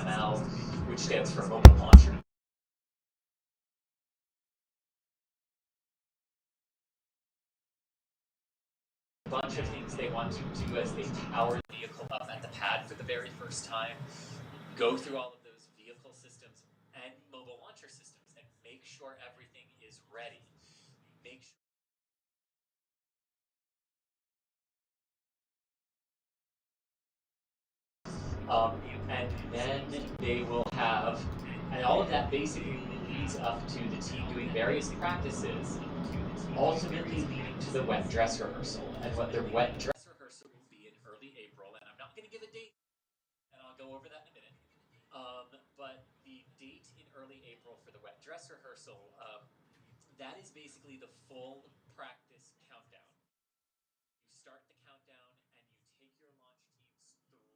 ML, which stands for Mobile Launcher. A bunch of things they want to do as they power the vehicle up at the pad for the very first time, go through all of those vehicle systems and mobile launcher systems and make sure everything is ready. Make sure and then they will have, and all of that basically leads up to the team doing various practices, ultimately leading to the wet dress rehearsal. And what their wet dress rehearsal will be in early April, and I'm not going to give a date, and I'll go over that in a minute. But the date in early April for the wet dress rehearsal, that is basically the full practice countdown. You start the countdown and you take your launch teams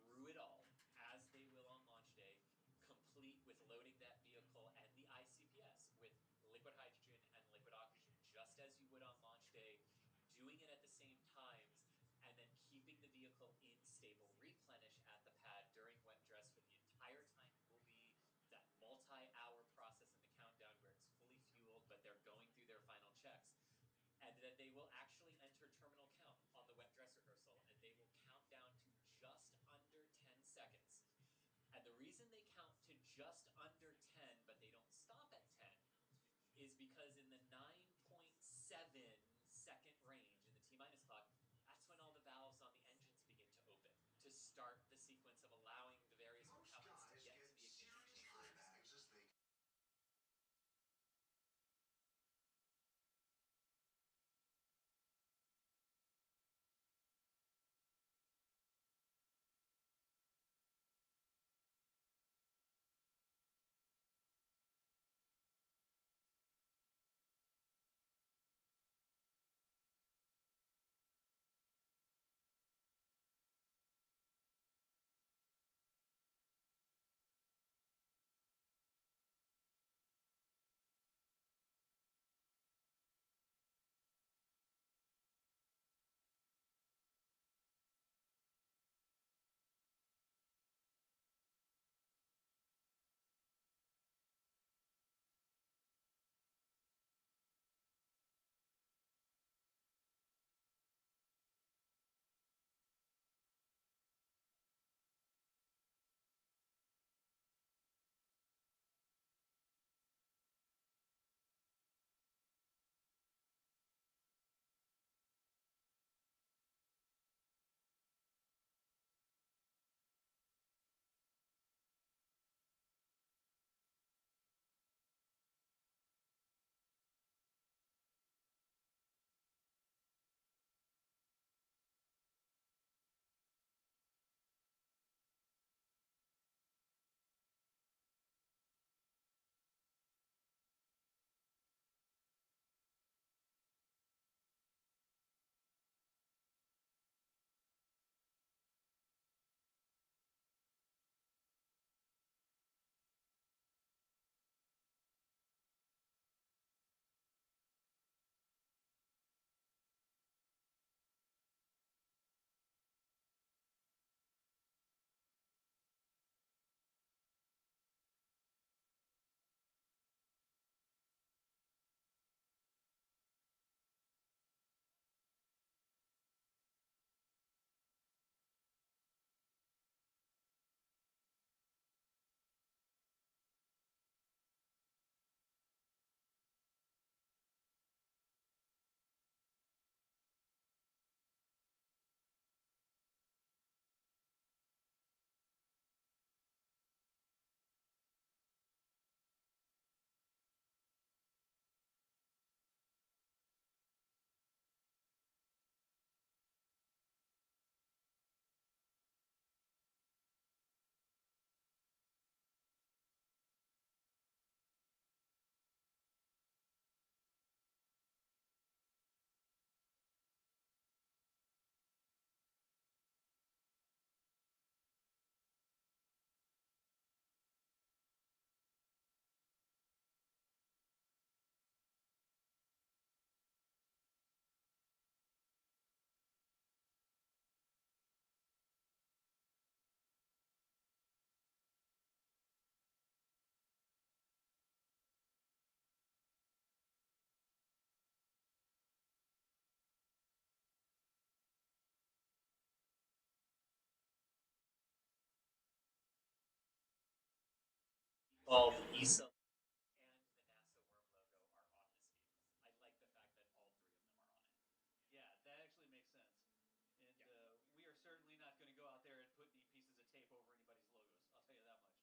through it all, as they will on launch day, complete with loading that vehicle and the ICPS with liquid hydrogen and liquid oxygen, just as you would on launch day, doing it at the same times, and then keeping the vehicle in stable replenish at the pad during wet dress for the entire time it will be that multi-hour process in the countdown where it's fully fueled, but they're going through their final checks. And then they will actually enter terminal count on the wet dress rehearsal, and they will count down to just under 10 seconds. And the reason they count to just under 10, but they don't stop at 10, is because in the 9.7-second range in the T-minus clock, that's when all the valves on the engines begin to open to start the sequence of allowing the various propellants to get to the ignition chambers. Well, the ESA and the NASA worm logo are on this vehicle. I like the fact that all three of them are on it. Yeah, that actually makes sense. And Yeah. we are certainly not going to go out there and put any pieces of tape over anybody's logos. I'll tell you that much.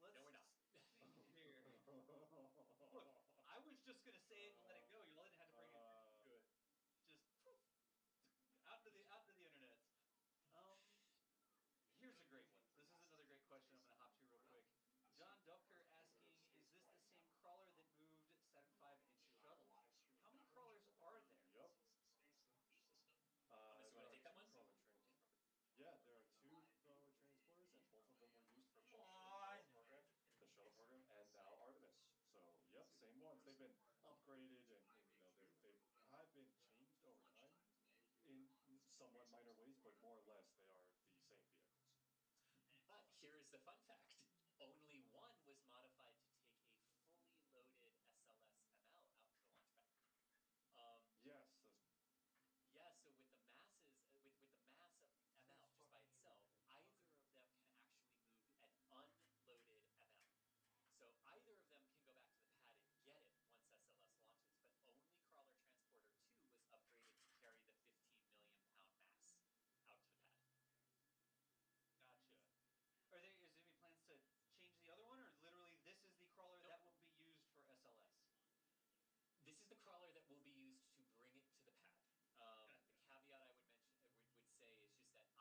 Let's No, we're not. see here. Look, I was just going to say it and let it go. You all didn't have to bring attention to it. Just poof, out to the internet. Um, Here's a great one. This is another great question. I'm going to hop to real quick. John Dupker asking, is this the same crawler that moved Saturn V and shuttle? How many crawlers are there? Yep. Thomas, you want to take that one? Yeah, there are two crawler transporters, and both of them were used for both the Apollo program, the shuttle program, and now Artemis. So, yep, same ones. They've been upgraded, and they have been changed over time in somewhat minor ways, but more or less they are the same vehicles. But here is the fun fact. Only one was modified to take a fully loaded SLS ML out to the launch pad. Yes. Yeah, so with the masses, with the mass of the ML just by itself, either of them can actually move an unloaded ML. So either of them can go back to the pad and get it once SLS launches, but only Crawler Transporter 2 was upgraded to carry the 15 million pound mass out to the pad. Gotcha. Is there any plans to change the other one, or literally this is the crawler Nope. that will be used for SLS? This is the crawler that will be used to bring it to the pad. Gotcha. The caveat I would mention, would say, is just that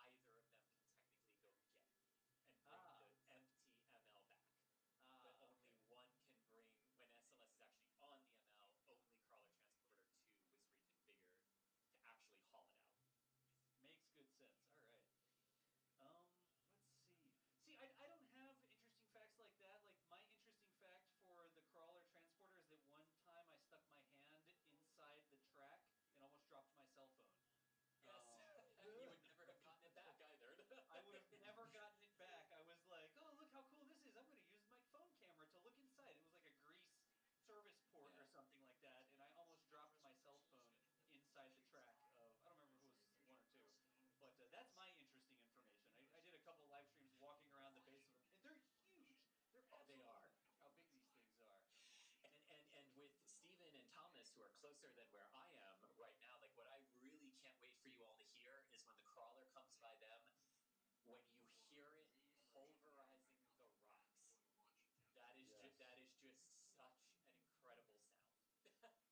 either of them can technically go get it and bring the empty ML back. But only one can bring, when SLS is actually on the ML, only Crawler Transporter 2 was reconfigured to actually haul it out. Makes good sense. All right. Let's see. See, I don't have interesting facts like that. Like, my interesting fact for the Crawler Transporter is that one time I stuck my hand inside the track and almost dropped my cell phone. Yes. You would never have gotten it back either. I would have never gotten it back. I was like, oh, look how cool this is. I'm going to use my phone camera to look inside. It was like a grease service port or something like that, and I almost dropped my cell phone inside the track of, I don't remember if it was one or two, but that's my interesting information. I did a couple live streams walking around the base of them, and they're huge. They're they are. How big these things are. And with Steven and Thomas, who are closer than where I am right now, like what I really can't wait for you all to hear is when the crawler comes by them, when you hear it pulverizing the rocks. That is just such an incredible sound.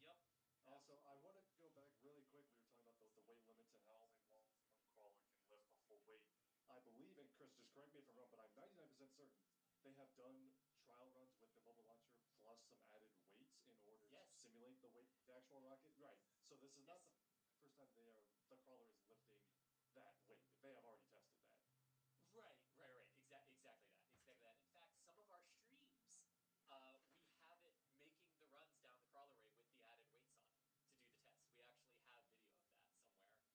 Yep. Also, I want to go back really quick. We were talking about the weight limits and how only one crawler can lift the full weight. I believe, and Chris, just correct me if I'm wrong, but I'm 99% certain they have done trial runs with the mobile launcher plus some added weights in order to simulate the weight of the actual rocket. Right. So this is not the first time the crawler is lifting that weight. They have already tested that. Right. Exactly that. In fact, some of our streams, we have it making the runs down the crawlerway with the added weights on it to do the test.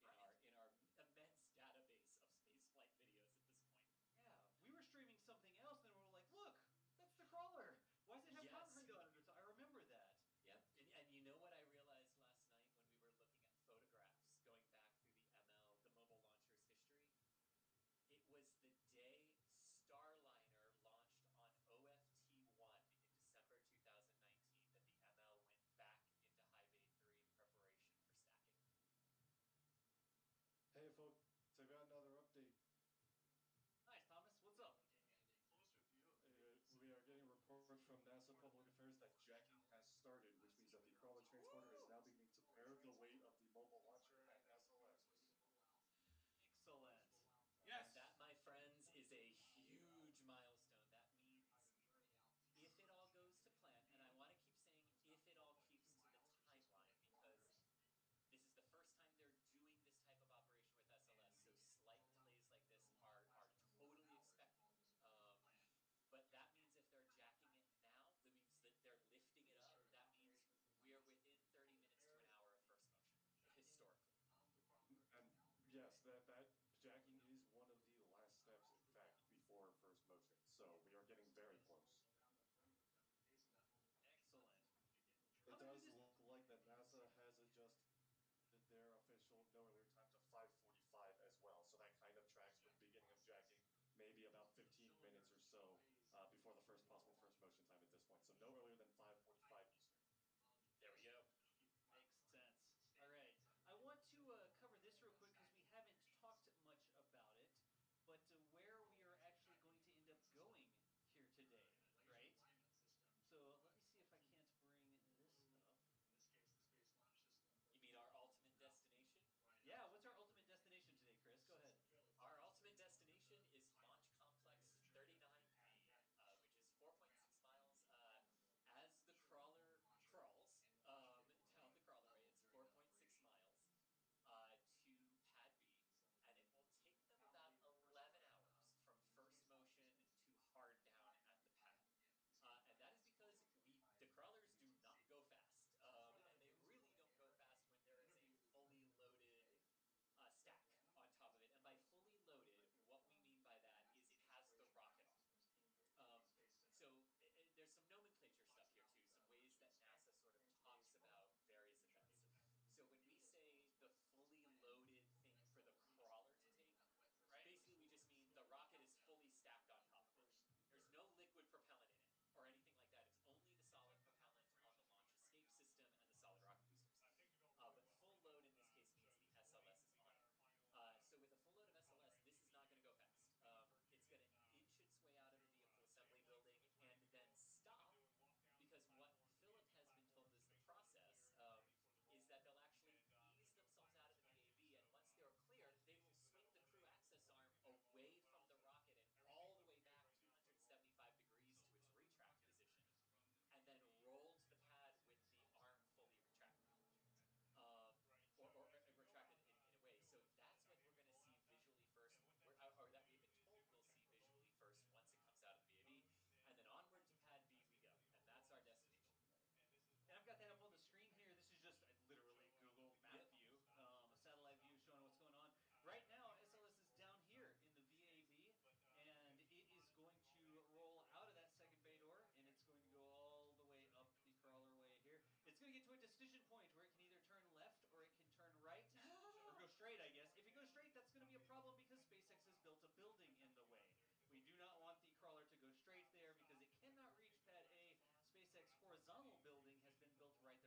We actually have video of that somewhere in our immense database of spaceflight videos at this point. Yeah, we were streaming something else, and we were like, look, that's the crawler. Why does it have concrete on it? I remember that. Yep, and you know what I realized last night when we were looking at photographs going back through the ML, the mobile launcher's history? It was the day Starliner launched on OFT-1 in December 2019 that the ML went back into High Bay 3 in preparation for stacking. Hey, folks, I got another update. Nice, Thomas. What's up? We are getting reports from NASA Public Affairs that jacking has started, which means that the crawler transporter is now beginning to bear the weight of the mobile launcher and SLS. Excellent. Yes! And that, my friends, is a huge milestone. That means if it all goes to plan, and I want to keep saying if it all keeps to the timeline, because this is the first time they're doing this type of operation with SLS, so slight delays like this are totally expected. But that means if they're jacking it now, that means that they're lifting it up. That means we are within 30 minutes to an hour of first motion, historically. And yes, that jacking is one of the last steps, in fact, before first motion. So we are getting very close. Excellent. It does look like that NASA has adjusted their official no earlier time to 5:45 as well. So that kind of tracks with the beginning of jacking, maybe about 15 minutes or so before the possible first motion time at this point. So no earlier than 5:45 Eastern. There we go. Makes sense. All right. I want to cover this real quick because we haven't talked much about it, but where we are actually going to end up going here today, right? So let me see if I can't bring this up. You mean our ultimate destination? Yeah, what's our ultimate destination today, Chris? Go ahead. Our ultimate destination is Launch Complex 39B, which is 4.6 miles. As the crawler crawls down the crawlerway, it's 4.6 miles to Pad B, and it will take them about 11 hours from first motion to hard down at the pad. And that is because the crawlers do not go fast, and they really don't go fast when there is a fully loaded stack on top of it. And by fully loaded, what we mean by that is it has the rocket arm. There's some nomenclature stuff here too, some ways that NASA sort of talks about various events. So when we say the fully loaded thing for the crawler to take, basically we just mean the rocket is fully stacked on top of it. There's no liquid propellant in it or anything like that. It's only the solid propellant on the launch escape system and the solid rocket boosters. But full load in this case means the SLS is on it. So with a full load of SLS, this is not going to go fast. It's going to inch its way out of the vehicle assembly building and then stop, because what Philip has been told is the process is that they'll actually ease themselves out of the VAB, and once they're clear, they will swing the crew access arm away from the rocket and all the way back 275 degrees to its retract position, and then roll to the pad with the arm fully retracted. Or retracted in a way. So that's what we're going to see visually first, or that we've been told we'll see visually first once it comes out of the VAB, and then onward to Pad B we go, and that's our destination. And I've got that up on the screen here. This is just literally Google Map view, a satellite view showing what's going on. Right now, SLS is down here in the VAB, and it is going to roll out of that second bay door, and it's going to go all the way up the crawler way here. It's going to get to a decision point where it can either turn left or it can turn right, or go straight, I guess. If it goes straight, that's going to be a problem because SpaceX has built a building in the way. We do not want the crawler to go straight there because it cannot reach Pad A. SpaceX horizontal building has been built right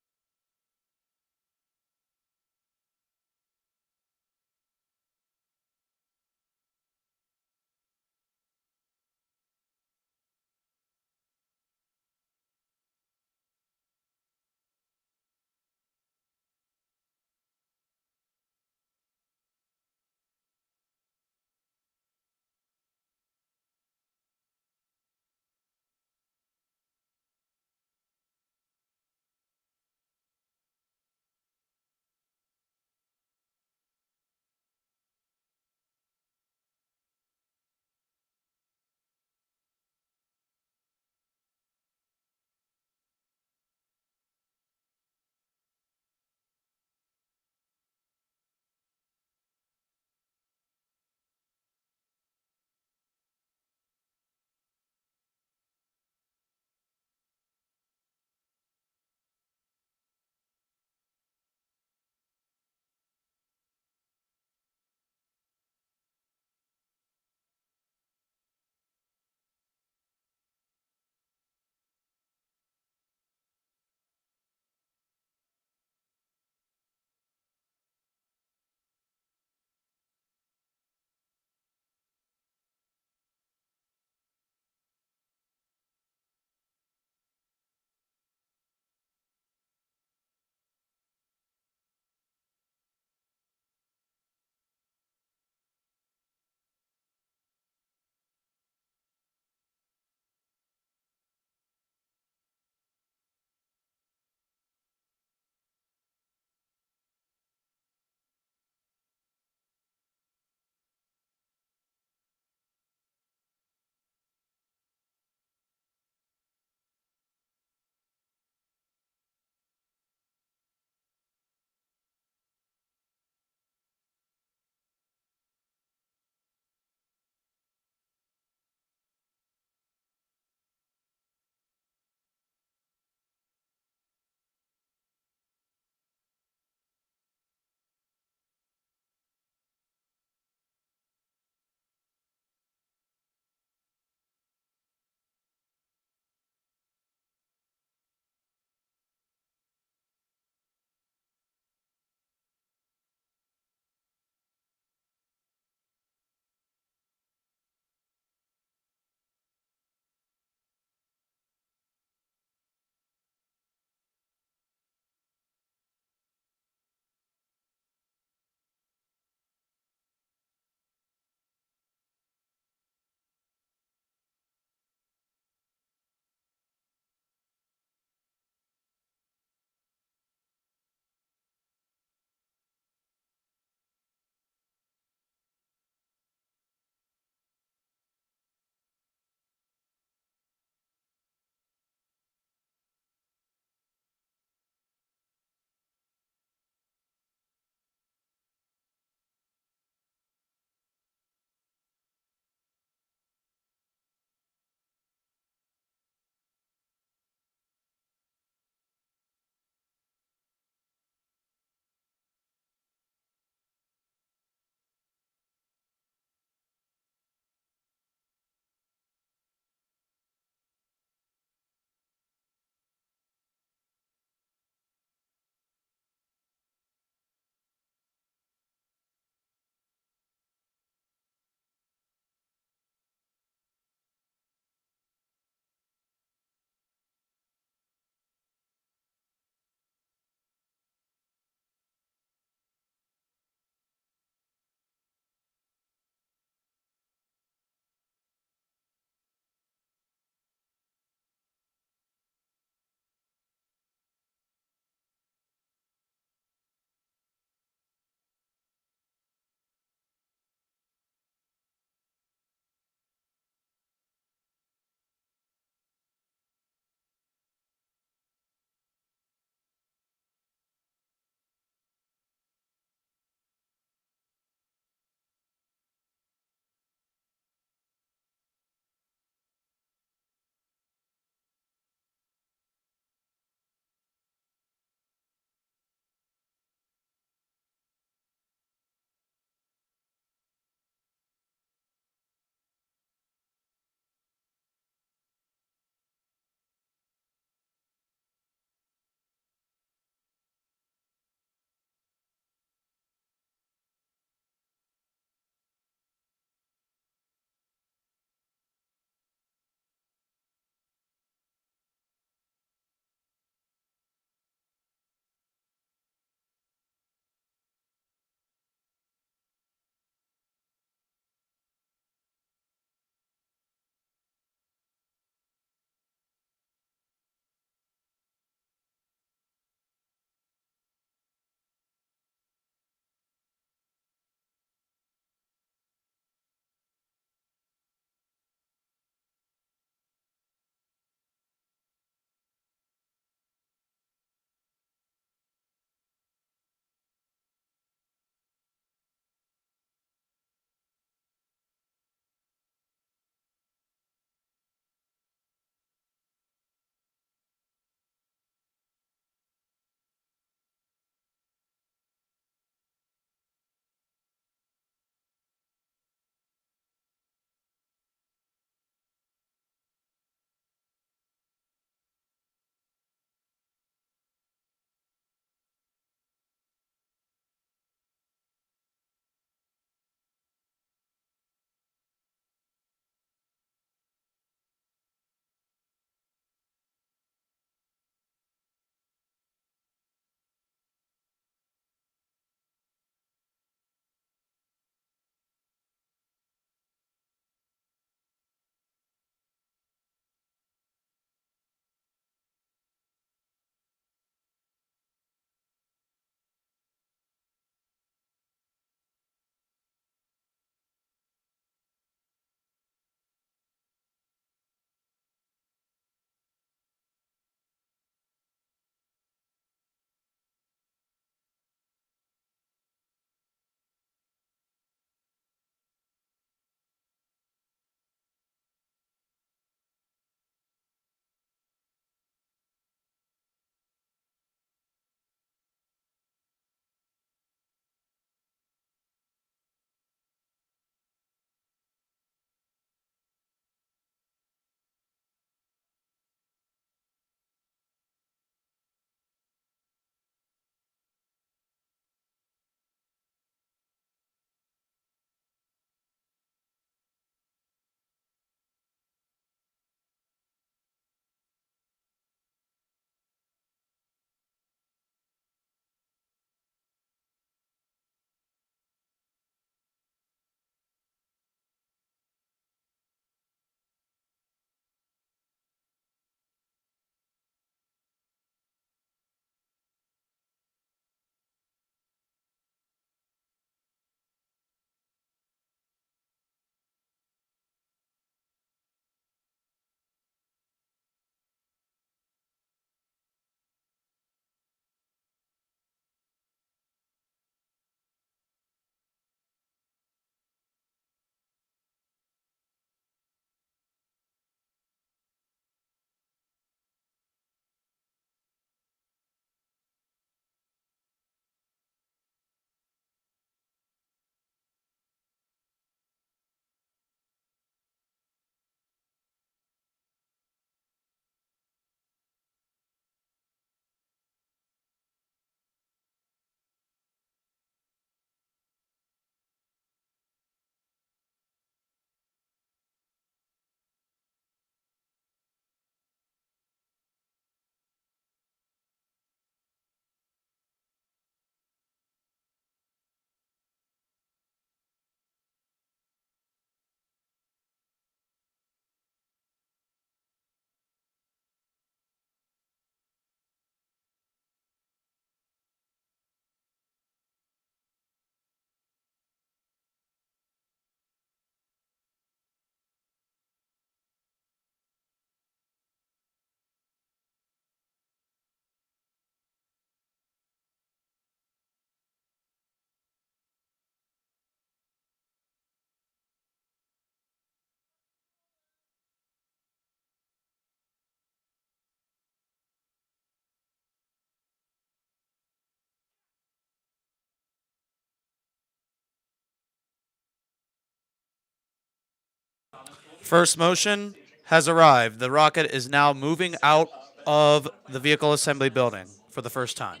First motion has arrived. The rocket is now moving out of the vehicle assembly building for the first time.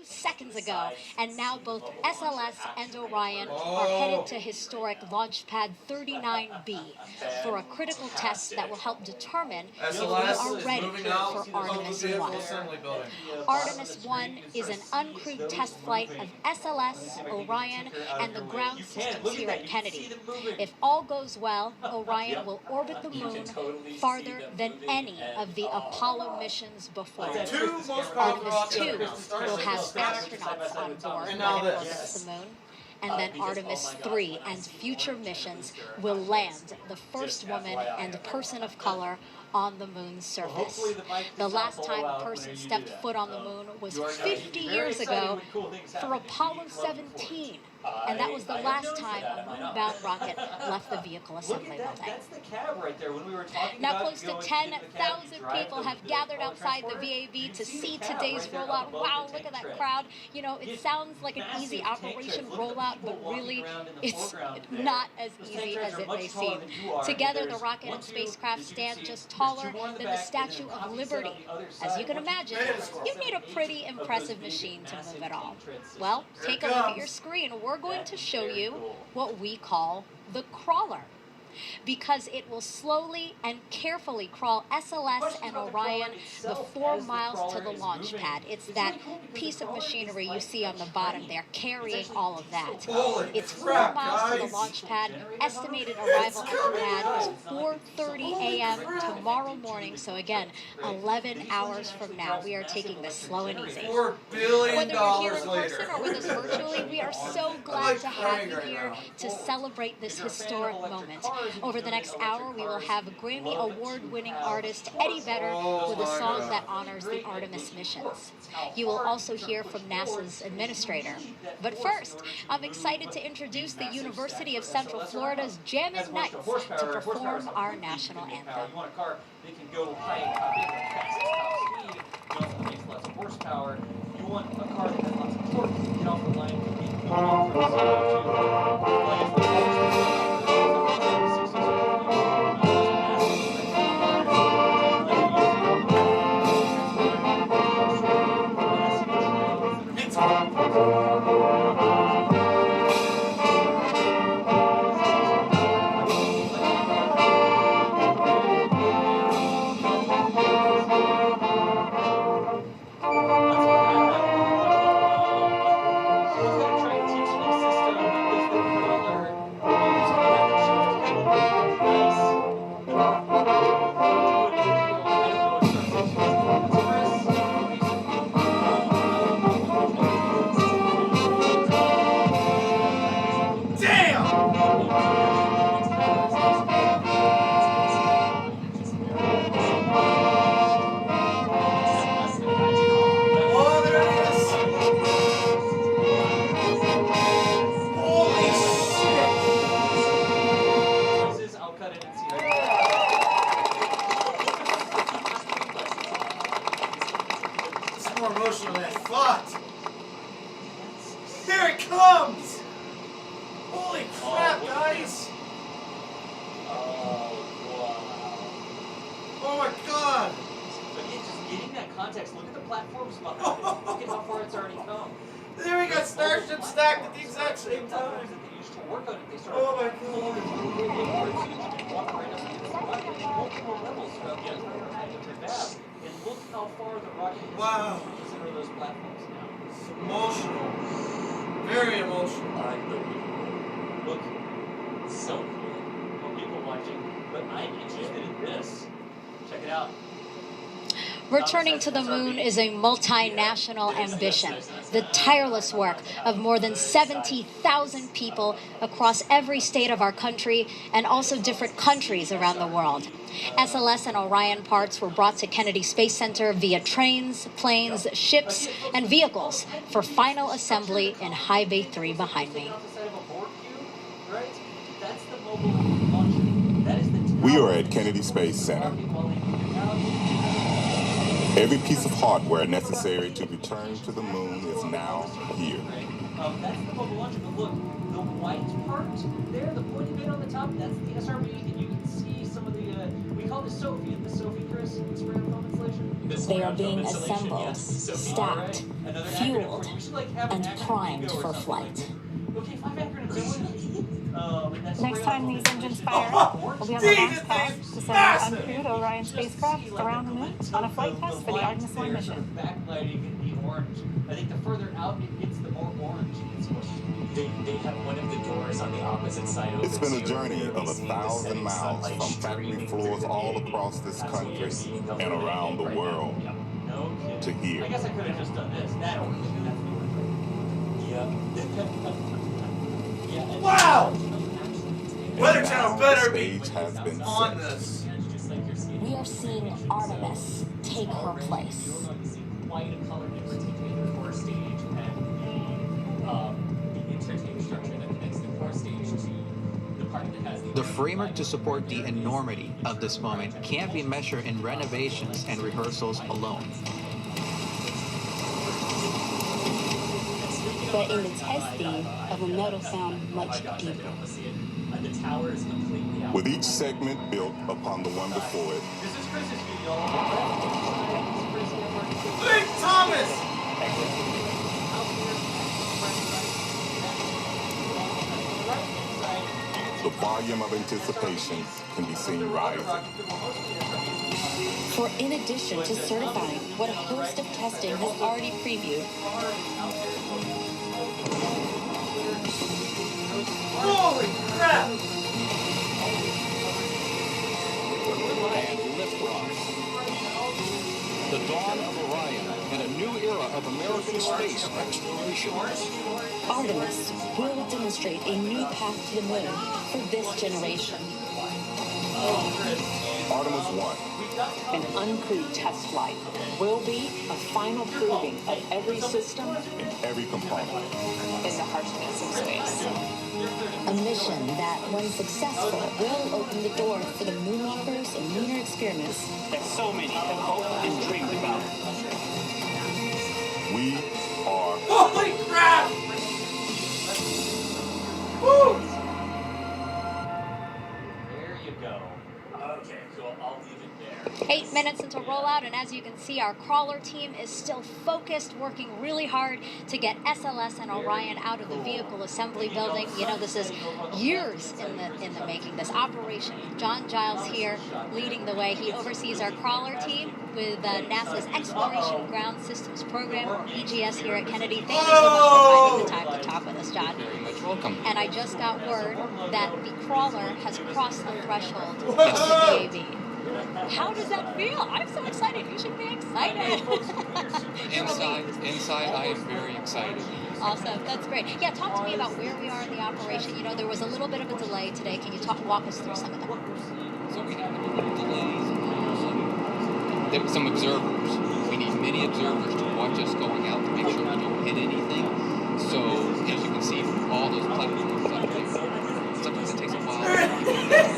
Seconds ago, and now both SLS and Orion are headed to historic Launch Pad 39B for a critical test that will help determine if we are ready for Artemis 1. Artemis 1 is an uncrewed test flight of SLS, Orion, and the ground systems here at Kennedy. If all goes well, Orion will orbit the moon farther than any of the Apollo missions before. Artemis 2 will have astronauts on board when it orbits the moon. And then Artemis 3 and future missions will land the first woman and person of color on the moon's surface. The last time a person stepped foot on the moon was 50 years ago for Apollo 17. And that was the last time a moon-bound rocket left the vehicle assembly building. That's the cab right there when we were talking Now about close to 10,000 people have gathered outside the VAB to see today's rollout. Wow, look at that crowd. You know, it sounds like an easy operation rollout, but really it's not as easy as it may seem. Together, the rocket and spacecraft stand just taller than the Statue of Liberty. As you can imagine, you need a pretty impressive machine to move it all. Well, take a look at your screen. We're going to show you what we call the crawler, because it will slowly and carefully crawl SLS and Orion the 4 miles to the launch pad. It's that piece of machinery you see on the bottom there carrying all of that. It's 4 miles to the launch pad. Estimated arrival at the pad is 4:30 a.m. tomorrow morning. So again, 11 hours from now. We are taking this slow and easy. $4 billion Whether you're here in later. person or with us virtually, we are so glad to have you here to celebrate this historic moment. Over the next hour, we will have Grammy Award-winning artist Eddie Vedder with a song that honors the Artemis missions. You will also hear from NASA's administrator. But first, I'm excited to introduce the University of Central Florida's Jammin' Knights to perform our national anthem. You want a car that can go high and fast, top speed, you know, that makes lots of horsepower. You want a car that has lots of torque, get off the line, and be going from 0 to, well, I guess the Emotional than I thought. Here it comes! Holy crap, guys! Oh my god! Again, just getting that context. Look at the platforms behind it. Look at how far it's already come. There we got Starship stacked at the exact same time. They used to work on it. They started Oh my god. multiple levels throughout the entire height of the fab. And look how far the rocket has Wow. come to consider those platforms now. It's emotional. Very emotional. Unbelievable. Look, So cool. more people watching, but I'm interested in this. Check it out. Returning to the moon is a multinational ambition, the tireless work of more than 70,000 people across every state of our country and also different countries around the world. SLS and Orion parts were brought to Kennedy Space Center via trains, planes, ships, and vehicles for final assembly in High Bay 3 behind me. We are at Kennedy Space Center. Every piece of hardware necessary to return to the moon is now here. That's the mobile launcher, but look, the white part there, the pointy bit on the top, that's the SRB, and you can see some of the, we call this Sophie, Chris, the spray foam installation. They are being assembled, stacked, fueled, and primed for flight. Okay, 5 acronyms. Next time these engines fire, we'll be on the launch pad to send our uncrewed Orion spacecraft around the moon on a flight test for the Artemis 1 mission. Backlighting the orange. I think the further out it gets, the more orange it's supposed to be. They have one of the doors on the opposite side open. It's been a so journey you're of really seeing the 1,000 setting miles sunlight from factory streaming floors through the all gate. across this That's what you're country seeing the and little around the right now. world Yep. No kidding. to here. I guess I could have just done this. That orange. That's the orange. Yeah. Yeah. and- Wow! Weather And Channel now better the be stage has been on set. this. Just like you're seeing. We are seeing Artemis take her Already, place. You're going to see quite a color difference between the core stage and the interchange structure that connects the core stage to the part that has The framework to support the enormity of this moment can't be measured in renovations and rehearsals alone. But in the testing of a metal found much deeper. The tower is completely out. With each segment built upon the one before it, This is Chris's video. Big Thomas! the volume of anticipation can be seen rising. For in addition to certifying what a host of testing has already previewed, Holy crap! And liftoff. The dawn of Orion and a new era of American space exploration. Artemis will demonstrate a new path to the moon for this generation. Artemis 1. An uncrewed test flight will be a final proving of every system In every component. in the harshness of space. A mission that, when successful, will open the door for the moonwalkers and lunar experiments That so many have hoped and dreamed about. We are Holy crap! Woo! There you go. Okay, cool. I'll leave it there. 8 minutes into rollout, and as you can see, our crawler team is still focused, working really hard to get SLS and Orion out of the vehicle assembly building. You know, this is years in the making, this operation. John Giles here leading the way. He oversees our crawler team with NASA's Exploration Ground Systems Program, or EGS, here at Kennedy. Thank you so much for finding the time to talk with us, John. Very much welcome. And I just got word that the crawler has crossed the threshold of the VAB. How does that feel? I'm so excited. You should be excited. Inside, I am very excited. Awesome. That's great. Yeah, talk to me about where we are in the operation. You know, there was a little bit of a delay today. Can you walk us through some of that? So we have a little delays. There were some observers. We need many observers to watch us going out to make sure we don't hit anything. So, as you can see, all those platforms up there, sometimes it takes a while to get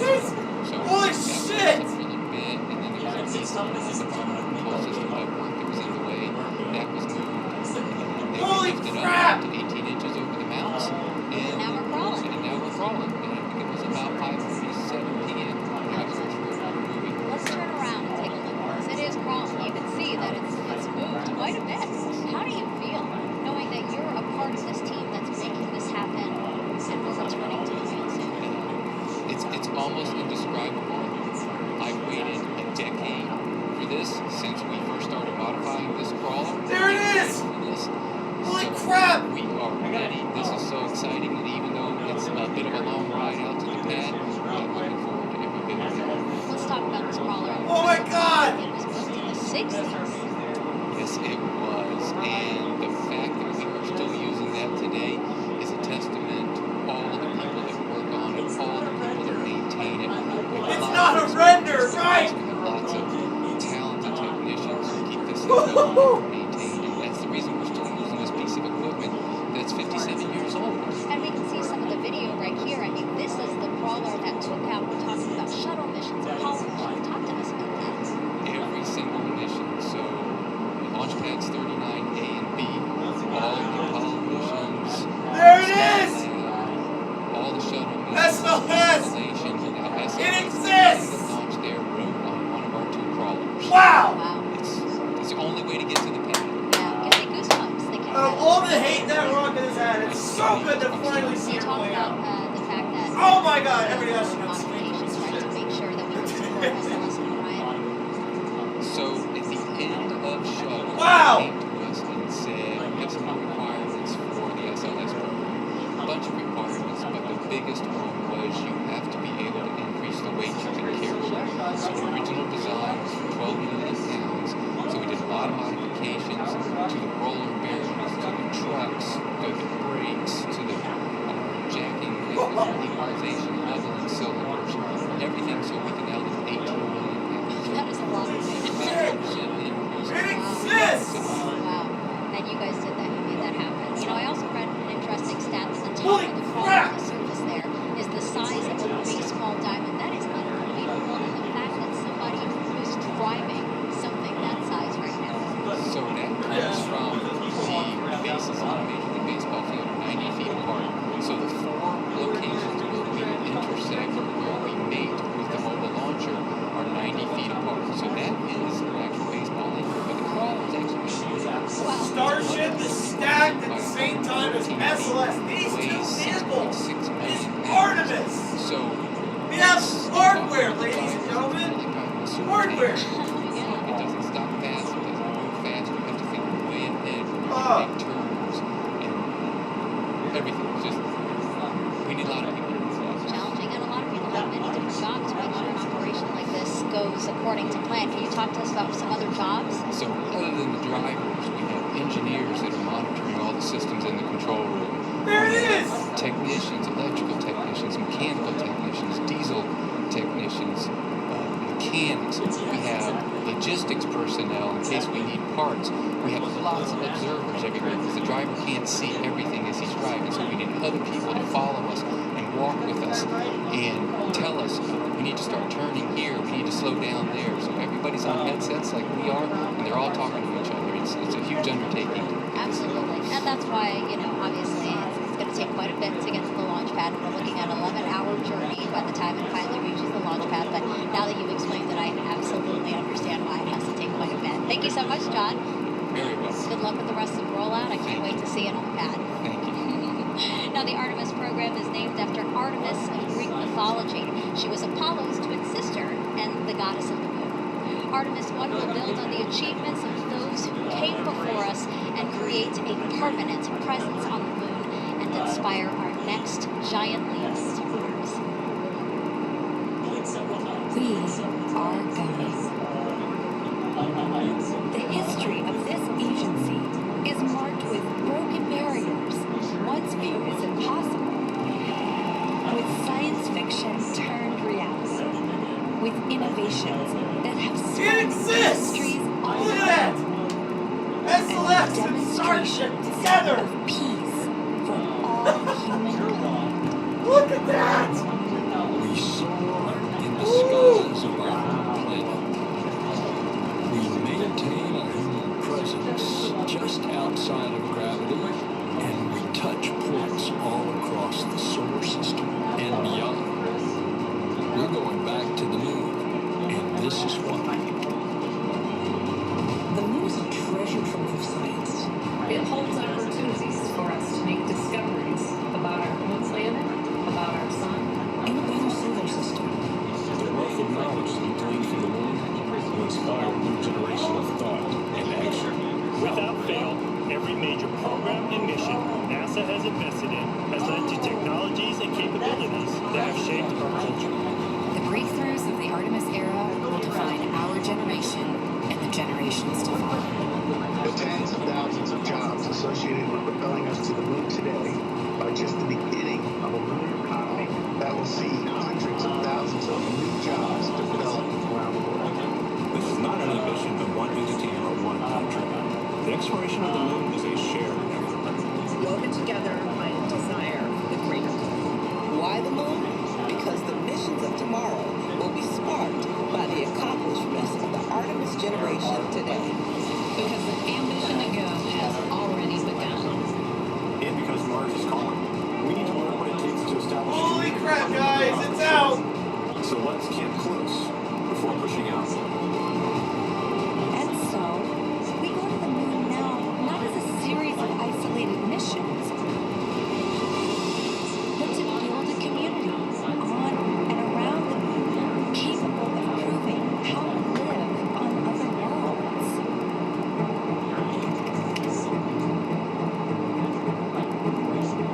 so Holy that shit! was a really bit, and then there was a big whole system of work that was in the way. That was moved. Then Holy we lifted crap! up to 18 inches over the mounts. And Now we're crawling. And now we're crawling. And I think it was about 5:47 p.m. when I was first moving. Let's turn around and take a look, because it is crawling. You can see that it's moved quite a bit. How do you feel knowing that you're a part of this team that's making this happen and we're returning to the moon soon? It's almost indescribable. I waited a decade for this, 60s. Yes, it was. And the fact that we are still using that today is a testament to all the people that work on it, all the people that maintain it. It's not a render, right? We have lots of talented technicians who keep this thing going and maintained. And that's the reason we're still using this piece of equipment that's 57 years old. And we can see some of the video right here. I mean, this is the crawler that took out, we're talking about shuttle missions, Apollo missions. Talk to us about that. Every single mission. So launch pads 39A and B, all the Apollo missions. There it is! All the shuttle missions. SLS! And now SLS It exists! that launched their route on one of our 2 crawlers. Wow! It's the only way to get to the pad. Yeah, gives me goosebumps thinking about All the hate that rocket has had, it's so good to finally see You it talk rolling about out. the fact that Oh my god, everybody else should go modifications, right, to make sure that we can support SLS and Orion. So at the end of shuttle, Wow! they came to us and said, we have some new requirements for the SLS program. A bunch of requirements, but the biggest one was you have to be able to increase the weight you can carry. So the original design was for 12 million pounds, so we did a lot of modifications to the roller bearings, to the trucks, to the brakes, to the jacking, equalization, leveling cylinders, everything so we can now lift 18 million pounds. That is a lot of weight. It exists! Wow. And you guys did that. You made that happen. You know, I also read an interesting stat that the top Holy of the crawler crap! on the surface there is the size of a baseball diamond. That is unbelievable. And the fact that somebody who's driving something that size right now. So that comes from the bases on a Major League Baseball field are 90 feet apart. So the 4 locations where we intersect or where we mate with the mobile launcher are 90 feet apart. So that is an actual baseball injury, but the crawler is actually Starship is stacked at the same time as SLS. These two vehicles is Artemis. So we have hardware, ladies and gentlemen. Hardware. It doesn't stop fast. It doesn't move fast. You have to think way ahead when you make turns and everything. It's just we need a lot of people. Challenging, and a lot of people have many different jobs to make sure an operation like this goes according to plan. Can you talk to us about some other jobs? So other than the drivers, we have engineers that are monitoring all the systems in the control room. There it is! Technicians, electrical technicians, mechanical technicians, diesel technicians, mechanics. We have logistics personnel in case we need parts. We have lots of observers everywhere because the driver can't see everything as he's driving. So we need other people to follow us and walk with us and tell us we need to start turning here, we need to slow down there. So everybody's on headsets like we are, and they're all talking to each other. It's a huge undertaking. Absolutely. And that's why, you know, obviously it's going to take quite a bit to get to the launch pad. We're looking at an 11-hour journey by the time it finally reaches the launch pad. But now that you've explained it, I absolutely understand why it has to take quite a bit. Thank you so much, John. Very well. Good luck with the rest of the rollout. I can't wait to see it on the pad. Thank you. Now, the Artemis program is named after Artemis of Greek mythology. She was Apollo's twin sister and the goddess of the moon. Artemis 1 will build on the achievements of those who came before us and create a permanent presence on the moon and inspire our next giant leap to Mars. We are going. The history of this agency is marked with broken barriers, once viewed as impossible, with science fiction turned reality, with innovations that have sparked industries all Look at that! SLS and Starship together! of peace for all humankind. Look at that! We soar in the skies of our planet. We maintain a human presence just outside of gravity, and we touch ports all across the solar system and beyond. We're going back to the moon, and this is why. The moon is a treasure trove of science. It holds opportunities for us to make discoveries about our home planet, about our sun, And about our solar system. The wealth of knowledge that we glean from the moon will inspire a new generation of thought and action. Without fail, every major program and mission NASA has invested in has led to technologies and capabilities that have shaped our culture. The breakthroughs of the Artemis era will define our generation and the generation generations to follow. The tens of thousands of jobs associated with propelling us to the moon today are just the beginning of a lunar economy that will see hundreds of thousands of new jobs develop around the world. This is not an ambition of one entity or one country. The exploration of the moon is a shared effort. Woven together by a desire for the greater good. Why the moon? Because the missions of tomorrow will be sparked by the accomplishments of the Artemis generation today. Because the ambition to go has already begun. And because Mars is calling, we need to learn what it takes to establish... Holy crap, guys, it's out! So let's keep close before pushing out. And so, we go to the moon now not as a series of isolated missions, but to build a community on and around the moon capable of proving how to live on other worlds.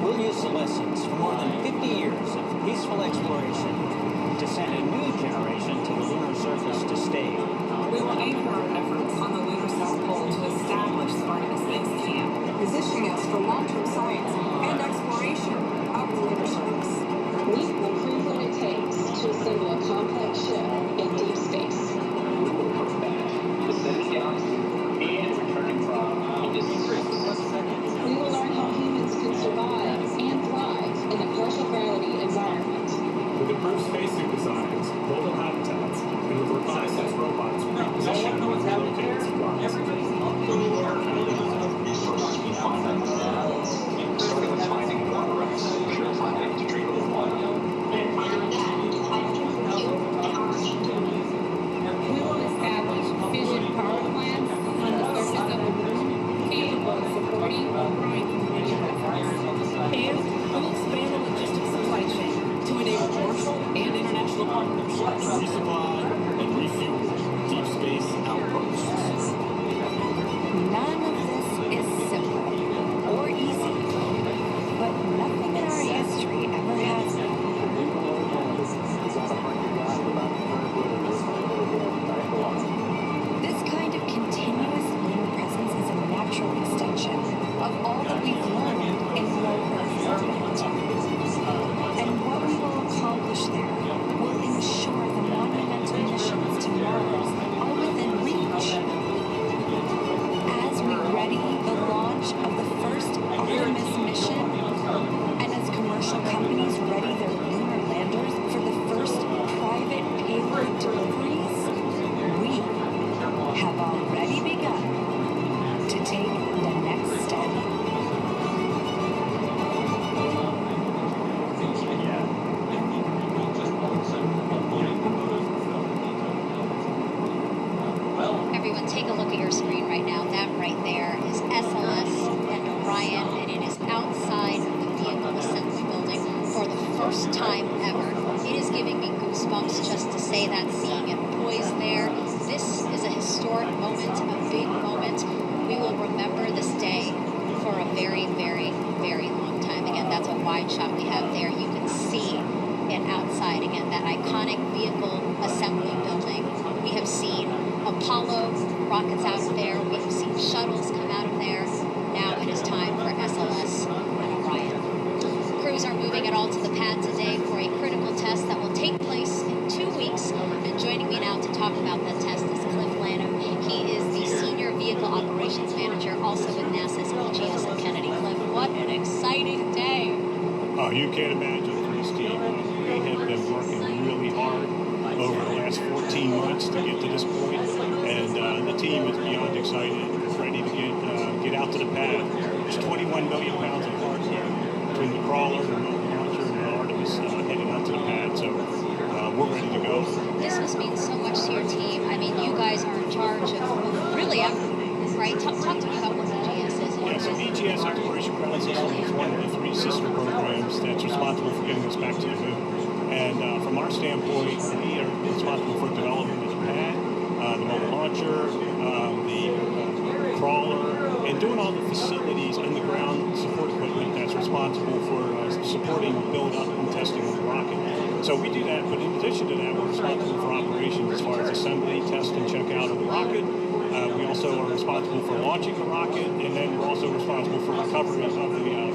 We'll use the lessons from more than 50 years of peaceful exploration to send a new generation to the lunar surface to stay. We will anchor our efforts on the lunar South Pole to establish the Artemis Base Camp, positioning us for long-term science and exploration of the lunar surface. We will prove what it takes to assemble a complex ship in deep space. We will come back to send galaxy and returning from distant space. We will learn how humans can survive and thrive in a partial gravity environment. With improved spacesuit designs, mobile habitats, and with reconnaissance robots, we reposition and relocate supplies. Resources we find on the planet, starting with finding water rights, purifying to drinkable water. We will establish fission power plants on the surface of the moon, capable of supporting growing community efforts. And we will expand the logistics supply chain to enable commercial and international partnerships. Resupply and refuel deep space outposts. None of this is simple or easy, but nothing in our history ever has been. This kind of continuous lunar presence is a natural extension of all that we've learned in low Earth orbit. And what we will accomplish there will ensure the monumental missions to Mars are within reach. As we ready the launch of the first Artemis mission, and as commercial companies ready their lunar landers for the first private payload deliveries, we have already begun to take the next step. Everyone, take a look at your screen right now. That right there is SLS and Orion, and it is outside of the vehicle assembly building for the first time ever. It is giving me goosebumps just to say that, seeing it poised there. This is a historic moment, a big moment. We will remember this day for a very, very, very long time. Again, that's a wide shot we have there. You can see it outside. Again, that iconic vehicle assembly building. We have seen Apollo rockets out of there. We have seen shuttles come out of there. Now it is time for SLS and Orion. Crews are moving it all to the pad today for a critical test that will take place in 2 weeks. And joining me now to talk about that test is Cliff Lanham. He is the Senior Vehicle Operations Manager, also with NASA's EGS at Kennedy. Cliff, what an exciting day. Oh, you can't imagine, Christy. We have been working really hard over the last 14 months to get to this point, and the team is beyond excited, ready to get out to the pad. There's 21 million pounds of hardware between the crawler, the motor launcher, and the Artemis heading out to the pad, so we're ready to go. This must mean so much to your team. I mean, you guys are in charge of really everything, right? Talk to me about what EGS is. Yeah, so EGS Exploration Ground System is one of the 3 sister programs that's responsible for getting us back to the moon. And from our standpoint, we are responsible for development of the pad, the mobile launcher, the crawler, and doing all the facilities and the ground support equipment that's responsible for supporting build-up and testing of the rocket. So we do that, but in addition to that, we're responsible for operations as far as assembly, test, and check out of the rocket. We also are responsible for launching the rocket, and then we're also responsible for recovery of the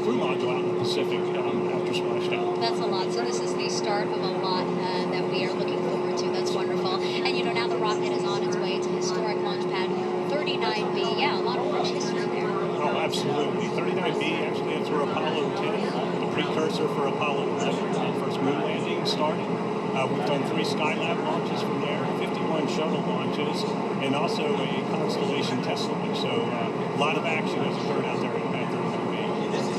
crew module out in the Pacific after splashdown. That's a lot. So this is the start of a lot that we are looking forward to. That's wonderful. And now the rocket is on its way to historic launch pad 39B. Yeah, a lot of rich history there. Oh, absolutely. 39B actually is where Apollo 10, the precursor for Apollo 11, the first moon landing started. We've done 3 Skylab launches from there, 51 shuttle launches, and also a Constellation test launch. So a lot of action has occurred out there at Pad 39B.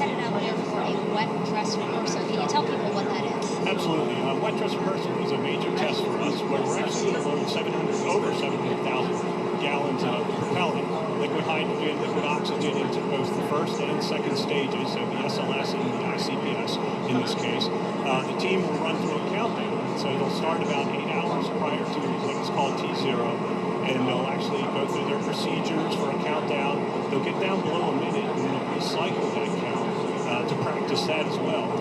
Headed out there for a wet dress rehearsal. Can you tell people what that is? Absolutely. Wet dress rehearsal is a major test for us where we're actually going to load over 700,000 gallons of propellant, liquid hydrogen, liquid oxygen into both the first and second stages, so the SLS and the ICPS in this case. The team will run through a countdown. So they'll start about 8 hours prior to what's called T0, and they'll actually go through their procedures for a countdown. They'll get down below a minute, and they'll recycle that count to practice that as well,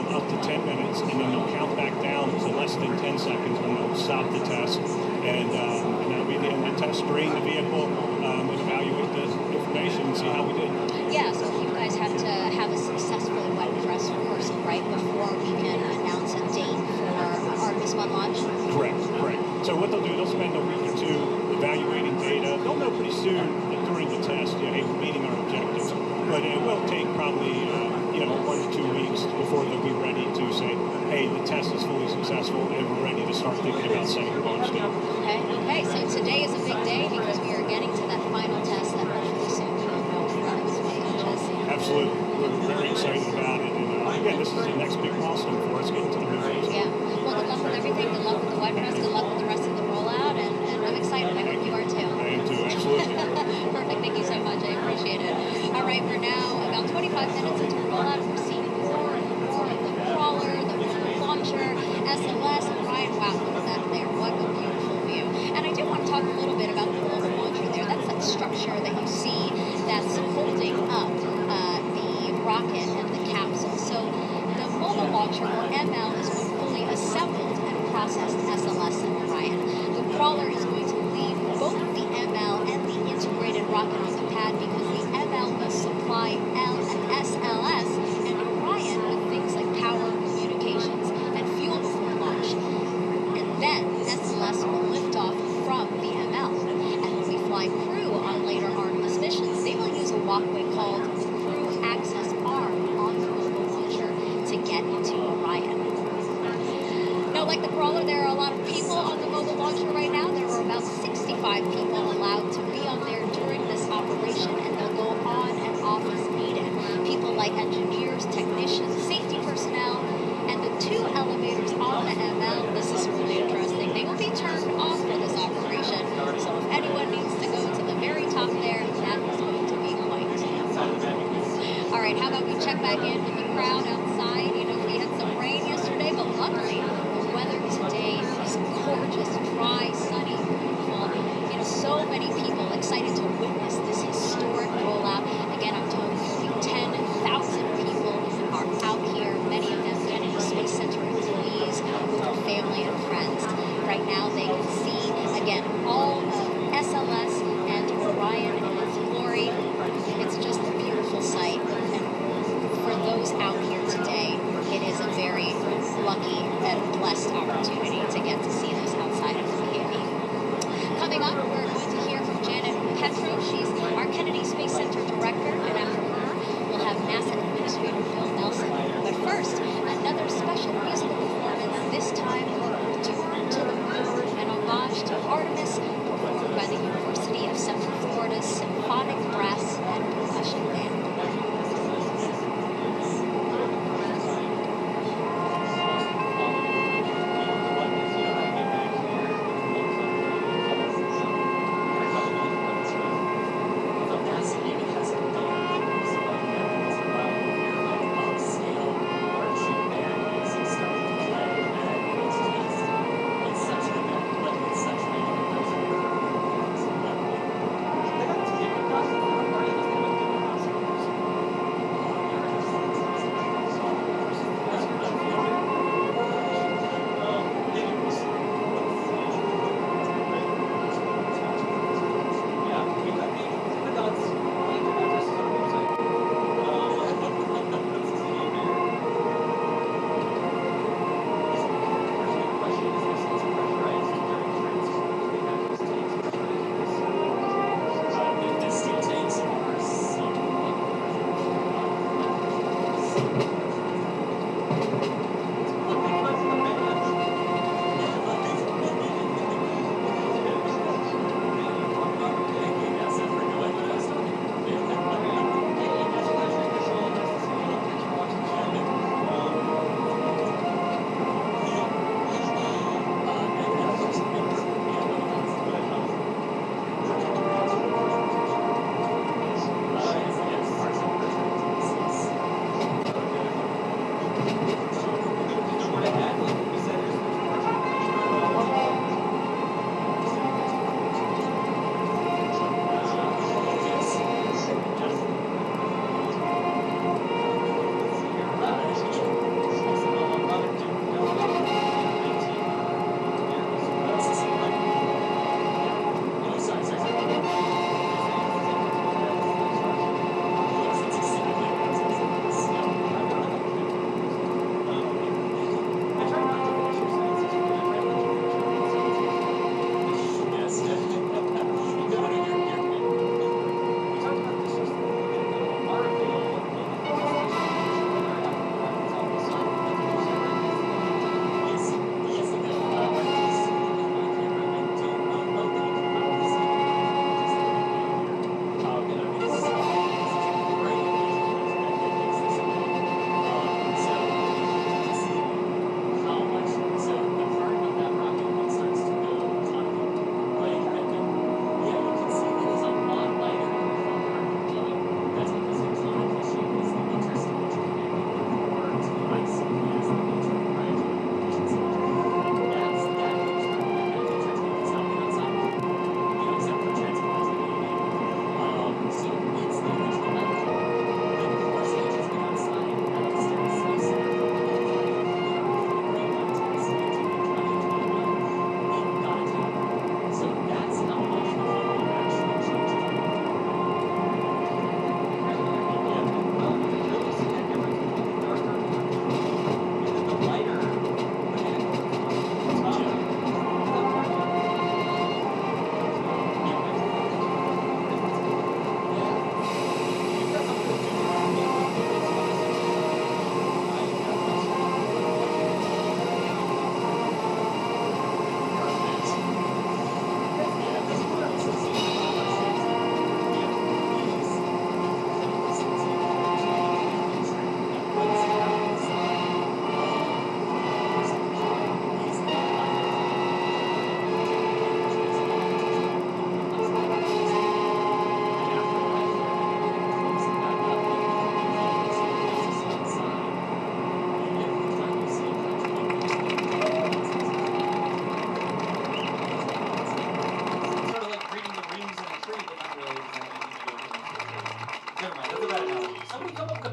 up to 10 minutes, and then they'll count back down to less than 10 seconds when they'll stop the test, and that'll be the end of the test, drain the vehicle, and evaluate the information and see how we did. Yeah, so you guys have to have a successful wet dress rehearsal, right, before we can announce a date for Artemis 1 launch? Correct. So what they'll do, they'll spend a week or 2 evaluating data. They'll know pretty soon during the test, hey, we're meeting our objectives. But it will take probably, 1 to 2 weeks before they'll be ready to say, hey, the test is fully successful and we're ready to start thinking about setting a launch date. Okay, so today is a big day because we are getting to that final test that hopefully soon we'll know that it was made. Absolutely. We're very excited about it. And again, this is the next big milestone for us, getting to the moon. Yeah. Well, good luck with everything. Good luck with the wet dress. Good luck with the rest of the rollout. And I'm excited. I hope you are too. I am too. Absolutely. Perfect. Thank you so much. I appreciate it. All right. We're now about 25 minutes into rollout. We're seeing more and more of the crawler, the launcher, SLS, and Ryan. Wow, look at that there. What a beautiful view. And I do want to talk a little bit about the global launcher there. That's that structure that you see that's holding up the rocket and the capsule. So the mobile launcher, or ML, is what fully assembled and processed SLS and Orion. The crawler is going to leave both the ML and the integrated rocket on the pad because the ML will supply SLS and Orion with things like power, communications, and fuel before launch. And then SLS will lift off from the ML. And when we fly crew on later Artemis missions, they will use a walkway called the Crew Access Arm on the mobile launcher to get into Orion. Now, like the crawler, there are a lot of people on the mobile launcher right now. There are about 65 people allowed to be on there during this operation, and they'll go on and off as needed. People like engineers, technicians, safety personnel, and the 2 elevators on the ML. This is really interesting. They will be turned off for this operation, so if anyone needs to go to the very top there, that is going to be quite all right, how about we check back in with the crowd outside? We had some rain yesterday, but luckily the weather today is gorgeous, dry, sunny, beautiful. So many people excited to witness this historic rollout. Again, I'm told nearly 10,000 people are out here, many of them Kennedy Space Center employees with their family and friends. Right now they can see, again, all of SLS and Orion in its glory. It's just a beautiful sight. And for those out here today,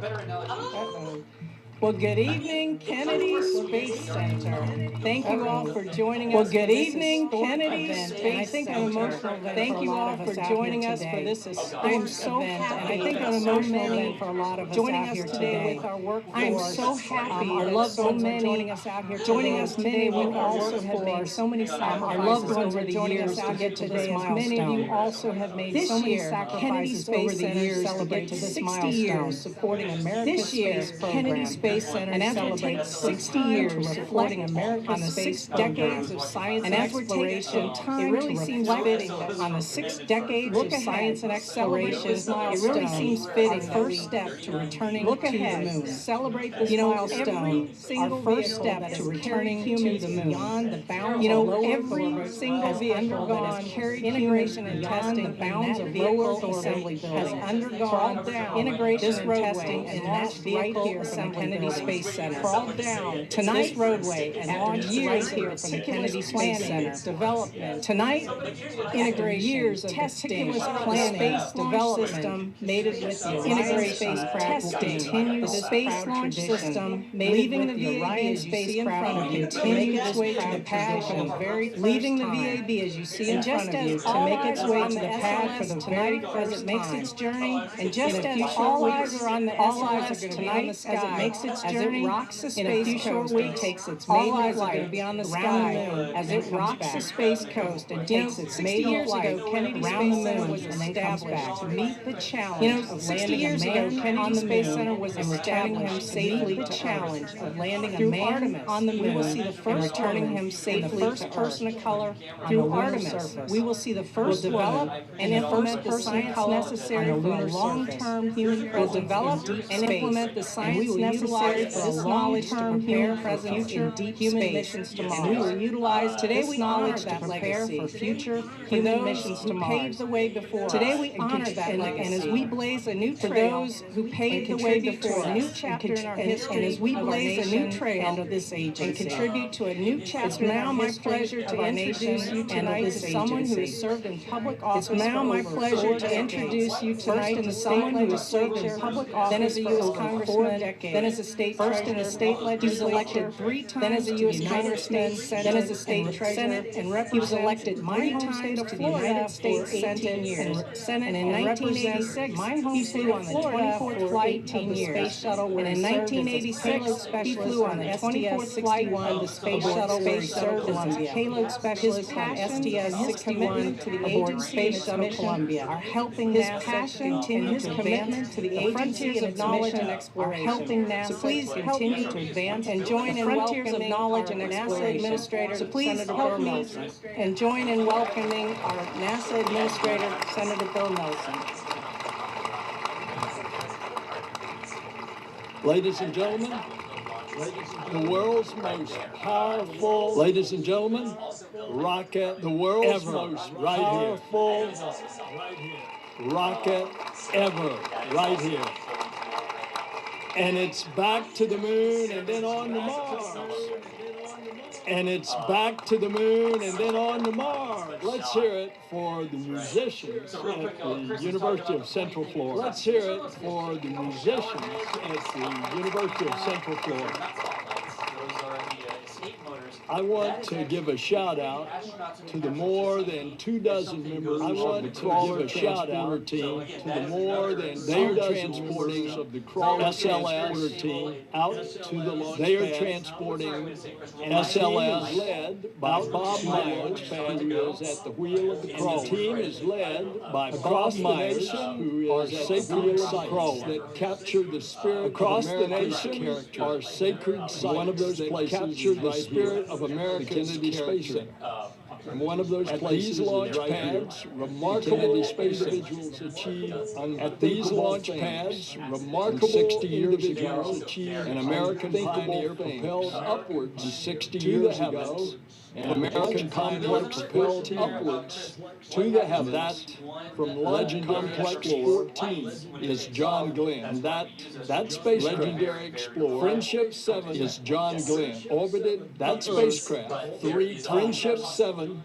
better analogy. Uh-oh. Well, good evening, Kennedy Space Center. Thank you all for joining us. Well, good evening, Kennedy Space Center. Thank you all for joining us for this historic event. And I think an emotional event for a lot of us joining us today with our workforce. I'm so happy our loved ones are joining us out here. Joining us today with our workforce. So many sacrifices. Our loved ones are joining us out here to this milestone. Many of you also have made so many sacrifices over the years to get to this milestone, supporting America's space program. Space Center and as we take 60 years supporting America's space decades of science and exploration, it really seems fitting that on the 6 decades of science and exploration, it really seems fitting our first step to returning to the moon. Celebrate this milestone, our first step to returning to the moon. Beyond the bounds every single vehicle that has carried integration and testing the bounds of low Earth assembly building has undergone integration and testing and launched right here from the Kennedy Space Center. Crawled down tonight this roadway and launched years here from the Kennedy Space Center. Development tonight, integration, years of testing, planning, space development system mated with the integration spacecraft will continue the space launch system, leaving the VAB spacecraft will continue its way to the pad for the very first leaving the VAB as you see in front of you to make its way to the pad for the very first time. Makes its journey, and just as all eyes are on the SLS tonight as it makes its journey, rocks the space coast and takes its maiden flight beyond the sky as it rocks the space coast and takes its maiden flight around the moon and then comes back to meet the challenge of landing a man on the Space Center was established to meet the challenge of landing a man on the moon. We will see the first returning him safely, the first person of color through Artemis. We will see the first develop and implement the science necessary for a long-term human presence. Will develop and implement the science necessary for a long-term human presence in deep human missions to Mars. And we will utilize today's knowledge to prepare for future human missions to Mars. Paved the way before today we honor that legacy. And as we blaze a new trail for those who paved the way before a new chapter in our history, and as we blaze a new trail of this agency and contribute to a new chapter in our history, it's now my pleasure to introduce you tonight to someone who has served in public office. It's now my pleasure to introduce you tonight to someone who has served in public office, then as a U.S. Congressman, then as a state first in the state legislature. He was elected 3 times then as a U.S. Congressman, then as a state treasurer, and he was elected 3 times to the United States Senate and in 1986 he flew on the 24th flight of the space shuttle, and in 1986 he flew on the 24th flight of the space shuttle where he served as a payload specialist on STS-61 to the agency Space Shuttle Columbia are helping NASA to continue to advance to the frontiers of knowledge and exploration. Are helping NASA so please continue to advance and join in frontiers of knowledge and NASA Administrator Senator Bill Nelson. And join in welcoming our NASA Administrator Senator Bill Nelson. Ladies and gentlemen, the world's most powerful, ladies and gentlemen, rocket, the world's most powerful rocket ever, right here. And it's back to the moon and then on to Mars. And it's back to the moon and then on to Mars. Let's hear it for the musicians at the University of Central Florida. Let's hear it for the musicians at the University of Central Florida. I want to give a shout out to the more than 24 members. I want to give a shout out team to the more than 2 transporters of the crawler SLS team out to the launch. They are transporting SLS led by Bob Myers, who is at the wheel of the crawler. The team is led by Bob Myers, who is at the wheel of the crawler. That capture the spirit across the nation are sacred sites. One of those places capture the spirit of America's Space Center. And one of those places, these launch pads, remarkable individuals achieve at these launch pads, remarkable 60 individuals achieve an American pioneer propelled upwards 60 years ago. An American complex propelled upwards to the heavens. That from Legend Complex 14 is John Glenn. And that spacecraft, legendary explorer, Friendship 7 is John Glenn. Orbited that spacecraft 3 times. Friendship 7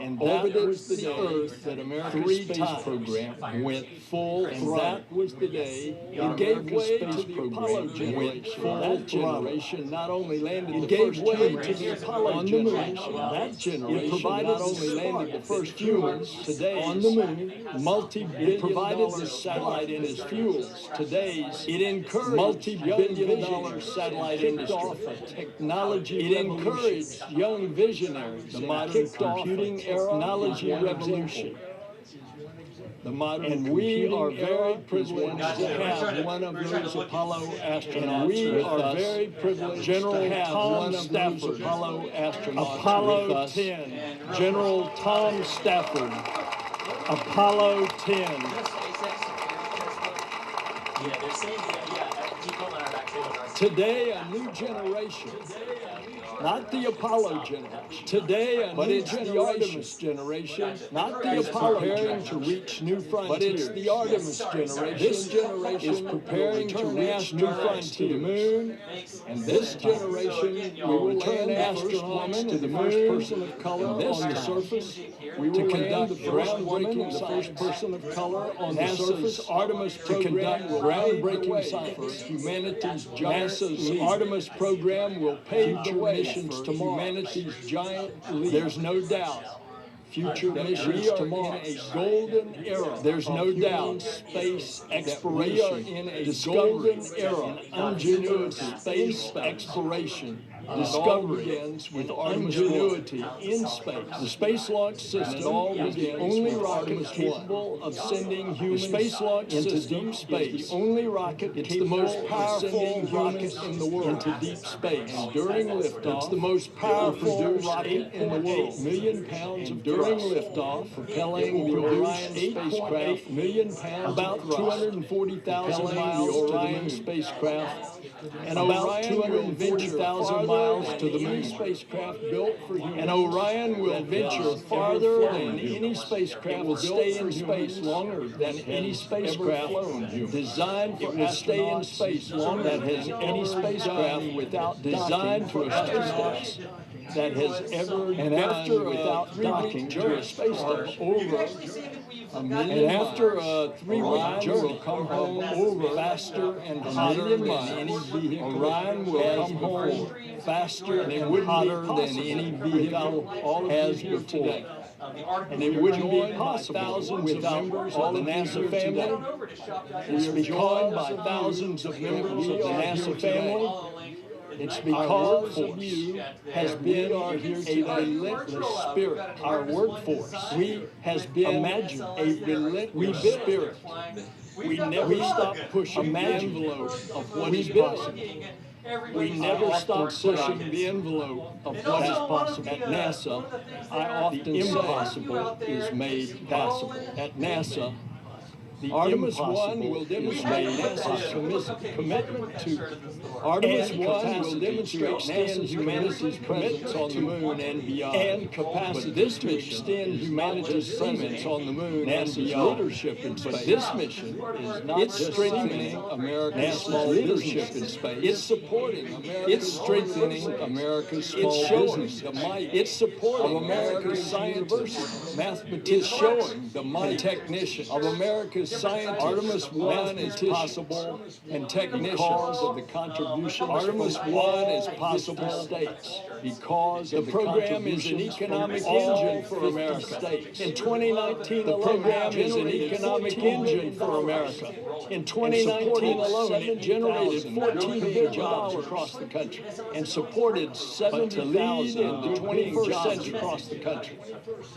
And that was the Earth that America's space program went full throttle. And that was the day it gave way to the Apollo generation. That generation not only landed the first humans to the Apollo generation, that generation provided not only landed the first humans today on the moon, multi-billion-dollar satellite in its fuels. Today's it encouraged multi-billion-dollar satellite industry. Technology it encouraged young visionaries. The modern computing technology revolution. The modern and we are very privileged to have one of those Apollo astronauts. We are very privileged to have one of those Apollo astronauts. Apollo 10, General Tom Stafford. Apollo 10. Yeah, they're saying, Today, a new generation. Not the Apollo generation. Today, a new generation. The Artemis generation. Not the Apollo preparing to reach new frontiers. But it's the Artemis generation. This generation is preparing to reach new frontiers to the moon. And this generation, we will return astronauts to the first person of color on the surface. We will conduct groundbreaking, the first person of color on the surface. Artemis to conduct groundbreaking science. Humanity's NASA's Artemis program will pave the way to humanity's giant leap. There's no doubt. Future missions tomorrow. In a golden era. There's no doubt. Space exploration. We are in a golden era. Ingenuity. Space exploration. Discovery begins with ingenuity in space. The space launch system is the only rocket capable of sending humans into deep space. The only rocket it's the most powerful rocket in the world into deep space. And during liftoff, it's the most powerful rocket in the world. 8 million pounds of during liftoff, propelling the Orion spacecraft. Million pounds about 240,000 miles to the Orion spacecraft. And about 240,000 miles to the moon spacecraft built for humans. And Orion will venture farther than any spacecraft. It will stay in space longer than any spacecraft designed for it stay in space longer than has any spacecraft without designed for astronauts that has ever done without docking to a space station. Over and after a 3-week journey, come home over faster and hotter than any vehicle. Orion will come home faster and hotter than any vehicle has before. And it wouldn't be possible without all the NASA family. We are joined by thousands of members of the NASA family. It's because of you has been a relentless spirit. Our workforce has been a relentless spirit. We never stop pushing the envelope of what is possible. We never stop pushing the envelope of what is possible. At NASA, I often say the impossible is made possible. At NASA, the Artemis 1 will demonstrate NASA's commitment to Artemis 1 will demonstrate NASA's humanity's presence on the moon and beyond. And capacity this to extend humanity's presence on the moon and beyond. Leadership in space. But this mission is not just strengthening America's small leadership in space. It's supporting America's it's strengthening America's small business. The might. It's supporting America's scientists, mathematicians. It's showing the might technicians of America's scientists. Artemis 1 is possible and technicians because of the contribution. Artemis 1 is possible states because the program is an economic engine for America. States. In 2019 the program is an economic engine for America. In 2019 alone, it generated $14 billion across the country and supported 70,000 in the 21st century across the country.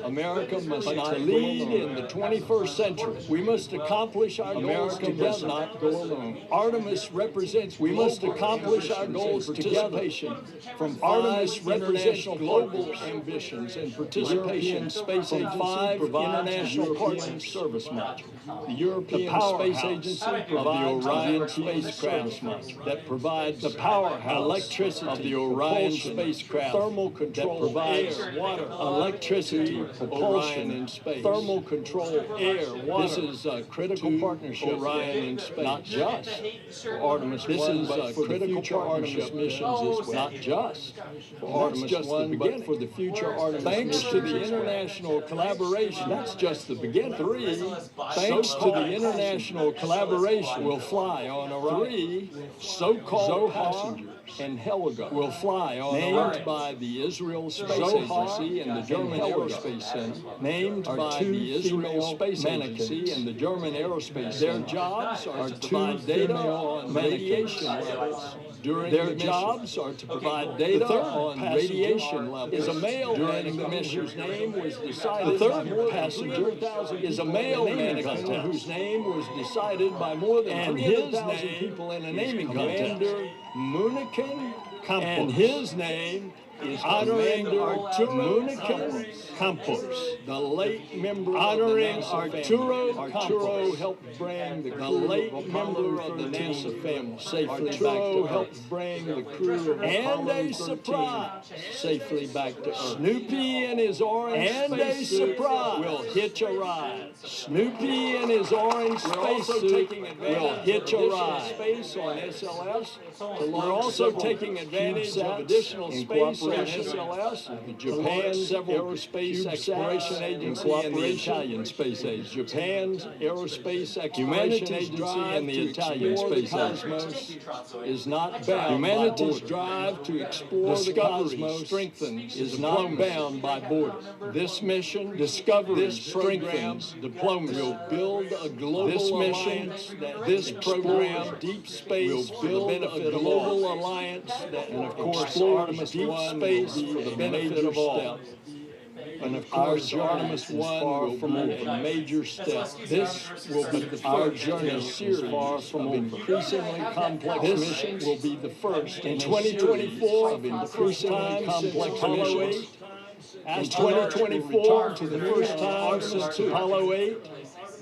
America must not lead in the 21st century. We must accomplish our goals together. America must not go alone. Artemis represents we must accomplish our goals participation from Artemis represents global ambitions and participation in space agency provides international partner service module. The European Space Agency provides the Orion spacecraft module that provides the powerhouse electricity of the Orion spacecraft, thermal control that provides air, water, electricity, propulsion in space, thermal control, air, water. This is a critical partnership. Orion in space, not just for Artemis 1, but for critical partnership missions as well. Not just for Artemis just 1, the but beginning. for the future Artemis Thanks to the missions. international collaboration, That's just the beginning. 3, thanks to the international collaboration, will fly on Orion. 3 so-called passengers and Helga will fly on named Orion. by the Israel Space Zohar Agency and the German Helga Aerospace Center, named are by two the Israel female Space mannequins. Agency and the German Aerospace Their Center. jobs are to two provide data female on mannequins. radiation levels during Their the mission. jobs are to provide The data third on passenger radiation levels is a male during mannequin the mission. whose name was decided The by third more than passenger 300,000 is a people male in a naming mannequin contest, whose name was decided by more than and 300,000 his name people in a is naming Commander contest. Munikin Campos. And his name is honoring Commander Arturo Munikin Campos, the late member honoring of the NASA Arturo family. Campos, helped bring the late crew of member Apollo of the 13 NASA family safely Arturo back to helped Earth. bring the crew of And Apollo a 13 surprise. safely back to Earth. Snoopy and his orange And a spacesuit surprise. will hitch a ride. Snoopy and his orange We're also spacesuit taking will advantage hitch of a additional ride. space on SLS. We're also taking advantage of additional in space on cooperation SLS, with Japan's several Aerospace CubeSats Exploration in Agency and the cooperation Italian Space Agency. Japan's Aerospace Exploration Humanity's Agency drive and the to Italian explore the Space cosmos Agency is not bound Humanity's by drive to explore the Discovery cosmos strengthens is is not not bound bound by borders. This mission, Discovery strengthens diplomacy. Will build a global This mission, alliance that this program, deep space, will for the build benefit a of global all. Alliance that, and of course, explores Artemis deep 1 space will be for the a benefit major of all. step. And of Our course, journey Artemis is 1 far will from be over. a major step. This will be the Our first journey in a is series far from of over. increasingly complex This missions. Will be the first in in 2024 of increasingly complex Apollo missions. 8. In 2024, to the first time since Apollo 8,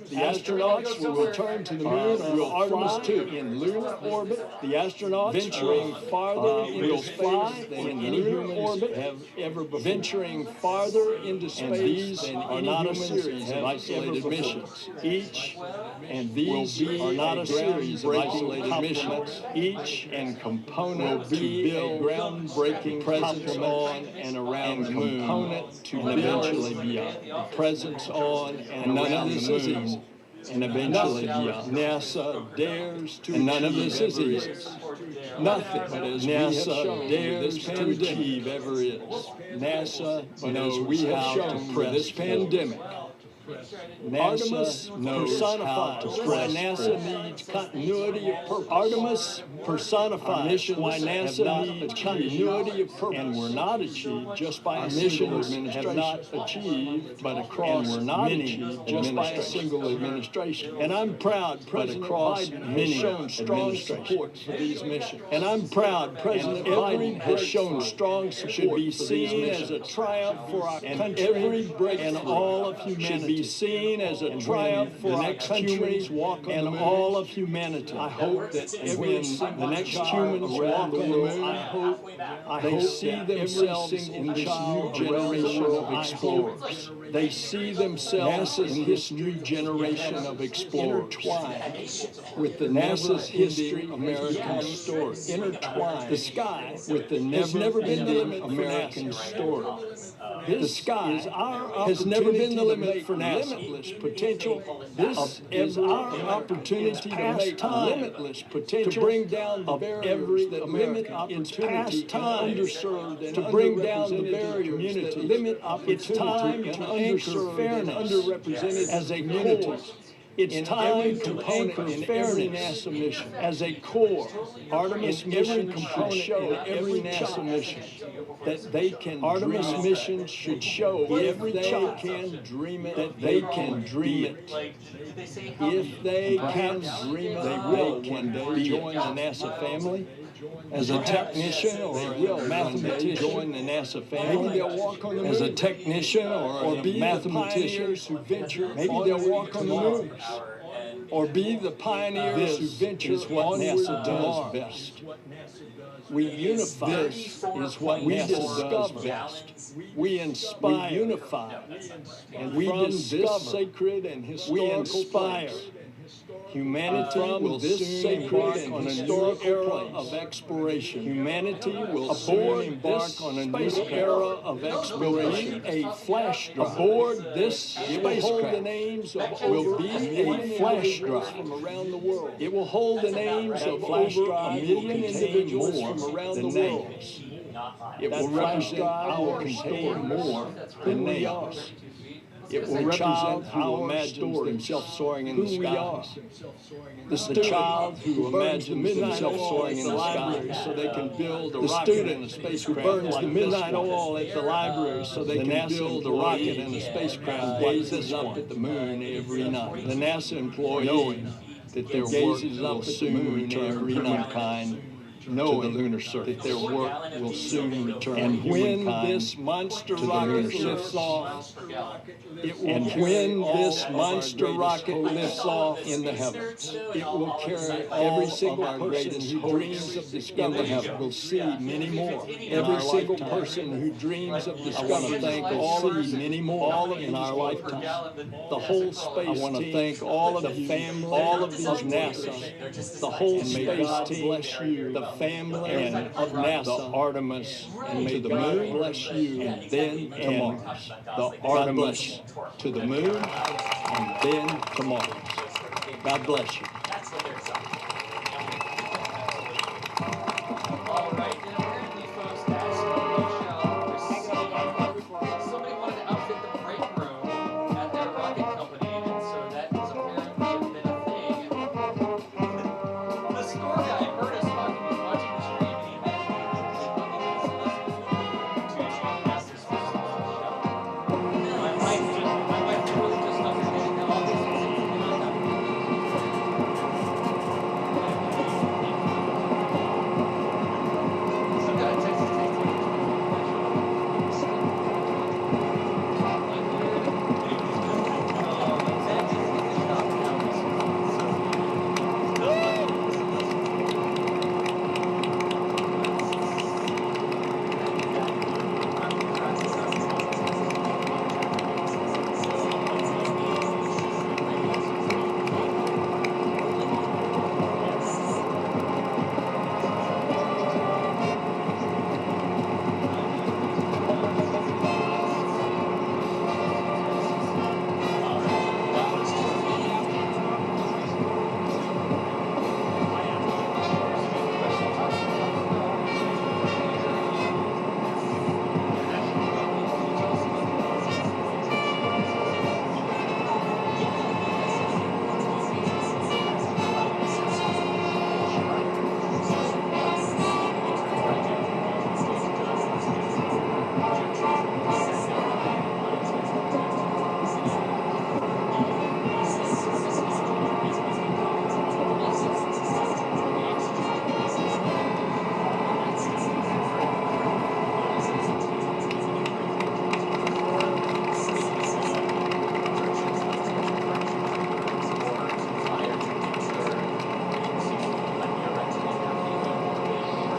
the astronauts will return to the moon on Artemis 2 in lunar orbit. The astronauts venturing farther into space than any human orbit have ever before. Venturing farther into space than are not a series of isolated missions. Each and these are not a series of isolated missions. Each and component to build groundbreaking presence on and around the moon. Component to eventually be a presence on and around the moon. And eventually beyond. NASA dares to none of this is easy. Nothing but as NASA dares to achieve ever is. NASA knows we have shown for this pandemic. NASA knows how to why NASA needs continuity of purpose. Artemis personifies why NASA needs continuity of purpose, and were not achieved just by a single administration. Have not achieved, but across many just by a single administration. And I'm proud President Biden has shown strong support for these missions. And I'm proud President Biden has shown strong support should be seen as a triumph for our country and all of humanity. Be seen as a triumph for our country and all of humanity. I hope that the next humans walk on the moon, I hope see themselves in this new generation of explorers. They see themselves in this new generation of explorers, intertwined with the NASA's history, American story, intertwined the sky with the never-ending American story. The sky has never been the limit for NASA. Limitless potential. This is our opportunity to make limitless potential to bring down the barriers that limit opportunity in underserved and to bring down the barriers that limit opportunity in underserved and underrepresented as a community. It's time to anchor fairness NASA mission as a core. Artemis mission should show every NASA mission that they can. Artemis mission should show every child can dream it that they can dream it. If they can dream it, they will one day join the NASA family. As a technician or a mathematician, join the NASA family. Maybe they'll walk on the moon. As a technician or be mathematician who venture. Maybe they'll walk on the moon. Or be the pioneers who venture what NASA does best. We unify. This is what NASA does best. We inspire. We unify. And we discover this sacred and historical place. Humanity will soon embark on a new era of exploration. Humanity will soon embark on a new era of exploration. A flash drive. Aboard this spacecraft will be a flash drive from around the world. It will hold the names of over a million individuals from around the world. It will represent our contain more than names. It will represent who imagines themselves soaring in the skies. The child who imagines themselves soaring in the skies so they can build a rocket and a spacecraft. Who burns the midnight oil at the library so they can build a rocket and a spacecraft. Gazes up at the moon every night. The NASA employee, knowing that their work will soon return humankind to the lunar surface. That their work will soon return and when this monster rocket lifts off, in the heavens, it will carry every single person who dreams of discovery. Will see many more. Every single person who dreams of discovery. I want to thank all of you, many more in our lifetime. The whole space. I want to thank all of the family, all of these NASA, the whole space team. Bless you, the family and of NASA, the Artemis, and may the moon bless you, and then to Mars. The Artemis to the moon, and then to Mars. God bless you. That's what they're talking All right, now apparently, folks, as we shall receive, somebody wanted to outfit the break room at their rocket company, and so that has apparently been a thing. The store guy heard us talking, he was watching the stream, and he imagined he was talking to Celeste to achieve master specific My wife really just understanding how all these things are not that.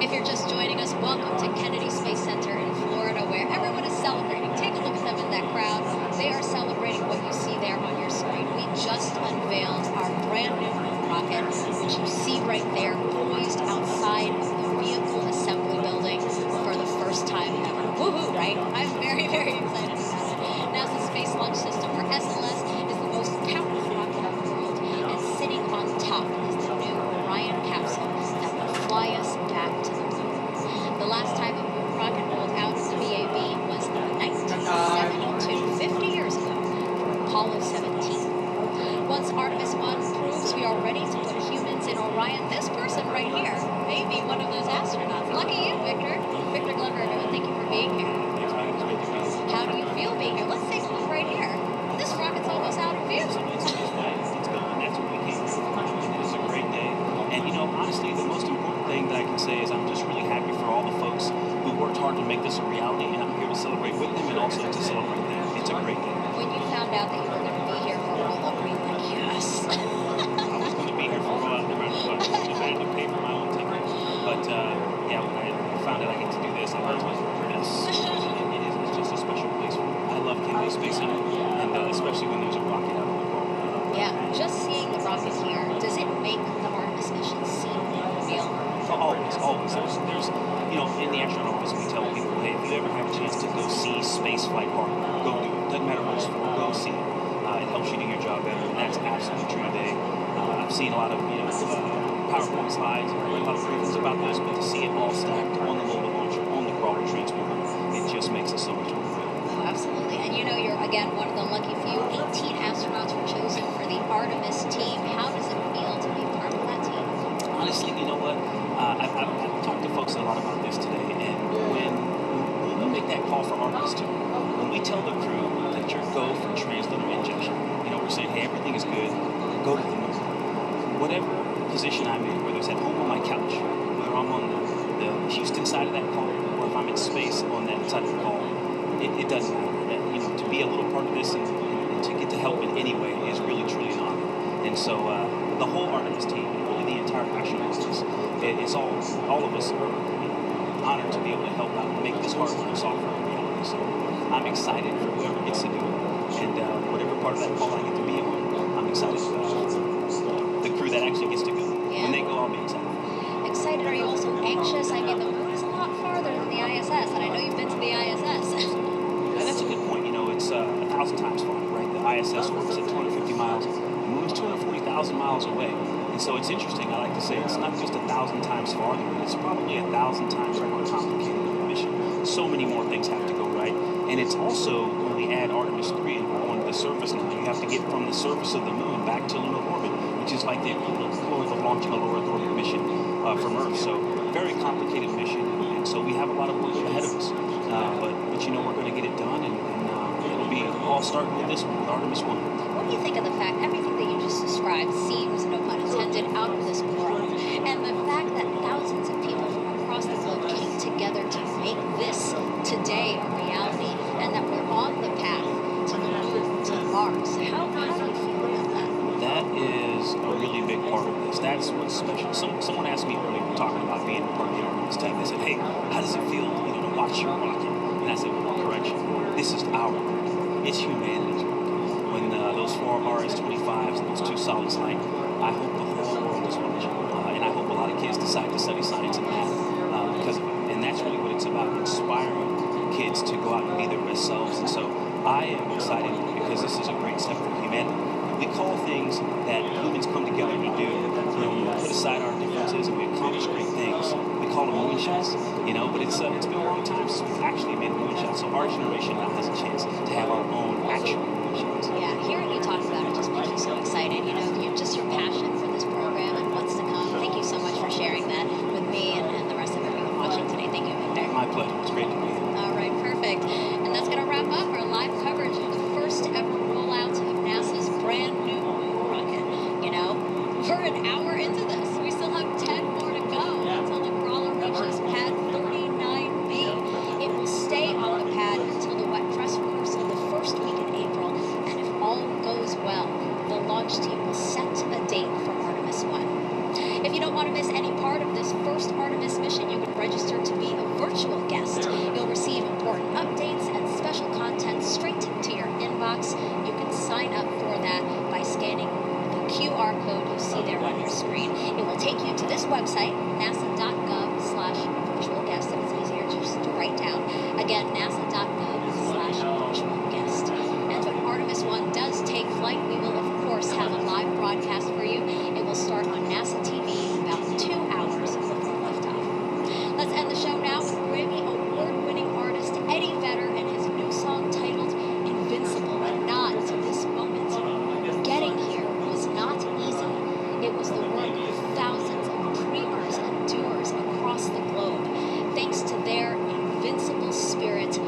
If you're just joining us, welcome to Kennedy Space Center in Florida, where everyone is celebrating. Take a look at them in that crowd. They are celebrating what you see there on your screen. We just unveiled our brand new moon rocket, which you see right there, poised outside of the vehicle assembly building for the first time ever. Woohoo, right? I'm very, very excited about it. NASA's Space Launch System, or SLS, is the most powerful rocket in the world, and sitting on top is the new Orion capsule that will fly us back to the moon. The last time a moon rocket rolled out of the VAB was in 1972, 50 years ago, for Apollo 17. Once Artemis 1 proves we are ready to put humans in Orion, this person right here may be one of those astronauts. Lucky you, Victor. Victor Glover, everyone, thank you for being here. How do you feel being here? Let's take a look right here. This rocket's almost out of view. It's going. That's what we came for. It's a great day. And you know, honestly, the most important thing that I can say is I'm just really happy for all the folks who worked hard to make this a reality, and I'm here to celebrate with them and also to celebrate them. It's a great day. When you found out that you were going to be here for a roll-up, were you like, yes? I was going to be here for a while, no matter what. I had to pay for my own ticket. But yeah, when I found out I get to do this, I was like, it's just a special place for me. I love Kennedy Space Center, and especially when there's a rocket out of the world. Yeah, just seeing the rocket here, does see space flight part, go do it. Doesn't matter what it's for, go see it. It helps you do your job better, and that's absolutely true today. I've seen a lot of PowerPoint slides, and read a lot of briefings about this, but to see it all stacked on the mobile launcher, on the crawler transporter, it just makes it so much more real. Oh, absolutely. And you know, you're again one of the lucky few. 18 astronauts were chosen for the Artemis team. How does it feel to be part of that team? Honestly, you know what? I've talked to folks a lot about this today, and when we make that call for Artemis 2, when we tell the crew that you're go for translunar injection, we're saying, hey, everything is good, go to the moon. Whatever position I'm in, whether it's at home on my couch, whether I'm on the Houston side of that call, or if I'm in space on that side of the call, it doesn't matter. To be a little part of this and to get to help in any way is really, truly an honor. And so the whole Artemis team, really the entire astronaut force, it's all of us are honored to be able to help out and make this hardware and software a reality. So I'm excited for whoever gets to do it. And whatever part of that call I get to be on, I'm excited for the crew that actually gets to go. Yeah. When they go, I'll be excited. Excited? Are you also anxious? I mean, the moon is a lot farther than the ISS, and I know you've been to the ISS. And that's a good point. It's 1,000 times farther, right? The ISS orbits at 250 miles. The moon's 240,000 miles away. And so it's interesting. I like to say it's not just 1,000 times farther, but it's probably 1,000 times more complicated of a mission. So many more things have to go right. And it's also, when we add Artemis 3 and we're on the surface now, you have to get from the surface of the moon back to lunar orbit, which is like the equivalent of launching a low Earth orbit mission from Earth. So very complicated mission. And so we have a lot of work ahead of us. But we're going to get it done, and it'll be all starting with this one, with Artemis 1. What do you think of the fact everything that you just described seems, no pun intended, out of this world? And the fact that thousands of people from across the globe came together to make this today a reality, and that we're on the path to the moon, to Mars. How do you feel about that? That is a really big part of this. That's what's special. Someone asked me earlier, talking about being part of the Artemis team. They said, hey, how does it feel to watch your rocket? And I said, well, correction, this is our work. It's humanity's work. When those 4 RS-25s and those 2 solids light, I hope the whole world is watching. And I hope a lot of kids decide to study science and math because of it. And that's really what it's about, inspiring kids to go out and be their best selves. And so I am excited because this is a great step for humanity. We call things that humans come together to do, when we put aside our differences and we accomplish great things, we call them moonshots, but it's been a long time since we've actually made a moonshot, so our generation now has a chance to have our own actual moonshots. Yeah, hearing you talk about it just makes me so excited. Just your passion for this program and what's to come. Thank you so much for sharing that with me and the rest of everyone watching today. Thank you, Victor. My pleasure. It's great to be here. All right, perfect. And that's going to wrap up our live coverage of the first ever rollout of NASA's brand new moon rocket. We're an hour into this. We still have 10 more to go until the crawler reaches pad 39B. It will stay on the pad until the wet dress rehearsal the first week in April, and if all goes well, the launch team will set a date for Artemis 1. If you don't want to miss any part of this first Artemis mission, you can register to be a virtual guest. You'll receive important updates and special content straight to your inbox. You can sign up for that by scanning the QR code you see there on your screen. It will take you to this website, nasa.gov/virtual-guest, and it's easier just to write down. Again, nasa.gov/virtual-guest. And when Artemis 1 does take flight, we will, of course, have a live broadcast for you. It will start on NASA TV about 2 hours before liftoff. Let's end the show now with Grammy Award-winning artist Eddie Vedder and his new song titled Invincible, a nod to this moment. Getting here was not easy. It was the work of thousands of dreamers and doers across the globe. Thanks to their invincible spirit,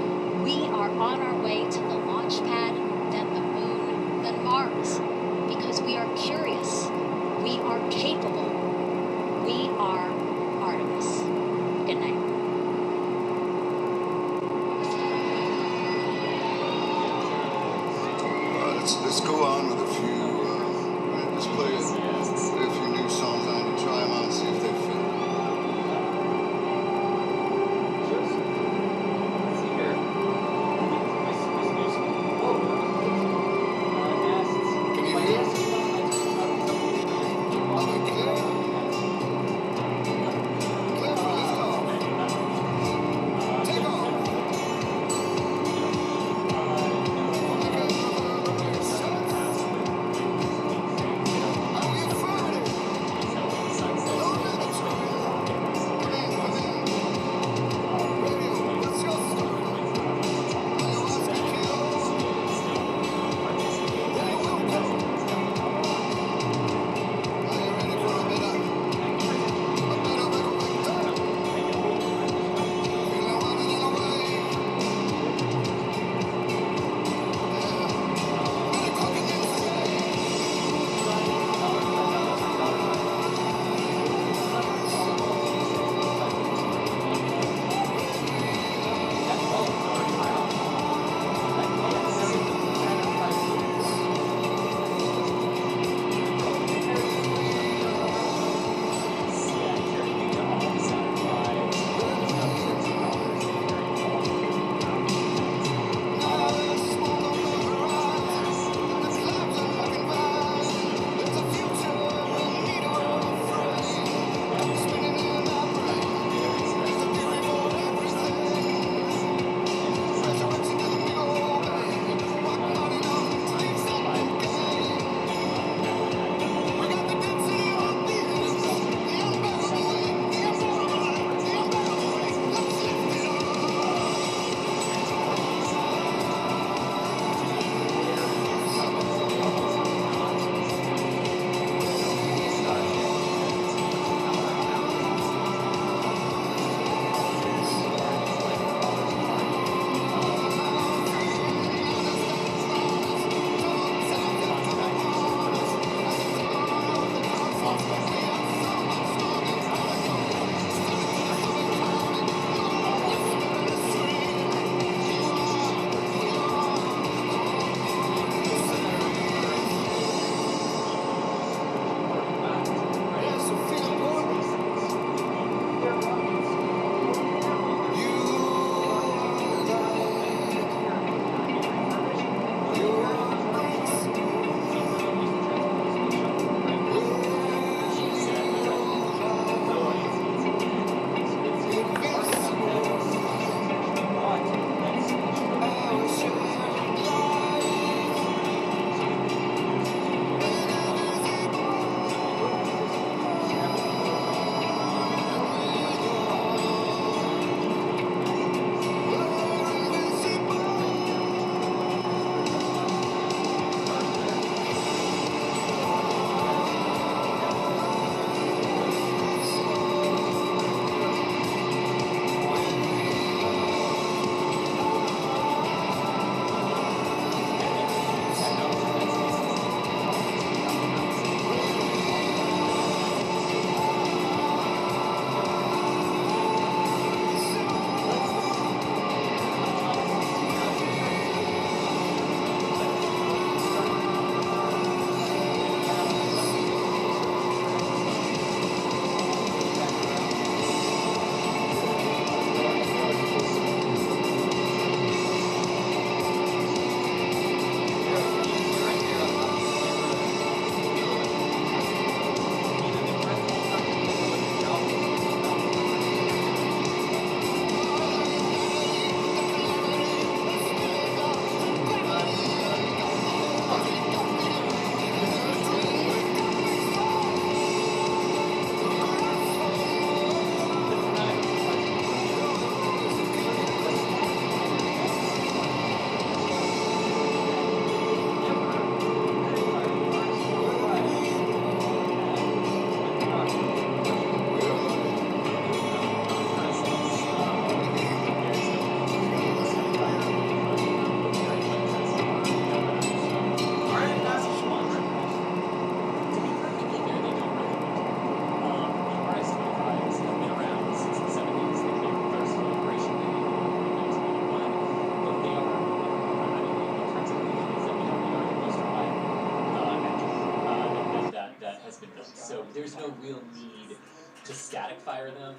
them. So there's no real need to static fire them.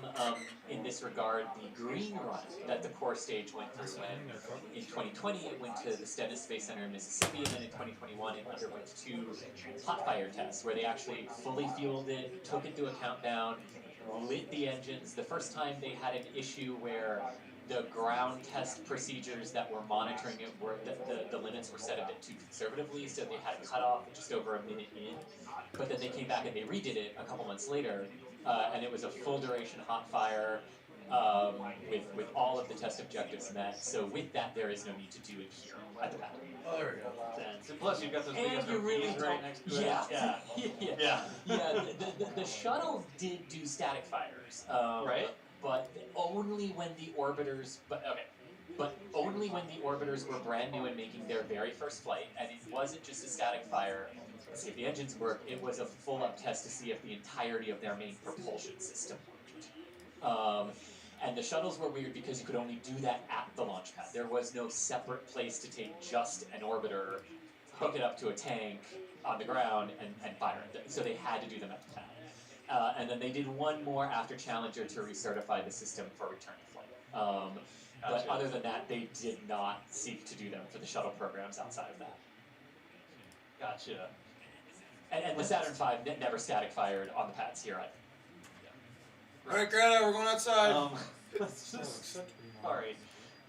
In this regard, the green run that the core stage went through when in 2020 it went to the Stennis Space Center in Mississippi, and then in 2021 it underwent 2 hot fire tests where they actually fully fueled it, took it to a countdown, lit the engines. The first time they had an issue where the ground test procedures that were monitoring it were the limits were set a bit too conservatively, so they had a cutoff just over a minute in. But then they came back and they redid it a couple months later, and it was a full duration hot fire with all of the test objectives met. So with that, there is no need to do it here at the pad. Oh, there we go. And plus, you've got those big And you really SOPs right next to it. yeah. Yeah. The shuttle did do static fires, Right. but only when the orbiters. But only when the orbiters were brand new and making their very first flight, and it wasn't just a static fire to see if the engines worked. It was a full-up test to see if the entirety of their main propulsion system worked. And the shuttles were weird because you could only do that at the launch pad. There was no separate place to take just an orbiter, hook it up to a tank on the ground, and fire it. So they had to do them at the pad. And then they did one more after Challenger to recertify the system for return to flight. But other than that, they did not seek to do them for the shuttle programs outside of that. Gotcha. And the Saturn V never static fired on the pads here either. All right, Greta, we're going outside. Sorry,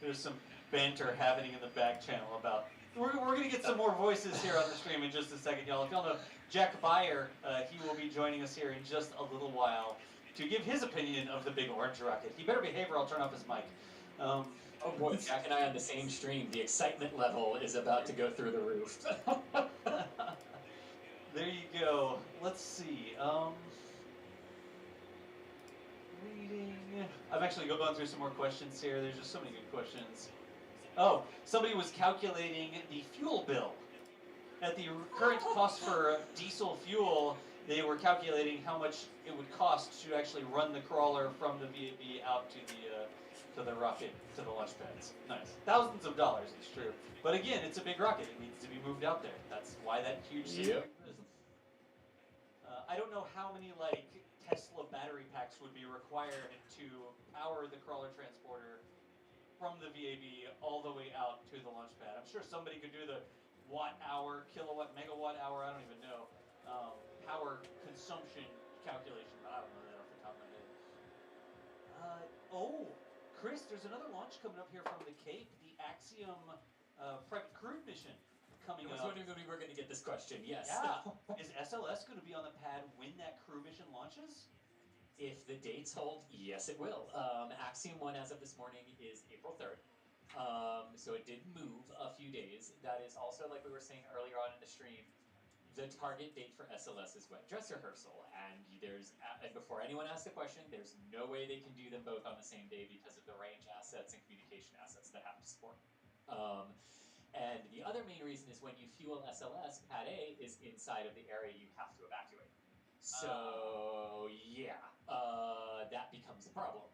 there's some banter happening in the back channel about. We're going to get some more voices here on the stream in just a second, y'all. If y'all know Jack Beyer, he will be joining us here in just a little while to give his opinion of the big orange rocket. He better behave or I'll turn off his mic. Oh boy, Jack and I on the same stream. The excitement level is about to go through the roof. There you go. Let's see. Reading. I'm actually going through some more questions here. There's just so many good questions. Oh, somebody was calculating the fuel bill. At the current cost for diesel fuel, they were calculating how much it would cost to actually run the crawler from the VAB out to the rocket, to the launch pads. Nice. Thousands of dollars, it's true. But again, it's a big rocket. It needs to be moved out there. That's why that huge system exists. I don't know how many, like, Tesla battery packs would be required to power the crawler transporter from the VAB all the way out to the launch pad. I'm sure somebody could do the watt hour, kilowatt, megawatt hour, I don't even know, power consumption calculation, but I don't know that off the top of my head. Oh, Chris, there's another launch coming up here from the Cape, the Axiom private crew mission coming up. I was wondering when we were going to get this question, yes. Yeah. Is SLS going to be on the pad when that crew mission launches? If the dates hold, yes it will. Axiom 1 as of this morning is April 3rd. So it did move a few days. That is also, like we were saying earlier on in the stream, the target date for SLS is wet dress rehearsal. And and before anyone asks the question, there's no way they can do them both on the same day because of the range assets and communication assets that have to support. And the other main reason is when you fuel SLS, Pad A is inside of the area you have to evacuate. So, that becomes a problem.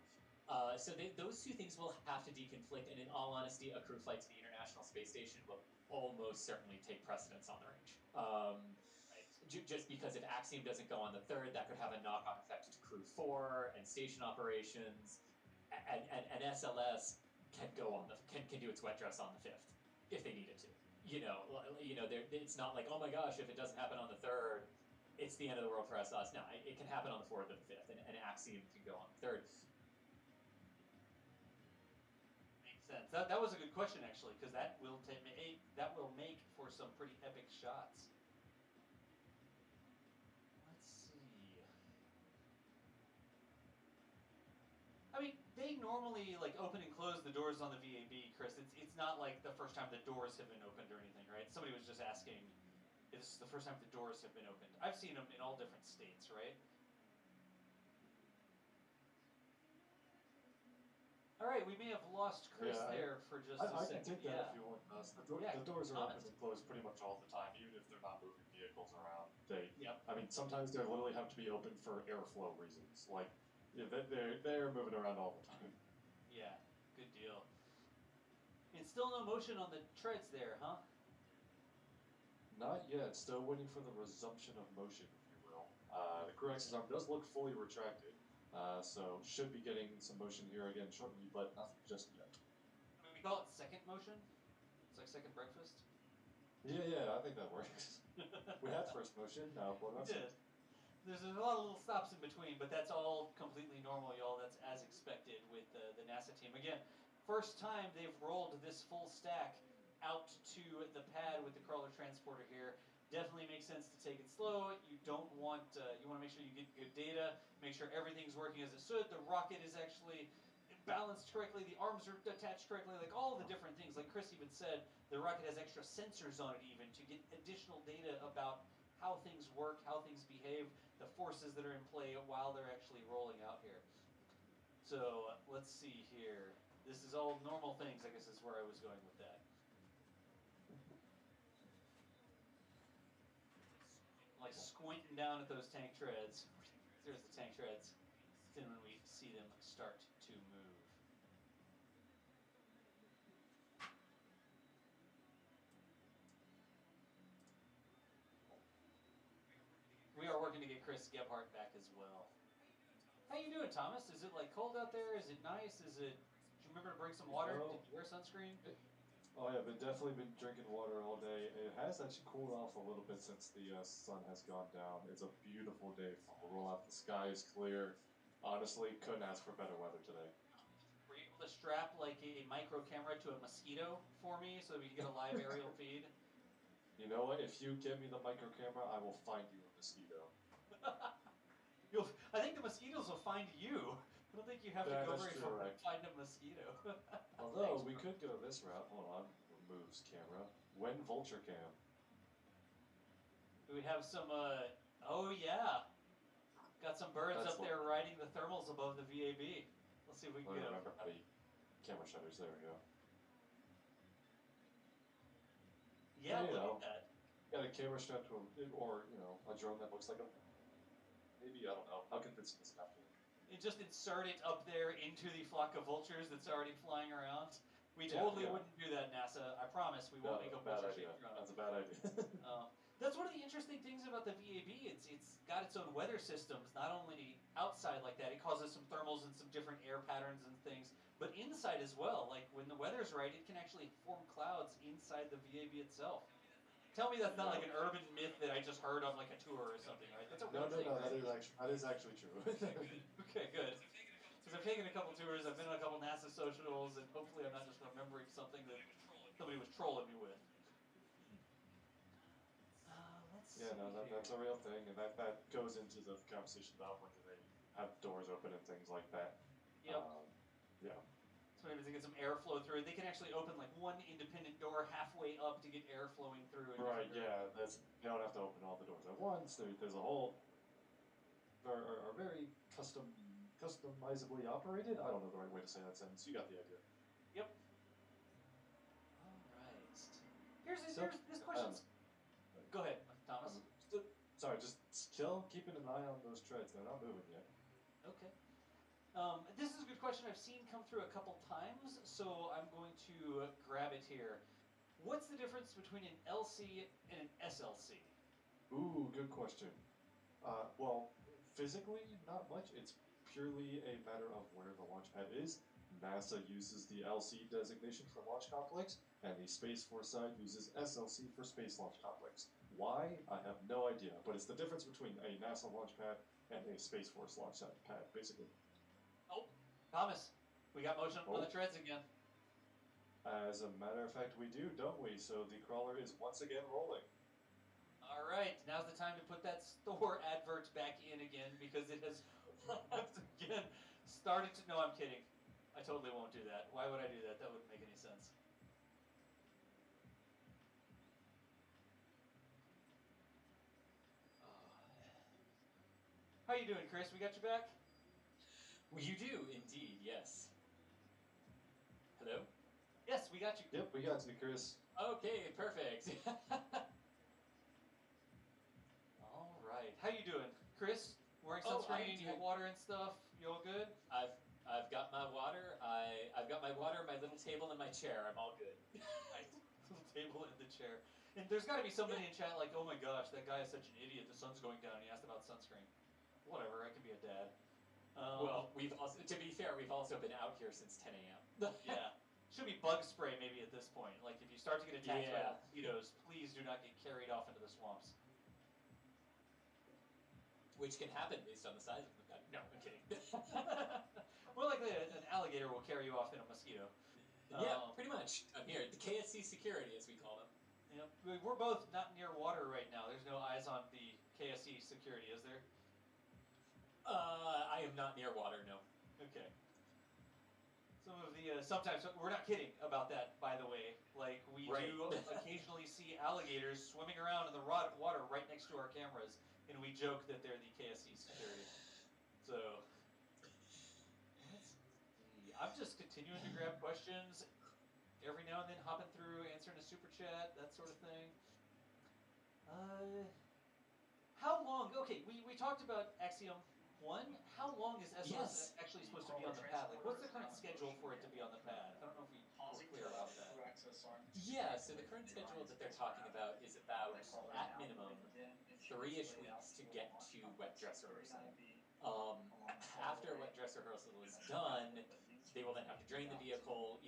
So those two things will have to deconflict, and in all honesty, a crew flight to the International Space Station will almost certainly take precedence on the range. Just because if Axiom doesn't go on the 3rd, that could have a knock-on effect to Crew 4 and station operations, and SLS can go on can do its wet dress on the 5th if they needed to. It's not like, oh my gosh, if it doesn't happen on the 3rd, it's the end of the world for SLS. No, it can happen on the 4th or the 5th, and Axiom can go on the 3rd. Makes sense. That was a good question actually, because that will make for some pretty epic shots. Let's see. I mean, they normally like open and close the doors on the VAB, Chris. It's not like the first time the doors have been opened or anything, right? Somebody was just asking if this is the first time the doors have been opened. I've seen them in all different states, right? All right, we may have lost Chris there for just a I second. can take that if you want. The doors are open and closed pretty much all the time, even if they're not moving vehicles around. I mean, sometimes they literally have to be open for airflow reasons. Like, they're moving around all the time. Yeah, good deal. And still no motion on the treads there, huh? Not yet. Still waiting for the resumption of motion, if you will. The crew access arm does look fully retracted, so should be getting some motion here again shortly, but nothing just yet. I mean, we call it second motion. It's like second breakfast. Yeah, I think that works. We had first motion, now what We about did. There's a lot of little stops in between, but that's all completely normal, y'all. That's as expected with the NASA team. Again, first time they've rolled this full stack out to the pad with the crawler transporter here. Definitely makes sense to take it slow. You don't want, you want to make sure you get good data, make sure everything's working as it should. The rocket is actually balanced correctly, the arms are attached correctly, like all of the different things. Like Chris even said, the rocket has extra sensors on it even to get additional data about how things work, how things behave, the forces that are in play while they're actually rolling out here. So let's see here. This is all normal things, I guess is where I was going with that. Like squinting down at those tank treads. There's the tank treads. Then when we see them start to move. We are working to get Chris Gebhardt back as well. How you doing, Thomas? Is it like cold out there? Is it nice? Did you remember to bring some water? Did you wear sunscreen? Oh yeah, but definitely been drinking water all day. It has actually cooled off a little bit since the sun has gone down. It's a beautiful day for a roll out. The sky is clear. Honestly, couldn't ask for better weather today. Were you able to strap like a micro camera to a mosquito for me so that we can get a live aerial feed? You know what? If you give me the micro camera, I will find you a mosquito. I think the mosquitoes will find you. I don't think you have to go very far to find a mosquito. Although, we could go this route. Hold on. Removes camera. When vulture cam. We have some, oh yeah. Got some birds up there riding the thermals above the VAB. Let's see if we can get them. Remember how to camera shutters. There we go. Yeah, so, look at that. Got a camera strapped to or a drone that looks like a. Maybe, I don't know. How convincing is it after? Just insert it up there into the flock of vultures that's already flying around. We totally wouldn't do that, NASA. I promise we won't make a vulture-shaped drone. That's a bad idea. That's one of the interesting things about the VAB. It's got its own weather systems, not only outside like that. It causes some thermals and some different air patterns and things, but inside as well. Like when the weather's right, it can actually form clouds inside the VAB itself. Tell me that's not like an urban myth that I just heard on like a tour or something, right? That's a real thing. No, that is actually true. Okay, good. Because I've taken a couple tours, I've been on a couple NASA socials, and hopefully I'm not just remembering something that somebody was trolling me with. That's a real thing, and that goes into the conversation about when do they have doors open and things like that. Yep. Yeah. So maybe to get some airflow through it. They can actually open like one independent door halfway up to get air flowing through. Right, yeah. They don't have to open all the doors at once. There's a whole are very customizably operated. I don't know the right way to say that sentence. You got the idea. Yep. All right. Here's this question. Go ahead, Thomas. Sorry, just still keeping an eye on those treads. They're not moving yet. Okay. This is a good question I've seen come through a couple times, so I'm going to grab it here. What's the difference between an LC and an SLC? Ooh, good question. Well, physically, not much. It's purely a matter of where the launch pad is. NASA uses the LC designation for Launch Complex, and the Space Force side uses SLC for Space Launch Complex. Why? I have no idea, but it's the difference between a NASA launch pad and a Space Force launch pad, basically. Oh, Thomas, we got motion on the treads again. As a matter of fact, we do, don't we? So the crawler is once again rolling. All right, now's the time to put that store advert back in again because it has once again started to. No, I'm kidding. I totally won't do that. Why would I do that? That wouldn't make any sense. How you doing, Chris? We got you back? Well, you do, indeed, yes. Hello? Yes, we got you. Yep, we got you, Chris. Okay, perfect. All right. How you doing, Chris? Wearing sunscreen, you got water and stuff. You all good? I've got my water. I've got my water, my little table, and my chair. I'm all good. Nice. Little table and the chair. And there's got to be somebody in chat like, oh my gosh, that guy is such an idiot. The sun's going down. He asked about sunscreen. Whatever, I can be a dad. Well, we've also, to be fair, we've also been out here since 10 a.m. Yeah. Should be bug spray maybe at this point. Like if you start to get attacked by Yeah. mosquitoes, please do not get carried off into the swamps. Which can happen based on the size of the gun. No, I'm kidding. More likely an alligator will carry you off than a mosquito. Yeah, pretty much. I'm here. The KSC security, as we call them. Yeah, we're both not near water right now. There's no eyes on the KSC security, is there? I am not near water, no. Okay. Some of the, sometimes, we're not kidding about that, by the way. Like, we do occasionally see alligators swimming around in the water right next to our cameras, and we joke that they're the KSC security. So, let's see. I'm just continuing to grab questions. Every now and then hopping through, answering a super chat, that sort of thing. How long, okay, we talked about Axiom 1. How long is SLS actually supposed to be on the pad? Like, what's the current schedule for it to be on the pad? I don't know if we were clear about that. Yeah, so the current schedule that they're talking about is about, at minimum, 3-ish weeks to get to wet dress rehearsal. After wet dress rehearsal is done, they will then have to drain the vehicle,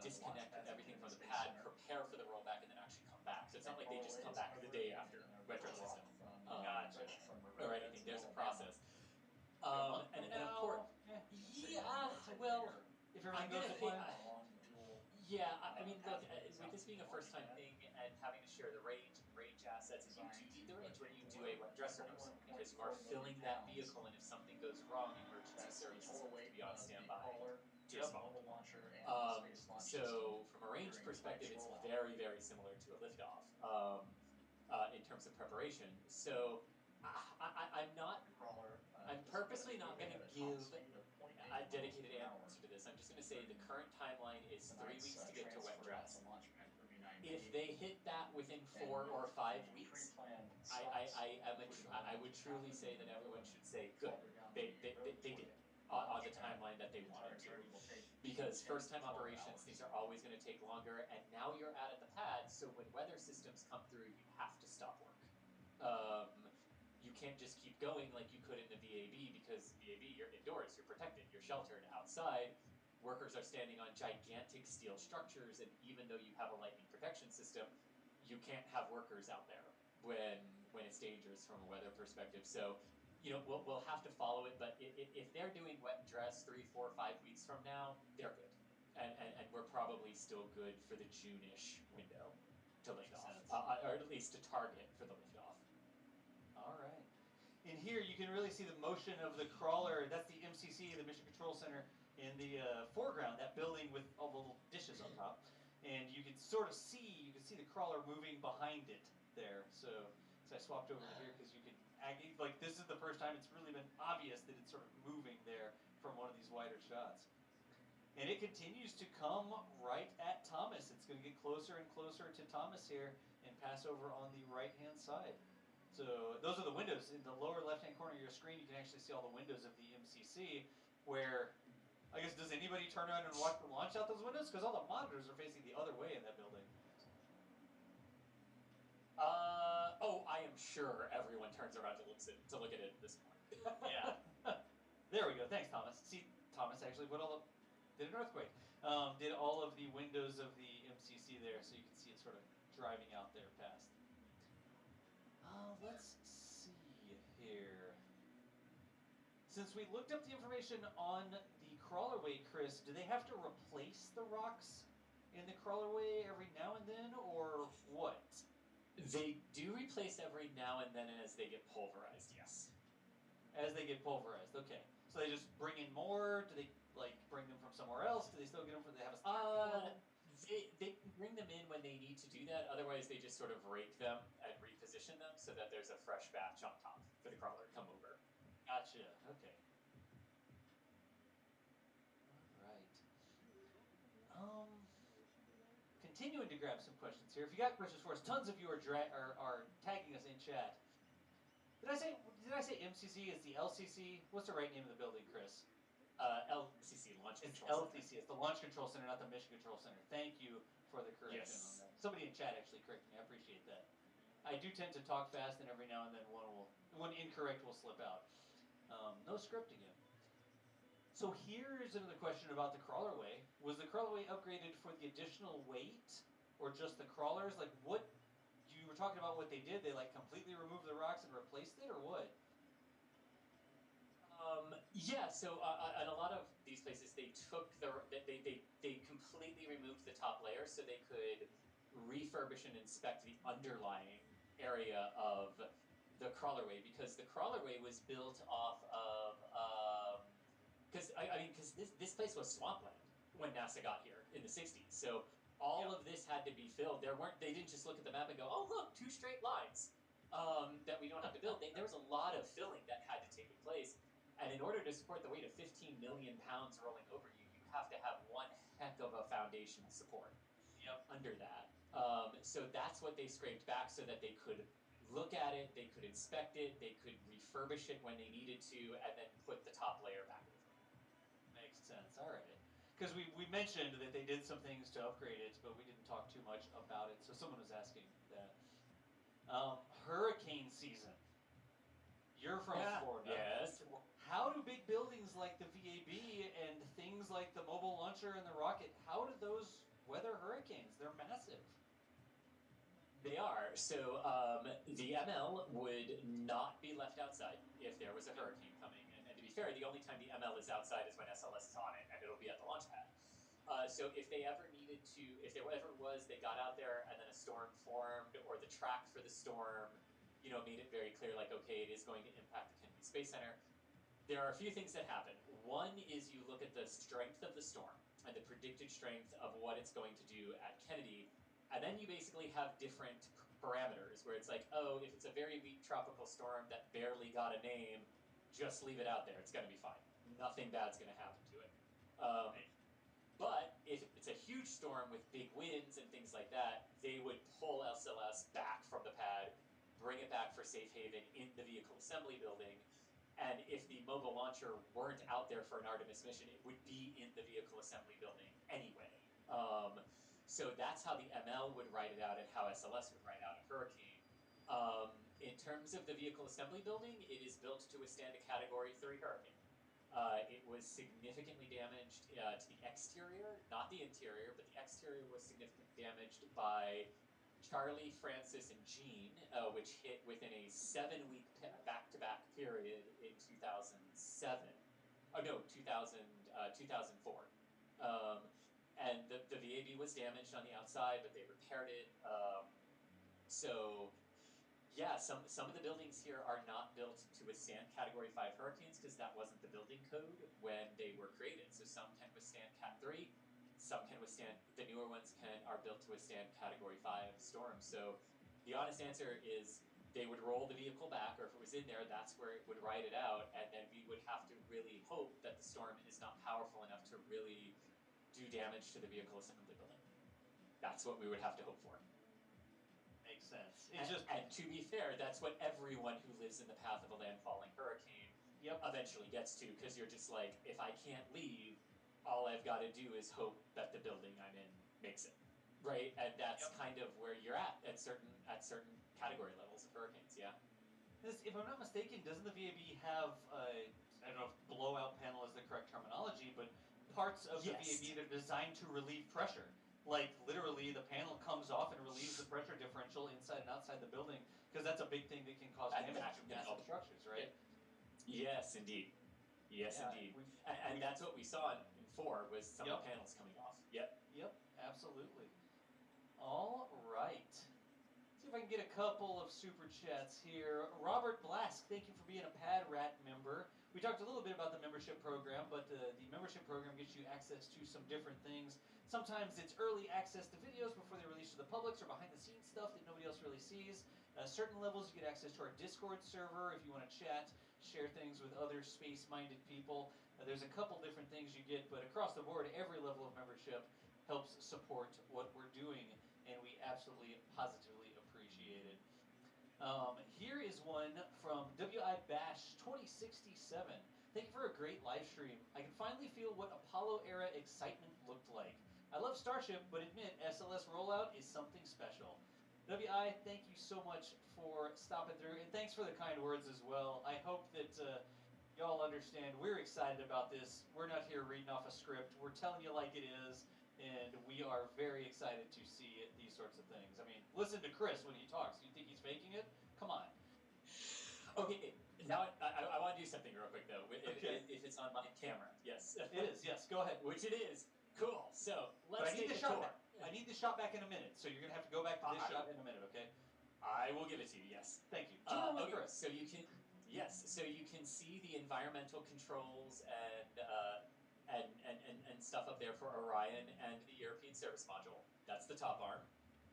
disconnect everything from the pad, prepare for the rollback, and then actually come back. So it's not like they just come back the day after wet dress is done. Or anything. There's a process. And of course, well, if everything goes to plan. Yeah, I mean, look, with this being a first-time thing and having to share the range and range assets, and you do need the range when you do a wet dress rehearsal because you are filling that vehicle, and if something goes wrong, emergency services have to be on standby to respond. So, from a range perspective, it's very, very similar to a liftoff in terms of preparation. So, I'm purposely not going to give a dedicated answer to this. I'm just going to say the current timeline is 3 weeks to get to wet dress. If they hit that within 4 or 5 weeks, I would truly say that everyone should say, good, they did it on the timeline that they wanted to. Because first-time operations, things are always going to take longer, and now you're out at the pad, so when weather systems come through, you have to stop work. You can't just keep going like you could in the VAB, because VAB, you're indoors, you're protected, you're sheltered. Outside, workers are standing on gigantic steel structures, and even though you have a lightning protection system, you can't have workers out there when it's dangerous from a weather perspective. So, we'll have to follow it, but if they're doing wet dress 3, 4, 5 weeks from now, they're good. And we're probably still good for the June-ish window to lift off, or at least to target for the liftoff. All right. In here, you can really see the motion of the crawler. That's the MCC, the Mission Control Center, in the foreground, that building with all the little dishes on top. And you can sort of see, the crawler moving behind it there. So I swapped over to here because you can, like, this is the first time it's really been obvious that it's sort of moving there from one of these wider shots. And it continues to come right at Thomas. It's going to get closer and closer to Thomas here and pass over on the right-hand side. So those are the windows. In the lower left-hand corner of your screen, you can actually see all the windows of the MCC where, I guess, does anybody turn around and watch them launch out those windows? Because all the monitors are facing the other way in that building. I am sure everyone turns around to look at it at this point. Yeah. There we go. Thanks, Thomas. See, Thomas actually put all the, did an earthquake. Did all of the windows of the MCC there, so you can see it sort of driving out there past. Let's see here. Since we looked up the information on the crawlerway, Chris, do they have to replace the rocks in the crawlerway every now and then, or what? They do replace every now and then as they get pulverized, yes. As they get pulverized, okay. So they just bring in more? Do they, like, bring them from somewhere else? Do they still get them from, they have a They can bring them in when they need to do that. Otherwise, they just sort of rake them and reposition them so that there's a fresh batch on top for the crawler to come over. Gotcha. Okay. All right. Continuing to grab some questions here. If you got questions for us, tons of you are tagging us in chat. Did I say MCC is the LCC? What's the right name of the building, Chris? LCC, Launch It's Control LCC. It's the Launch Control Center, not the Mission Control Center. Thank you for the correction Yes. on that. Somebody in chat actually corrected me. I appreciate that. I do tend to talk fast, and every now and then one incorrect will slip out. No script again. So here's another question about the crawlerway. Was the crawlerway upgraded for the additional weight, or just the crawlers? Like, what you were talking about? What they did? They like completely removed the rocks and replaced it, or what? Yeah, so in a lot of these places, they took they completely removed the top layer so they could refurbish and inspect the underlying area of the crawlerway, because the crawlerway was built off of because this place was swampland when NASA got here in the 60s. So all of this had to be filled. They didn't just look at the map and go, oh look, 2 straight lines that we don't have to build. There was a lot of filling that had to take place. And in order to support the weight of 15 million pounds rolling over you, you have to have one heck of a foundation support. Yep. Under that. So that's what they scraped back so that they could look at it, they could inspect it, they could refurbish it when they needed to, and then put the top layer back over. Makes sense. All right. Because we mentioned that they did some things to upgrade it, but we didn't talk too much about it. So someone was asking that. Hurricane season. You're from Florida. Yes. How do big buildings like the VAB and things like the mobile launcher and the rocket, how do those weather hurricanes? They're massive. They are. So the ML would not be left outside if there was a hurricane coming. And to be fair, the only time the ML is outside is when SLS is on it, and it'll be at the launch pad. So if they ever needed to, if there ever was, they got out there and then a storm formed, or the track for the storm, made it very clear, like, okay, it is going to impact the Kennedy Space Center. There are a few things that happen. One is you look at the strength of the storm and the predicted strength of what it's going to do at Kennedy, and then you basically have different parameters where it's like, oh, if it's a very weak tropical storm that barely got a name, just leave it out there. It's going to be fine. Nothing bad's going to happen to it. But if it's a huge storm with big winds and things like that, they would pull SLS back from the pad, bring it back for safe haven in the vehicle assembly building. And if the mobile launcher weren't out there for an Artemis mission, it would be in the vehicle assembly building anyway. So that's how the ML would write it out and how SLS would write out a hurricane. In terms of the vehicle assembly building, it is built to withstand a Category 3 hurricane. It was significantly damaged to the exterior, not the interior, but the exterior was significantly damaged by Charlie, Francis, and Jean, which hit within a 7-week back-to-back period in 2007. Oh no, 2004. And the VAB was damaged on the outside, but they repaired it. So yeah, some of the buildings here are not built to withstand Category 5 hurricanes because that wasn't the building code when they were created. So some can withstand Cat 3, some can withstand, the newer ones are built to withstand Category 5 storms. So the honest answer is they would roll the vehicle back, or if it was in there, that's where it would ride it out, and then we would have to really hope that the storm is not powerful enough to really do damage to the vehicle assembly building. That's what we would have to hope for. Makes sense. And to be fair, that's what everyone who lives in the path of a landfalling hurricane eventually gets to, because you're just like, if I can't leave, all I've got to do is hope that the building I'm in makes it, right? And that's kind of where you're at certain category levels of hurricanes, yeah. If I'm not mistaken, doesn't the VAB have, I don't know if blowout panel is the correct terminology, but parts of the VAB that are designed to relieve pressure? Like, literally, the panel comes off and relieves the pressure differential inside and outside the building, because that's a big thing that can cause damage to massive structures, right? Yes, indeed. Yes, indeed. And that's what we saw in 4, was some of the panels coming off. Yep, absolutely. All right. See if I can get a couple of super chats here. Robert Blask, thank you for being a Pad Rat member. We talked a little bit about the membership program, but the membership program gets you access to some different things. Sometimes it's early access to videos before they're released to the public, or behind the scenes stuff that nobody else really sees. Certain levels you get access to our Discord server if you want to chat, share things with other space-minded people. There's a couple different things you get, but across the board, every level of membership helps support what we're doing, and we absolutely, positively appreciate it. Here is one from WI Bash 2067. Thank you for a great live stream. I can finally feel what Apollo era excitement looked like. I love Starship, but admit SLS rollout is something special. WI, thank you so much for stopping through, and thanks for the kind words as well. I hope that y'all understand we're excited about this. We're not here reading off a script. We're telling you like it is, and we are very excited to see these sorts of things. I mean, listen to Chris when he talks. You think he's faking it? Come on. Okay, now I want to do something real quick though. If it's on my camera, yes. It is, yes. Go ahead. Which it is. Cool. So But let's I need take the a shot tour. back. I need the shot back in a minute, so you're gonna have to go back to this shot in a minute, okay? I will give it to you. Yes. Thank you. Zoom with Okay, Chris. so you can so you can see the environmental controls and stuff up there for Orion and the European Service Module. That's the top arm.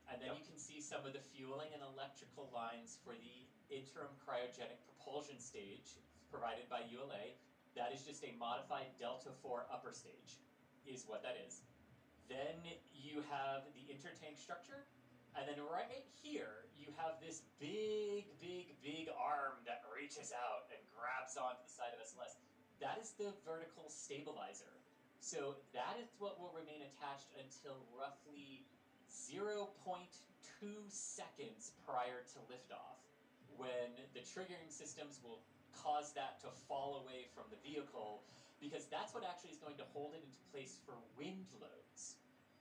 And then you can see some of the fueling and electrical lines for the interim cryogenic propulsion stage provided by ULA. That is just a modified Delta IV upper stage, is what that is. Then you have the intertank structure, and then right here you have this big arm that reaches out and grabs onto the side of SLS. That is the vertical stabilizer. So that is what will remain attached until roughly 0.2 seconds prior to liftoff, when the triggering systems will cause that to fall away from the vehicle, because that's what actually is going to hold it into place for wind loads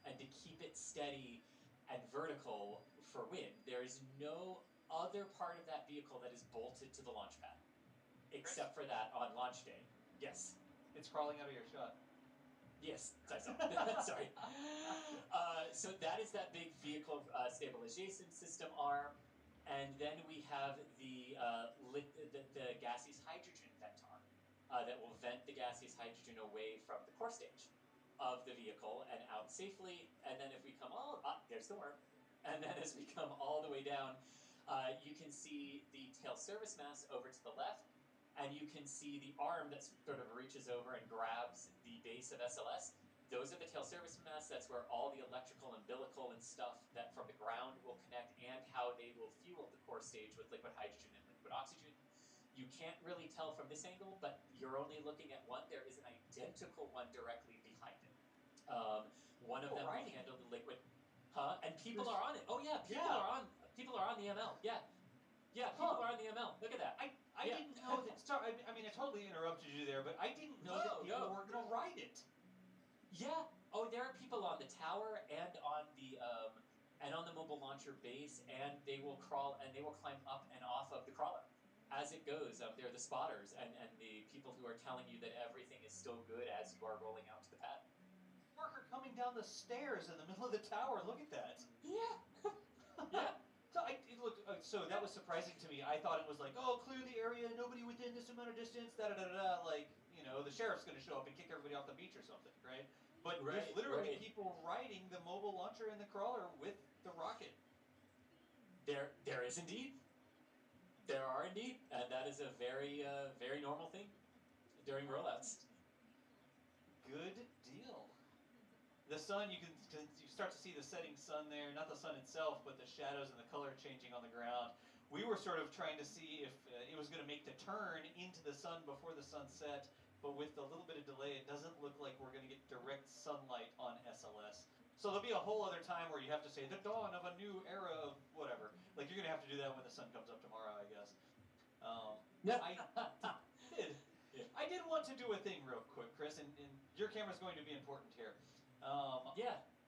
and to keep it steady and vertical for wind. There is no other part of that vehicle that is bolted to the launch pad, except for that on launch day. Yes. It's crawling out of your shot. Yes, I saw. Sorry. So that is that big vehicle stabilization system arm, and then we have the gaseous hydrogen vent arm that will vent the gaseous hydrogen away from the core stage of the vehicle and out safely. And then if we come there's the worm, and then as we come all the way down, you can see the tail service mass over to the left. And you can see the arm that sort of reaches over and grabs the base of SLS. Those are the tail service mass. That's where all the electrical, umbilical, and stuff that from the ground will connect, and how they will fuel the core stage with liquid hydrogen and liquid oxygen. You can't really tell from this angle, but you're only looking at one. There is an identical one directly behind it. One of them will handle the liquid, and people are on it. Oh yeah, people are on the ML. Yeah, people are on the ML. Look at that. I didn't know that. Sorry, I mean, I totally interrupted you there, but I didn't know that people were going to ride it. Yeah. Oh, there are people on the tower and on the mobile launcher base, and they will crawl and they will climb up and off of the crawler as it goes. They're the spotters and the people who are telling you that everything is still good as you are rolling out to the pad. Worker coming down the stairs in the middle of the tower. Look at that. Yeah. Yeah. So that was surprising to me. I thought it was like, oh, clear the area, nobody within this amount of distance, like, you know, the sheriff's going to show up and kick everybody off the beach or something, right? But there's literally people riding the mobile launcher and the crawler with the rocket. There is indeed. There are indeed, and that is a very normal thing during rollouts. Good deal. The sun, you start to see the setting sun there, not the sun itself, but the shadows and the color changing on the ground. We were sort of trying to see if it was going to make the turn into the sun before the sun set, but with a little bit of delay, it doesn't look like we're going to get direct sunlight on SLS. So there'll be a whole other time where you have to say, the dawn of a new era of whatever. Like, you're going to have to do that when the sun comes up tomorrow, I guess. I did want to do a thing real quick, Chris, and your camera's going to be important here.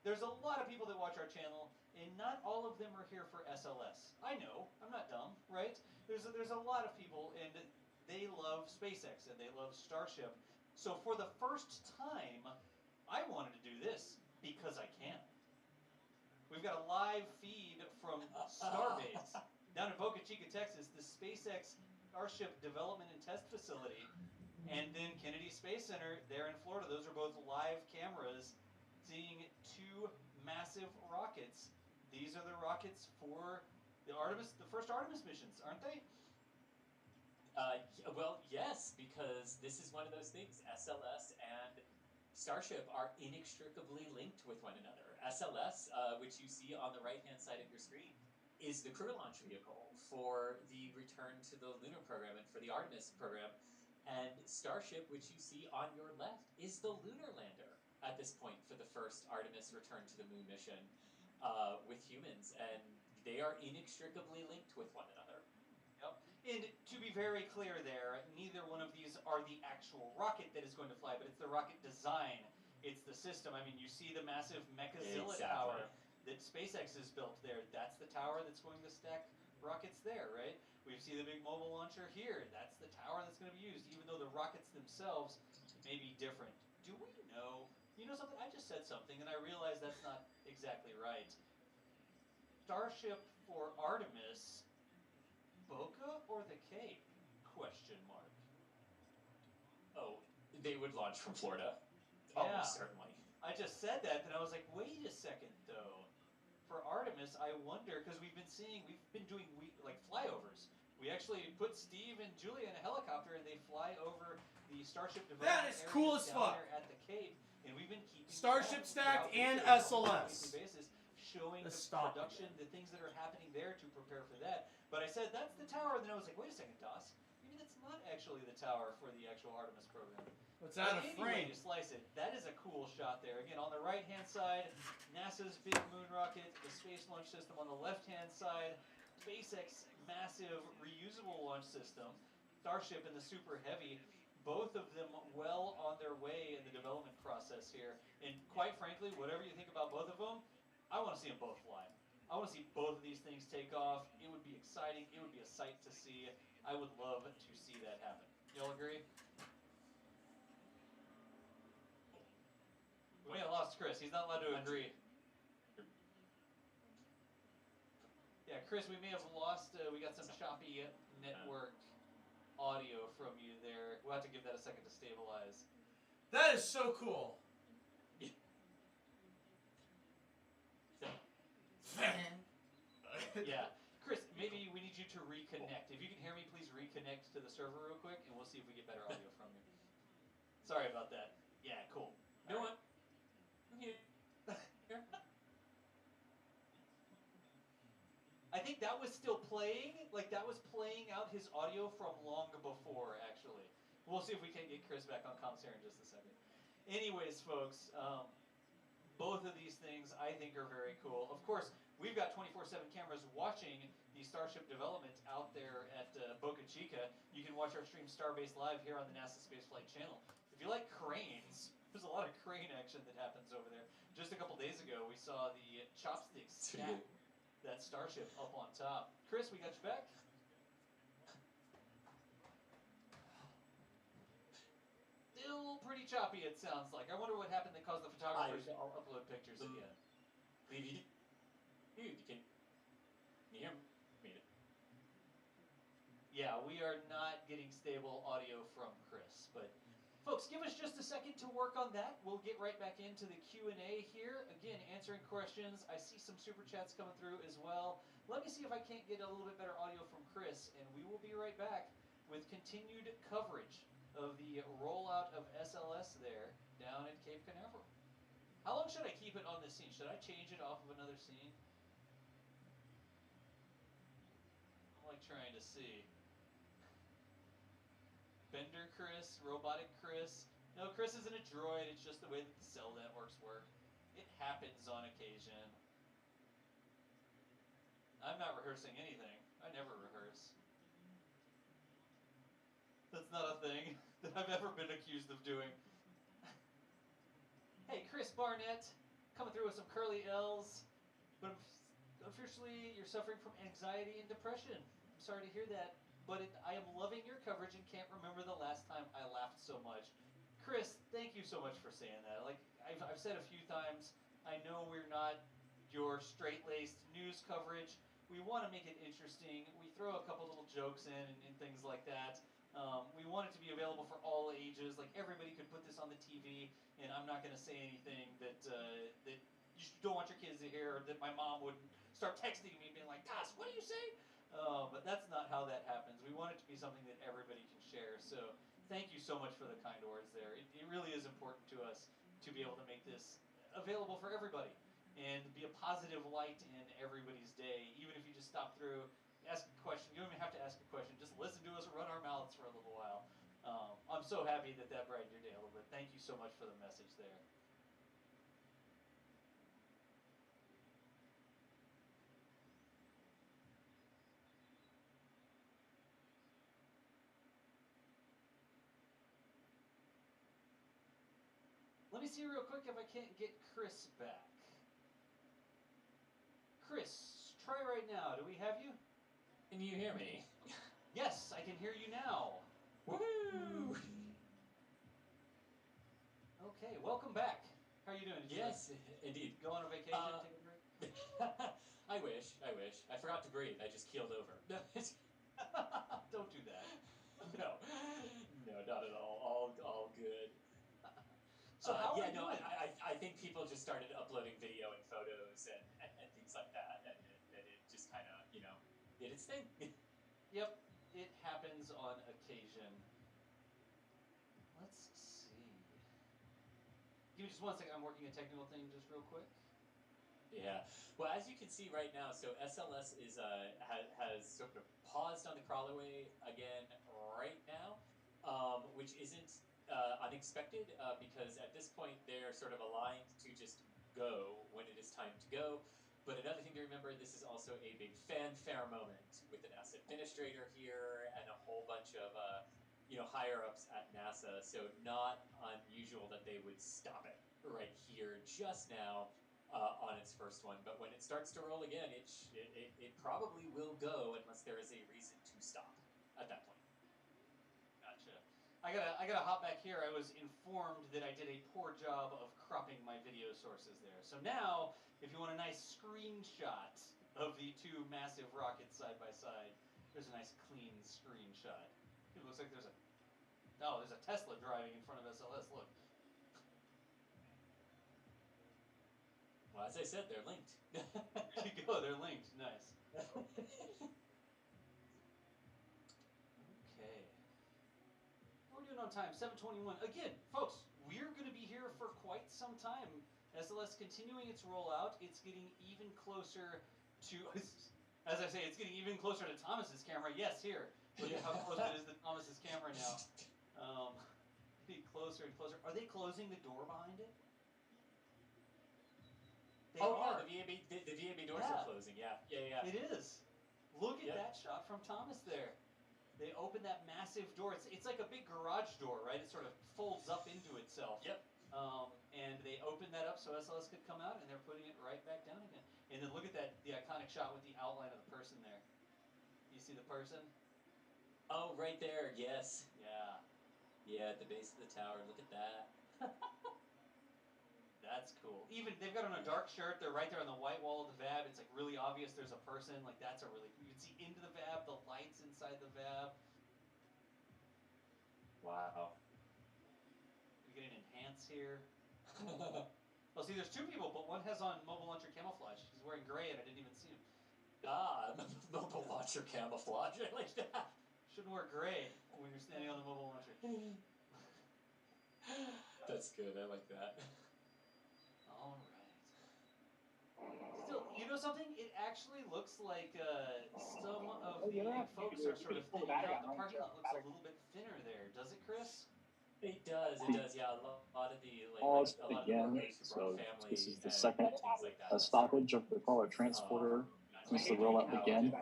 There's a lot of people that watch our channel, and not all of them are here for SLS. I know, I'm not dumb, right? There's a lot of people, and they love SpaceX, and they love Starship. So for the first time, I wanted to do this, because I can. We've got a live feed from Starbase, down in Boca Chica, Texas, the SpaceX Starship Development and Test Facility, and then Kennedy Space Center there in Florida. Those are both live cameras seeing two massive rockets. These are the rockets for the first Artemis missions, aren't they? Well, yes, because this is one of those things. SLS and Starship are inextricably linked with one another. SLS, which you see on the right-hand side of your screen, is the crew launch vehicle for the return to the lunar program and for the Artemis program. And Starship, which you see on your left, is the lunar lander at this point for the first Artemis return to the moon mission with humans, and they are inextricably linked with one another. Yep. And to be very clear there, neither one of these are the actual rocket that is going to fly, but it's the rocket design. It's the system. I mean, you see the massive Mechazilla tower that SpaceX has built there. That's the tower that's going to stack rockets there, right? We see the big mobile launcher here. That's the tower that's going to be used, even though the rockets themselves may be different. Do we know? You know something? I just said something, and I realized that's not exactly right. Starship for Artemis, Boca or the Cape? Question mark. Oh, they would launch from Florida. Yeah. Almost certainly. I just said that, and I was like, wait a second, though. For Artemis, I wonder, because we've been doing like flyovers. We actually put Steve and Julia in a helicopter, and they fly over the Starship development That is area cool as down fuck. there at the Cape, and we've been keeping Starship track stacked and throughout the year on a SLS. weekly basis, showing Let's the stop production, the things that are happening there to prepare for that. But I said, that's the tower, and then I was like, wait a second, DOS. Maybe that's not actually the tower for the actual Artemis program. What's out of Any frame? way you slice it, that is a cool shot there. Again, on the right-hand side, NASA's big moon rocket, the Space Launch System. On the left-hand side, SpaceX massive reusable launch system, Starship and the Super Heavy. Both of them well on their way in the development process here. And quite frankly, whatever you think about both of them, I want to see them both fly. I want to see both of these things take off. It would be exciting. It would be a sight to see. I would love to see that happen. Y'all agree? We may have lost Chris. He's not allowed to agree. Yeah, Chris, we may have lost. We got some choppy network audio from you there. We'll have to give that a second to stabilize. That is so cool. Yeah. Chris, maybe we need you to reconnect. If you can hear me, please reconnect to the server real quick, and we'll see if we get better audio from you. Sorry about that. Yeah, cool. You know what? I think that was still playing. Like, that was playing out his audio from long before, actually. We'll see if we can get Chris back on comms here in just a second. Anyways, folks, both of these things I think are very cool. Of course, we've got 24/7 cameras watching the Starship development out there at Boca Chica. You can watch our stream Starbase Live here on the NASA Spaceflight channel. If you like cranes, there's a lot of crane action that happens over there. Just a couple days ago, we saw the chopsticks stack that Starship up on top. Chris, we got you back. Still pretty choppy, it sounds like. I wonder what happened that caused the photographers to upload pictures again. You can hear me. Yeah, we are not getting stable audio from Chris, but folks, give us just a second to work on that. We'll get right back into the Q&A here. Again, answering questions. I see some super chats coming through as well. Let me see if I can't get a little bit better audio from Chris, and we will be right back with continued coverage of the rollout of SLS there down at Cape Canaveral. How long should I keep it on this scene? Should I change it off of another scene? I'm like trying to see. Bender Chris, Robotic Chris. No, Chris isn't a droid, it's just the way that the cell networks work. It happens on occasion. I'm not rehearsing anything. I never rehearse. That's not a thing that I've ever been accused of doing. Hey, Chris Barnett, coming through with some curly L's. But unfortunately, you're suffering from anxiety and depression. I'm sorry to hear that. But I am loving your coverage and can't remember the last time I laughed so much. Chris, thank you so much for saying that. Like I've said a few times, I know we're not your straight-laced news coverage. We want to make it interesting. We throw a couple little jokes in and things like that. We want it to be available for all ages. Like everybody could put this on the TV, and I'm not going to say anything that that you don't want your kids to hear, or that my mom would start texting me being like, "Toss, what do you say?" But that's not how that happens. We want it to be something that everybody can share. So thank you so much for the kind words there. It really is important to us to be able to make this available for everybody and be a positive light in everybody's day. Even if you just stop through, ask a question. You don't even have to ask a question. Just listen to us run our mouths for a little while. I'm so happy that that brightened your day a little bit. Thank you so much for the message there. Let me see real quick if I can't get Chris back. Chris, try right now. Do we have you? Can you hear me? Yes, I can hear you now. Woo! Okay, welcome back. How are you doing? Yes, indeed. Go on a vacation, take a break? I wish. I forgot to breathe. I just keeled over. Don't do that. No, not at all. All good. So how are you no, doing? I think people just started uploading video and photos and things like that, and it just kind of, did its thing. Yep, it happens on occasion. Let's see. Give me just one second. I'm working a technical thing just real quick. Yeah. Well, as you can see right now, so SLS is has sort of paused on the crawlerway again right now, which isn't unexpected because at this point they're sort of aligned to just go when it is time to go. But another thing to remember, this is also a big fanfare moment with the NASA administrator here and a whole bunch of higher ups at NASA. So not unusual that they would stop it right here just now. On its first one, but when it starts to roll again, it probably will go unless there is a reason to stop at that point. Gotcha. I gotta hop back here. I was informed that I did a poor job of cropping my video sources there. So now, if you want a nice screenshot of the two massive rockets side by side, there's a nice clean screenshot. It looks like there's a Tesla driving in front of SLS. Look. Well, as I said, they're linked. There you go, they're linked. Nice. Okay. How are we doing on time? 7:21. Again, folks, we're going to be here for quite some time. SLS continuing its rollout. It's getting even closer to, as I say, it's getting even closer to Thomas's camera. Yes, here. Look at how close it is to Thomas's camera now. Getting closer and closer. Are they closing the door behind it? They are. Yeah, the VAB doors are closing. Yeah. It is. Look at that shot from Thomas there. They open that massive door. It's like a big garage door, right? It sort of folds up into itself. Yep. And they open that up so SLS could come out, and they're putting it right back down again. And then look at the iconic shot with the outline of the person there. You see the person? Oh, right there. Yes. Yeah. Yeah, at the base of the tower. Look at that. That's cool. Even they've got on a dark shirt. They're right there on the white wall of the VAB. It's like really obvious there's a person. Like that's a really, you can see into the VAB, the lights inside the VAB. Wow. We get an enhance here. Well, see, there's two people, but one has on mobile launcher camouflage. He's wearing gray, and I didn't even see him. Mobile launcher camouflage. I like that. Shouldn't wear gray when you're standing on the mobile launcher. That's good. I like that. All right. Still, you know something? It actually looks like some of the folks are sort of thinning out. The parking lot looks a little bit thinner there. Does it, Chris? It does. Yeah. A lot of the Pause a lot of again. the workers who brought So family this is the and second things like that. stoppage of the crawler transporter since the rollout began.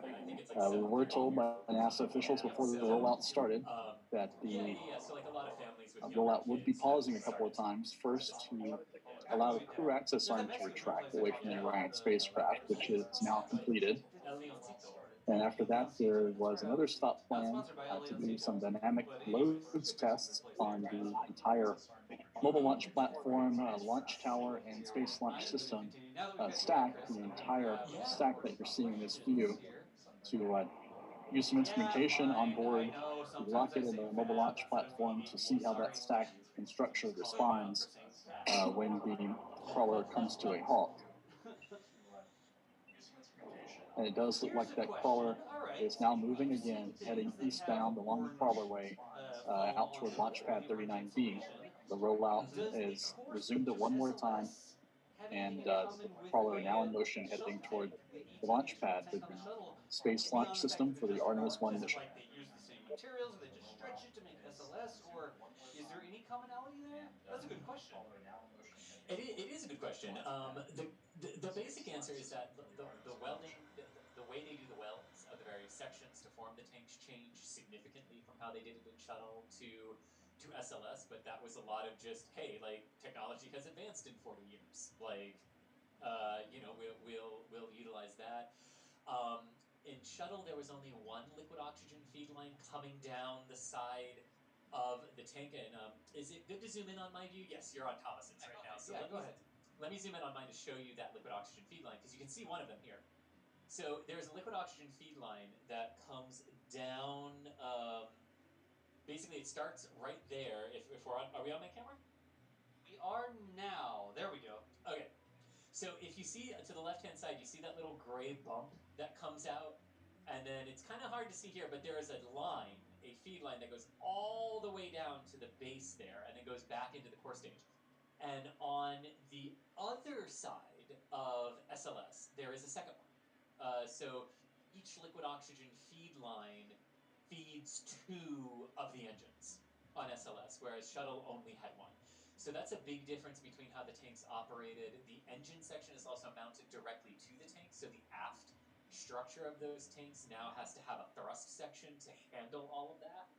We were told by NASA officials before the rollout started that the So like a lot of families with rollout would be pausing a couple of times. First, to allow the crew access arm to retract away from the Orion spacecraft, which is now completed. And after that, there was another stop plan to do some dynamic loads tests on the entire mobile launch platform, launch tower, and space launch system stack, the entire stack that you're seeing in this view, to use some instrumentation on board the rocket and the mobile launch platform to see how that stack and structure responds when the crawler comes to a halt. And it does look like that crawler is now moving again, heading eastbound along the crawlerway out toward launch pad 39B. The rollout is resumed at one more time, and the crawler now in motion heading toward the launch pad for the space launch system for the Artemis 1 mission. Like they use the same materials, or they just stretch it to make SLS, commonality there? That's a good question. It is a good question. The basic answer is that the welding, the way they do the welds of the various sections to form the tanks change significantly from how they did it in Shuttle to SLS, but that was a lot of just, hey, like, technology has advanced in 40 years. Like, we'll utilize that. In Shuttle, there was only one liquid oxygen feed line coming down the side of the tank. And is it good to zoom in on my view? Yes, you're on Thomas's right now. So go ahead. Let me zoom in on mine to show you that liquid oxygen feed line, because you can see one of them here. So there's a liquid oxygen feed line that comes down. Basically, it starts right there. If we're on, are we on my camera? We are now. There we go. Okay. So if you see to the left-hand side, you see that little gray bump that comes out, and then it's kind of hard to see here, but there is a line, a feed line that goes all the way down to the base there, and then goes back into the core stage. And on the other side of SLS, there is a second one. So each liquid oxygen feed line feeds 2 of the engines on SLS, whereas Shuttle only had 1. So that's a big difference between how the tanks operated. The engine section is also mounted directly to the tank, so the aft structure of those tanks now has to have a thrust section to handle all of that.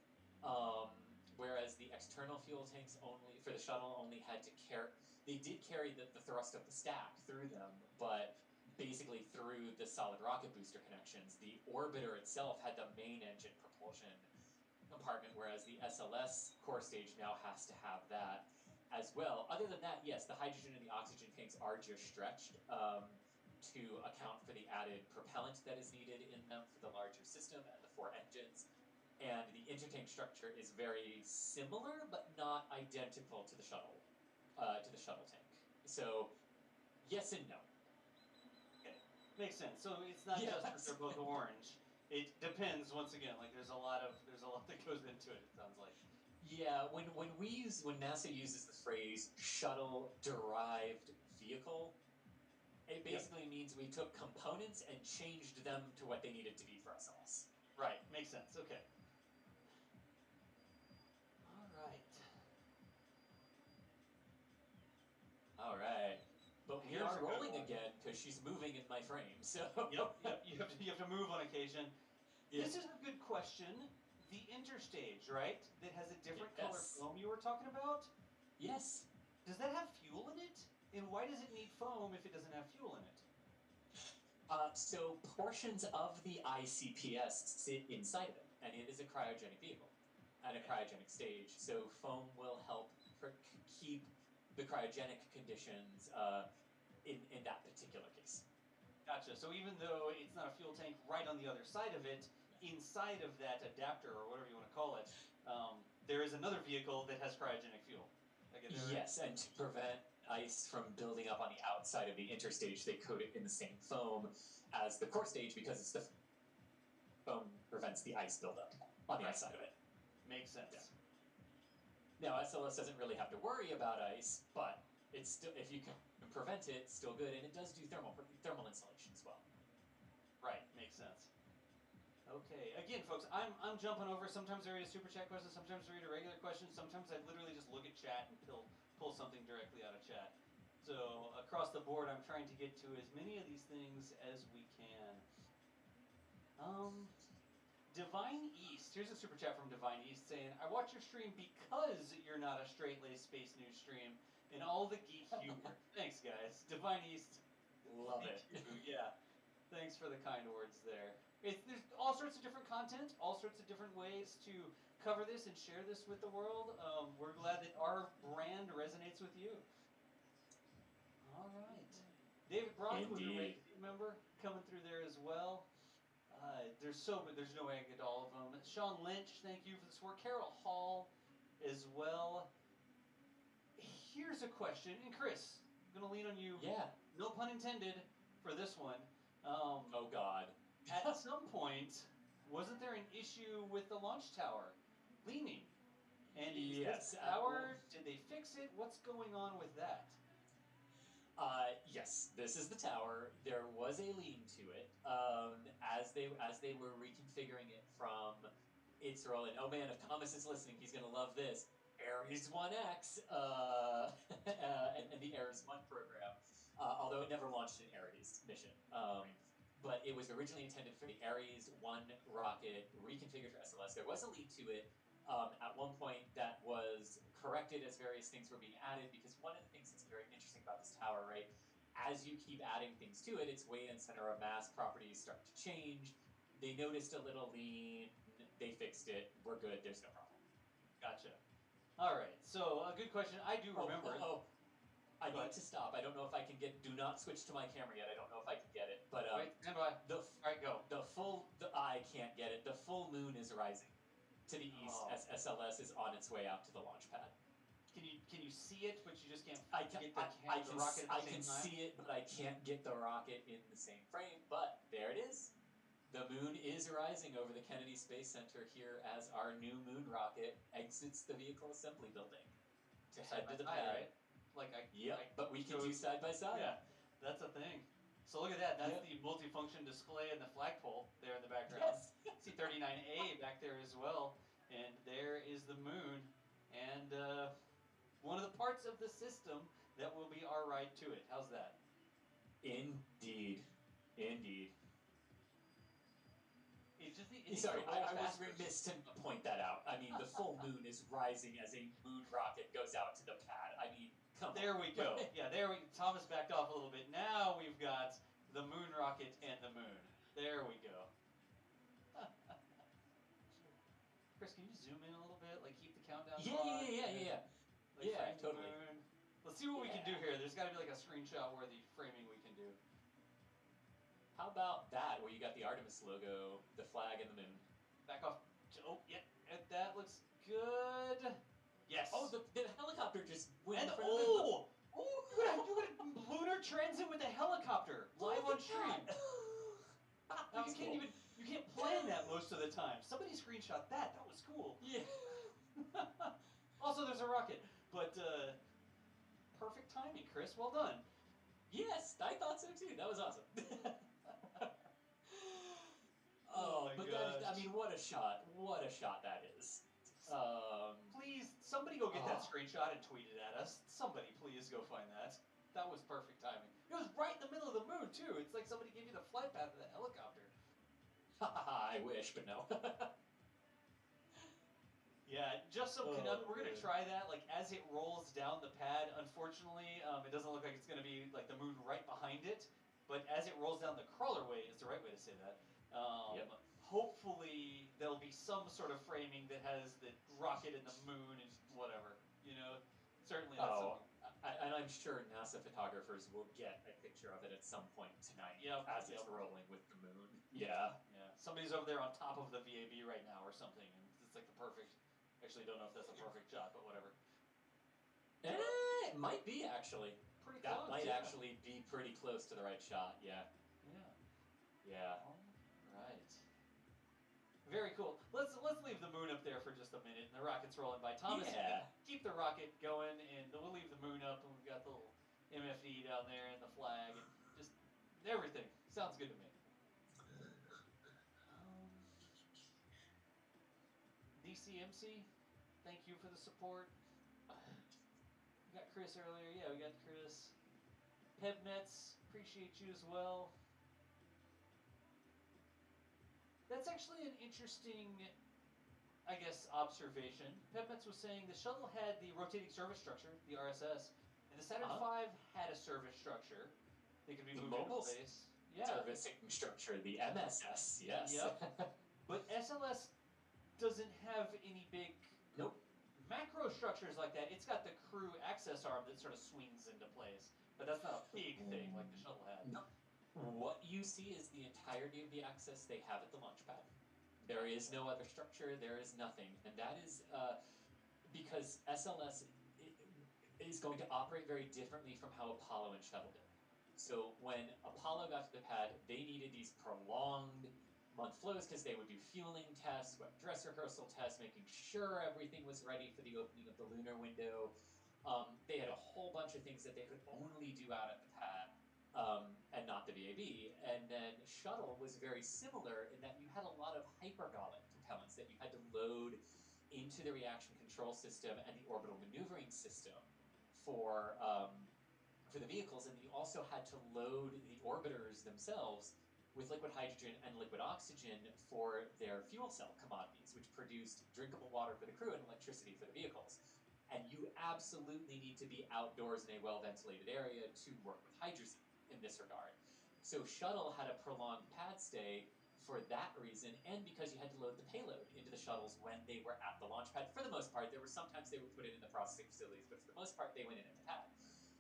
Whereas the external fuel tanks only, for the Shuttle, only had to carry, they did carry the thrust of the stack through them, but basically through the solid rocket booster connections. The orbiter itself had the main engine propulsion compartment, whereas the SLS core stage now has to have that as well. Other than that, yes, the hydrogen and the oxygen tanks are just stretched to account for the added propellant that is needed in them for the larger system and the 4 engines. And the intertank structure is very similar, but not identical to the shuttle tank. So, yes and no. Okay, makes sense. So it's not just that they're both orange. It depends. Once again, like there's a lot that goes into it. It sounds like. Yeah, when NASA uses the phrase shuttle-derived vehicle, it basically means we took components and changed them to what they needed to be for SLS. Right, makes sense. Okay. All right. But we are rolling again because she's moving in my frame. So Yep. You have to move on occasion. Yeah. This is a good question. The interstage, right? That has a different color foam you were talking about? Yes. Does that have fuel in it? And why does it need foam if it doesn't have fuel in it? So portions of the ICPS sit inside of it, and it is a cryogenic vehicle and a cryogenic stage. So foam will help keep the cryogenic conditions in that particular case. Gotcha. So even though it's not a fuel tank right on the other side of it, inside of that adapter or whatever you want to call it, there is another vehicle that has cryogenic fuel. Yes, and to prevent ice from building up on the outside of the interstage, they coat it in the same foam as the core stage because it's the foam prevents the ice buildup on the outside of it. Makes sense. Yeah. Now, SLS doesn't really have to worry about ice, but it's still, if you can prevent it, it's still good, and it does do thermal insulation as well. Right, makes sense. Okay, again, folks, I'm jumping over. Sometimes I read a super chat question, sometimes I read a regular question, sometimes I literally just look at chat and pull something directly out of chat. So across the board, I'm trying to get to as many of these things as we can. Divine East, here's a super chat from Divine East saying, I watch your stream because you're not a straight-laced space news stream and all the geek humor. Thanks, guys. Divine East. Love it. Yeah. Thanks for the kind words there. There's all sorts of different content, all sorts of different ways to cover this and share this with the world. We're glad that our brand resonates with you. All right. David Brock was a regular member coming through there as well. There's no way I can get to all of them. Sean Lynch, thank you for the support. Carol Hall as well. Here's a question, and Chris, I'm going to lean on you. Yeah. No pun intended for this one. Oh, God. At some point, wasn't there an issue with the launch tower leaning? And is this tower, did they fix it? What's going on with that? Yes, this is the tower. There was a lean to it as they were reconfiguring it from its role. And oh man, if Thomas is listening, he's gonna love this. Ares 1X and the Ares 1 program, although it never launched an Ares mission. But it was originally intended for the Ares 1 rocket, reconfigured for SLS. There was a lead to it. At one point, that was corrected as various things were being added, because one of the things that's very interesting about this tower, right, as you keep adding things to it, its weight and center of mass properties start to change. They noticed a little lean, they fixed it, we're good, there's no problem. Gotcha. All right, so a good question. I do remember. I need to stop. I don't know if I can get. Do not switch to my camera yet. I don't know if I can get it. But Wait, stand by. All right, go. I can't get it. The full moon is rising to the east as SLS is on its way out to the launch pad. Can you see it, but you just can't get the rocket at the same I time? can see it, but I can't get the rocket in the same frame. But there it is. The moon is rising over the Kennedy Space Center here as our new moon rocket exits the vehicle assembly building to head to the pad. Right? Like but we can do side by side. Yeah, that's a thing. So look at that. That's the multifunction display and the flagpole there in the background. Yes. C-39A back there as well. And there is the moon. And one of the parts of the system that will be our ride to it. How's that? Indeed. Indeed. Sorry, I was remiss to point that out. I mean, the full moon is rising as a moon rocket goes out to the pad. I mean, come on. There we go. Yeah, Thomas backed off a little bit. Now we've got the moon rocket and the moon. There we go. Chris, can you zoom in a little bit? Like, keep the countdown on? Yeah. Like, Yeah, frame the totally. moon. Let's see what we can do here. There's got to be like a screenshot-worthy framing we can do. How about that, where you got the Artemis logo, the flag, and the moon? Back off. Oh, yeah. That looks good. Yes. Oh, the helicopter just went And in front of the moon. you got a lunar transit with a helicopter live on stream. Now, you can't plan that most of the time. Somebody screenshot that. That was cool. Yeah. Also, there's a rocket, but perfect timing, Chris. Well done. Yes, I thought so too. That was awesome. my but gosh. I mean, what a shot! What a shot that is. Please, somebody go get that screenshot and tweet it at us. Somebody, please go find that. That was perfect timing. It was right in the middle of the moon too. It's like somebody gave you the flight path of the helicopter. I wish, but no. Yeah, just some we're gonna try that. Like as it rolls down the pad. Unfortunately, it doesn't look like it's gonna be like the moon right behind it. But as it rolls down the crawlerway, is the right way to say that. Hopefully there'll be some sort of framing that has the rocket and the moon and whatever. You know, certainly that's something. And I'm sure NASA photographers will get a picture of it at some point tonight as it's rolling with the moon. Yeah. Somebody's over there on top of the VAB right now or something, and it's like the perfect. Actually, don't know if that's the perfect shot, but whatever. It might be actually. Pretty that close. might actually be pretty close to the right shot. Yeah. Yeah. All right. Very cool. Let's leave the moon up there for just a minute, and the rocket's rolling by. Thomas, keep the rocket going, and we'll leave the moon up, and we've got the little MFD down there and the flag, and just everything. Sounds good to me. DCMC, thank you for the support. We got Chris earlier. Yeah, we got Chris. Pebnets, appreciate you as well. That's actually an interesting, I guess, observation. Pebnets was saying the shuttle had the rotating service structure, the RSS, and the Saturn V had a service structure. They could be moved into space. Servicing structure, the MSS, yes. Yep. But SLS doesn't have any big macro structures like that. It's got the crew access arm that sort of swings into place, but that's not a big thing like the shuttle had. No. What you see is the entirety of the access they have at the launch pad. There is no other structure, there is nothing. And that is because SLS is going to operate very differently from how Apollo and Shuttle did. So when Apollo got to the pad, they needed these prolonged month flows because they would do fueling tests, wet dress rehearsal tests, making sure everything was ready for the opening of the lunar window. They had a whole bunch of things that they could only do out at the pad. And not the VAB. And then Shuttle was very similar in that you had a lot of hypergolic propellants that you had to load into the reaction control system and the orbital maneuvering system for the vehicles, and you also had to load the orbiters themselves with liquid hydrogen and liquid oxygen for their fuel cell commodities, which produced drinkable water for the crew and electricity for the vehicles. And you absolutely need to be outdoors in a well-ventilated area to work with hydrazine in this regard. So shuttle had a prolonged pad stay for that reason, and because you had to load the payload into the shuttles when they were at the launch pad. For the most part, there were sometimes they would put it in the processing facilities, but for the most part, they went in at the pad.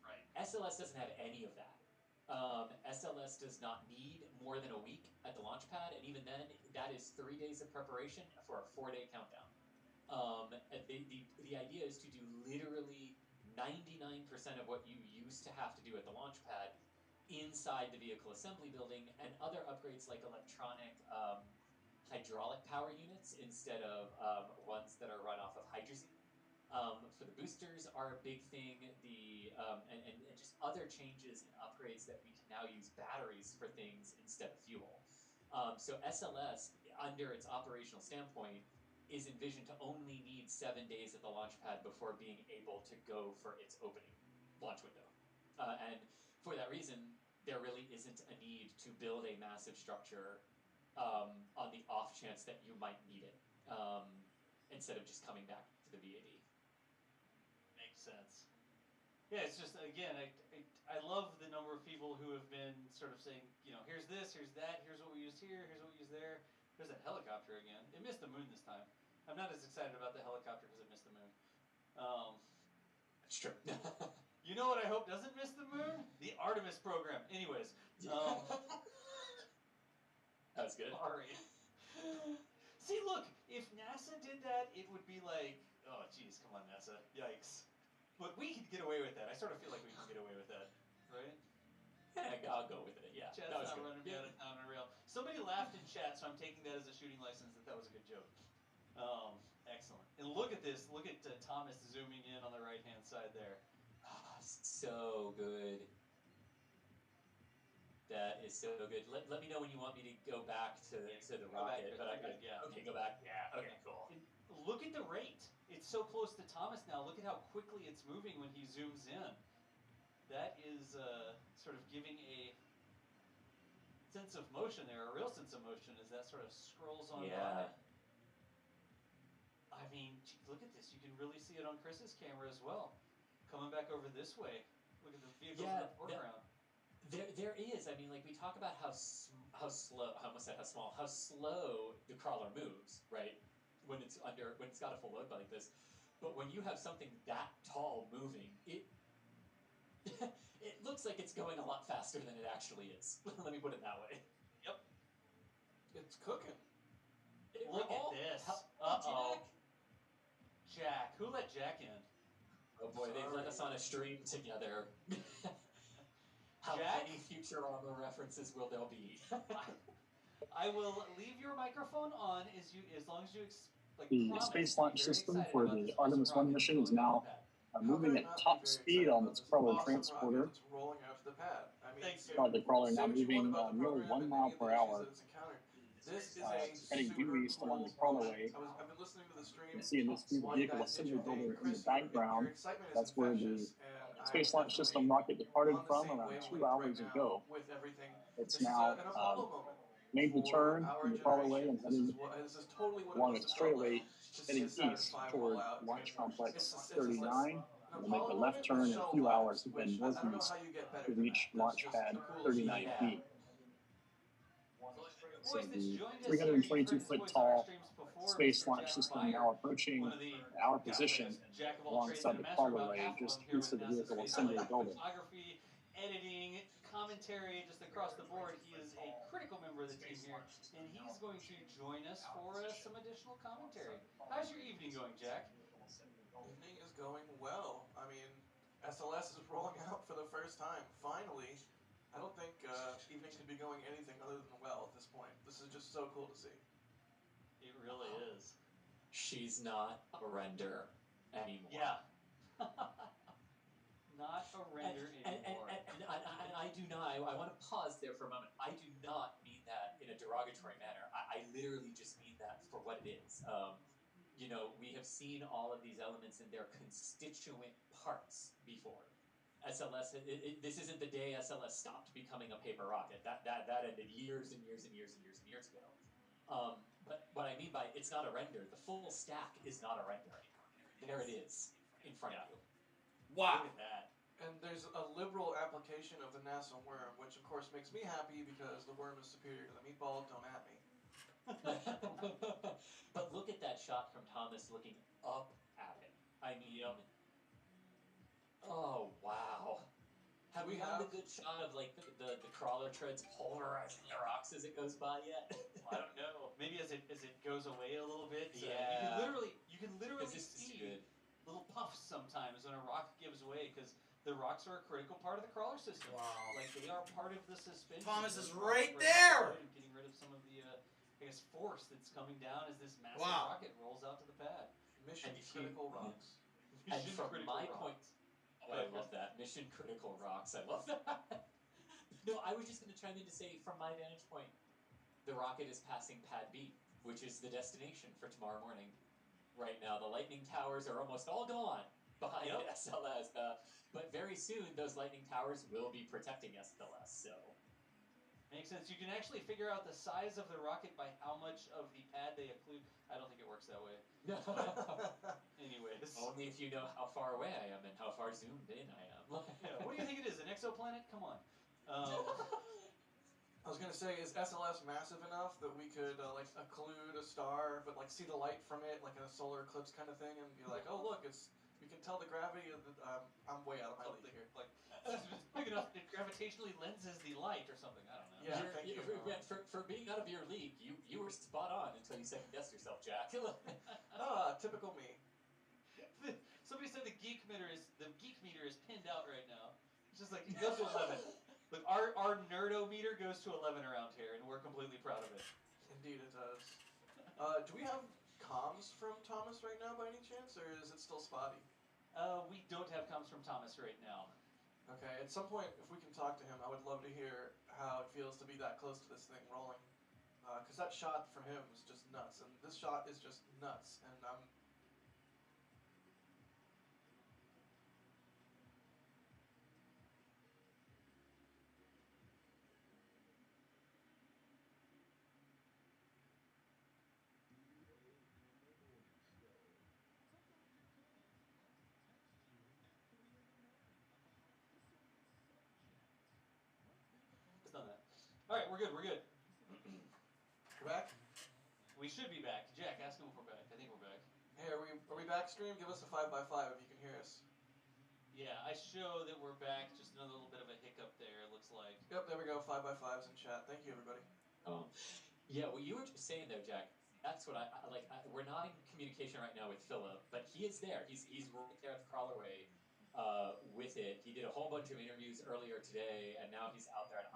Right. SLS doesn't have any of that. SLS does not need more than a week at the launch pad, and even then, that is 3 days of preparation for a 4-day countdown. The idea is to do literally 99% of what you used to have to do at the launch pad inside the vehicle assembly building, and other upgrades like electronic hydraulic power units instead of ones that are run off of hydrazine. For the boosters are a big thing. And just other changes and upgrades that we can now use batteries for things instead of fuel. So SLS, under its operational standpoint, is envisioned to only need 7 days at the launch pad before being able to go for its opening launch window. And for that reason, there really isn't a need to build a massive structure on the off chance that you might need it, instead of just coming back to the VAD. Makes sense. Yeah, it's just, again, I love the number of people who have been sort of saying, here's this, here's that, here's what we used here, here's what we used there. There's that helicopter again. It missed the moon this time. I'm not as excited about the helicopter because it missed the moon. That's true. You know what I hope doesn't miss the moon? The Artemis program. Anyways. That was good. Sorry. See, look, if NASA did that, it would be like, oh, geez, come on, NASA. Yikes. But we could get away with that. I sort of feel like we can get away with that, right? Yeah, I'll go with it. Yeah, Chat's that was not good. running me out of town on rail. Somebody laughed in chat, so I'm taking that as a shooting license that was a good joke. Excellent. And look at this. Look at Thomas zooming in on the right-hand side there. So good. That is so good. Let me know when you want me to go back to the rocket. But I'm good. Yeah. Okay, go back. Yeah. Okay, cool. And look at the rate. It's so close to Thomas now. Look at how quickly it's moving when he zooms in. That is sort of giving a sense of motion there, a real sense of motion as that sort of scrolls on by. I mean, gee, look at this. You can really see it on Chris's camera as well. Coming back over this way. Look at the vehicles in the foreground. There is. I mean, like, we talk about how slow. I almost said how small. How slow the crawler moves, right? When it's got a full load like this. But when you have something that tall moving, it looks like it's going a lot faster than it actually is. Let me put it that way. Yep. It's cooking. Look at this. Uh-oh. Jack. Who let Jack in? Oh boy, they've let us on a stream together. How many Futurama references will there be? I will leave your microphone on as long as you the space launch system for the Artemis 1 mission is now moving at top speed on its crawler transporter. Rolling out to the pad. I mean, The crawler now moving nearly 1 mile per hour. This is a heading due east along the crawlerway. I've been listening to the stream. You can see in this vehicle assembly building in the background. That's where the Space Launch System rocket departed from around 2 hours ago. It's now made the turn from the crawlerway and heading along a straightaway heading east toward Launch Complex 39. We'll make a left turn in a few hours and then northeast to reach Launch Pad 39B. So the 322-foot tall Space Launch System now approaching our position alongside the crawlerway just east of the vehicle assembly building. Photography, editing, commentary, just across the board. He is a critical member of the team here, and he's going to join us for some additional commentary. How's your evening going, Jack? Evening is going well. I mean, SLS is rolling out for the first time. Finally. I don't think evening could be going anything other than well at this point. This is just so cool to see. It really is. She's not a render anymore. Yeah. Not a render anymore. And I do not, I want to pause there for a moment. I do not mean that in a derogatory manner. I literally just mean that for what it is. you know, we have seen all of these elements in their constituent parts before. SLS, this isn't the day SLS stopped becoming a paper rocket. That ended years and years and years and years and years ago. But what I mean by it's not a render, the full stack is not a render anymore. There it is in front of you. Wow. Look at that. And there's a liberal application of the NASA worm, which of course makes me happy because the worm is superior to the meatball. Don't at me. But look at that shot from Thomas looking up at it. I mean, oh wow. Have we gotten the good shot of like the crawler treads pulverizing the rocks as it goes by yet? I don't know. Maybe as it goes away a little bit. Yeah. You can literally see little puffs sometimes when a rock gives way because the rocks are a critical part of the crawler system. Wow. Like they are part of the suspension. Thomas is right there. And getting rid of some of the I guess force that's coming down as this massive Wow. rocket rolls out to the pad. Mission critical rocks. And from my point, oh, I love that. Mission critical rocks. I love that. No, I was just going to chime in to say, from my vantage point, the rocket is passing Pad B, which is the destination for tomorrow morning. Right now, the lightning towers are almost all gone behind SLS, but very soon those lightning towers will be protecting SLS. So makes sense. You can actually figure out the size of the rocket by how much of the pad they occlude. I don't think it works that way. Anyways. Only if you know how far away I am and how far zoomed in I am. Yeah, what do you think it is? An exoplanet? Come on. I was gonna say, is SLS massive enough that we could like occlude a star, but like see the light from it, like a solar eclipse kind of thing, and be like, oh look, we can tell the gravity of the. I'm way out of my league here. Like, it's big enough that gravitationally lenses the light or something. I don't know. Yeah, thank you. For being out of your league, you were spot on until you second guessed yourself, Jack. Typical me. Somebody said the geek meter is pinned out right now. It's just like it goes to 11. Look, our nerdometer goes to 11 around here, and we're completely proud of it. Indeed, it does. Do we have comms from Thomas right now, by any chance, or is it still spotty? We don't have comms from Thomas right now. Okay, at some point, if we can talk to him, I would love to hear how it feels to be that close to this thing rolling. Because that shot from him was just nuts, and this shot is just nuts, and I'm... Done that. All right, we're good. We're good. We're back? We should be back. Jack, ask him if we're back. I think we're back. Hey, are we back, stream? Give us a 5x5 if you can hear us. Yeah, I show that we're back. Just another little bit of a hiccup there, it looks like. Yep, there we go. 5x5s in chat. Thank you, everybody. Yeah, what you were just saying though, Jack, that's what I like. We're not in communication right now with Philip, but he is there. He's right there at the crawlerway with it. He did a whole bunch of interviews earlier today, and now he's out there. And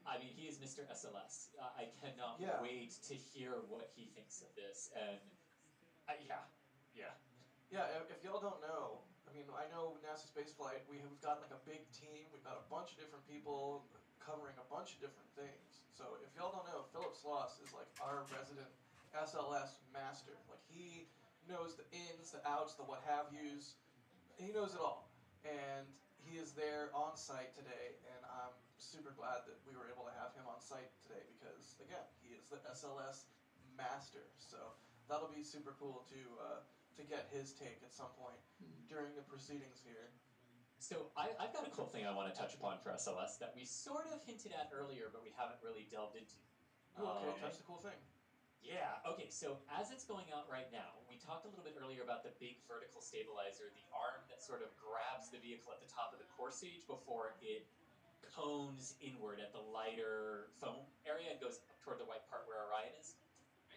I mean, he is Mr. SLS. I cannot wait to hear what he thinks of this. And Yeah, if y'all don't know, I mean, I know NASA Spaceflight, we've got like a big team. We've got a bunch of different people covering a bunch of different things. So if y'all don't know, Philip Sloss is like our resident SLS master. Like he knows the ins, the outs, the what have yous. He knows it all. And he is there on site today, and I'm super glad that we were able to have him on site today because, again, he is the SLS master. So that'll be super cool to get his take at some point during the proceedings here. So I've got a cool thing I want to touch upon for SLS that we sort of hinted at earlier, but we haven't really delved into. Okay, touch the cool thing. Yeah, okay, so as it's going out right now, we talked a little bit earlier about the big vertical stabilizer, the arm that sort of grabs the vehicle at the top of the core stage before it cones inward at the lighter foam area and goes up toward the white part where Orion is.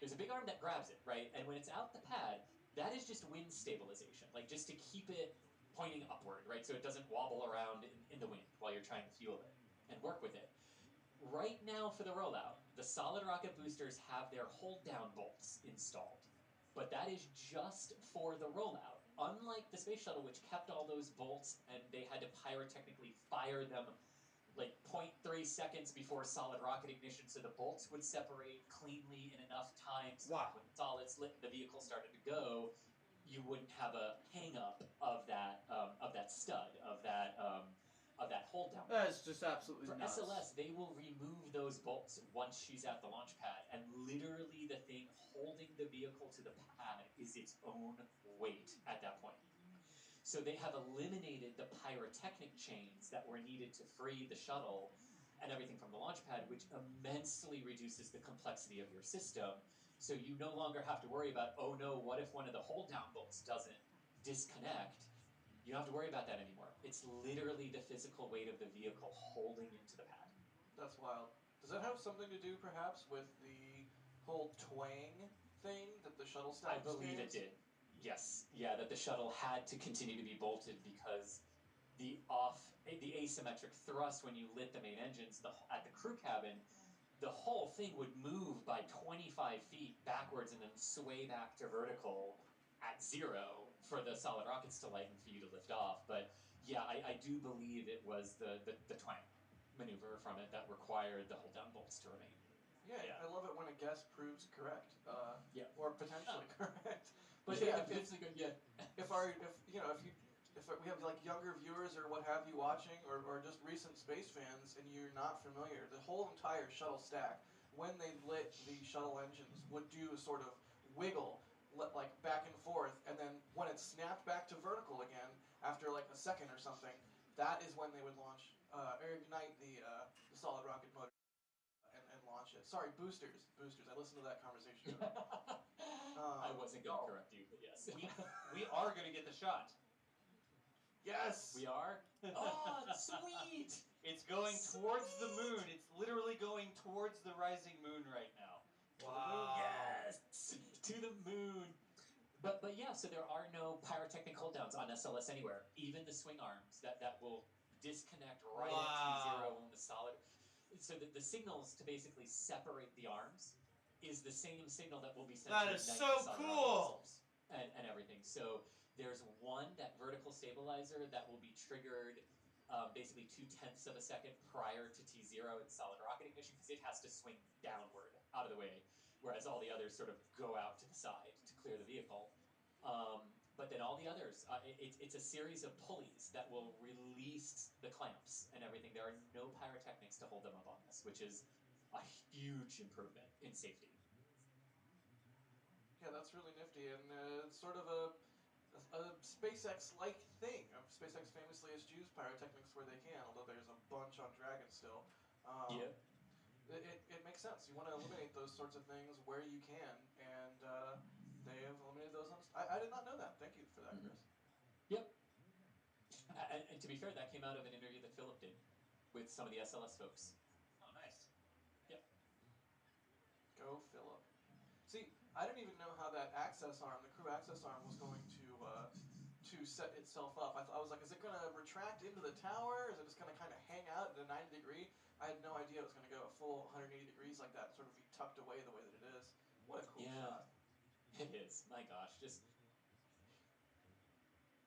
There's a big arm that grabs it, right? And when it's out the pad, that is just wind stabilization, like just to keep it pointing upward, right? So it doesn't wobble around in the wind while you're trying to fuel it and work with it. Right now for the rollout, the solid rocket boosters have their hold-down bolts installed, but that is just for the rollout. Unlike the space shuttle, which kept all those bolts and they had to pyrotechnically fire them like 0.3 seconds before solid rocket ignition, so the bolts would separate cleanly in enough time so Wow. when the solids lit and the vehicle started to go, you wouldn't have a hang up of that stud of that hold down. That's just absolutely For nuts. SLS, they will remove those bolts once she's at the launch pad, and literally the thing holding the vehicle to the pad is its own weight at that point. So they have eliminated the pyrotechnic chains that were needed to free the shuttle and everything from the launch pad, which immensely reduces the complexity of your system. So you no longer have to worry about, oh no, what if one of the hold down bolts doesn't disconnect? You don't have to worry about that anymore. It's literally the physical weight of the vehicle holding it to the pad. That's wild. Does that have something to do, perhaps, with the whole twang thing that the shuttle stack I believe it did. Yes. Yeah, that the shuttle had to continue to be bolted because the asymmetric thrust when you lit the main engines at the crew cabin, the whole thing would move by 25 feet backwards and then sway back to vertical at 0 for the solid rockets to light and for you to lift off. But yeah, I do believe it was the twang maneuver from it that required the hold down bolts to remain. Yeah, I love it when a guess proves correct. Yeah. Or potentially correct. But yeah, if we have like younger viewers or what have you watching, or just recent space fans, and you're not familiar, the whole entire shuttle stack, when they lit the shuttle engines, would do a sort of wiggle, like back and forth, and then when it snapped back to vertical again after like a second or something, that is when they would launch or ignite the solid rocket motor. And launch it. Sorry, boosters. I listened to that conversation. I wasn't going to correct you, but yes. We are going to get the shot. Yes! We are? Oh, sweet! It's going towards the moon. It's literally going towards the rising moon right now. Wow. Yes! To the moon. But yeah, so there are no pyrotechnic hold downs on SLS anywhere. Even the swing arms that will disconnect right at T0 when the solid. So the signals to basically separate the arms is the same signal that will be sent to That is ignite so the solid cool. rocket boosters and everything. So there's one, that vertical stabilizer, that will be triggered basically 0.2 of a second prior to T0 in solid rocket ignition because it has to swing downward out of the way, whereas all the others sort of go out to the side to clear the vehicle. But then all the others, it's a series of pulleys that will release the clamps and everything. There are no pyrotechnics to hold them up on this, which is a huge improvement in safety. Yeah, that's really nifty, and it's sort of a SpaceX-like thing. SpaceX famously eschews pyrotechnics where they can, although there's a bunch on Dragon still. Yeah. It makes sense. You want to eliminate those sorts of things where you can, and they have eliminated those on. I did not know that. Thank you for that, Chris. Yep. And to be fair, that came out of an interview that Philip did with some of the SLS folks. Oh, nice. Yep. Go, Philip. See, I didn't even know how that access arm, the crew access arm, was going to set itself up. I was like, is it going to retract into the tower? Is it just going to kind of hang out at a 90 degree? I had no idea it was going to go a full 180 degrees like that, and sort of be tucked away the way that it is. What a cool shot. It is. My gosh, just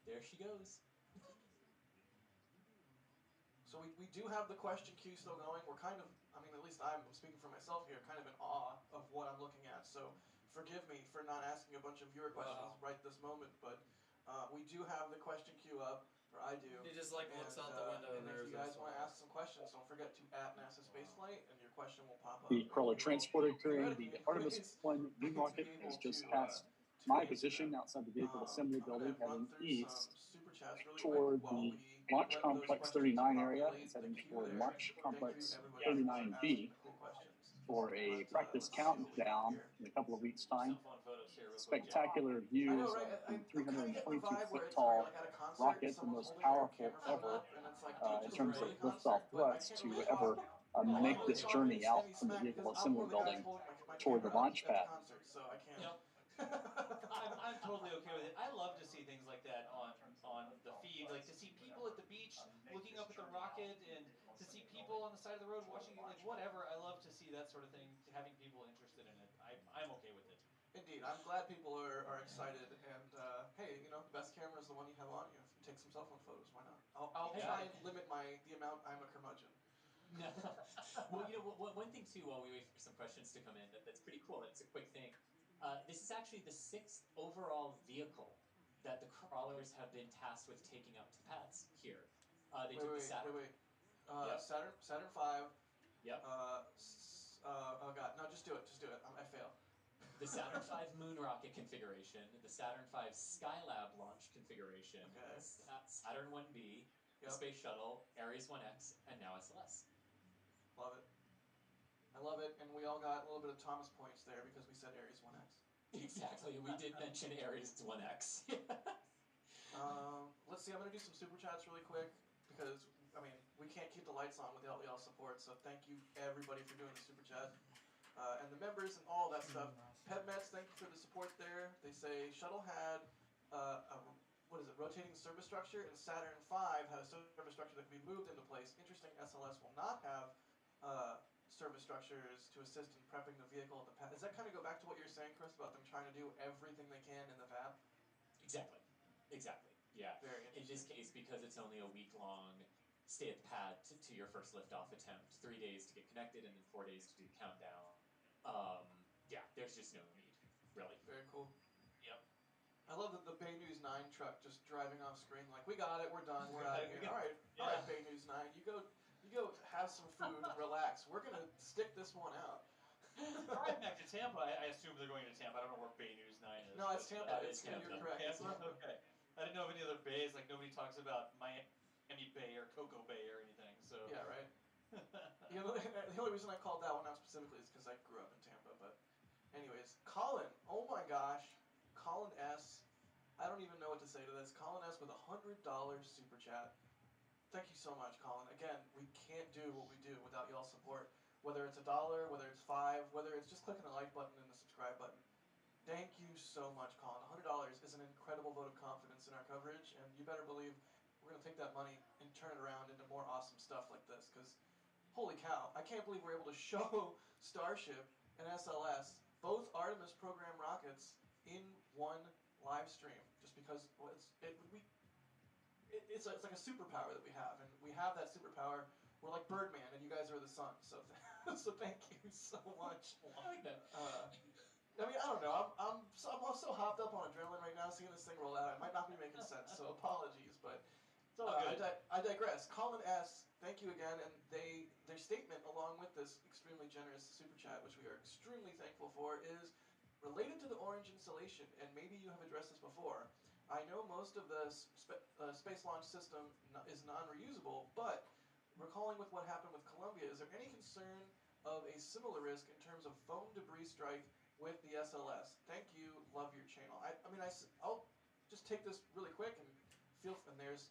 there she goes. So we do have the question queue still going. We're kind of, I mean, at least I'm speaking for myself here, kind of in awe of what I'm looking at. So forgive me for not asking a bunch of viewer questions right this moment, but we do have the question queue up, or I do. He just like looks out the window. And if you guys want to ask some questions, don't forget to @NASA Spaceflight, and your question will pop up. The crawler transporter carrying the Artemis deployment moon rocket has just passed my position outside the vehicle assembly building, heading east toward the Launch Complex 39 area. It's heading toward Launch Complex 39B for a practice countdown in a couple of weeks' time. Spectacular views of the 322-foot tall rocket, the most powerful ever in terms of liftoff thrust to ever make this journey out from the vehicle assembly building toward the launch pad. I'm totally okay with it. I love to see things like that on the feed, like to see people at the beach looking up at the rocket, and to see people on the side of the road watching it, like whatever. I love to see that sort of thing, having people interested in it. I'm okay with it. Indeed, I'm glad people are excited, and hey, you know, the best camera is the one you have on you. Take some cell phone photos, why not? I'll try and limit the amount I'm a curmudgeon. No. Well, one thing too, while we wait for some questions to come in, that's pretty cool. It's a quick thing. This is actually the 6th overall vehicle that the crawlers have been tasked with taking out to pads here. They took the Saturn. Wait. Yep. Saturn 5. Yep. Oh god, no, just do it. I fail. The Saturn V moon rocket configuration, the Saturn V Skylab launch configuration, Okay. Saturn 1B, the Space Shuttle, Ares 1X, and now SLS. Love it. I love it, and we all got a little bit of Thomas points there because we said Ares 1X. Exactly, we did mention Ares 1X. Let's see, I'm going to do some super chats really quick because, I mean, we can't keep the lights on without y'all support, so thank you everybody for doing the super chat. And the members and all that stuff. PebMets, thank you for the support there. They say Shuttle had rotating service structure, and Saturn V had a service structure that could be moved into place. Interesting, SLS will not have service structures to assist in prepping the vehicle at the pad. Does that kind of go back to what you were saying, Chris, about them trying to do everything they can in the fab? Exactly. Yeah. Very in this case, because it's only a week-long stay at the pad to your first liftoff attempt, 3 days to get connected, and then 4 days to do the countdown. Yeah, there's just no need, really. Very cool. Yep. I love that the Bay News 9 truck just driving off screen like, we got it, we're done, we're out of here. All right, Bay News 9, you go have some food and relax. We're going to stick this one out. Driving back to Tampa, I assume they're going to Tampa. I don't know where Bay News 9 is. No, it's Tampa. You're correct. Tampa? Okay. I didn't know of any other bays. Like, nobody talks about Miami Bay or Cocoa Bay or anything. So yeah, right. The only reason I called that one out specifically is because I grew up in Tampa. But anyways, Colin. Oh my gosh. Colin S. I don't even know what to say to this. Colin S. with $100 super chat. Thank you so much, Colin. Again, we can't do what we do without y'all's support. Whether it's $1, whether it's $5, whether it's just clicking the like button and the subscribe button. Thank you so much, Colin. $100 is an incredible vote of confidence in our coverage, and you better believe we're going to take that money and turn it around into more awesome stuff like this, because holy cow, I can't believe we're able to show Starship and SLS, both Artemis program rockets, in one live stream, just because it's like a superpower that we have, and we have that superpower. We're like Birdman, and you guys are the sun. So, so thank you so much. I like that. I mean, I don't know. I'm so hopped up on adrenaline right now, seeing this thing roll out. It might not be making sense, so apologies, but I digress. Colin S., thank you again, and their statement, along with this extremely generous super chat, which we are extremely thankful for, is related to the Orange installation, and maybe you have addressed this before. I know most of the space launch system is non-reusable, but recalling with what happened with Columbia, is there any concern of a similar risk in terms of foam debris strike with the SLS? Thank you, love your channel. I'll just take this really quick and there's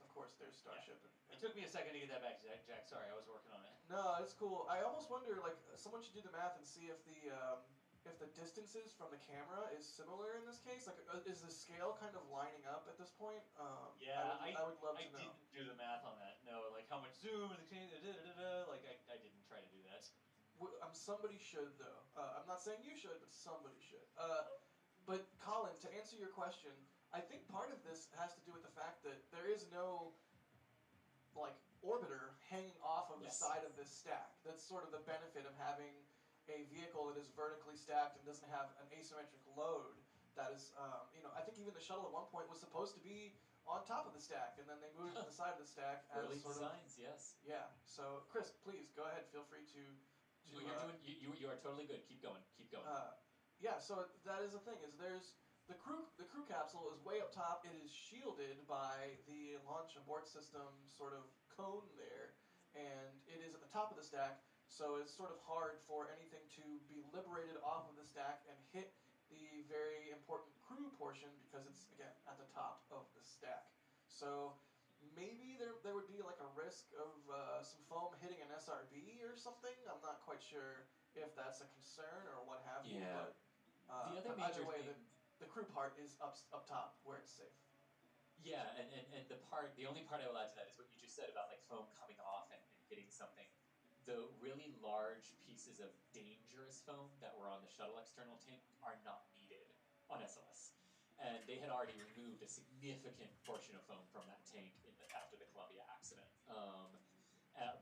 Starship. Yeah. It took me a second to get that back, Jack. Sorry, I was working on it. No, it's cool. I almost wonder, like, someone should do the math and see if the distances from the camera is similar in this case. Like, is the scale kind of lining up at this point? Yeah, I would love to know. I didn't do the math on that. No, like how much zoom, like I didn't try to do that. Somebody should, though. I'm not saying you should, but somebody should. But Colin, to answer your question, I think part of this has to do with the fact that there is no, like, orbiter hanging off of the side of this stack. That's sort of the benefit of having a vehicle that is vertically stacked and doesn't have an asymmetric load. That is, I think even the shuttle at one point was supposed to be on top of the stack, and then they moved it to the side of the stack. Early designs, yes. Yeah. So, Chris, please go ahead. Feel free to. You are totally good. Keep going. Yeah. So that is the thing. Is there's the crew capsule is way up top. It is shielded by the launch abort system sort of cone there, and it is at the top of the stack. So it's sort of hard for anything to be liberated off of the stack and hit the very important crew portion because it's, again, at the top of the stack. So maybe there would be like a risk of some foam hitting an SRB or something. I'm not quite sure if that's a concern or what have you. Yeah. But, the other either way, the crew part is up top where it's safe. Yeah, and the only part I will add to that is what you just said about like foam coming off and hitting something. The really large pieces of dangerous foam that were on the shuttle external tank are not needed on SLS. And they had already removed a significant portion of foam from that tank after the Columbia accident.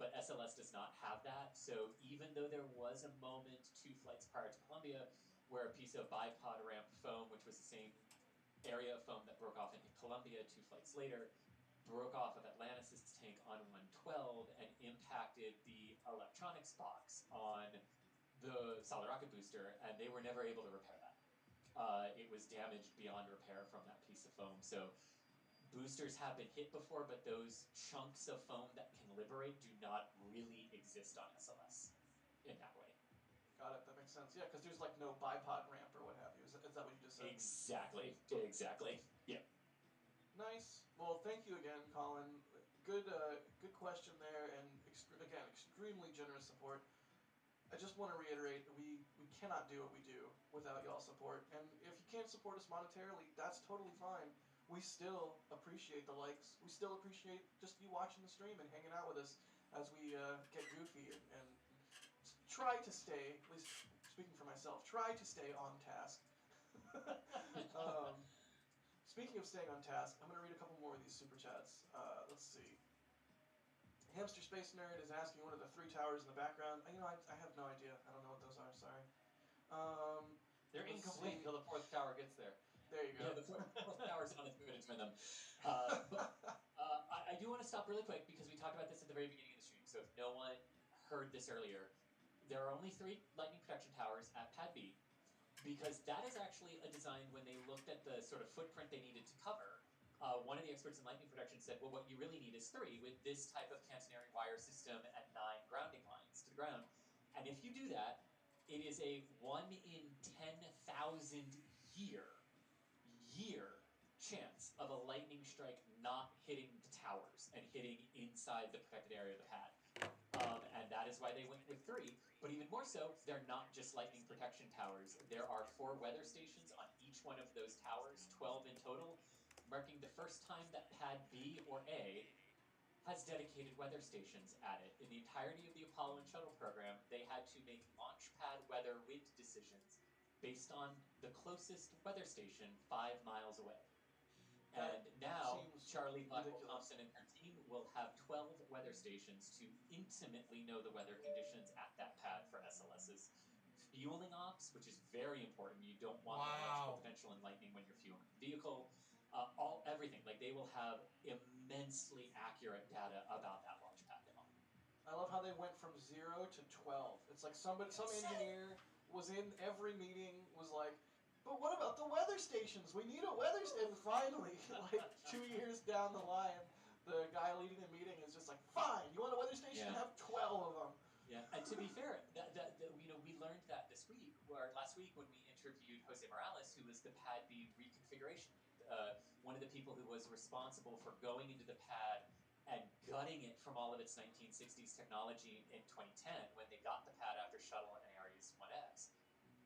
But SLS does not have that. So even though there was a moment 2 flights prior to Columbia where a piece of bipod ramp foam, which was the same area of foam that broke off in Columbia 2 flights later, broke off of Atlantis' tank on 112 and impacted the electronics box on the solid rocket booster, and they were never able to repair that. It was damaged beyond repair from that piece of foam. So boosters have been hit before, but those chunks of foam that can liberate do not really exist on SLS in that way. Got it. That makes sense. Yeah, because there's like no bipod ramp or what have you. Is that what you just said? Exactly. Yep. Nice. Well, thank you again, Colin. Good question there, and again, extremely generous support. I just want to reiterate, we cannot do what we do without y'all's support. And if you can't support us monetarily, that's totally fine. We still appreciate the likes. We still appreciate just you watching the stream and hanging out with us as we get goofy and try to stay, at least speaking for myself, try to stay on task. Speaking of staying on task, I'm going to read a couple more of these super chats. Let's see. Hamster Space Nerd is asking what are the 3 towers in the background. I have no idea. I don't know what those are. Sorry. They're incomplete until the 4th tower gets there. There you go. Yeah, the 4th tower's on its way to join them. But I do want to stop really quick because we talked about this at the very beginning of the stream. So if no one heard this earlier, there are only 3 lightning protection towers at Pad B, because that is actually a design when they looked at the sort of footprint they needed to cover. One of the experts in lightning protection said, well, what you really need is 3 with this type of catenary wire system and 9 grounding lines to the ground. And if you do that, it is a 1 in 10,000 year chance of a lightning strike not hitting the towers and hitting inside the protected area of the pad. And that is why they went with 3. But even more so, they're not just lightning protection towers. There are 4 weather stations on each one of those towers, 12 in total, marking the first time that Pad B or A has dedicated weather stations at it. In the entirety of the Apollo and Shuttle program, they had to make launch pad weather wind decisions based on the closest weather station 5 miles away. And now, Charlie Blackwell Thompson and her team will have 12 weather stations to intimately know the weather conditions at that pad for SLS's fueling ops, which is very important. You don't want electrical potential and lightning when you're fueling the vehicle. Everything. Like, they will have immensely accurate data about that launch pad now. I love how they went from 0 to 12. It's like some engineer was in every meeting, was like, but what about the weather stations? We need a weather station. Finally, like 2 years down the line, the guy leading the meeting is just like, fine, you want a weather station? Have 12 of them. Yeah, and to be fair, we learned that this week, or last week, when we interviewed Jose Morales, who was the Pad B reconfiguration lead, one of the people who was responsible for going into the pad and gutting it from all of its 1960s technology in 2010 when they got the pad after Shuttle and Ares 1X.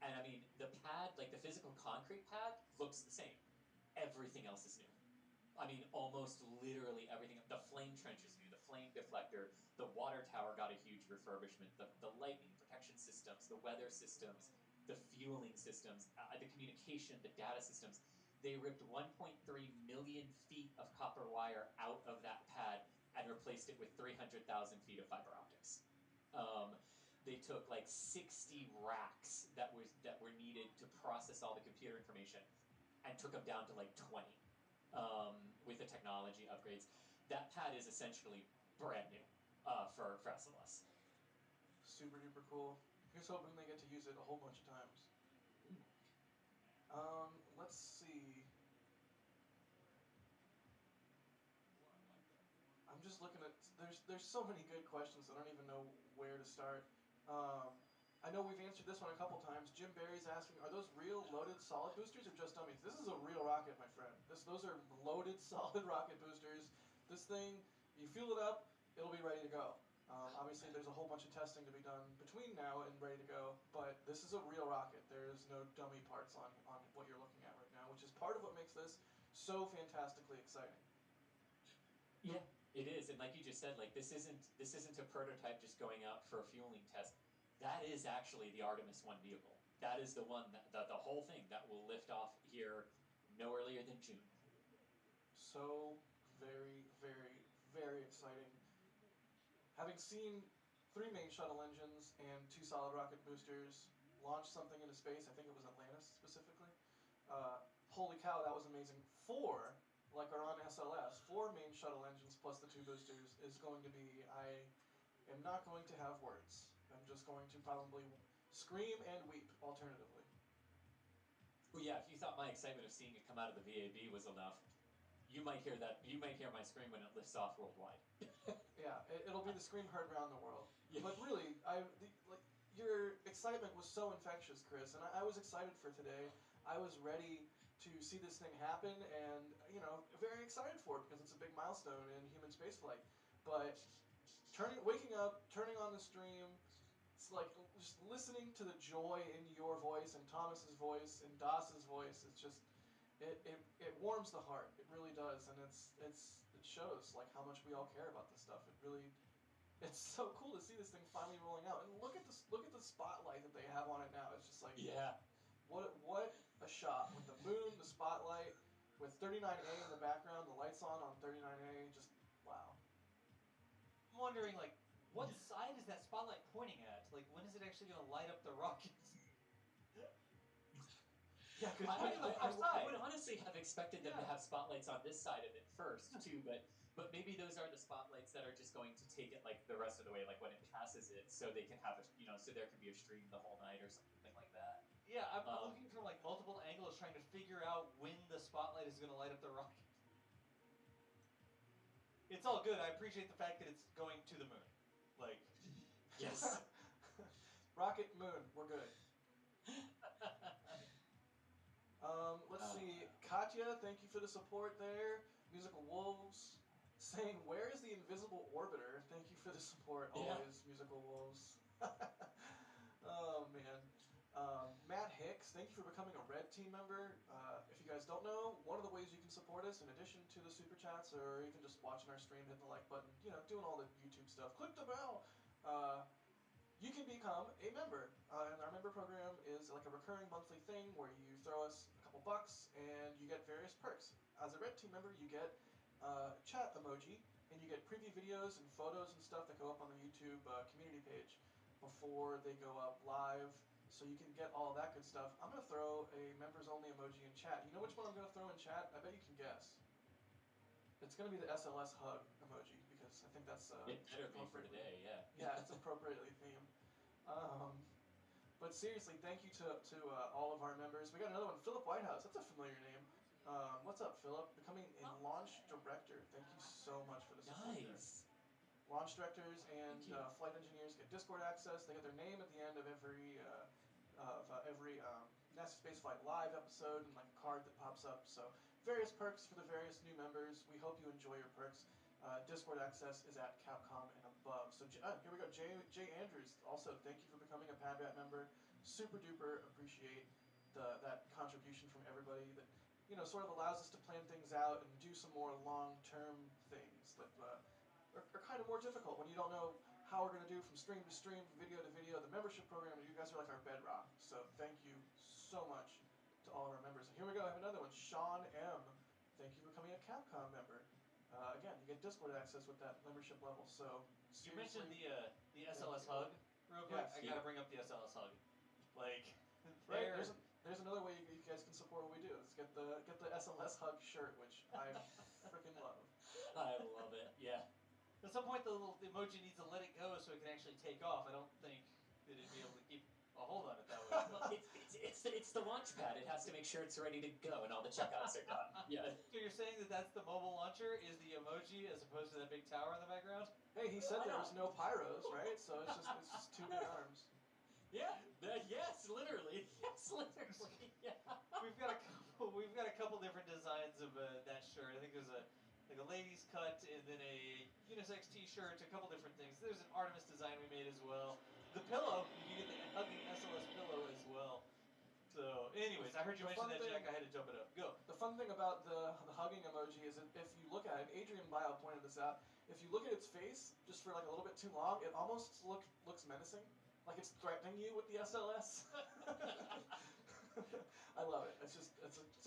And I mean, the pad, like the physical concrete pad, looks the same. Everything else is new. I mean, almost literally everything. The flame trench is new, the flame deflector, the water tower got a huge refurbishment, the lightning protection systems, the weather systems, the fueling systems, the communication, the data systems. They ripped 1.3 million feet of copper wire out of that pad and replaced it with 300,000 feet of fiber optics. They took like 60 racks that were needed to process all the computer information and took them down to like 20 with the technology upgrades. That pad is essentially brand new for SLS. Super duper cool. Here's hoping they get to use it a whole bunch of times. Let's see. I'm just looking at, there's so many good questions, I don't even know where to start. I know we've answered this one a couple times. Jim Barry's asking, are those real loaded solid boosters or just dummies? This is a real rocket, my friend. Those are loaded solid rocket boosters. This thing, you fuel it up, it'll be ready to go. Obviously, there's a whole bunch of testing to be done between now and ready to go, but this is a real rocket. There's no dummy parts on what you're looking at right now, which is part of what makes this so fantastically exciting. Yeah, it is, and like you just said, like this isn't a prototype just going out for a fueling test. That is actually the Artemis 1 vehicle. That is the one, the whole thing that will lift off here no earlier than June. So very, very, very exciting. having seen 3 main shuttle engines and 2 solid rocket boosters launch something into space, I think it was Atlantis specifically. Holy cow, that was amazing. 4, like are on SLS, 4 main shuttle engines plus the 2 boosters is going to be, I am not going to have words. I'm just going to probably scream and weep alternatively. Well, yeah, if you thought my excitement of seeing it come out of the VAB was enough, you might hear that. You might hear my scream when it lifts off worldwide. Yeah, it'll be the scream heard around the world. Yeah. But really, your excitement was so infectious, Chris, and I was excited for today. I was ready to see this thing happen, and very excited for it because it's a big milestone in human spaceflight. But waking up, turning on the stream, it's like just listening to the joy in your voice and Thomas's voice and Das's voice. It's just it warms the heart. It really does, and it shows like how much we all care about this stuff. It's so cool to see this thing finally rolling out. And look at the spotlight that they have on it now. It's just like, yeah, what a shot with the moon, the spotlight, with 39A in the background, the lights on 39A. Just wow. I'm wondering, like, what side is that spotlight pointing at? Like, when is it actually going to light up the rockets? Yeah, I would honestly have expected them to have spotlights on this side of it first too, but maybe those are the spotlights that are just going to take it like the rest of the way, like when it passes it, so they can have so there can be a stream the whole night or something like that. Yeah, I'm looking from like multiple angles, trying to figure out when the spotlight is going to light up the rocket. It's all good. I appreciate the fact that it's going to the moon. Like, yes, rocket, moon, we're good. Let's see. Katya, thank you for the support there. Musical Wolves saying, where is the invisible orbiter? Thank you for the support, always, Musical Wolves. Oh, man. Matt Hicks, thank you for becoming a Red Team member. If you guys don't know, one of the ways you can support us, in addition to the Super Chats or even just watching our stream, hitting the like button, doing all the YouTube stuff, click the bell. You can become a member, and our member program is like a recurring monthly thing where you throw us a couple bucks and you get various perks. As a Red Team member, you get chat emoji, and you get preview videos and photos and stuff that go up on the YouTube community page before they go up live, so you can get all that good stuff. I'm going to throw a members-only emoji in chat. You know which one I'm going to throw in chat? I bet you can guess. It's going to be the SLS hug emoji, because I think that's it better be for today, yeah. Yeah, it's appropriately themed. But seriously, thank you to all of our members. We got another one, Philip Whitehouse. That's a familiar name. What's up, Philip? Becoming a launch director. Thank you so much for the support. Nice. Launch directors and flight engineers get Discord access. They get their name at the end of every NASA Spaceflight Live episode and like a card that pops up. So various perks for the various new members. We hope you enjoy your perks. Discord access is at Capcom and above. So here we go. Jay Andrews, also thank you for becoming a PADRAT member. Super duper appreciate that contribution from everybody that sort of allows us to plan things out and do some more long-term things that are kind of more difficult when you don't know how we're going to do from stream to stream, video to video. The membership program, you guys are like our bedrock. So thank you so much to all of our members. And here we go. I have another one. Sean M. Thank you for becoming a Capcom member. Again, you get Discord access with that membership level. So you mentioned the SLS hug real quick. Yes. I gotta bring up the SLS hug. Like, right, there's another way you guys can support what we do. Let's get the SLS hug shirt, which I freaking love. I love it. Yeah. At some point, the emoji needs to let it go so it can actually take off. I don't think that it'd be able to keep a hold on it that way. Well, it's the launch pad. It has to make sure it's ready to go and all the checkouts are done. Yeah. So you're saying that that's the mobile launcher is the emoji as opposed to that big tower in the background? Hey, he said there was no pyros, right? So it's just 2 big arms. Yeah. Yes, literally. Yes, literally. Yeah. We've got a couple different designs of that shirt. I think there's a ladies cut and then a unisex t-shirt, a couple different things. There's an Artemis design we made as well. The pillow, you can get the hugging SLS pillow as well. So anyways, I heard you mention that, Jack. I had to jump it up. Go. The fun thing about the hugging emoji is that if you look at it, Adrian Bio pointed this out, if you look at its face just for like a little bit too long, it almost looks menacing. Like it's threatening you with the SLS. I love it. It's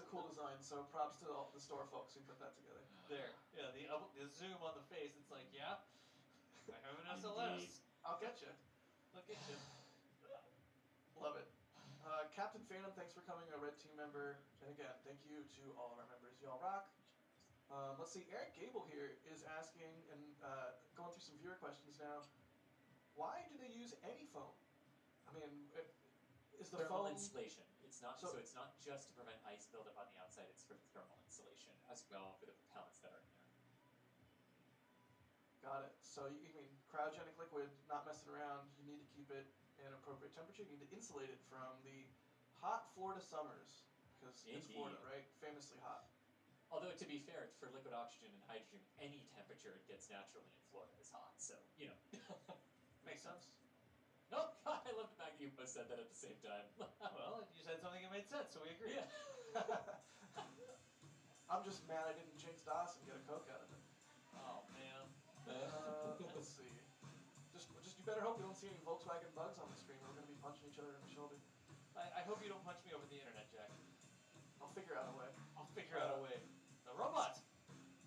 a cool design. So props to the store folks who put that together. There, yeah. The zoom on the face. It's like, yeah, I have an They'll get you. Love it. Captain Phantom, thanks for coming, a Red Team member. And again, thank you to all of our members. Y'all rock. Let's see, Eric Gable here is asking, and going through some viewer questions now, why do they use any foam? I mean, is the thermal foam... insulation. It's not so it's not just to prevent ice buildup on the outside, it's for the thermal insulation as well for the propellants that are in there. Got it. So you mean cryogenic liquid, not messing around, you need to keep it in an appropriate temperature, you need to insulate it from the hot Florida summers, because it's Florida, right? Famously hot. Although, to be fair, for liquid oxygen and hydrogen, any temperature it gets naturally in Florida is hot, so, you know. Makes sense. Oh, God, I love the fact that you both said that at the same time. Well, you said something that made sense, so we agree. Yeah. I'm just mad I didn't jinx DOS and get a Coke out of it. Oh, man. Let's see. Just you better hope we don't see any Volkswagen bugs on the screen. We're going to be punching each other in the shoulder. I hope you don't punch me over the internet, Jack. I'll figure out a way. I'll figure out a way. The robot!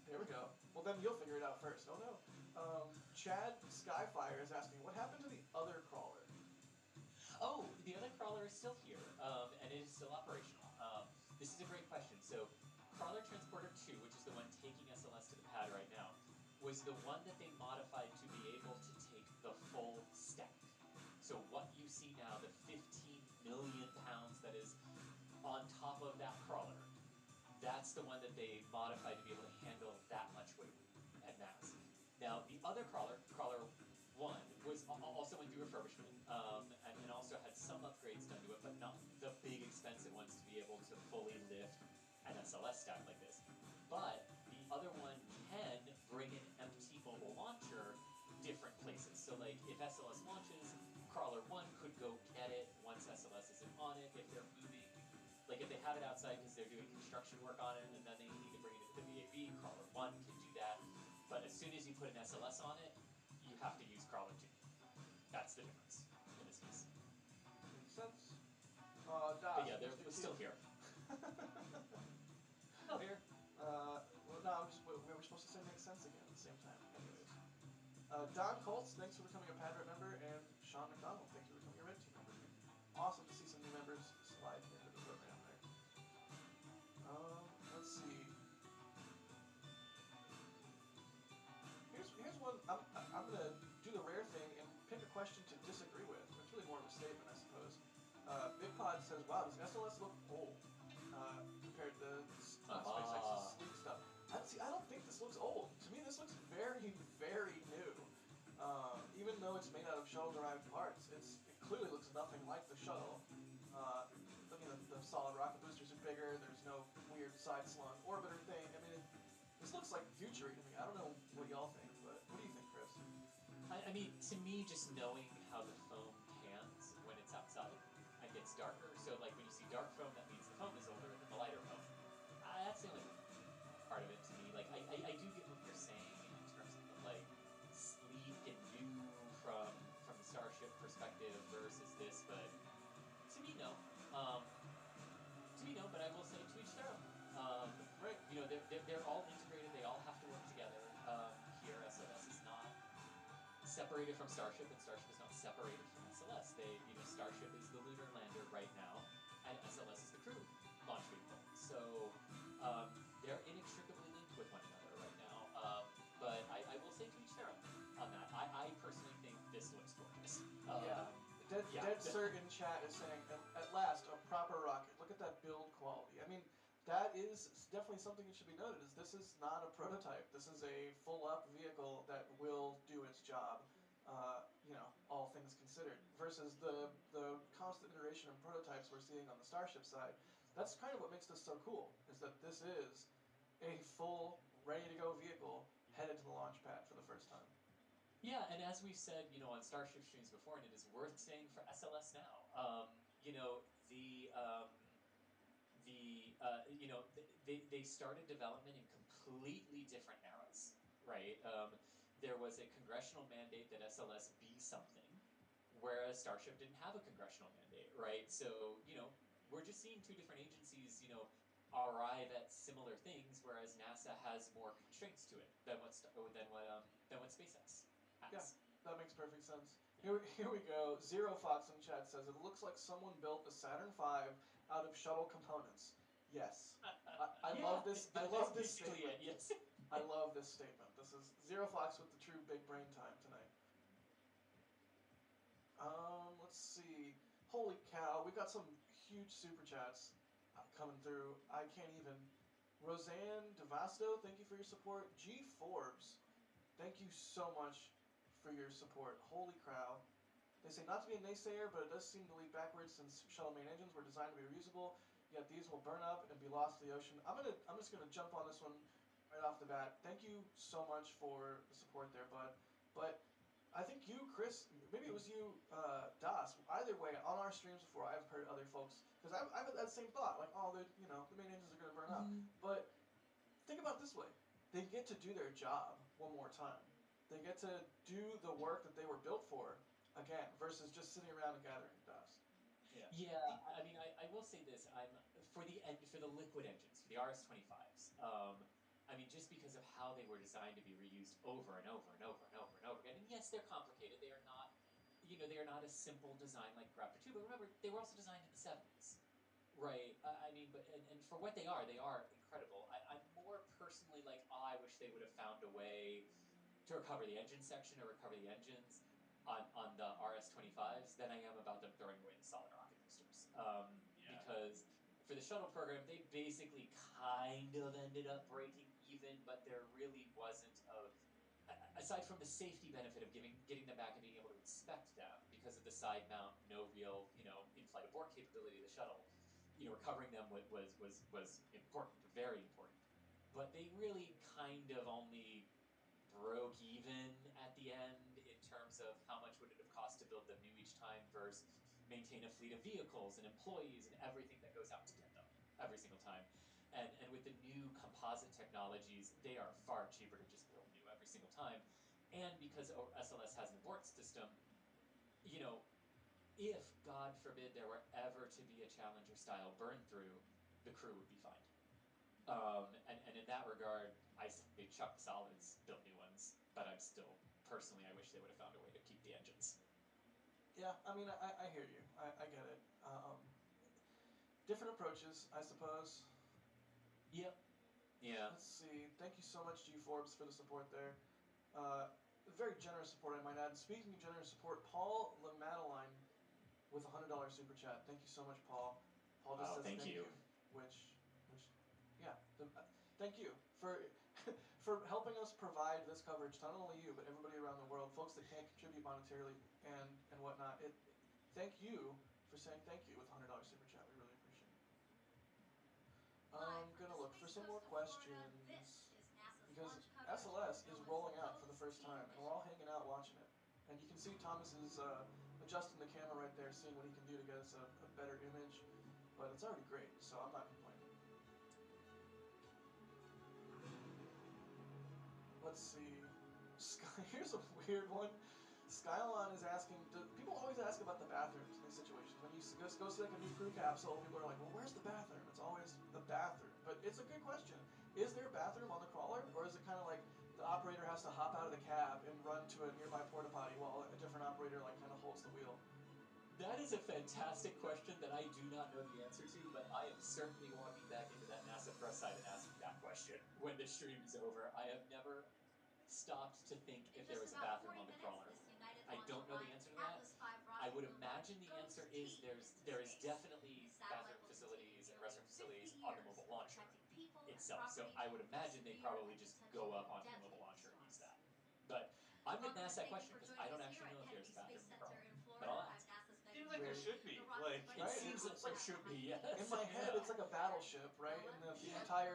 There we go. Well, then you'll figure it out first. Oh, no. Chad Skyfire is asking, what happened to the other crawler? Oh, the other crawler is still here, and it is still operational. This is a great question. So, Crawler Transporter 2, which is the one taking SLS to the pad right now, was the one that they modified to be able to take the full stack. So what you see now, the 15 million pounds that is on top of that crawler, that's the one that they modified to be able to handle that much weight and mass. Now, the other crawler, Crawler 1, was also went through refurbishment, and also had some upgrades done to it, but not the big expensive ones to be able to fully lift an SLS stack like this. But the other one can bring an empty mobile launcher different places. So like if SLS launches, Crawler 1 could go get it once SLS isn't on it. If they're moving, like if they have it outside because they're doing construction work on it and then they need to bring it into the VAB, Crawler 1 can do that. But as soon as you put an SLS on it, you have to use Crawler 2. That's the difference in this case. Makes sense. But yeah, they're still here. Still here. Well, no, we were supposed to say makes sense again at the same time. Anyways. Don Colts, thanks for becoming a Padret member, and Sean McDonald, thank you for becoming a Red Team member. Awesome to see some new members slide into the program there. Let's see. Here's one. I'm gonna do the rare thing and pick a question to disagree with. It's really more of a statement, I suppose. Big Pod says, "Wow, does SLS look old compared to SpaceX's sleek stuff?" I don't think this looks old. To me, this looks very, very new. Even though it's made out of shuttle-derived parts, it clearly looks nothing like the shuttle. The solid rocket boosters are bigger. There's no weird side-slung orbiter thing. I mean, this looks like future to me. I don't know what y'all think, but what do you think, Chris? I mean, to me, just knowing how the foam pans when it's outside and gets darker. So, like when you see dark foam, that means the foam is older than the lighter foam. That's the only part of it to me. Like, I do get what you're saying in terms of like sleek and new from the Starship perspective versus this, but to me, no. But I will say to each their own. Right. You know, they're all integrated. They all have to work together. Here, SLS is not separated from Starship, and Starship is not separated from SLS. Starship is the lunar lander right now, and SLS is the crew launch vehicle. So they're inextricably linked with one another right now. But I will say to each their own on that. I personally think this looks gorgeous. Dead Cert in chat is saying, at last, a proper rocket. Look at that build quality. I mean, that is definitely something that should be noted, is this is not a prototype. This is a full-up vehicle that will do its job, all things considered. Versus the constant iteration of prototypes we're seeing on the Starship side. That's kind of what makes this so cool, is that this is a full, ready-to-go vehicle headed to the launch pad for the first time. Yeah, and as we've said, on Starship streams before, and it is worth saying for SLS now, they started development in completely different eras, right? There was a congressional mandate that SLS be something, whereas Starship didn't have a congressional mandate, right? So, we're just seeing two different agencies, arrive at similar things, whereas NASA has more constraints to it than what SpaceX has. Yeah, that makes perfect sense. Here we go. Zero Fox in chat says, it looks like someone built a Saturn V out of shuttle components. Yes. I Yeah, love this. I that's love this basically statement. it, yes. I love this statement. This is Zero Fox with the true big brain time tonight. Let's see. Holy cow, we got some huge super chats coming through. I can't even. Roseanne Devasto, thank you for your support. G Forbes, thank you so much for your support. Holy cow. They say not to be a naysayer, but it does seem to lead backwards since shuttle main engines were designed to be reusable. Yet these will burn up and be lost to the ocean. I'm just gonna jump on this one right off the bat. Thank you so much for the support there, bud. But I think you, Chris, maybe it was you, Das. Either way, on our streams before, I've heard other folks because I've had that same thought, like, oh, the main engines are gonna burn up. But think about it this way: they get to do their job one more time. They get to do the work that they were built for again, versus just sitting around and gathering dust. Yeah, I mean, I will say this: I'm for the liquid engines, for the RS-25s. I mean, just because of how they were designed to be reused over and over and over and over and over again. And yes, they're complicated. They are not, they are not a simple design like Raptor 2. But remember, they were also designed in the 70s, right? I mean, and for what they are incredible. I'm more personally like, oh, I wish they would have found a way to recover the engine section or recover the engines on the RS-25s than I am about them throwing away the solid rocket boosters. Because for the shuttle program, they basically kind of ended up breaking even, but there really wasn't aside from the safety benefit of getting them back and being able to inspect them because of the side mount, no real, in-flight abort capability of the shuttle, recovering them was important, very important. But they really kind of only broke even at the end in terms of how much would it have cost to build them new each time versus maintain a fleet of vehicles and employees and everything that goes out to get them every single time. And with the new composite technologies, they are far cheaper to just build new every single time. And because SLS has an abort system, if, God forbid, there were ever to be a Challenger-style burn-through, the crew would be fine. And in that regard, I say chuck the solids, build new ones. But I'm still, personally, I wish they would have found a way to keep the engines. Yeah, I mean, I hear you. I get it. Different approaches, I suppose. Yep. Yeah. Let's see. Thank you so much, G Forbes, for the support there. Very generous support, I might add. Speaking of generous support, Paul LeMadeline with a $100 super chat. Thank you so much, Paul. Paul just says thank you. Which, yeah. Thank you for for helping us provide this coverage. Not only you, but everybody around the world, folks that can't contribute monetarily and whatnot. Thank you for saying thank you with a $100 super chat. We really appreciate it. I'm gonna look for some more questions because SLS is rolling out for the first time, and we're all hanging out watching it. And you can see Thomas is adjusting the camera right there, seeing what he can do to get us a better image. But it's already great, so I'm not complaining. Let's see. Here's a weird one. Skylon is asking, people always ask about the bathrooms in these situations. When you go see like a new crew capsule, people are like, well, where's the bathroom? It's always the bathroom. But it's a good question. Is there a bathroom on the crawler? Or is it kind of like the operator has to hop out of the cab and run to a nearby porta potty while a different operator like kind of holds the wheel? That is a fantastic question that I do not know the answer to, but I am certainly walking back into that NASA press site and asking that question when the stream is over. I have never stopped to think if there was a bathroom on the crawler. I don't know the answer to that. I would imagine the answer is there is definitely bathroom facilities and restroom facilities on the mobile launcher itself. So I would imagine they probably just go up onto the mobile launcher and use that. But I'm going to ask that question because I don't actually know if there's a bathroom in the crawler. But I'll ask. Seems like there should be. Like, it seems like there should be, yes. In my head, it's like a battleship, right? And the entire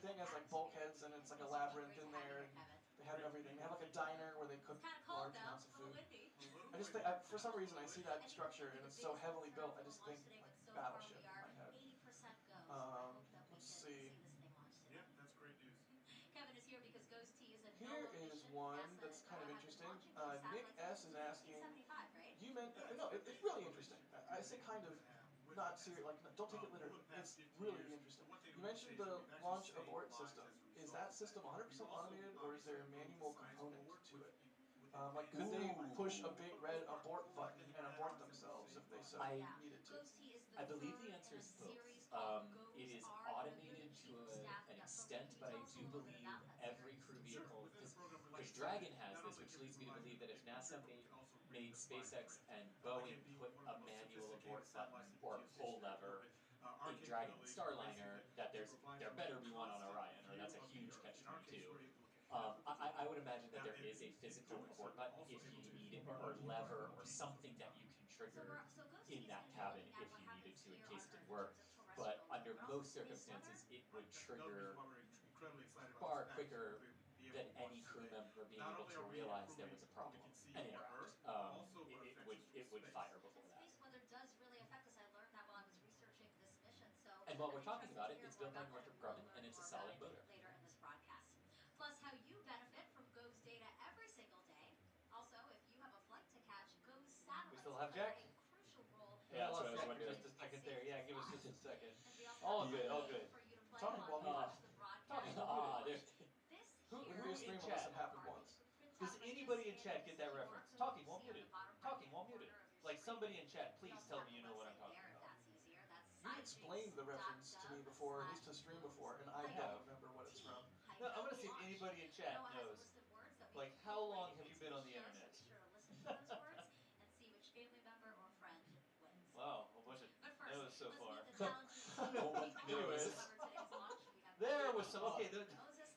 thing has like bulkheads, and it's like a labyrinth in there, and they have everything. They have like a diner where they cook large amounts of food. I just think, for some reason, I see that structure, and it's so heavily built. I just think like battleship in my head. Let's see. Yeah, that's great news. Kevin is here because Ghost T is a Here is one that's kind of interesting. Nick S is asking. You meant no, it's really interesting. I say kind of, not serious. Like, don't take it literally. It's really interesting. You mentioned the launch abort system. Is that system 100% automated, or is there a manual component to it? Like, could they push a big red abort button and abort themselves if they so I needed to? I believe the answer is both. It is automated to an extent, but I do believe every crew vehicle, because Dragon has this, which leads me to believe that if NASA made SpaceX and Boeing put a manual abort button or pull lever in Dragon and Starliner, that there better be one on Orion, or that's a huge catch-22. I would imagine that there is a physical abort button if you need it, or lever, or something that you can trigger in that cabin if you needed to in case it didn't work. But under most circumstances, it would trigger far quicker than any crew member being able to realize there was a problem and interact. It would fire before that. Space weather does really affect us. I learned that while I was researching this mission. So And while we're I'm talking interested about to it, hear it's more built by about that, Northrop and we'll Grumman, learn and it's a more about solid it motor. later in this broadcast. Plus, how you benefit from GOES data every single day. Also, if you have a flight to catch, GOES satellites We still have play Jack? a crucial role. Yeah, I that's what I lost was Jack for wondering. just a second there. Yeah, give us just a second. And we also All have good, all a good. for you to play Talking while while you muted. watch the broadcast. Talking while muted. This Who here Wouldn't be a stream in unless chat? it happened once. Does anybody in chat get that reference? Talking while muted. Talking while muted. Like somebody in chat, please tell me you know what I'm talking about. You explained the reference to me before, at least to stream before, and I don't remember what it's from. No, I'm gonna see if anybody in chat knows. Like, how long have you been on the internet? Be sure to listen to those words and see which family member or friend wins. Wow, a bunch of But first, no's so let's far. meet the talented team of people who Anyways, cover today's launch. We have there was some. Okay, Moses,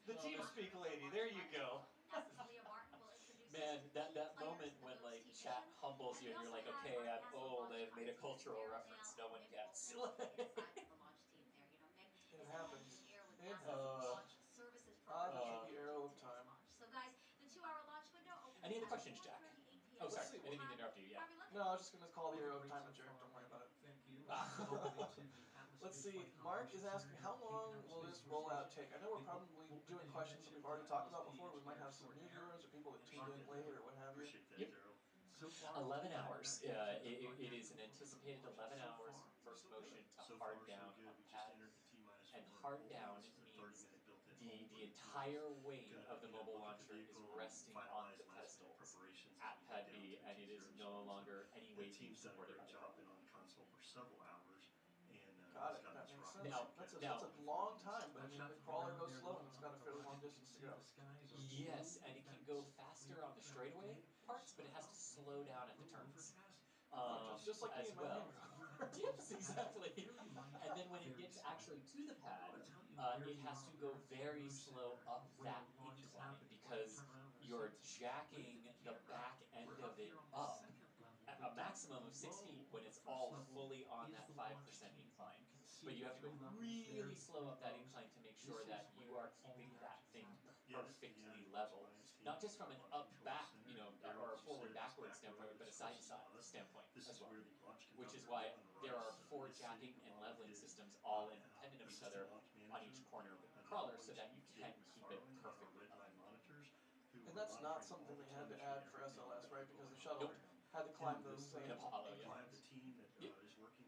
the TeamSpeak lady. There you go. NASA's Leah Martin will introduce Man, us that to key moment players in when the like GOES team chat mission. humbles And you we and you're also like, have okay, our I'm NASA old, launch I've made a pilots cultural there reference now. no one Maybe gets. we'll take the inside of the launch team there. You know, Nick It is a head happens. engineer with It NASA's happens. Launch Services Program. That should be arrow of Today's time. launch. So guys, the 2-hour launch window opens Any other at questions, Jack? 4:38 p.m. Oh, sorry, I Pacific didn't mean to time. interrupt you. Yeah. Are we looking? No, I was just gonna call the arrow of time a jerk. Don't worry about it. Let's see. Mark is asking, how long will this rollout take? I know we're probably doing questions that we've already talked about before. We might have some new viewers or people that tuned in late or what have you. Yep. 11 hours. It is an anticipated 11 hours from first motion to hard down at pad. And hard down means the entire weight of the mobile launcher is resting on the pedestals at pad B, and it is no longer any weight being supported by the crawler. Got it. That makes sense. Now- That's now- a long time, but I mean, the crawler goes slow and it's got a fairly long distance to go. Yes, and it can go faster on the straightaway parts, but it has to slow down at the turns. Just like me as in my well. Land Rover. Yes, exactly. And then when it gets actually to the pad, it has to go very slow up that incline because you're jacking the back end of it up at a maximum of 6 feet when it's all fully on that 5% incline. But you have to go really slow up that incline to make sure that you are keeping that thing perfectly level. Not just from an up back, or a forward backward standpoint, but a side to side standpoint as well. Which is why there are 4 jacking and leveling systems all independent of each other on each corner of the crawler so that you can keep it perfectly level. And that's not something they had to add for SLS, right? Because the shuttle had to climb those same In Apollo, yeah. inclines.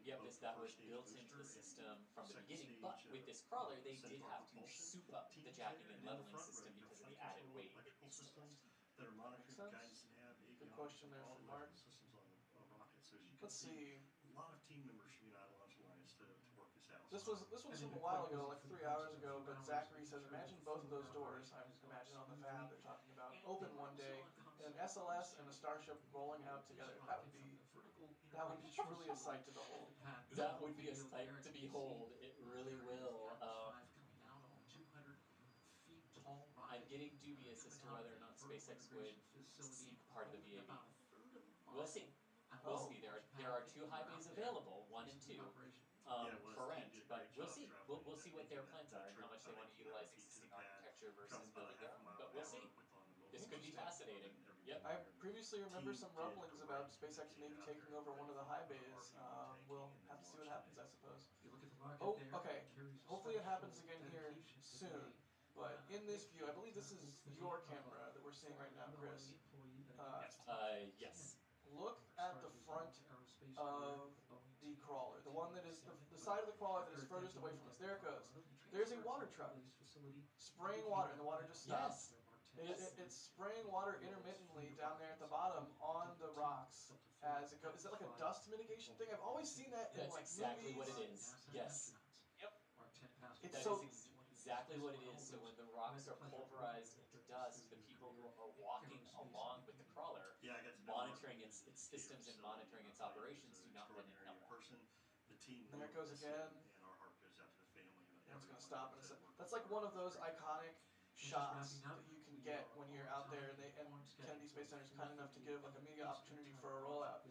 Yep, that was built into the system from the beginning, but with this crawler, they did have to soup up the jacking and leveling system because of the added weight it needs to lift. Makes sense. Good question there from Mark. Let's see. This was from a while ago, like 3 hours ago, but Zachary says, imagine both of those doors, I imagine on the fab they're talking about, open one day, and an SLS and a Starship rolling out together. That would be truly a sight to behold. That would be a sight to behold. It really will. I'm getting dubious as to whether or not SpaceX would seek part of the VAB. We'll see. We'll see. There are 2 high bays available, 1 and 2, for rent, but we'll see. We'll see what their plans are and how much they want to utilize existing architecture versus building their own. But we'll see. This could be fascinating. Yep. I previously remember some rumblings about SpaceX maybe taking over one of the high bays. We'll have to see what happens, I suppose. Oh, okay. Hopefully it happens again here soon. But in this view, I believe this is your camera that we're seeing right now, Chris. Yes. Look at the front of the crawler, the one that is the side of the crawler that is furthest away from us. There it goes. There's a water truck spraying water, and the water just stops. It's spraying water intermittently down there at the bottom on the rocks as it goes. Is that like a dust mitigation thing? I've always seen that in That's like exactly movies. what it is. Yes. Yep. It's That so is exactly what it is. So when the rocks are pulverized into dust, the people who are walking along with the crawler, monitoring its systems and monitoring its operations, do not run into that. there it goes again. And it's going to stop in a second. That's like one of those iconic shots that you can get when you're out there, and Kennedy Space Center is kind enough to give like a media opportunity for a rollout.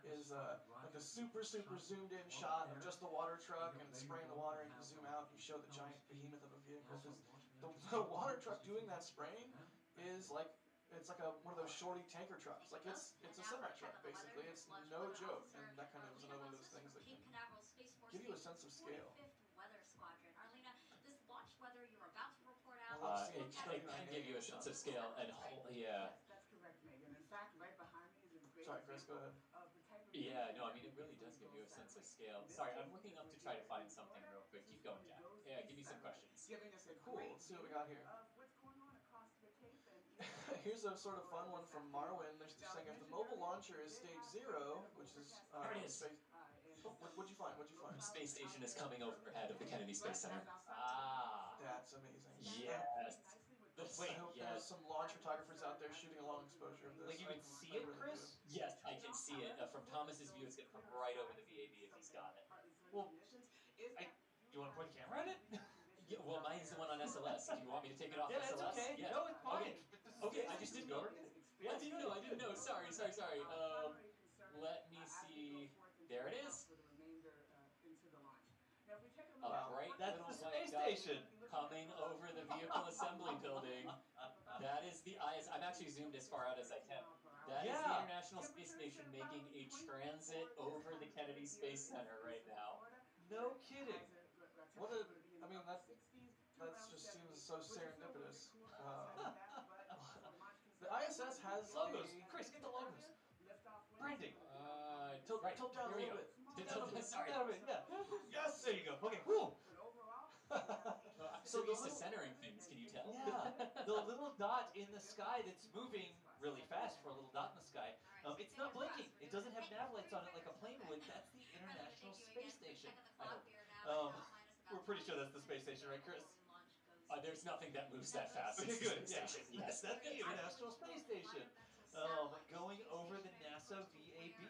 Is like a super zoomed in shot of just the water truck and it's spraying the water, and you zoom out and you show the giant behemoth of a vehicle. Because the water truck doing that spraying is like. It's like one of those shorty tanker trucks. Like it's a semi truck basically. It's no joke, and that kind of is another one of those things that can give you a sense of scale. Weather Squadron. Arlena, this launch weather you're about to report I out. love seeing It can give you a sense of scale, and yeah. That's correct, Megan. In fact, right behind me is a great Sorry, Chris, go ahead. of the type of Yeah, no, I mean, it really does give you a sense of scale. Sorry, I'm looking up to try to find something real quick. Keep going, Jack. Yeah, give me some questions. giving us a Cool, let's see what we got here. of what's going on across the Cape and Here's a sort of fun one from Marwin. They're saying if the mobile launcher is stage 0, which is There it is. space. What'd you find? What'd you find? The space station is coming overhead of the Kennedy Space Center. Ah, That's amazing. yes. I hope there's some launch photographers out there shooting a long exposure of this. Like you can see it, really Chris? Yes, I can see it. From Thomas's view, it's going to come right over the VAB if he's got it. Well, do you want to point the camera at it? Yeah, well, mine's the one on SLS. Do you want me to take it off Yeah, SLS? that's okay. Yes. No, it's fine. Okay, I just didn't know. I didn't know. Sorry. Let me see. There it is. A bright That's little the white space dot station. coming over the vehicle assembly building. That is the IS. I'm actually zoomed as far out as I can. That is the International Space Station making a transit over the Kennedy Space Center right now. No kidding. What I mean, that just seems so serendipitous. The ISS has Logos. Chris, get the logos. Branding. Tilt down a little bit. Sorry. Yeah. Yes, there you go. Okay, whew. I'm so used to centering things, can you tell? Yeah, the little dot in the sky that's moving really fast for a little dot in the sky. It's not blinking. It doesn't have nav lights on it like a plane would. That's the International Space Station. I hope. We're pretty sure that's the space station, right, Chris? There's nothing that moves that fast. Okay, It's the good. space Yeah. station. Yes. That's the International Space Station. Going over the NASA VAB.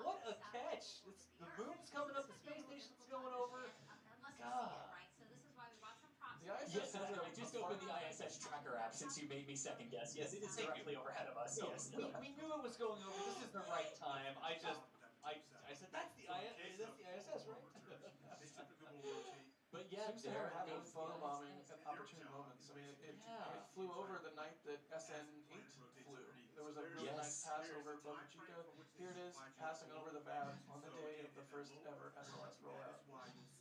What a catch! The moon's coming up, the space station's going over. God. The ISS Yes, has I just opened the ISS tracker app since you made me second guess. Yes, it is directly overhead of us. No, Yes. we knew it was going over. This is the right time. I said that's the ISS, right? But yeah, seems to there have they photobombing at opportune moments. I mean, it flew over the night that SN8 flew. There was a really nice pass over Boca Chica. Here it is, passing over the VAB on the day of the first ever SLS rollout.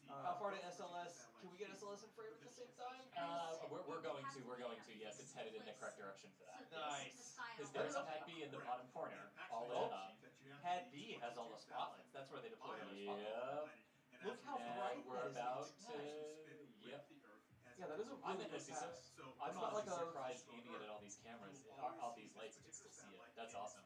How far to SLS? Can we get SLS in frame at the same time? We're going to. Yes, it's headed in the correct direction for that. Nice. Because there's a pad B in the bottom corner, all lit up. Pad B has all the spotlights. That's where they deploy all the spotlights. Yep. Look how bright we're that is. about It's to. nice. Yep. Yeah, that is a I'm really good honestly pass. I'm It's not like honestly a surprised aiming it at all these cameras, all these lights, just to see it. That's awesome.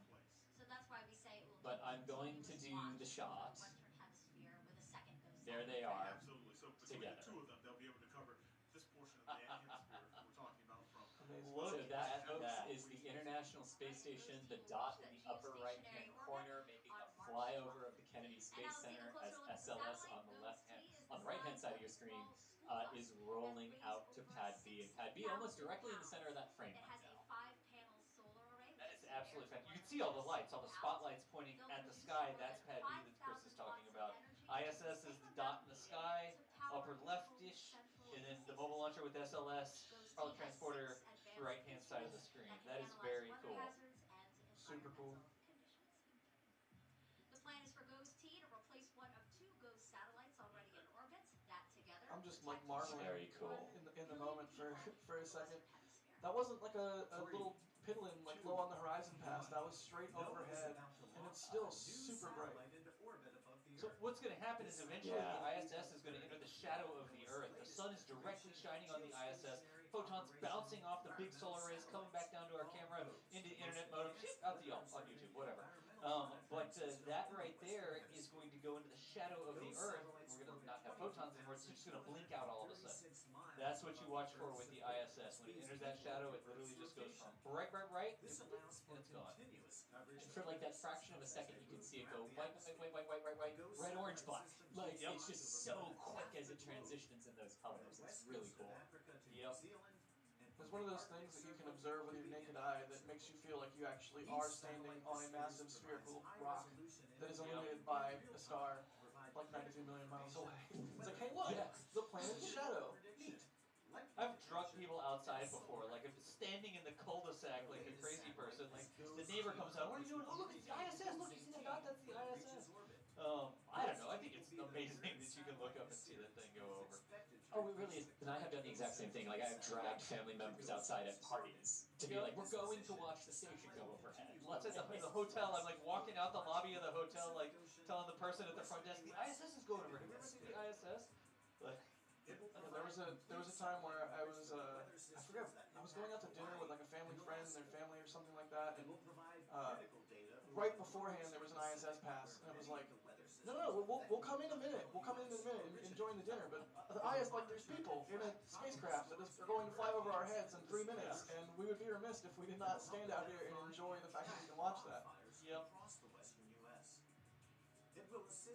So that's why we say it will But I'm going to do the shot. Western Hemisphere with a second ghost. There they are. Absolutely. So between Together. the two of them, they'll be able to cover this portion of the hemisphere we're talking about from. So that, folks, is the International Space Station. The dot in the upper right-hand corner, making a flyover of the Kennedy Space Center as SLS on the right-hand side of your screen is rolling out to Pad B, and Pad B almost directly in the center of that frame It right has a now. 5-panel solar array. That is absolutely fantastic. You can see all the lights, all the spotlights pointing at the sky. That's Pad B that Chris is talking about. ISS is the dot in the sky, upper left-ish, and then the mobile launcher with SLS, power transporter, the right-hand side of the screen. That is very cool. Super cool. The plan is for GOES-T to replace one of 2 GOES satellites already in orbit. That together. I'm just like marveling Very cool. in the moment for a second. That wasn't like a little piddling, like low on the horizon pass. That was straight overhead, and it's still super bright. So what's going to happen is eventually the ISS is going to enter the shadow of the Earth. The sun is directly shining on the ISS. photons bouncing off the big solar rays, coming back down to our camera, into the internet modem, out to y'all on YouTube, whatever. But that right there is going to go into the shadow of the Earth. We're going to not have photons anymore. It's just going to blink out all of a sudden. That's what you watch for with the ISS. When it enters that shadow, it literally just goes from bright to blink, and it's gone. And for like that fraction of a second, you can see it go white, red, orange, black. Like it's just so quick as it transitions in those colors. It's really cool. Yep. It's one of those things that you can observe with your naked eye that makes you feel like you actually are standing on a massive spherical rock that is illuminated by a star like 93 million miles away. It's like, hey, look, the planet's shadow. Neat. I've drugged people outside before, like if standing in the cul-de-sac like a crazy person, like the neighbor comes out, what are you doing? Oh look, it's the ISS, look, you see that dot? That's the ISS. I don't know, I think it's amazing that you can look up and see that thing go over. Oh, it really is. And I have done the exact same thing. Like I've dragged family members outside at parties to be like, we're going to watch the station go overhead. Let's at the hotel, I'm like walking out the lobby of the hotel, like telling the person at the front desk, the ISS is going overhead. Remember the ISS? Like, there was a time where I was I forget, I was going out to dinner with like a family friend and their family or something like that, and right beforehand there was an ISS pass, and it was like, no, we'll come in a minute, and join the dinner, but the ISS, like there's people in a spacecraft that are going to fly over our heads in 3 minutes, and we would be remiss if we did not stand out here and enjoy the fact that we can watch that. Yep.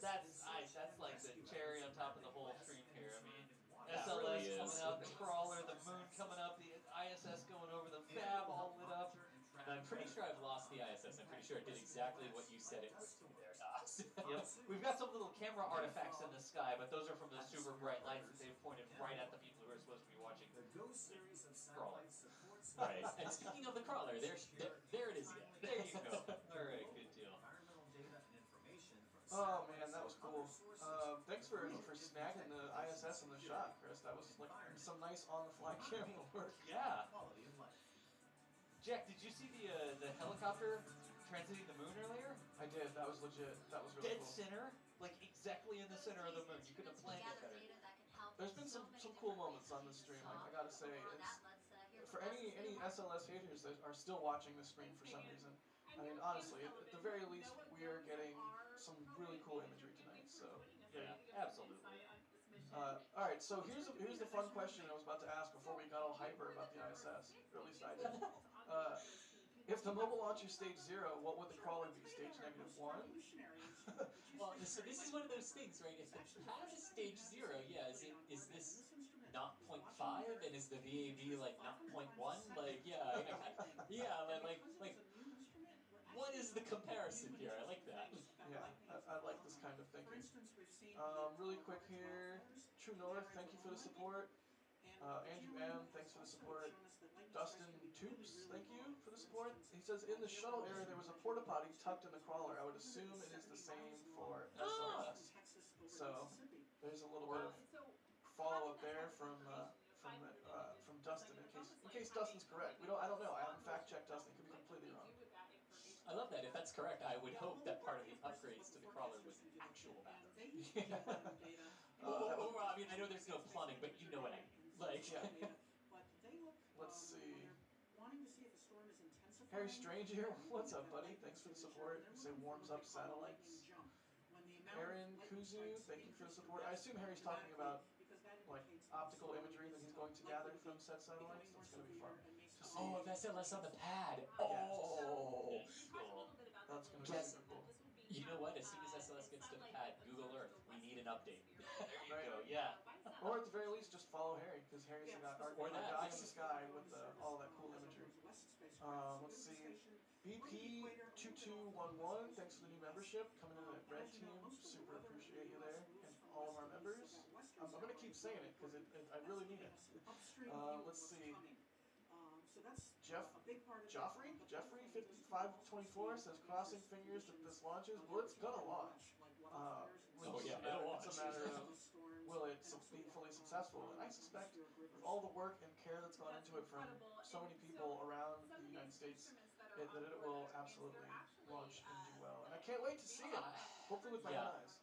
That's like the cherry on top of the whole stream here. I mean, SLS really coming out, the crawler, the moon coming up, the ISS going over, the fab all lit up. And I'm pretty sure I've lost the ISS. I'm pretty sure it did exactly what you said it would do there, Docs. Yep. We've got some little camera artifacts in the sky, but those are from the super bright lights that they've pointed right at the people who are supposed to be watching the crawler. Right. And speaking of the crawler, there it is again. There you go. All right, good deal. Oh man, that was cool. Thanks for snagging the ISS in the shot, Chris. That was like some nice on-the-fly camera work. Yeah. Jack, did you see the helicopter transiting the moon earlier? I did. That was legit. That was really dead cool. center, like exactly in the center of the moon. You couldn't have planned it better. There's been some cool moments on this stream. I gotta say, it's for any SLS haters that are still watching this stream for some reason. I mean, honestly, at the very least, we are getting some really cool imagery tonight. So yeah, absolutely. All right, so here's the fun question I was about to ask before we got all hyper about the ISS, or at least I did. If the mobile launcher stage 0, what would the crawler be? Stage -1? Well, so this is one of those things, right? If the pad is stage 0, yeah, is this not 0.5, and is the VAV like not 0.1? Like, yeah, like. What is the comparison here? I like that. Yeah, I like this kind of thinking. Really quick here, True North, thank you for the support. Andrew M, thanks for the support. Dustin Toops, thank you for the support. He says, in the shuttle area there was a porta potty tucked in the crawler. I would assume it is the same for SLS. So there's a little bit of follow-up there from Dustin, in case Dustin's correct. I don't know. I haven't fact-checked Dustin. He could be completely wrong. I love that. If that's correct, I would hope that part of the upgrades to the crawler was an actual bathroom. Or, I mean, I know there's no plumbing, but you know what I mean. Like, yeah. Let's see. Harry Strange here. What's up, buddy? Thanks for the support. You say warms up satellites. Aaron Kuzu, thank you for the support. I assume Harry's talking about like optical imagery that he's going to gather from said satellites. That's going to be fun to see. Oh, if SLS on the pad. Oh, cool. That's going to be super cool. You know what? As soon as SLS gets to the pad, Google Earth. We need an update. There you go. Yeah. Or at the very least, just follow Harry, because Harry's the guy in the sky with all that cool imagery. Let's see. BP2211, thanks for the new membership. Coming in at Red Team. Super appreciate you there. And all of our members. I'm going to keep saying it, because I really mean it. Let's see. Jeffrey5524 says, crossing fingers that this launches. Well, it's gonna launch. It's a matter of, will it be fully successful? And I suspect with all the work and care that's gone into it from so many people around the United States, that it will absolutely launch and do well. And I can't wait to see it. Hopefully with my own eyes.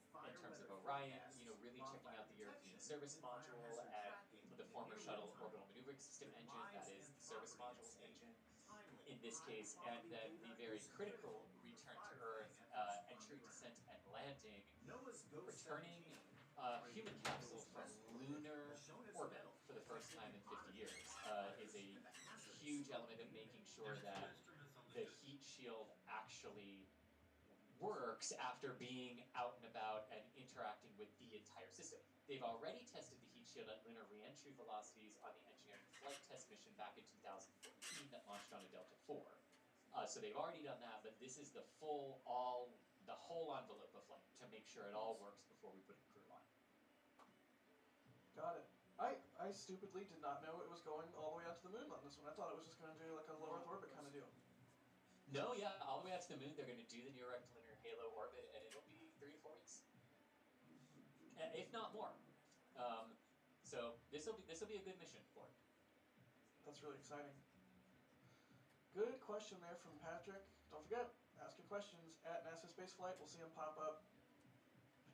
in terms of Orion, really checking out the European service module and the former shuttle orbital maneuvering system engine, that is the service module's engine in this case, and then the very critical return to Earth, entry, descent, and landing, returning a human capsule from lunar orbit for the first time in 50 years is a huge element of making sure that the heat shield actually works after being out and about and interacting with the entire system. They've already tested the heat shield at lunar reentry velocities on the engineering flight test mission back in 2014 that launched on a Delta IV. So they've already done that, but this is the the whole envelope of flight to make sure it all works before we put a crew on. Got it. I stupidly did not know it was going all the way out to the moon on this one. I thought it was just going to do like a low Earth orbit kind of deal. No, yeah, all the way out to the moon. They're going to do the near rectilinear halo orbit, and it'll be 3 to 4 weeks, if not more. So this will be a good mission for it. That's really exciting. Good question there from Patrick. Don't forget, ask your questions at NASA Spaceflight. We'll see them pop up.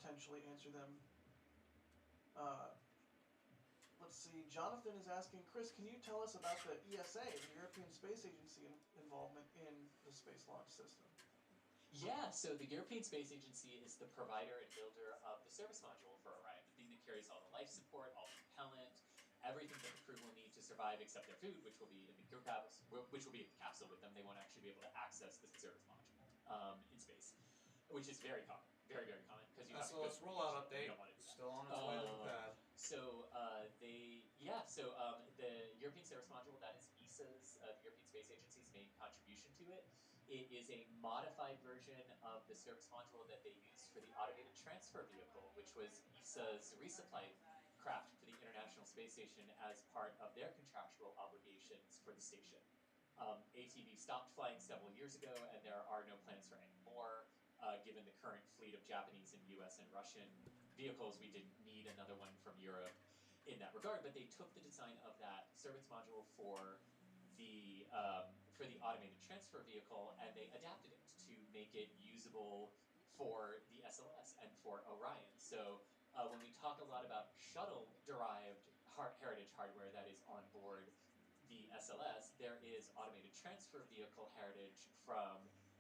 Potentially answer them. Let's see. Jonathan is asking, Chris, can you tell us about the ESA, the European Space Agency involvement in the Space Launch System? Yeah, so the European Space Agency is the provider and builder of the service module for Orion, the thing that carries all the life support, all the propellant, everything that the crew will need to survive except their food, which will be in the crew capsule, which will be in the capsule with them. They won't actually be able to access the service module in space, which is very common, very, very common, because you have to go SLS through rollout radiation. update. You don't want to do that. Still on its way to the pad. The European Service Module, that is ESA's, the European Space Agency's main contribution to it. It is a modified version of the service module that they used for the automated transfer vehicle, which was ESA's resupply craft for the International Space Station as part of their contractual obligations for the station. ATV stopped flying several years ago, and there are no plans for any more. Given the current fleet of Japanese and US and Russian vehicles, we didn't need another one from Europe in that regard, but they took the design of that service module for the automated transfer vehicle, and they adapted it to make it usable for the SLS and for Orion. So when we talk a lot about shuttle-derived heritage hardware that is on board the SLS, there is automated transfer vehicle heritage from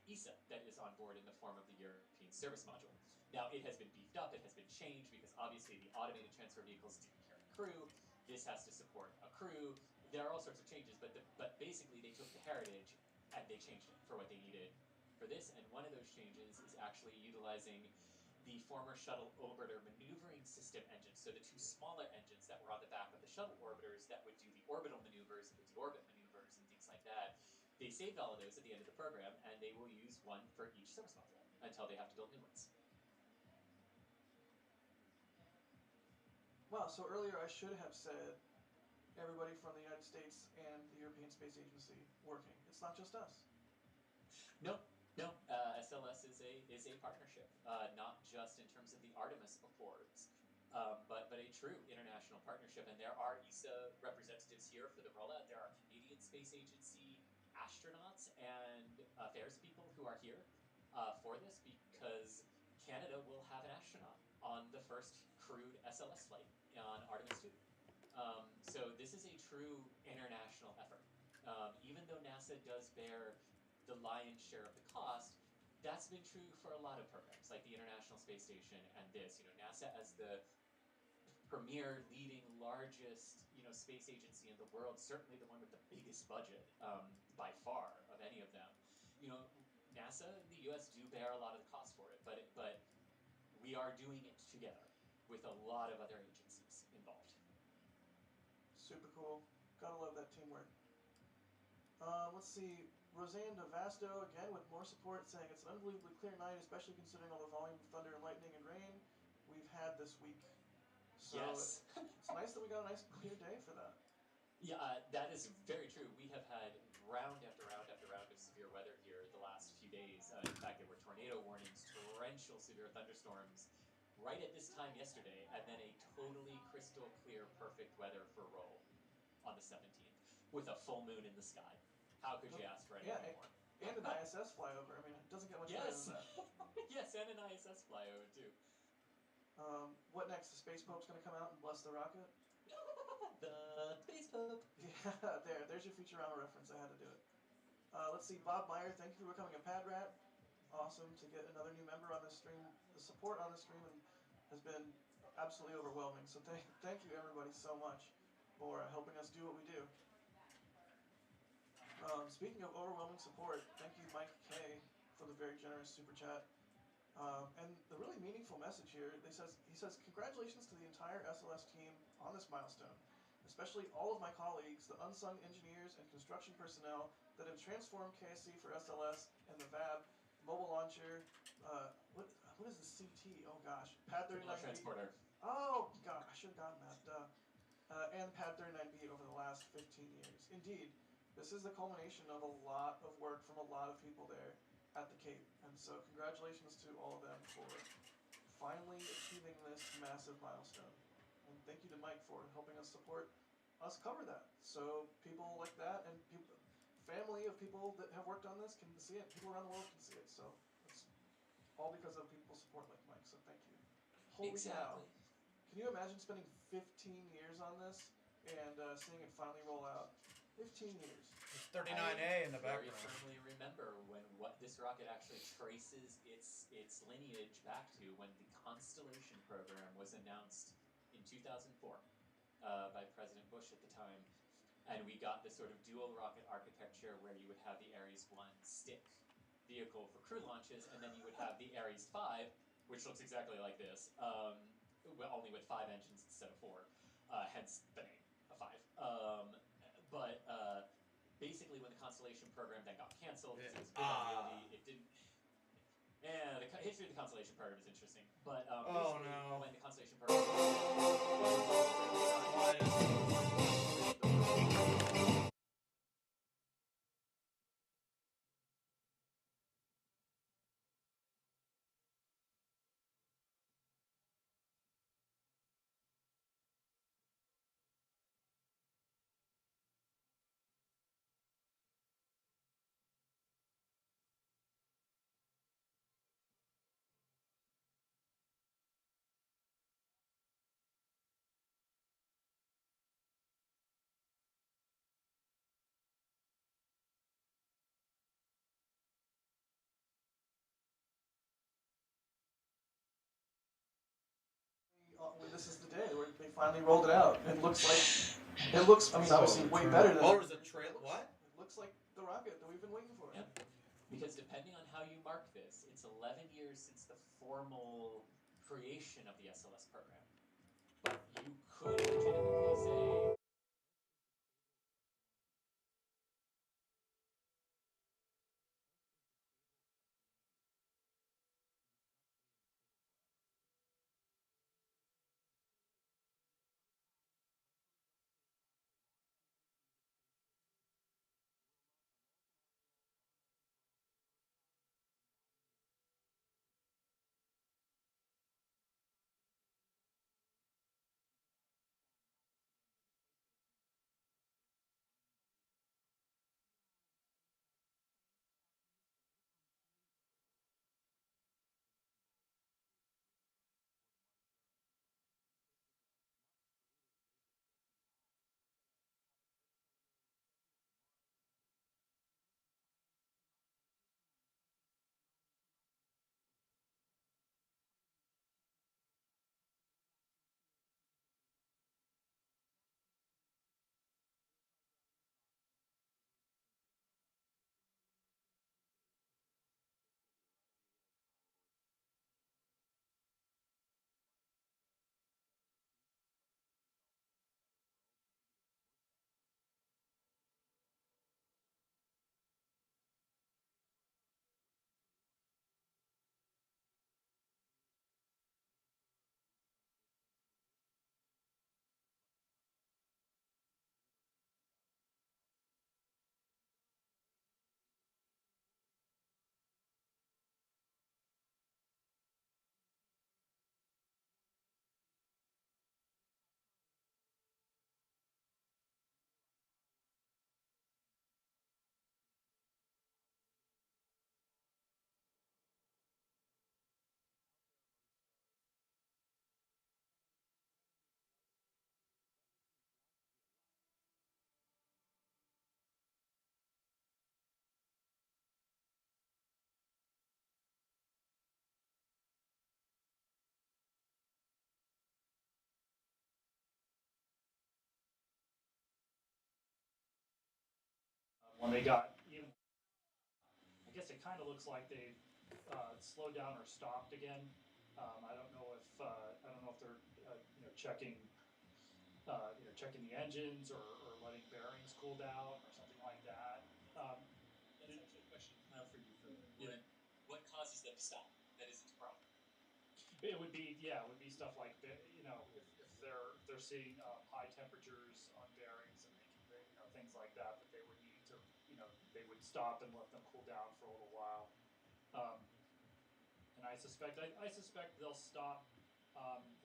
ESA that is on board in the form of the European Service Module. Now, it has been beefed up, it has been changed, because obviously the automated transfer vehicles didn't carry a crew. This has to support a crew. There are all sorts of changes, but basically they took the heritage and they changed it for what they needed for this, and one of those changes is actually utilizing the former shuttle orbiter maneuvering system engines, so the two smaller engines that were on the back of the shuttle orbiters that would do the orbital maneuvers and the deorbit maneuvers and things like that. They saved all of those at the end of the program, and they will use one for each service module until they have to build new ones. Wow, so earlier I should have said everybody from the United States and the European Space Agency working. It's not just us. No, SLS is a partnership, not just in terms of the Artemis Accords, but a true international partnership. And there are ESA representatives here for the rollout. There are Canadian Space Agency astronauts and affairs people who are here for this, because Canada will have an astronaut on the first crewed SLS flight on Artemis 2. So this is a true international effort. Even though NASA does bear the lion's share of the cost, that's been true for a lot of programs, like the International Space Station and this. NASA as the premier, leading, largest, space agency in the world, certainly the one with the biggest budget by far of any of them. NASA and the U.S. do bear a lot of the cost for it, but we are doing it together with a lot of other agencies involved. Super cool. Gotta love that teamwork. Let's see. Roseanne DeVasto again with more support, saying it's an unbelievably clear night, especially considering all the volume of thunder and lightning and rain we've had this week. So yes. It's nice that we got a nice clear day for that. Yeah, that is very true. We have had round after round after round of severe weather here the last few days. In fact, there were tornado warnings, torrential severe thunderstorms right at this time yesterday, and then a totally crystal clear, perfect weather for roll on the 17th with a full moon in the sky. How could you ask for anything more? And an ISS flyover. I mean, it doesn't get much better than that. Yes, and an ISS flyover too. What next? The Space Pope's going to come out and bless the rocket? The Space Pope. Yeah, there's your Futurama reference. I had to do it. Let's see, Bob Meyer, thank you for becoming a pad rat. Awesome to get another new member on this stream. The support on this stream has been absolutely overwhelming. So thank you everybody so much for helping us do what we do. Speaking of overwhelming support, thank you Mike K for the very generous super chat. And the really meaningful message here, he says, congratulations to the entire SLS team on this milestone, especially all of my colleagues, the unsung engineers and construction personnel that have transformed KSC for SLS and the VAB, mobile launcher, what is the CT? Oh gosh, Pad 39B. Transporter. Oh god, I should have gotten that. And Pad 39B over the last 15 years. Indeed, this is the culmination of a lot of work from a lot of people there at the Cape, and so congratulations to all of them for finally achieving this massive milestone. And thank you to Mike for helping us support us cover that, so people like that and family of people that have worked on this can see it. People around the world can see it. So it's all because of people's support like Mike. So thank you. Holy cow! Can you imagine spending 15 years on this and seeing it finally roll out? 15 years. There's 39A in the very background. firmly remember when this rocket actually traces its lineage back to when the Constellation program was announced in 2004 by President Bush at the time. And we got this sort of dual rocket architecture where you would have the Ares 1 stick vehicle for crew launches, and then you would have the Ares 5, which looks exactly like this, only with 5 engines instead of 4, hence the name, a 5. But basically, when the Constellation program then got canceled, because it was a bit unwieldy, it didn't. Yeah, the history of the Constellation program is interesting, but basically, when the Constellation program This is the day where they finally rolled it out. It looks, I mean, obviously way better than... Oh, there's a trail, what? It looks like the rocket that we've been waiting for. Yep. Because depending on how you mark this, it's 11 years since the formal creation of the SLS program. But you could legitimately say... When they got even, I guess it kind of looks like they slowed down or stopped again. I don't know if they're checking checking the engines or letting bearings cool down or something like that. That's actually a question I have for you, Philip. What causes them to stop? That isn't a problem. It would be stuff like if they're seeing high temperatures on bearings and things like that they would need to they would stop and let them cool down for a little while. And I suspect they'll stop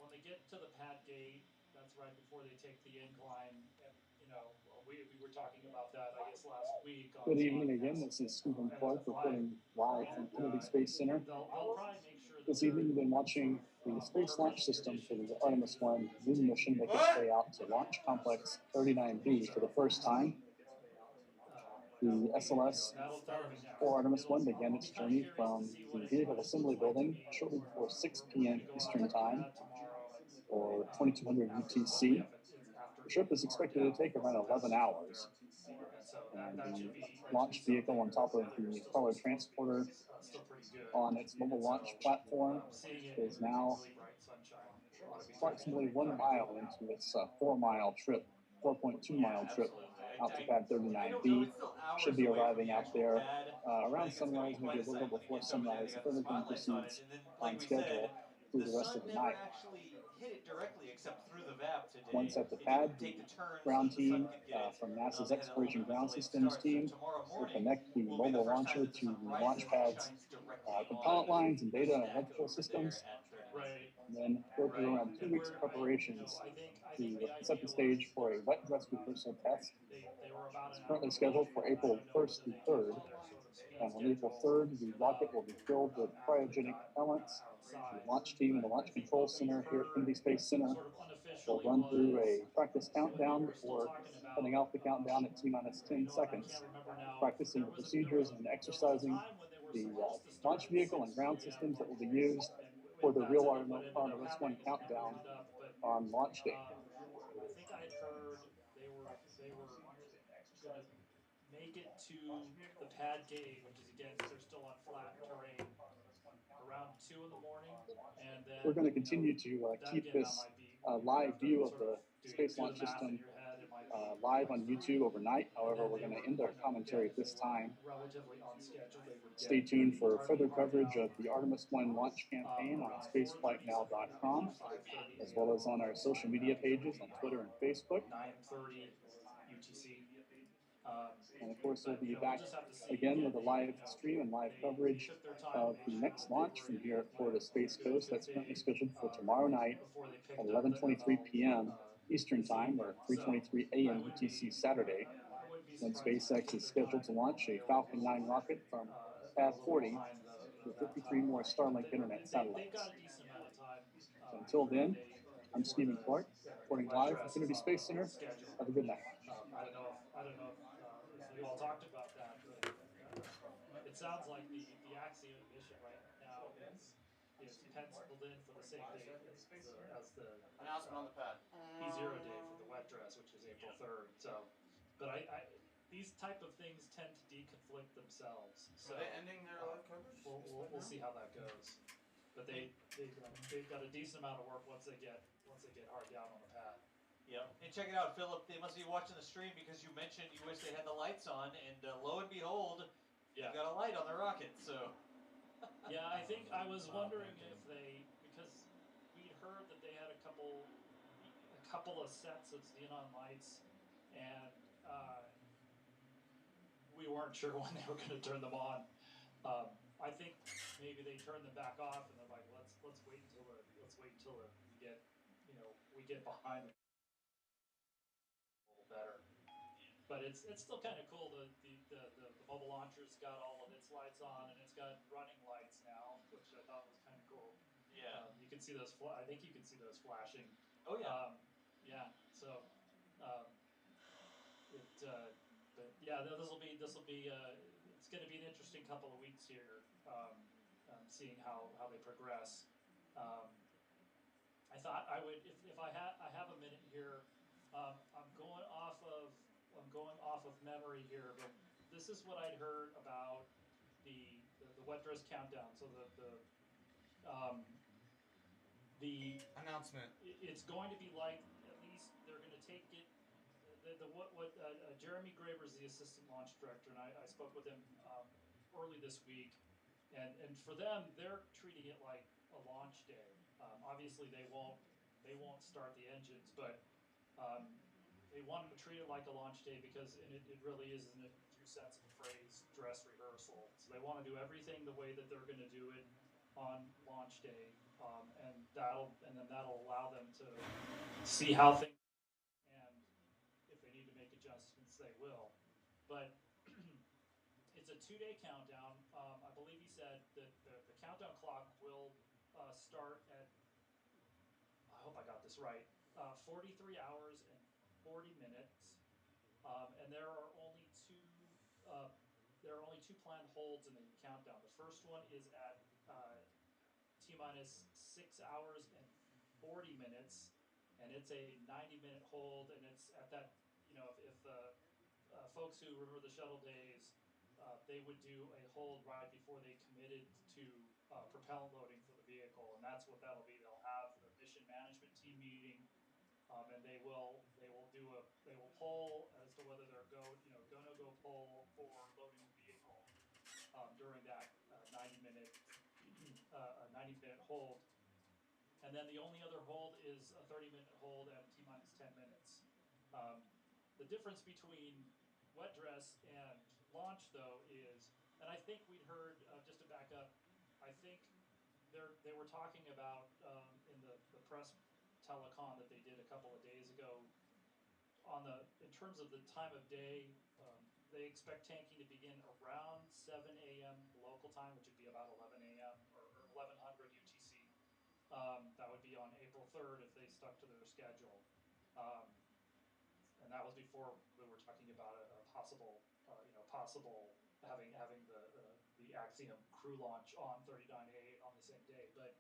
when they get to the pad gate. That's right before they take the incline, and we were talking about that I guess last week. Good evening again. This is Stephen Clark reporting live from Kennedy Space Center. They'll probably make sure that This evening, you've been watching the Space Launch System for the Artemis 1 moon mission make its way out to Launch Complex 39B for the first time. The SLS for Artemis 1 began its journey from the Vehicle Assembly Building shortly before 6 p.m. Eastern Time, or 2200 UTC. The trip is expected to take around 11 hours. And the launch vehicle on top of the cargo transporter on its mobile launch platform is now approximately 1 mile into its 4-mile trip, 4.2-mile trip out to Pad 39B. Should be arriving out there around sunrise, maybe a little before sunrise, if everything proceeds on schedule through the rest of the night. Hit it directly except through the VAP today. Once at the pad, the ground team from NASA's Exploration Ground Systems team will connect the mobile launcher to the launch pad's component lines and data and electrical systems. And then go through around 2 weeks of preparations to set the stage for a wet dress rehearsal test. It's currently scheduled for April 1st through 3rd. And on April 3rd, the rocket will be filled with cryogenic propellants. The launch team and the Launch Control Center here at Kennedy Space Center will run through a practice countdown before cutting off the countdown at T-minus 10 seconds, practicing the procedures and exercising the launch vehicle and ground systems that will be used for the real Artemis 1 countdown on launch day. I think I had heard they were going to make it to the pad gate, which is again, they're still on flat terrain, around 2 in the morning, and then we're going to continue to keep this live view of the Space Launch System live on YouTube overnight. However, we're going to end our commentary at this time. Relatively on schedule. Stay tuned for further coverage of the Artemis 1 launch campaign on spaceflightnow.com, as well as on our social media pages on Twitter and Facebook. 9:30 UTC. And of course, we'll be back again with a live stream and live coverage of the next launch from here at Florida Space Coast. That's currently scheduled for tomorrow night at 11:23 p.m. Eastern Time, or 3:23 a.m. UTC Saturday, when SpaceX is scheduled to launch a Falcon 9 rocket from Pad 40 with 53 more Starlink internet satellites. So until then, I'm Stephen Clark, reporting live from Kennedy Space Center. Have a good night. I don't know if you all talked about that, but it sounds like the Axiom mission right now is penciled in for the same date as the Announcement on the pad. P0 day for the wet dress, which is April 3rd. So, but I these type of things tend to deconflict themselves. So are they ending their live coverage? We'll see how that goes. But they've got a decent amount of work once they get hard down on the pad. Yep. And check it out, Philip. They must be watching the stream because you mentioned you wish they had the lights on, and lo and behold, they've got a light on the rocket. So. Yeah, I think I was wondering if because we'd heard that they had a couple of sets of xenon lights, and we weren't sure when they were going to turn them on. I think maybe they turned them back off, and they're like, let's wait until we get behind them a little better. But it's still kind of cool. The mobile launcher's got all of its lights on, and it's got running lights now, which I thought was kind of cool. Yeah. You can see those. I think you can see those flashing. Oh yeah. Yeah. So, but yeah, this will be. It's going to be an interesting couple of weeks here, seeing how they progress. I thought I would, if I have a minute here. I'm going off of memory here, but this is what I'd heard about the wet dress countdown. So the announcement. It's going to be like, at least they're going to take it. Jeremy Graber's the assistant launch director, and I spoke with him early this week, and for them, they're treating it like a launch day. Obviously, they won't start the engines, but they want to treat it like a launch day because it really is, in a true sense of the phrase, dress rehearsal. So they want to do everything the way that they're going to do it on launch day, and then that'll allow them to see how things, and if they need to make adjustments, they will. But it's a 2-day countdown. I believe he said that the countdown clock will start at, I hope I got this right, 43 hours and 40 minutes. And there are only two there are only two planned holds in the countdown. The first one is at T minus 6 hours and 40 minutes, and it's a 90-minute hold, and it's at that, if the folks who remember the shuttle days, they would do a hold right before they committed to propellant loading for the vehicle, and that's what that'll be. They'll have the mission management team meeting, and they will poll as to whether they're gonna go poll for loading the vehicle during that 90-minute 90-minute hold. And then the only other hold is a 30-minute hold at T minus 10 minutes. The difference between wet dress and launch, though, is, and I think we'd heard, just to back up, I think they were talking about in the press telecon that they did a couple of days ago, in terms of the time of day, they expect tanking to begin around 7 a.m. local time, which would be about 11 a.m. or 1100 UTC. That would be on April 3rd if they stuck to their schedule. And that was before we were talking about a possible, possible having the Axiom crew launch on 39A on the same day. But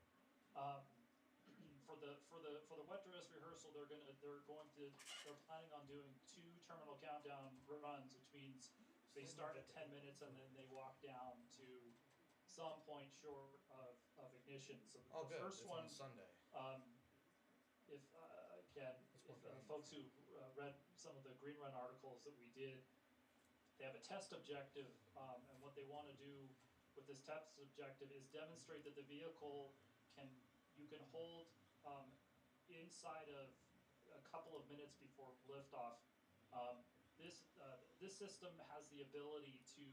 for the wet dress rehearsal, they're planning on doing 2 terminal countdown runs, which means they start at 10 minutes and then they walk down to some point short of ignition. So oh, the good. first It's one on Sunday. If folks who read some of the Green Run articles that we did, they have a test objective, and what they want to do with this test objective is demonstrate that the vehicle you can hold inside of a couple of minutes before liftoff. This system has the ability to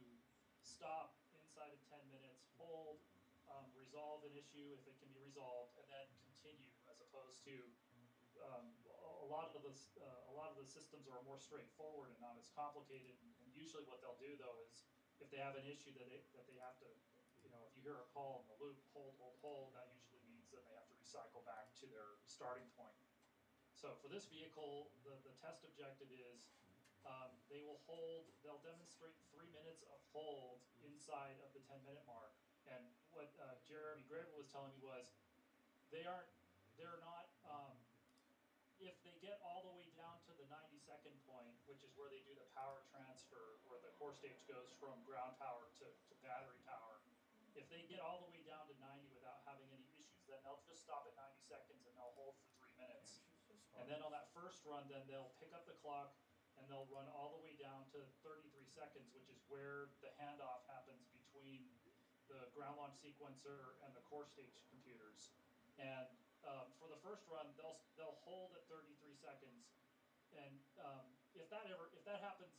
stop inside of 10 minutes, hold, resolve an issue if it can be resolved, and then continue, as opposed to a lot of the systems are more straightforward and not as complicated. And usually, what they'll do though is if they have an issue that they have to, if you hear a call in the loop, hold, that usually means that they have to recycle back to their starting point. So for this vehicle, the test objective is they'll demonstrate 3 minutes of hold inside of the 10-minute mark. And what Jeremy Gravel was telling me was they're not, if they get all the way down to the 90-second point, which is where they do the power transfer, where the core stage goes from ground power to battery power, if they get all the way down to 90 without having any issues, then they'll just stop at 90 seconds and they'll hold for 3 minutes. And then on that first run, then they'll pick up the clock and they'll run all the way down to 33 seconds, which is where the handoff happens between the ground launch sequencer and the core stage computers. And for the first run, they'll hold at 33 seconds, and if that happens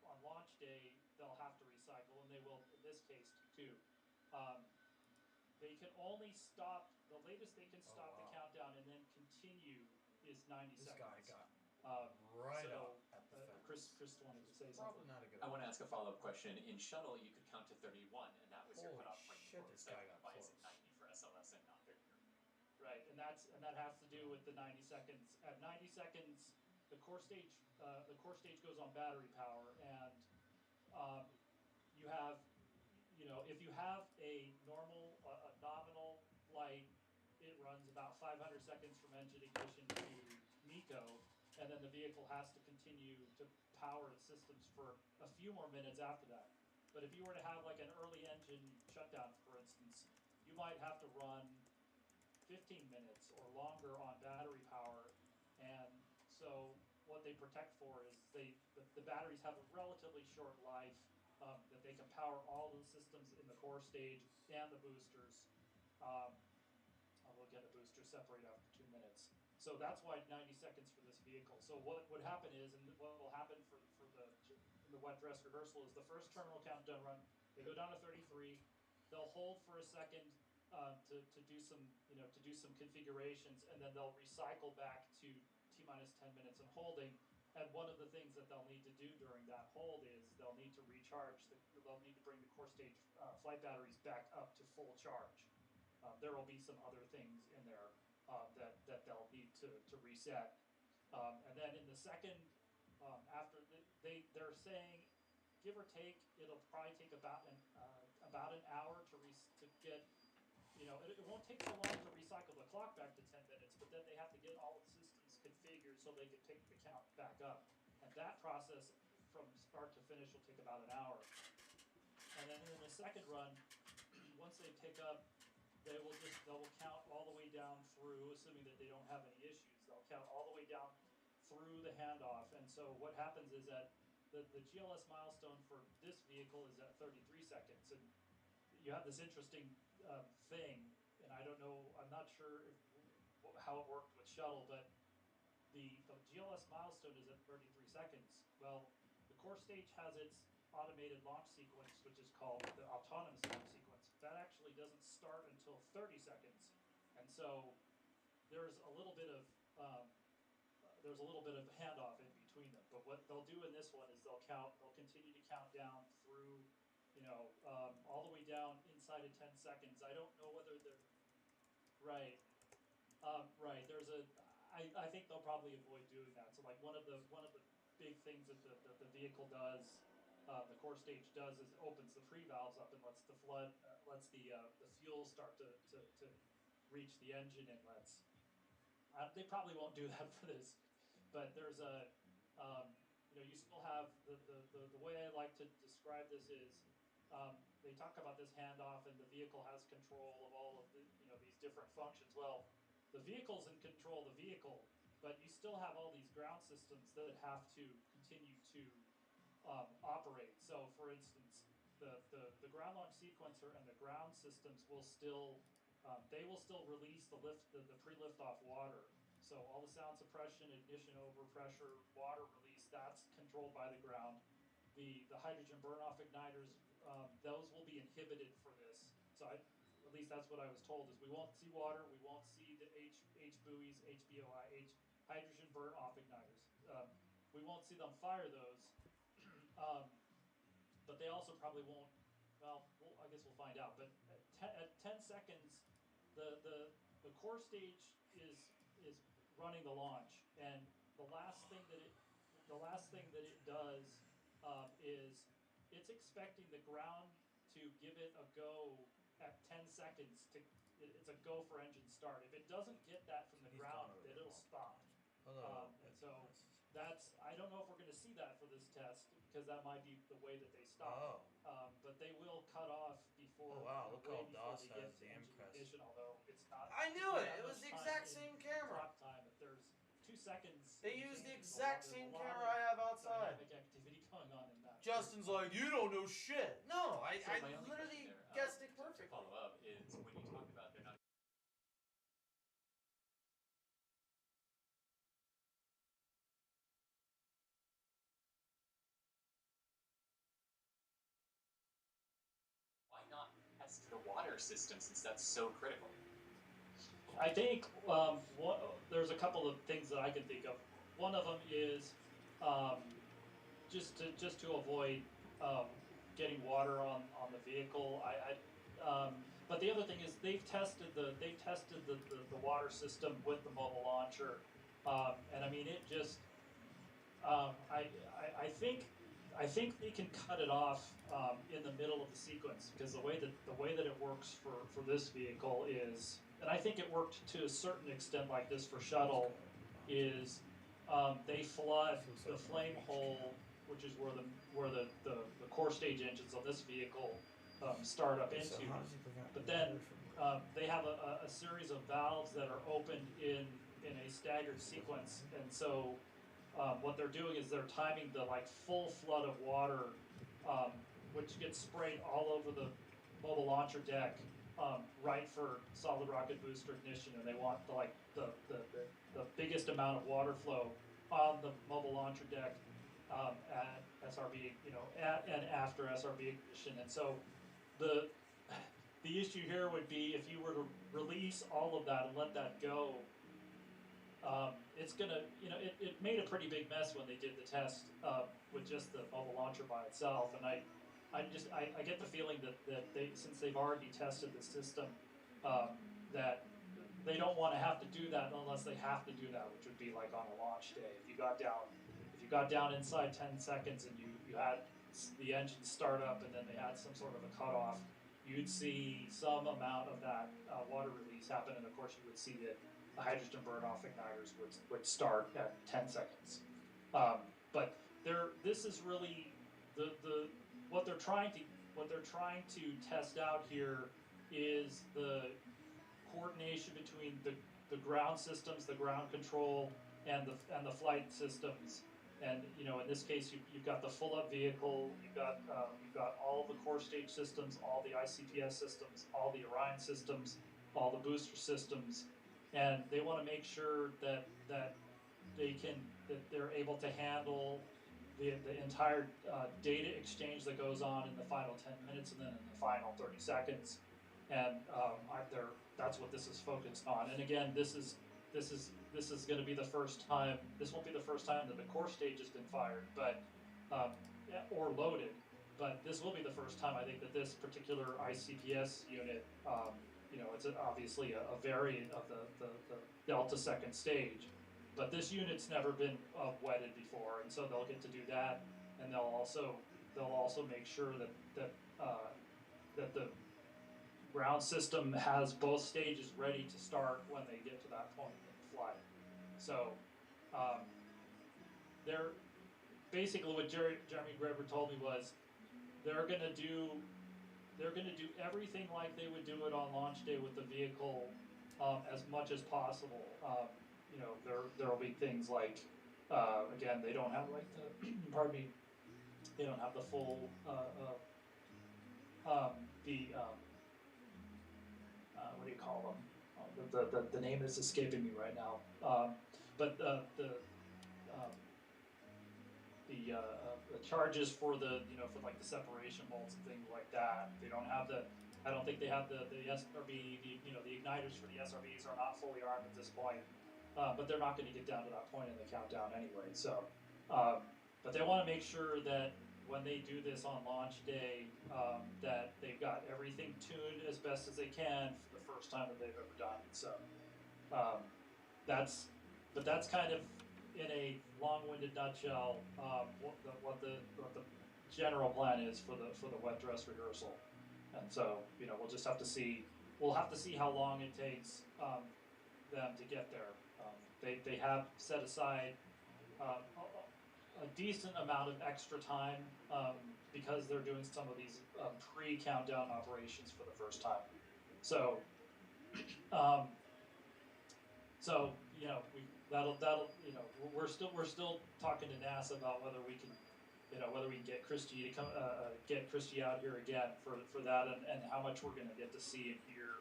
on launch day, they'll have to recycle, and they will in this case too. They can only stop, the latest they can stop the countdown and then continue is 90 this seconds. This guy got right up at the fence. Chris wanted to say Probably something. not a good I want to ask a follow-up question. In shuttle, you could count to 31, and that was your Holy cutoff point. shit, this guy got Why is it close. 90 for SLS and not 33? Right, and that has to do with the 90 seconds. At 90 seconds, the core stage goes on battery power, and you have, if you have a nominal flight, it runs about 500 seconds from engine ignition to MECO, and then the vehicle has to continue to power its systems for a few more minutes after that. But if you were to have like an early engine shutdown, for instance, you might have to run 15 minutes or longer on battery power. And so what they protect for is the batteries have a relatively short life, that they can power all the systems in the core stage and the boosters. We'll get the boosters separate after 2 minutes. So that's why 90 seconds for this vehicle. So what would happen is, and what will happen in the wet dress rehearsal is the first terminal countdown run, they go down to 33, they'll hold for a second, to do some configurations, and then they'll recycle back to T minus 10 minutes and holding. And one of the things that they'll need to do during that hold is they'll need to they'll need to bring the core stage flight batteries back up to full charge. There will be some other things in there that they'll need to reset. And then in the second, after they're saying give or take, it'll probably take about an hour to get. It won't take so long to recycle the clock back to 10 minutes, but then they have to get all the systems configured so they can pick the count back up. And that process from start to finish will take about an hour. And then in the second run, once they pick up, they will count all the way down through, assuming that they don't have any issues. They'll count all the way down through the handoff. And so what happens is that the GLS milestone for this vehicle is at 33 seconds. And you have this interesting thing, and I don't know, I'm not sure how it worked with shuttle, but the GLS milestone is at 33 seconds. Well, the core stage has its automated launch sequence, which is called the autonomous launch sequence. That actually doesn't start until 30 seconds, and so there's a little bit of handoff in between them. But what they'll do in this one is they'll continue to count down through, all the way down inside of 10 seconds. I don't know whether they're right. Right. I think they'll probably avoid doing that. So like one of the big things that the vehicle does, the core stage does, is it opens the pre-valves up and lets the fuel start to reach the engine inlets. They probably won't do that for this, but there's you still have the way I like to describe this is, they talk about this handoff and the vehicle has control of all of these different functions. Well, the vehicle's in control of the vehicle, but you still have all these ground systems that have to continue to operate. So, for instance, the ground launch sequencer and the ground systems will still release the pre-liftoff water. So all the sound suppression, ignition overpressure, water release, that's controlled by the ground. The hydrogen burn-off igniters, those will be inhibited for this. So at least that's what I was told, is we won't see water, we won't see the H buoys, HBOI, hydrogen burn-off igniters. We won't see them fire those, but they also probably won't. Well, I guess we'll find out. But at 10 seconds, the core stage is running the launch, and the last thing that it does is it's expecting the ground to give it a go at 10 seconds. It's a go for engine start. If it doesn't get that from the ground, then it'll stop. And so I don't know if we're going to see that for this test, because that might be the way that they stop. But they will cut off before. Oh wow, look how before DOS they get has to the engine impress. ignition, although it's not. I knew it! It Much was the time exact in same camera. Clock time, but there's 2 seconds. They in use the between. exact There's a same lot camera of I have outside. Dynamic activity going on in that. Justin's like, you don't know shit. No, I My only literally question there, guessed it to perfectly. follow up is when you talk about they're not. Why not test the water system, since that's so critical? I think there's a couple of things that I can think of. One of them is just to avoid getting water on the vehicle. But the other thing is they've tested the water system with the mobile launcher, and I mean it just. I think they can cut it off in the middle of the sequence, because the way that it works for this vehicle is, and I think it worked to a certain extent like this for shuttle, is they flood the flame hole, which is where the core stage engines on this vehicle start up into. But then they have a series of valves that are opened in a staggered sequence, and so what they're doing is they're timing the full flood of water, which gets sprayed all over the mobile launcher deck, right for solid rocket booster ignition, and they want the biggest amount of water flow on the mobile launcher deck at SRB, at and after SRB ignition. And so the issue here would be if you were to release all of that and let that go. It's gonna, it made a pretty big mess when they did the test with just the mobile launcher by itself, and I get the feeling that since they've already tested the system, that they don't want to have to do that unless they have to do that, which would be like on a launch day. If you got down inside 10 seconds and you had the engines start up and then they had some sort of a cutoff, you'd see some amount of that water release happen, and of course you would see that the hydrogen burn-off igniters would start at 10 seconds. But this is really what they're trying to test out here is the coordination between the ground systems, the ground control, and the flight systems. And you know, in this case, you've got the full-up vehicle, you've got all the core stage systems, all the ICPS systems, all the Orion systems, all the booster systems, and they want to make sure that they're able to handle the entire data exchange that goes on in the final 10 minutes and then in the final 30 seconds. And that's what this is focused on. And again, this is going to be the first time. This won't be the first time that the core stage has been fired, but or loaded. But this will be the first time, I think, that this particular ICPS unit, you know, it's obviously a variant of the Delta second stage, but this unit's never been wetted before, and so they'll get to do that, and they'll also make sure that the ground system has both stages ready to start when they get to that point in flight. So they're basically what Jeremy Greber told me was they're gonna do everything like they would do it on launch day with the vehicle as much as possible. You know, there'll be things like again, they don't have like the pardon me, they don't have the full what do you call them? The name is escaping me right now. But the charges for the for like the separation bolts and things like that. They don't have I don't think they have the SRB. The igniters for the SRBs are not fully armed at this point. But they're not going to get down to that point in the countdown anyway. So, but they want to make sure that when they do this on launch day, that they've got everything tuned as best as they can for the first time that they've ever done it. So, that's kind of in a long-winded nutshell what the general plan is for the wet dress rehearsal. And so, we'll just have to see. We'll have to see how long it takes them to get there. They have set aside a decent amount of extra time because they're doing some of these pre-countdown operations for the first time. So, we're still talking to NASA about whether we can get Christie to come get Christie out here again for that and how much we're going to get to see and hear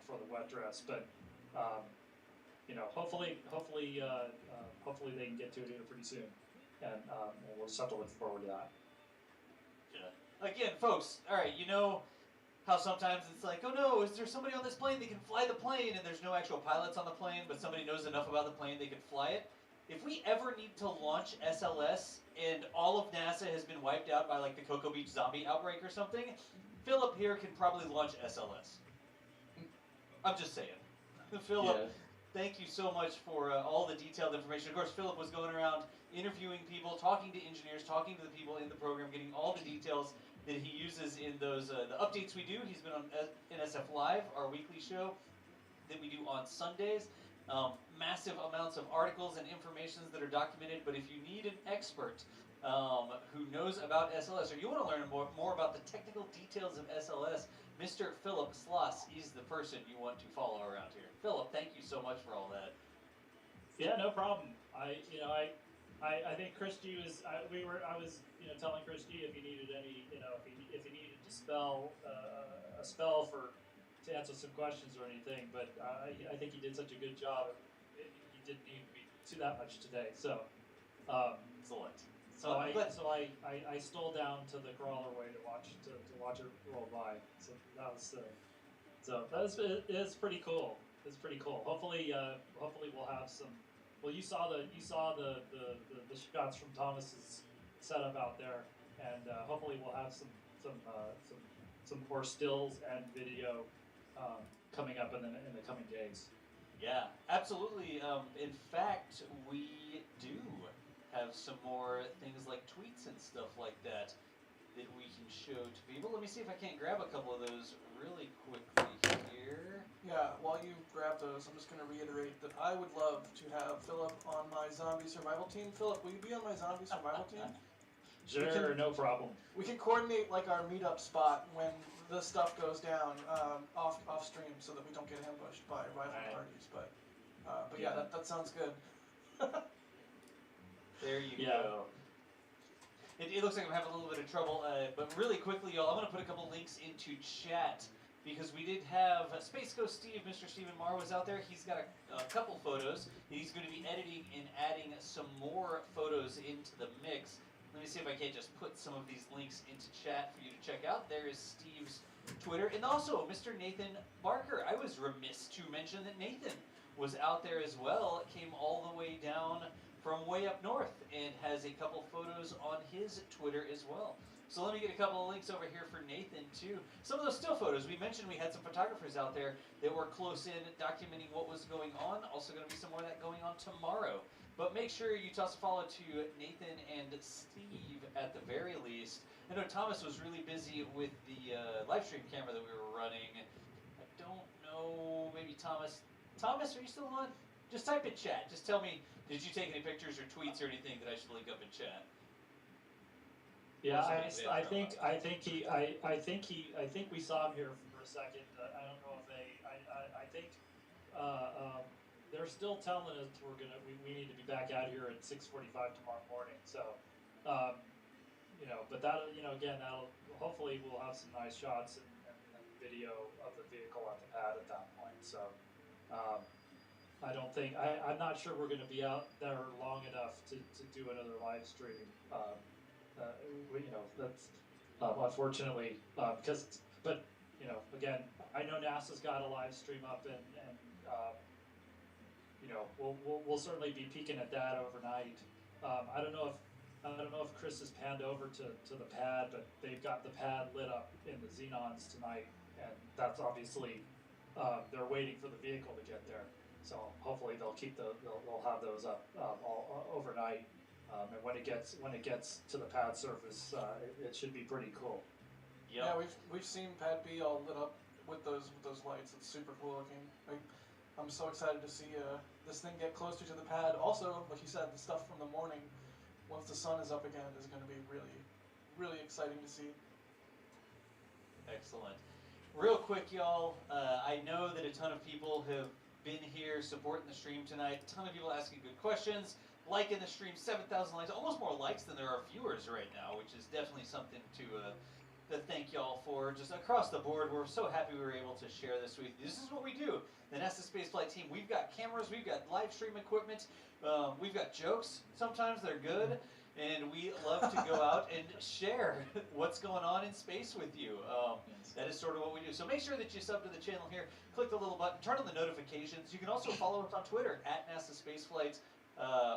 for the wet dress, but. Hopefully they can get to it here pretty soon, and we'll just have to look forward to that. Yeah. Again, folks, all right, you know how sometimes it's like, oh no, is there somebody on this plane that can fly the plane, and there's no actual pilots on the plane, but somebody knows enough about the plane they can fly it. If we ever need to launch SLS and all of NASA has been wiped out by like the Cocoa Beach zombie outbreak or something, Philip here can probably launch SLS. I'm just saying. Philip. Yeah. Thank you so much for all the detailed information. Of course, Philip was going around interviewing people, talking to engineers, talking to the people in the program, getting all the details that he uses in those the updates we do. He's been on NSF Live, our weekly show that we do on Sundays. Massive amounts of articles and informations that are documented. But if you need an expert who knows about SLS, or you want to learn more about the technical details of SLS, Mr. Philip Sloss is the person you want to follow around here. Philip, thank you so much for all that. Yeah, no problem. I think Christy was. I was telling Christy if he needed any if he needed to spell a spell to answer some questions or anything. But I think he did such a good job. He didn't need me to that much today. So excellent. So I stole down to the crawler way to watch it roll by. So that was it's pretty cool. It's pretty cool. Hopefully we'll have some. Well, you saw the shots from Thomas's setup out there, and hopefully we'll have some more stills and video coming up in the coming days. Yeah, absolutely. In fact, we do have some more things like tweets and stuff like that that we can show to people. Let me see if I can't grab a couple of those really quickly here. Yeah, while you grab those, I'm just going to reiterate that I would love to have Philip on my zombie survival team. Philip, will you be on my zombie survival team? Sure, no problem. We can coordinate like our meetup spot when the stuff goes down off stream, so that we don't get ambushed by rival parties. But yeah, that sounds good. There you go. It looks like I'm having a little bit of trouble, but really quickly, y'all, I'm going to put a couple links into chat because we did have Space Ghost Steve, Mr. Stephen Marr was out there. He's got a couple photos. He's going to be editing and adding some more photos into the mix. Let me see if I can't just put some of these links into chat for you to check out. There is Steve's Twitter. And also, Mr. Nathan Barker. I was remiss to mention that Nathan was out there as well. Came all the way down from way up north and has a couple photos on his Twitter as well. So let me get a couple of links over here for Nathan too. Some of those still photos, we mentioned we had some photographers out there that were close in documenting what was going on. Also going to be some more of that going on tomorrow. But make sure you toss a follow to Nathan and Steve at the very least. I know Thomas was really busy with the live stream camera that we were running. I don't know, maybe Thomas, are you still on? Just type in chat. Just tell me, did you take any pictures or tweets or anything that I should link up in chat? Yeah, I think we saw him here for a second. I don't know if I think they're still telling us we need to be back out here at 6:45 tomorrow morning. So, but that again, that'll hopefully we'll have some nice shots and video of the vehicle at the pad at that point. So. I don't think I'm not sure we're going to be out there long enough to do another live stream. That's unfortunately because, but again, I know NASA's got a live stream up and we'll certainly be peeking at that overnight. I don't know if Chris has panned over to the pad, but they've got the pad lit up in the Xenons tonight, and that's obviously they're waiting for the vehicle to get there. So hopefully they'll have those up all overnight, and when it gets to the pad surface, it should be pretty cool. Yep. Yeah, we've seen Pad B all lit up with those lights. It's super cool looking. I'm so excited to see this thing get closer to the pad. Also, like you said, the stuff from the morning, once the sun is up again, is going to be really, really exciting to see. Excellent. Real quick, y'all, I know that a ton of people have been here supporting the stream tonight. A ton of people asking good questions, liking the stream, 7,000 likes, almost more likes than there are viewers right now, which is definitely something to thank y'all for. Just across the board, we're so happy we were able to share this with you. This is what we do. The NASA Spaceflight team, we've got cameras, we've got live stream equipment, we've got jokes. Sometimes they're good, and we love to go out and share what's going on in space with you. That is sort of what we do. So make sure that you sub to the channel here, click the little button, turn on the notifications. You can also follow us on Twitter at NASA Spaceflight,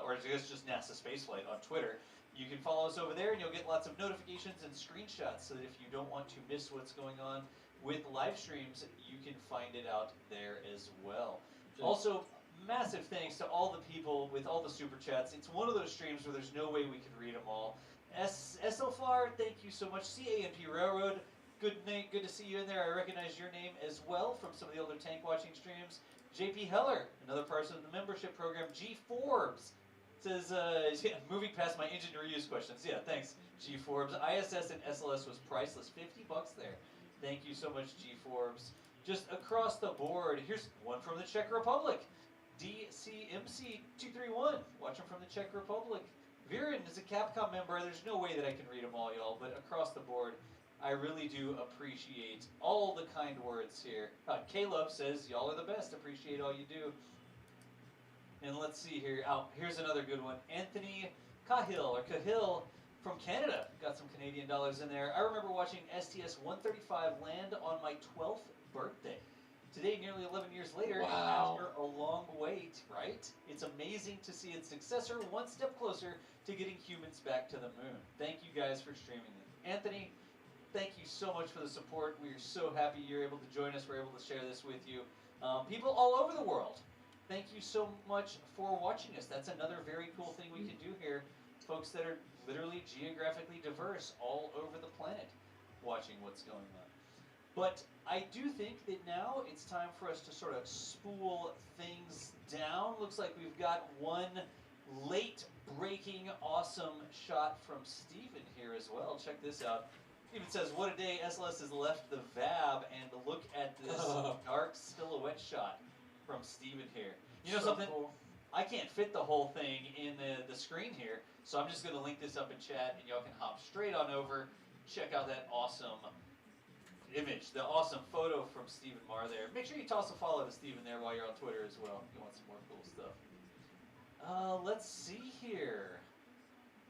or I guess just NASA Spaceflight on Twitter. You can follow us over there and you'll get lots of notifications and screenshots so that if you don't want to miss what's going on with live streams, you can find it out there as well. Also, massive thanks to all the people with all the super chats. It's one of those streams where there's no way we could read them all. SLFR, thank you so much. CAMP Railroad, good to see you in there. I recognize your name as well from some of the older tank watching streams. JP Heller, another person of the membership program. G Forbes says, moving past my engine reuse questions. Yeah, thanks, G Forbes. ISS and SLS was priceless. $50 there. Thank you so much, G Forbes. Just across the board, here's one from the Czech Republic. DCMC231, watching from the Czech Republic. Viren is a Capcom member. There's no way that I can read them all, y'all, but across the board, I really do appreciate all the kind words here. Caleb says, y'all are the best. Appreciate all you do. And let's see here. Oh, here's another good one. Anthony Cahill from Canada. Got some Canadian dollars in there. I remember watching STS-135 land on my 12th birthday. Today, nearly 11 years later, after a long wait, right? It's amazing to see its successor one step closer to getting humans back to the moon. Thank you guys for streaming it. Anthony, thank you so much for the support. We are so happy you're able to join us. We're able to share this with you. People all over the world, thank you so much for watching us. That's another very cool thing we can do here folks that are literally geographically diverse all over the planet watching what's going on. But I do think that now it's time for us to sort of spool things down. Looks like we've got one late breaking awesome shot from Steven here as well. Check this out. Even says, what a day SLS has left the VAB, and look at this dark silhouette shot from Steven here. You know So something? cool. I can't fit the whole thing in the screen here, so I'm just going to link this up in chat, and y'all can hop straight on over, check out that awesome image, the awesome photo from Stephen Marr there. Make sure you toss a follow to Stephen there while you're on Twitter as well, if you want some more cool stuff. Let's see here.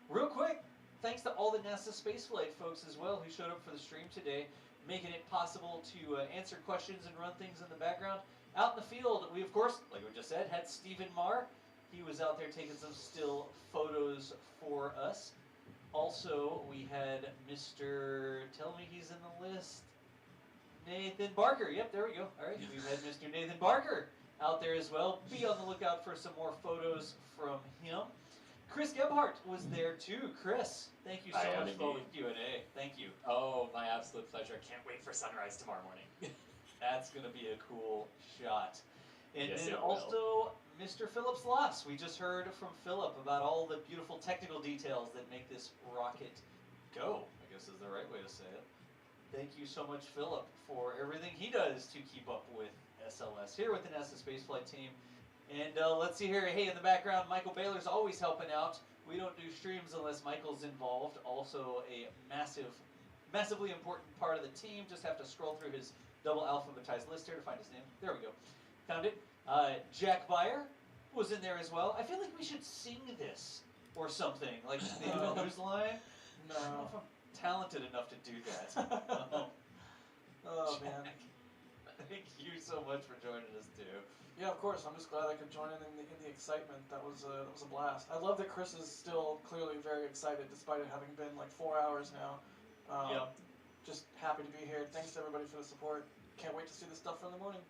Real quick, thanks to all the NASA spaceflight folks as well who showed up for the stream today, making it possible to answer questions and run things in the background. Out in the field, we of course, like we just said, had Stephen Marr. He was out there taking some still photos for us. Also, we had Mr. Tell me he's in the list. Nathan Barker. Yep, there we go. All right, we've had Mr. Nathan Barker out there as well. Be on the lookout for some more photos from him. Chris Gebhardt was there too. Chris, thank you so much for the Q&A. Thank you. Oh, my absolute pleasure. Can't wait for sunrise tomorrow morning. That's going to be a cool shot. And yes, then also Mr. Philip Sloss. We just heard from Philip about all the beautiful technical details that make this rocket go, I guess is the right way to say it. Thank you so much, Philip, for everything he does to keep up with SLS here with the NASA spaceflight team. And let's see here. Hey, in the background, Michael Baylor's always helping out. We don't do streams unless Michael's involved. Also a massively important part of the team. Just have to scroll through his double alphabetized list here to find his name. There we go. Found it. Jack Beyer was in there as well. I feel like we should sing this or something, like the news line. No. I don't know if I'm talented enough to do that. Oh, man. Thank you so much for joining us, too. Yeah, of course. I'm just glad I could join in the excitement. That was a blast. I love that Chris is still clearly very excited, despite it having been like 4 hours now. Yep. Just happy to be here. Thanks to everybody for the support. Can't wait to see the stuff from the morning.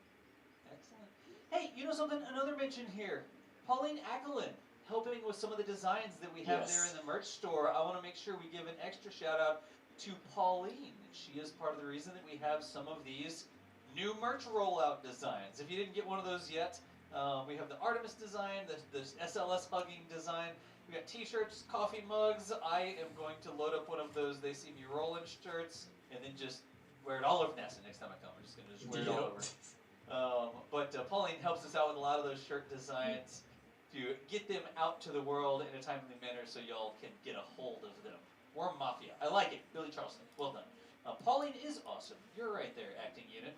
Excellent. Hey, you know something? Another mention here. Pauline Acklin, helping with some of the designs that we have there in the merch store. I want to make sure we give an extra shout out to Pauline. She is part of the reason that we have some of these new merch rollout designs. If you didn't get one of those yet, we have the Artemis design, the SLS hugging design. We got t-shirts, coffee mugs. I am going to load up one of those They See Me Rolling shirts and then just wear it all over NASA next time I come. I'm just going to wear it all over. But Pauline helps us out with a lot of those shirt designs to get them out to the world in a timely manner so y'all can get a hold of them. Worm Mafia. I like it. Billy Charleston. Well done. Pauline is awesome. You're right there, acting unit.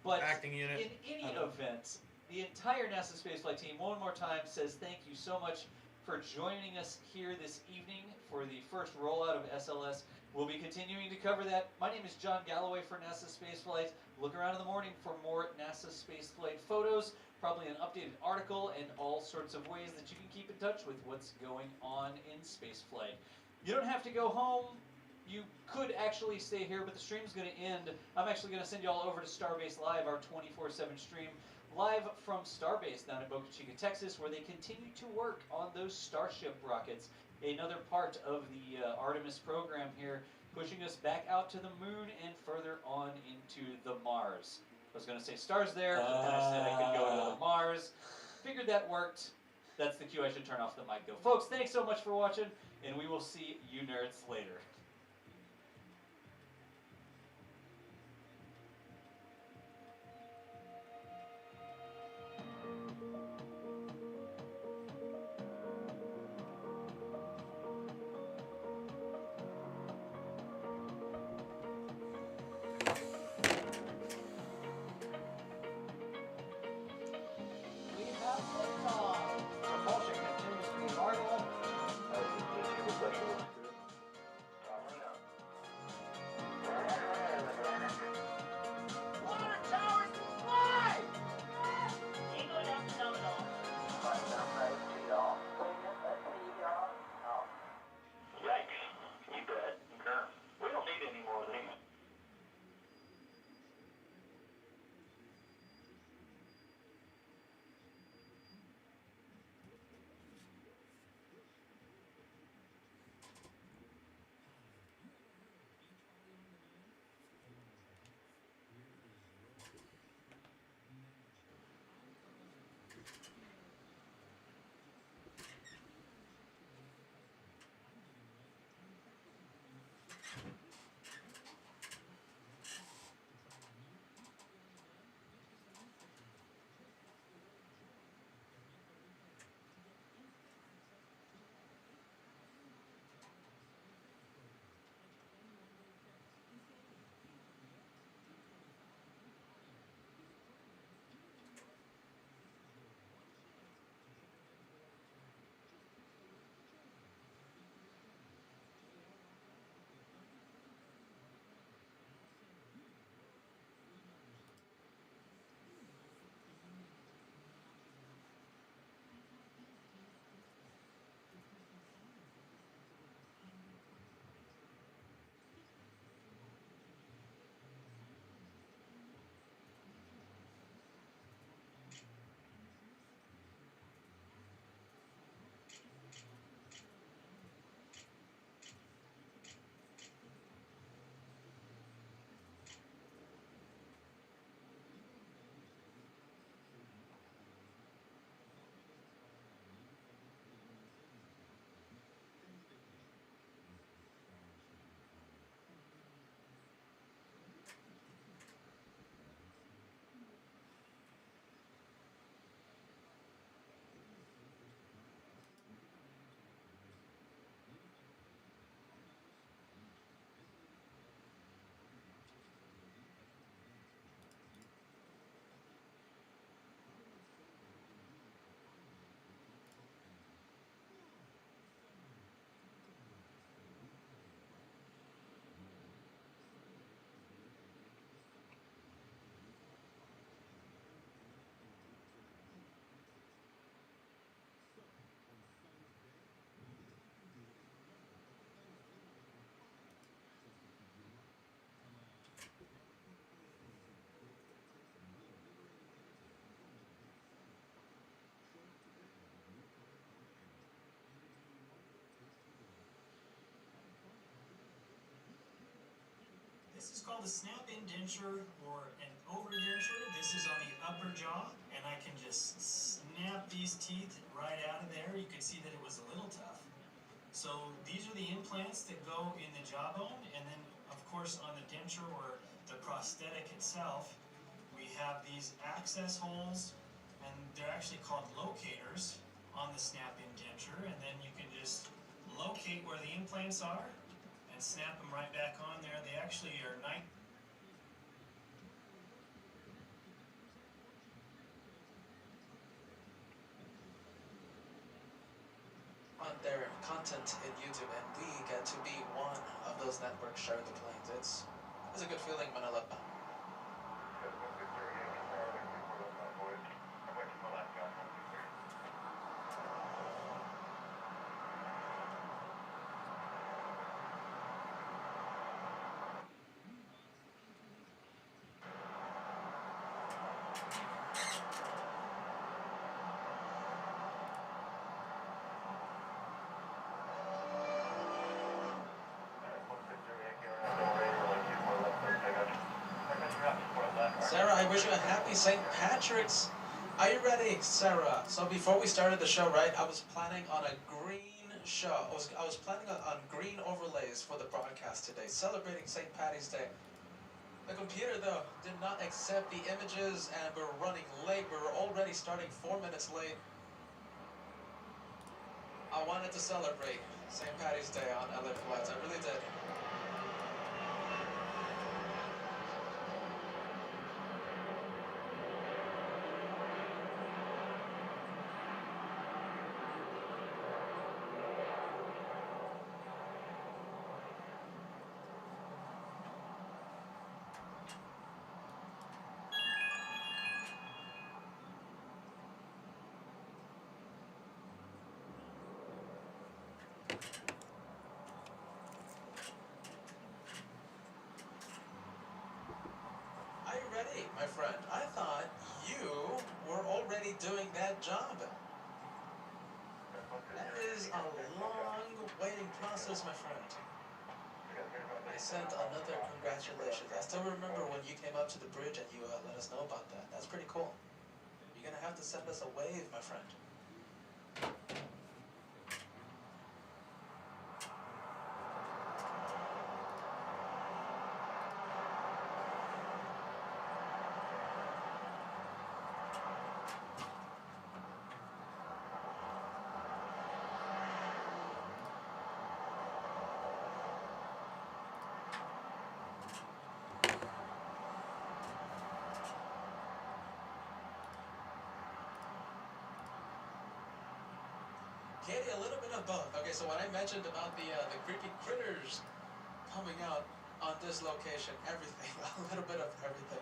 But acting unit. In any event, the entire NASA spaceflight team one more time says thank you so much for joining us here this evening for the first rollout of SLS. We'll be continuing to cover that. My name is John Galloway for NASA Spaceflight. Look around in the morning for more NASA Spaceflight photos, probably an updated article, and all sorts of ways that you can keep in touch with what's going on in spaceflight. You don't have to go home. You could actually stay here, but the stream's going to end. I'm actually going to send you all over to Starbase Live, our 24/7 stream, live from Starbase down in Boca Chica, Texas, where they continue to work on those Starship rockets, another part of the Artemis program here, pushing us back out to the moon and further on into the Mars. I was going to say stars there, but then I said I could go to the Mars. Figured that worked. That's the cue I should turn off the mic, though. Folks, thanks so much for watching, and we will see you nerds later. This is called a snap indenture or an overdenture. This is on the upper jaw, and I can just snap these teeth right out of there. You can see that it was a little tough. So these are the implants that go in the jawbone, and then of course on the denture or the prosthetic itself, we have these access holes, and they're actually called locators on the snap indenture, and then you can just locate where the implants are and snap them right back on there. They actually are on their content in YouTube, and we get to be one of those networks sharing the planes. It's a good feeling, Manila. Sarah, I wish you a happy St. Patrick's. Are you ready, Sarah? So before we started the show, right, I was planning on a green show. I was planning on green overlays for the broadcast today, celebrating St. Patty's Day. The computer, though, did not accept the images, and we're running late. We were already starting 4 minutes late. I wanted to celebrate St. Patty's Day on LA Flights. I really did. Are you ready, my friend? I thought you were already doing that job. That is a long waiting process, my friend. I sent another congratulations. I still remember when you came up to the bridge and you let us know about that. That's pretty cool. You're gonna have to send us a wave, my friend. Katie, a little bit of both. Okay, so when I mentioned about the creepy critters coming out on this location, everything, a little bit of everything.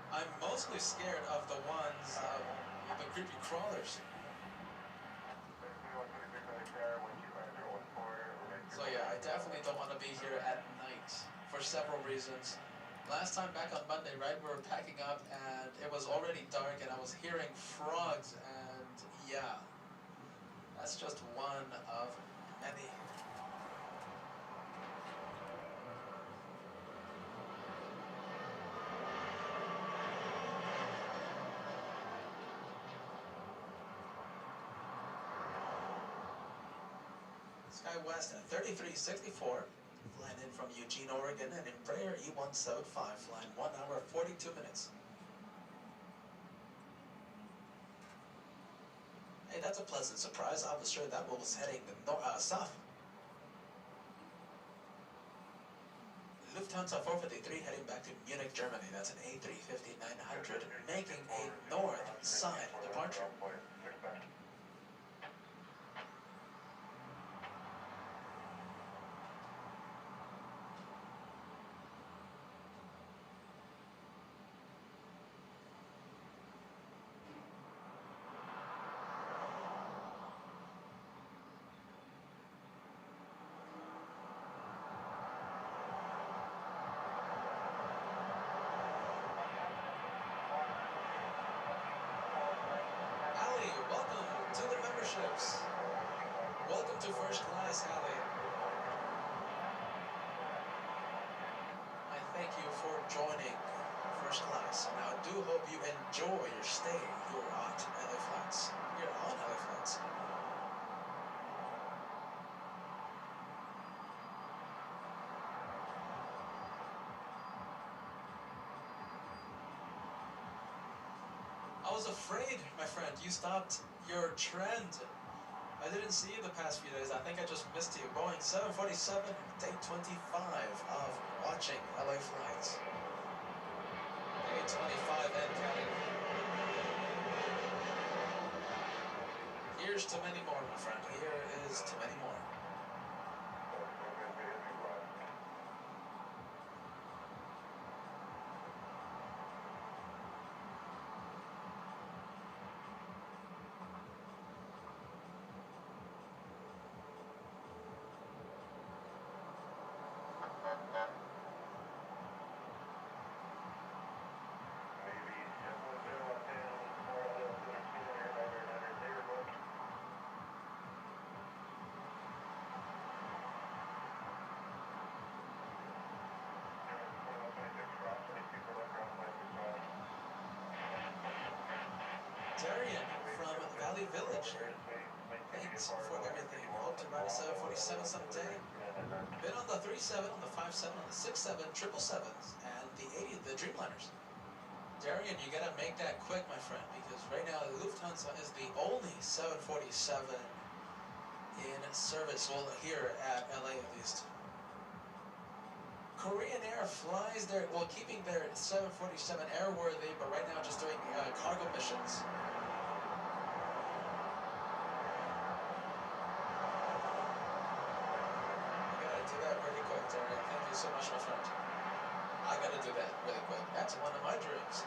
I'm mostly scared of the ones, the creepy crawlers. So yeah, I definitely don't want to be here at night for several reasons. Last time back on Monday, right, we were packing up and it was already dark and I was hearing frogs, and yeah. That's just one of many. SkyWest at 3364, flying in from Eugene, Oregon, and Embraer E175, flying 1 hour 42 minutes. Hey, that's a pleasant surprise. I was sure that one was heading south. Lufthansa 453 heading back to Munich, Germany. That's an A350-900, making a north side departure. Welcome to first class, Hallie. I thank you joining first class. And I do hope you enjoy your stay here at LA Flights. Here on LA Flights. I was afraid, my friend, you stopped your trend. I didn't see you the past few days. I think I just missed you. Boeing 747, day 25 of watching LA Flights. Day 25 and counting. Here's to many more, my friend. Here is to many more. Darian from Valley Village. Thanks for everything. Hope to ride a 747 someday. Been on the 37, on the 57, on the 67, 777s, and the 80, the Dreamliners. Darian, you gotta make that quick, my friend, because right now Lufthansa is the only 747 in service, well, here at LA at least. Korean Air flies their, well, keeping their 747 airworthy, but right now just doing cargo missions. You gotta do that really quick, Darian. Thank you so much, my friend. I gotta do that really quick. That's one of my dreams.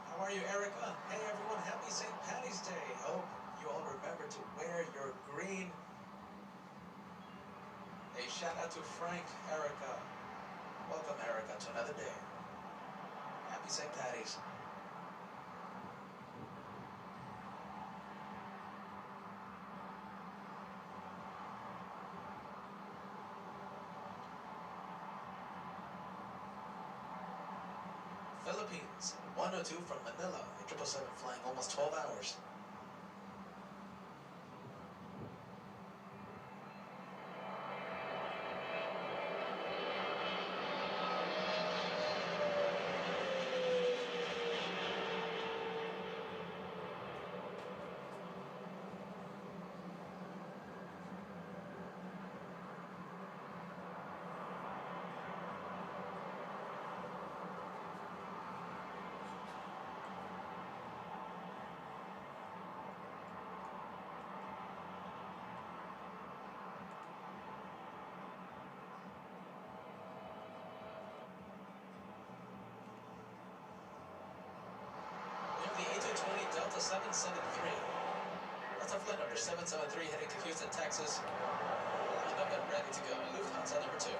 How are you, Erica? Hey everyone, happy St. Patty's Day. Hope you all remember to wear your green. A shout out to Frank, Erica. Welcome, Erica, to another day. Happy St. Patty's. Philippines, 102 from Manila, a 777 flying almost 12 hours. The A220 Delta 773. That's our flight number 773 heading to Houston, Texas. Lined up and ready to go. Lufthansa number 2.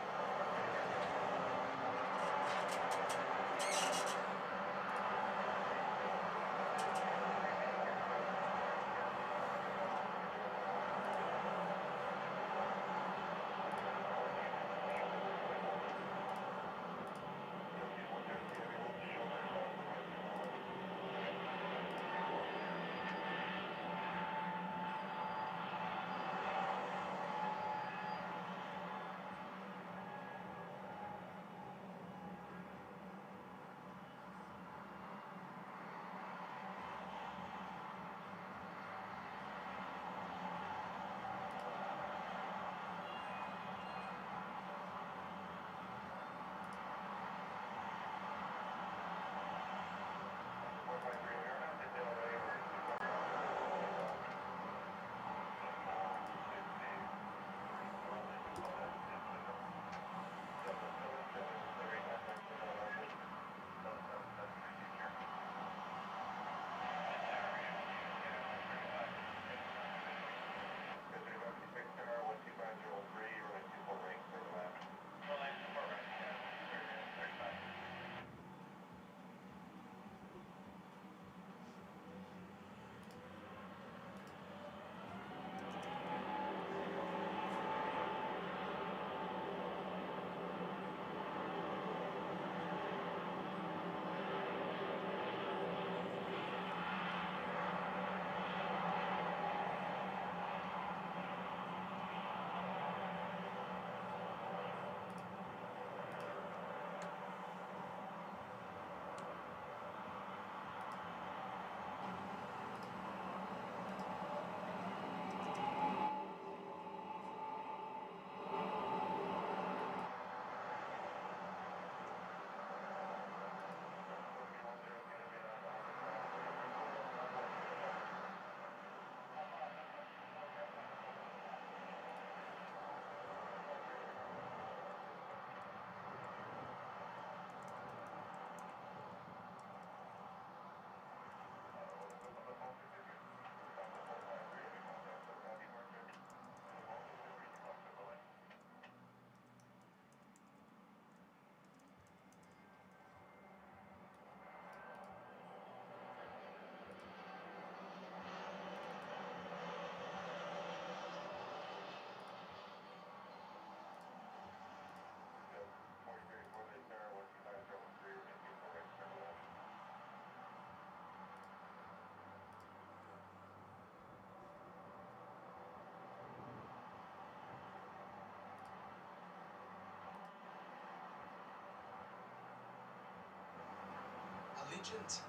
Agent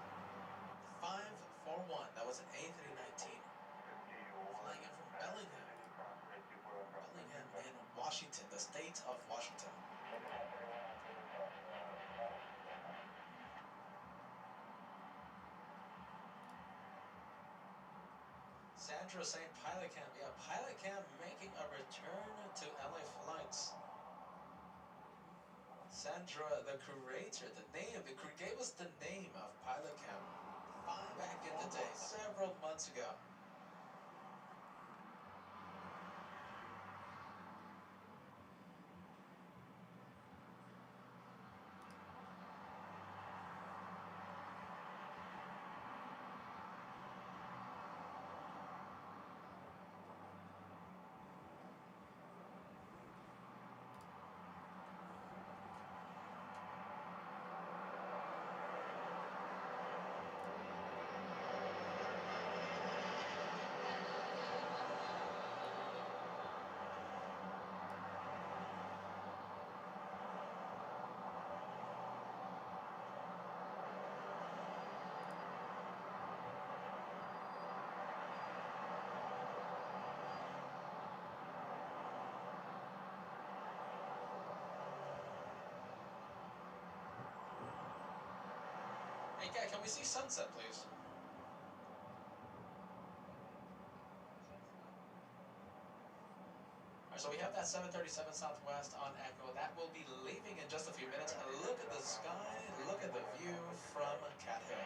541. That was an A319. Flying in from Bellingham. Bellingham in Washington, the state of Washington. Sandra saying Pilot Cam. Yeah, Pilot Cam making a return to LA flights. Sandra, the creator, the crew gave us the name of Pilot Cam back in the day, several months ago. Hey, guy, can we see sunset, please? Alright, so we have that 737 Southwest on Echo. That will be leaving in just a few minutes. And look at the sky, look at the view from Cat Hill.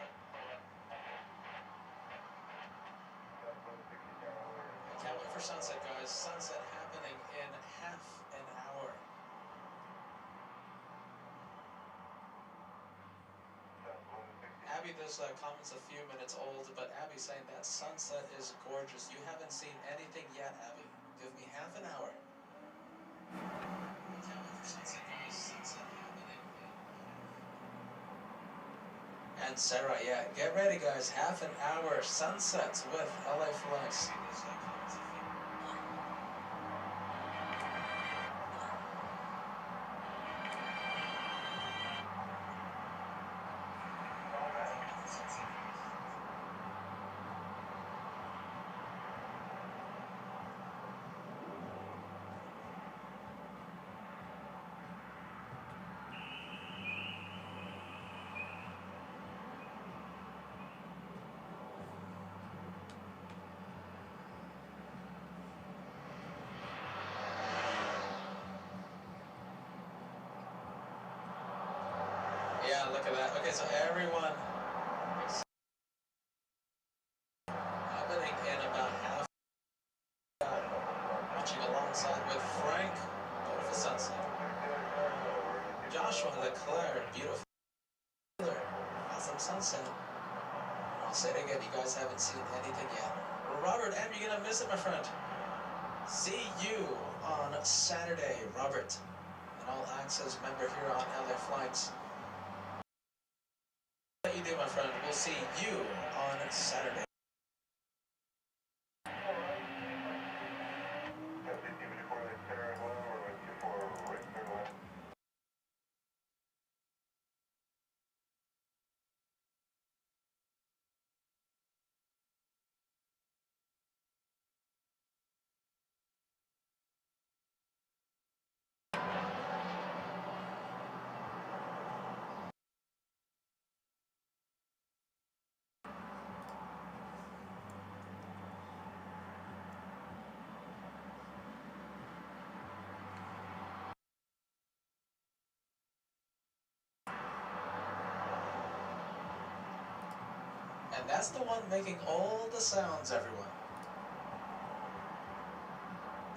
I can't wait for sunset, guys. Sunset happening in half an hour. Abby, this comment's a few minutes old, but Abby's saying that sunset is gorgeous. You haven't seen anything yet, Abby. Give me half an hour. Can't wait for sunset, guys. Sunset happening. And Sarah, yeah, get ready, guys. Half an hour sunsets with LA Flights. Yeah, look at that. Okay, so everyone happening in about half an hour. Watching alongside with Frank. Beautiful sunset. Joshua Leclerc, beautiful. Awesome sunset. I'll say it again, you guys haven't seen anything yet. Robert M, you're gonna miss it, my friend. See you on Saturday, Robert. An all-access member here on LA Flights. What you do, my friend? We'll see you on Saturday. And that's the one making all the sounds, everyone.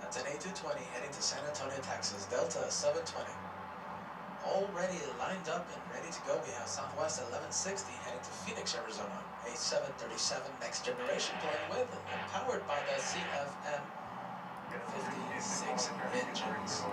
That's an A220 heading to San Antonio, Texas, Delta 720. Already lined up and ready to go. We have Southwest 1160 heading to Phoenix, Arizona. A 737 next generation plane with and powered by the CFM 56 engines.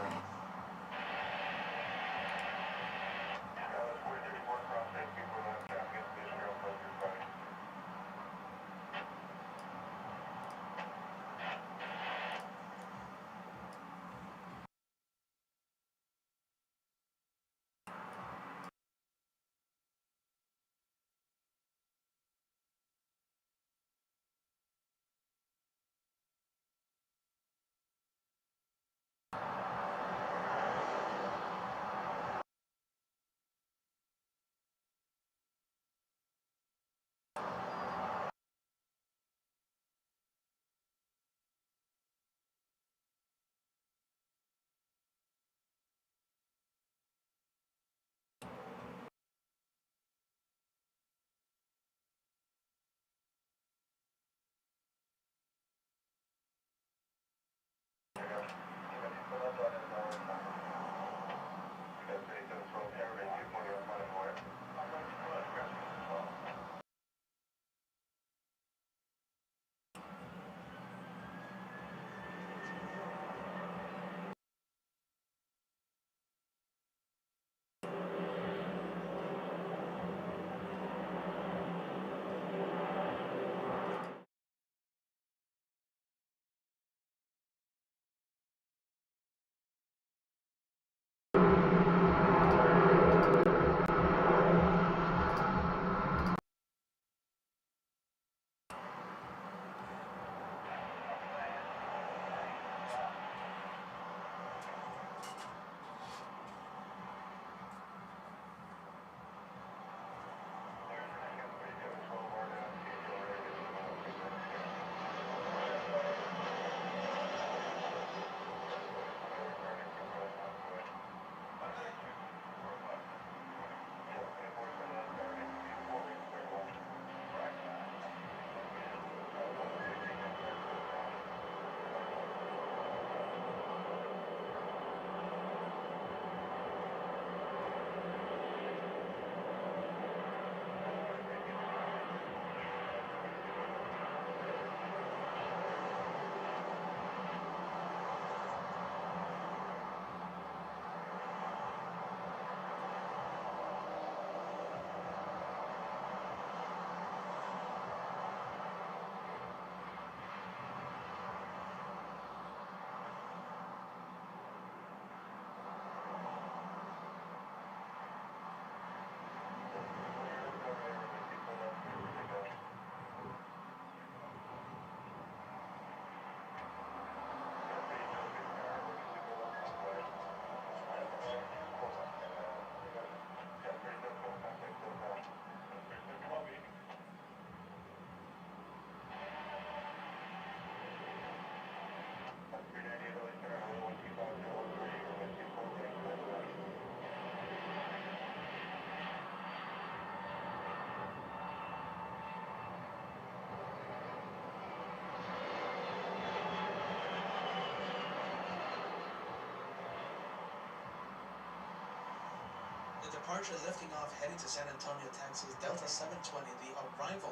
the departure lifting off heading to San Antonio, Texas, Delta 720, the arrival.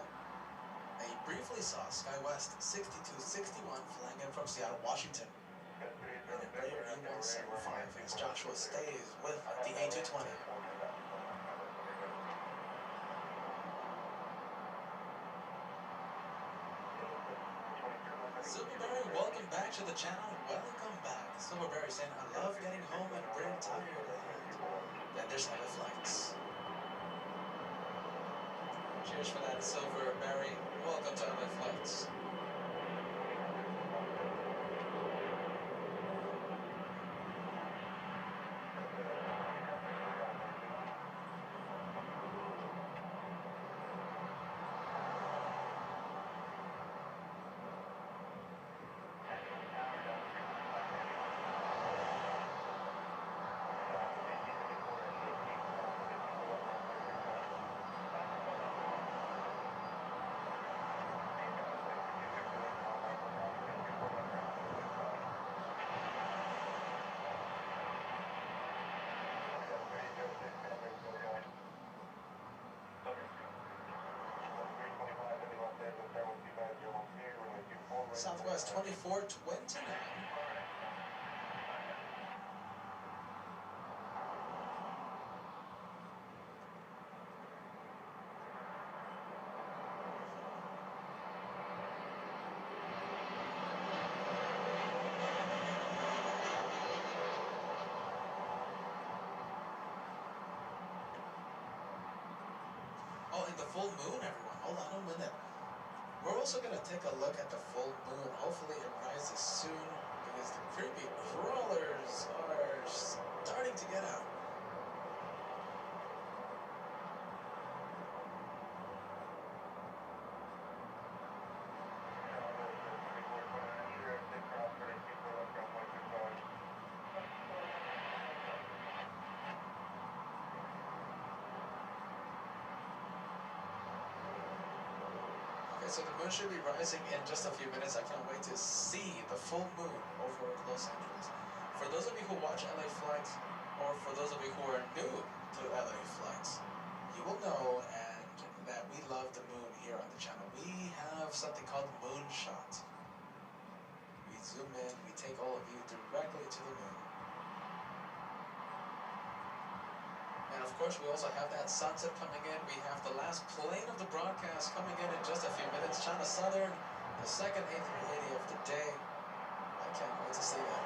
Now you briefly saw SkyWest 6261 flying in from Seattle, Washington. And Embraer E175 as Joshua stays with the A220. Silverberry, welcome back to the channel. Welcome back. Silverberry saying, I love getting home and brain tired. And then there's other flights. Cheers for that, Silverberry. Welcome to other flights. Southwest 2429. Oh, and the full moon, everyone. Hold on a minute. We're also going to take a look at the full moon. Hopefully it rises soon because the creepy crawlers are starting to get out. So the moon should be rising in just a few minutes. I can't wait to see the full moon over Los Angeles. For those of you who watch LA Flights, or for those of you who are new to LA Flights, you will know that we love the moon here on the channel. We have something called Moonshot. We zoom in, we take all of you directly to the moon. And of course, we also have that sunset coming in. We have the last plane of the broadcast coming in just a few minutes. China Southern, the second A380 of the day. I can't wait to see that.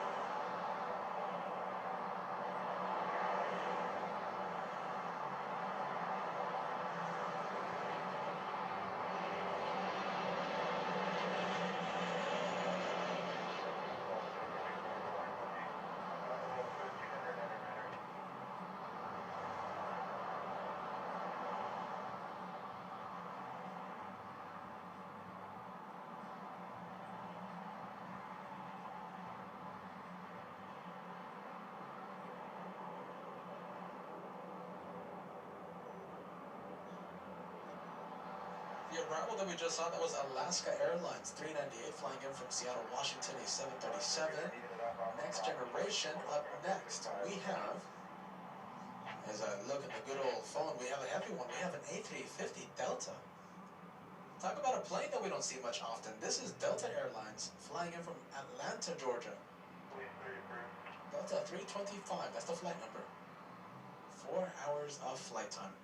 The arrival that we just saw, that was Alaska Airlines 398 flying in from Seattle, Washington, a 737. Next generation. Up next, we have, as I look at the good old phone, we have a heavy one. We have an A350 Delta. Talk about a plane that we don't see much often. This is Delta Airlines flying in from Atlanta, Georgia. Delta 325, that's the flight number. 4 hours of flight time.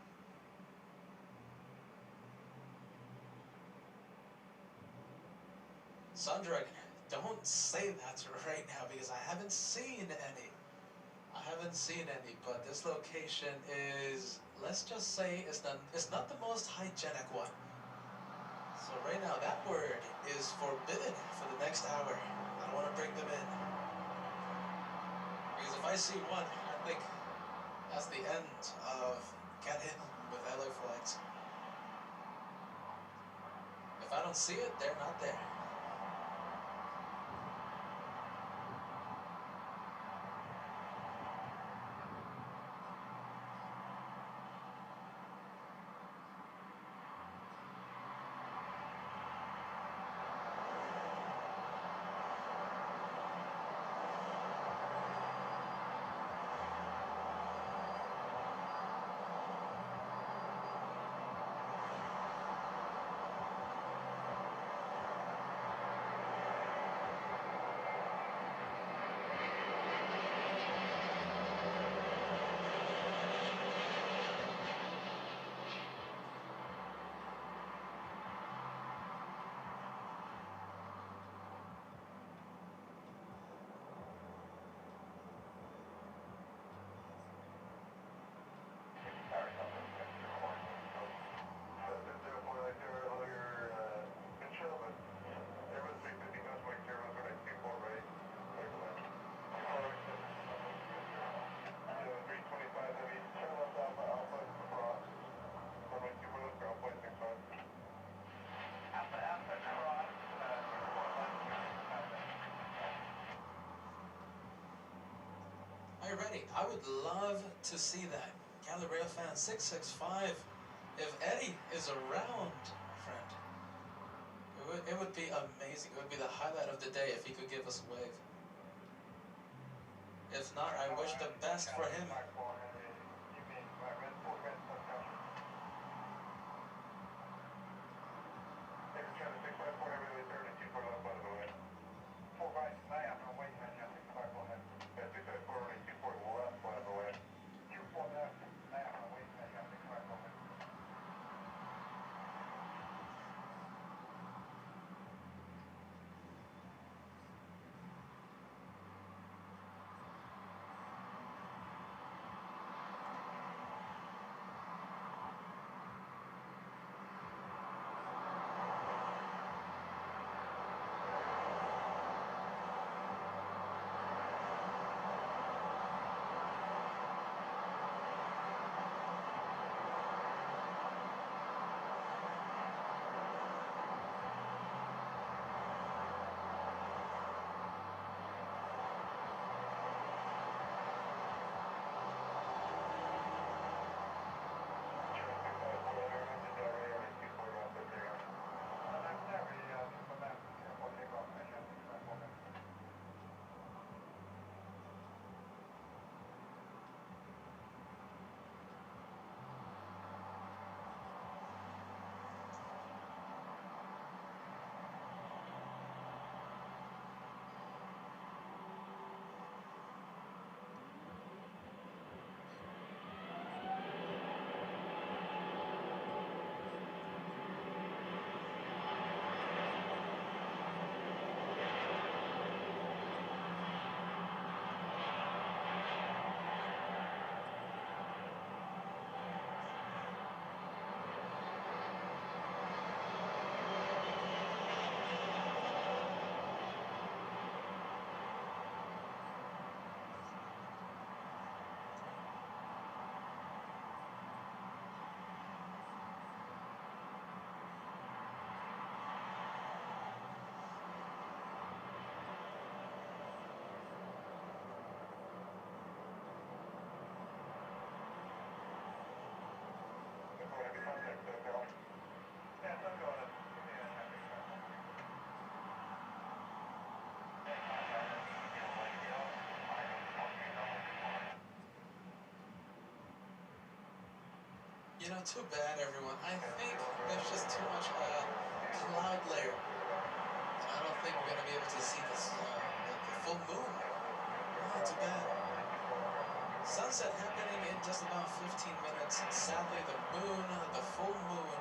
Sandra, don't say that right now because I haven't seen any. But this location is, let's just say, it's not the most hygienic one. So right now, that word is forbidden for the next hour. I don't want to bring them in. Because if I see one, I think that's the end of Get In with LA Flights. If I don't see it, they're not there. Are you ready? I would love to see that. Galileo fan 665. If Eddie is around, friend, it would be amazing. It would be the highlight of the day if he could give us a wave. If not, I wish the best for him. You know, too bad, everyone. I think there's just too much cloud layer. And I don't think we're going to be able to see this, the full moon. Oh, too bad. Sunset happening in just about 15 minutes. Sadly, the moon, the full moon,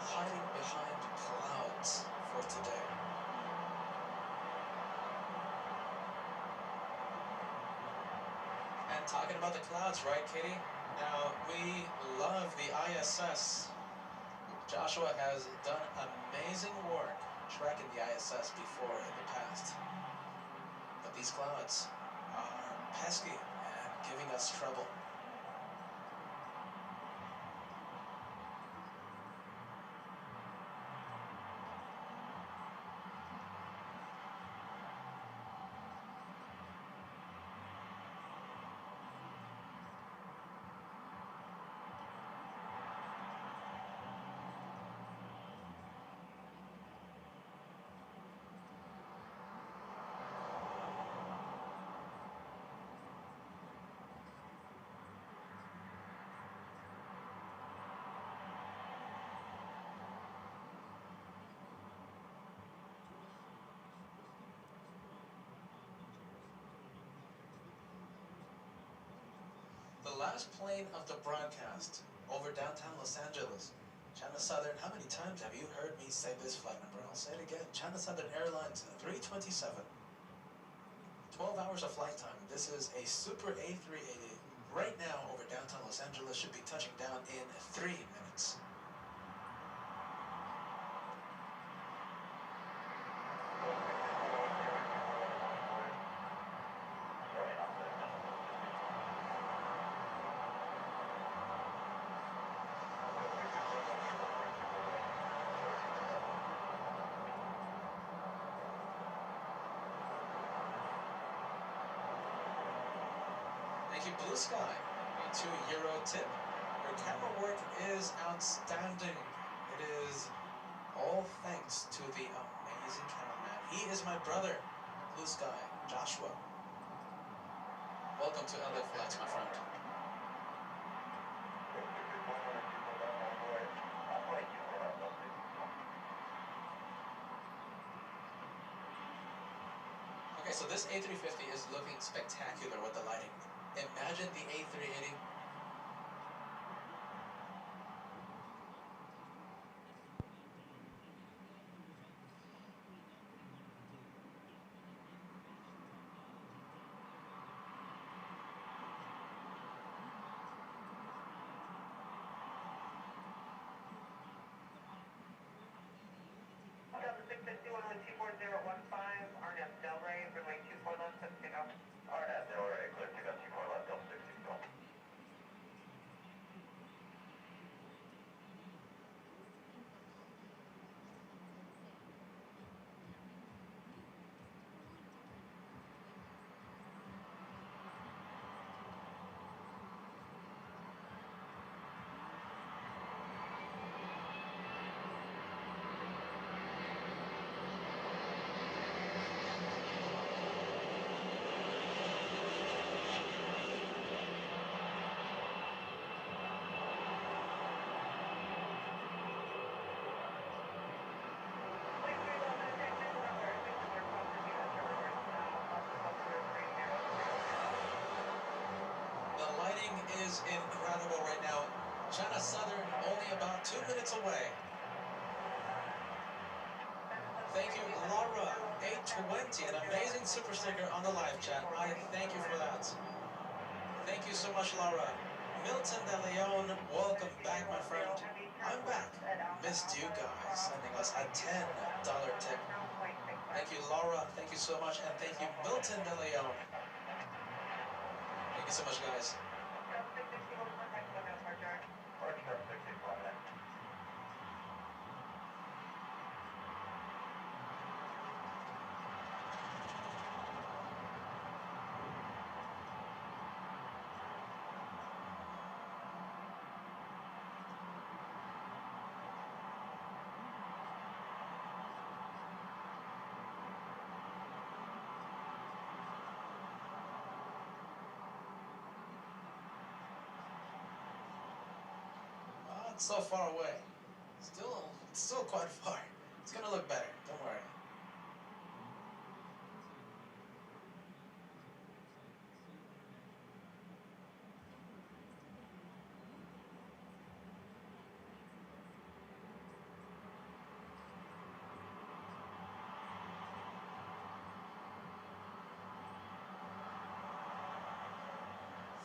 hiding behind clouds for today. And talking about the clouds, right, Katie? Now, we love the ISS. Joshua has done amazing work tracking the ISS before in the past. But these clouds are pesky and giving us trouble. The last plane of the broadcast over downtown Los Angeles. China Southern, how many times have you heard me say this flight number? I'll say it again. China Southern Airlines 327. 12 hours of flight time. This is a Super A380. Right now over downtown Los Angeles, should be touching down in 3 minutes. Thank you, Blue Sky. A €2 tip. Your camera work is outstanding. It is all thanks to the amazing cameraman. He is my brother, Blue Sky, Joshua. Welcome to LA Flights, my friend. Okay, so this A350 is looking spectacular with the lighting. Imagine the A380. The lighting is incredible right now. China Southern only about 2 minutes away. Thank you, Laura, 820, an amazing super sticker on the live chat. I thank you for that. Thank you so much, Laura. Milton De Leon, welcome back, my friend. I'm back. Missed you guys, sending us a $10 tip. Thank you, Laura. Thank you so much. And thank you, Milton De Leon. Thank you so much, guys. It's so far away. Still quite far. It's gonna look better. Don't worry.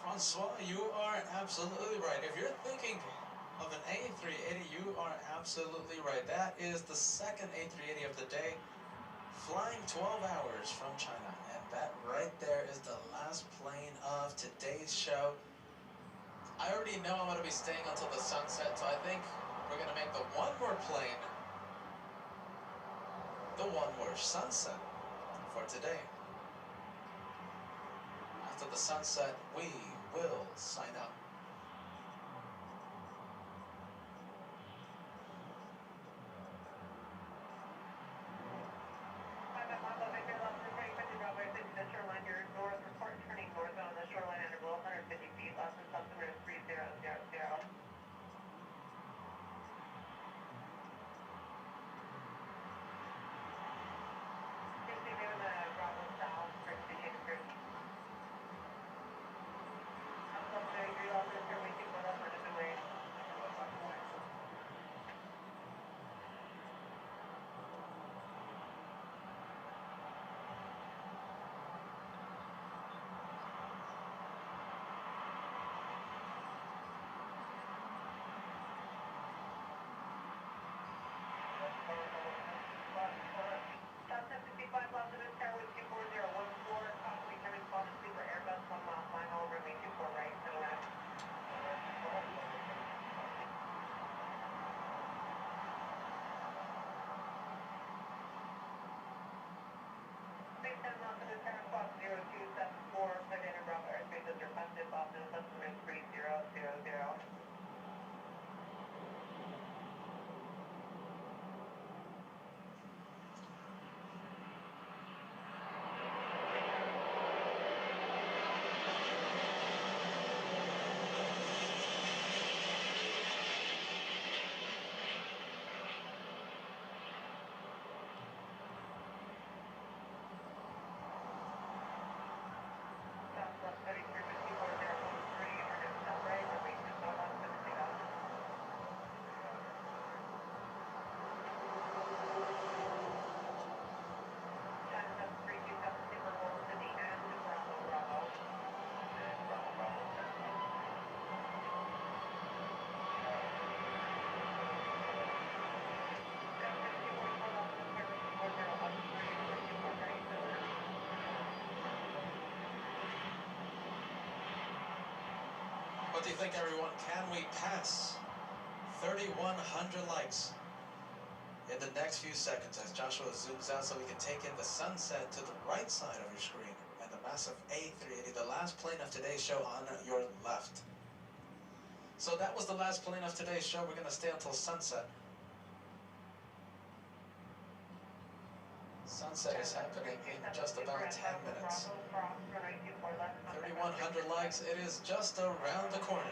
Francois, you are absolutely right. If you're thinking of an A380, you are absolutely right. That is the second A380 of the day, flying 12 hours from China. And that right there is the last plane of today's show. I already know I'm going to be staying until the sunset, so I think we're going to make the one more plane the one more sunset for today. After the sunset, we will sign out. What do you think, everyone? Can we pass 3,100 likes in the next few seconds as Joshua zooms out so we can take in the sunset to the right side of your screen and the massive A380, the last plane of today's show on your left. So that was the last plane of today's show. We're going to stay until sunset. Sunset is happening in just about 10 minutes. 3,100 likes. It is just around the corner.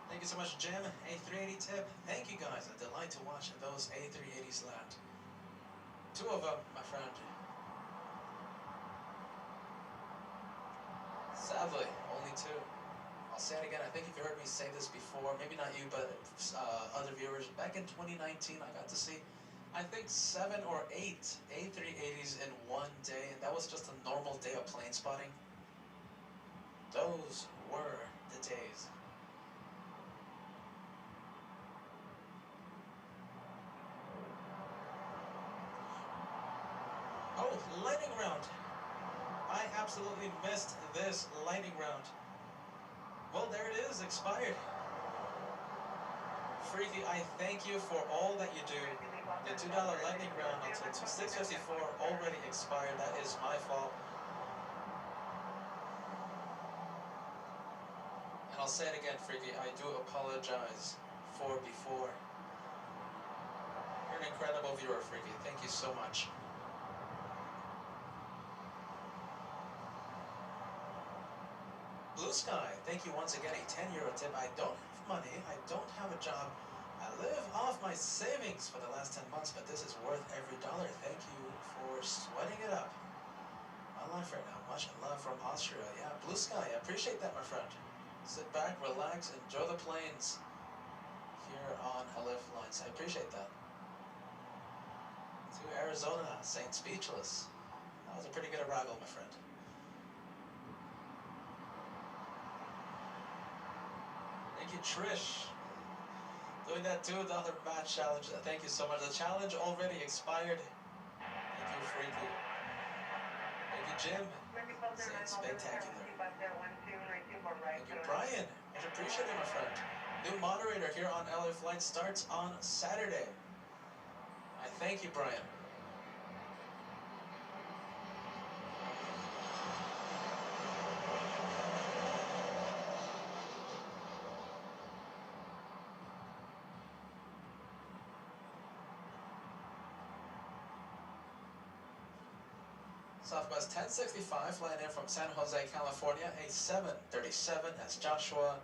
Thank you so much, Jim. A380 tip. Thank you guys. A delight to watch those A380s land. 2 of them, my friend. Sadly, only 2. I'll say it again. I think you've heard me say this before. Maybe not you, but other viewers. Back in 2019, I got to see, I think, 7 or 8 A380s in one day, and that was just a normal day of plane spotting. Those were the days. Oh, lightning round. I absolutely missed this lightning round. Well, there it is, expired. Freaky, I thank you for all that you do. The $2 lightning round until 6:54 already expired. That is my fault. And I'll say it again, Freaky, I do apologize for before. You're an incredible viewer, Freaky. Thank you so much. Blue Sky, thank you once again, a €10 tip. I don't have money, I don't have a job. I live off my savings for the last 10 months, but this is worth every dollar. Thank you for sweating it up. My life right now, much love from Austria. Yeah, Blue Sky, I appreciate that, my friend. Sit back, relax, enjoy the planes here on LA Flights. I appreciate that. To Arizona, St. Speechless. That was a pretty good arrival, my friend. Thank you, Trish. Doing that $2 match challenge. Thank you so much. The challenge already expired. Thank you, Freaky. Thank you, Jim. Saint Spectacular. Thank you, Brian. Much appreciated, my friend. New moderator here on LA Flight starts on Saturday. I thank you, Brian. Southwest 1065 flying in from San Jose, California, a 737 as Joshua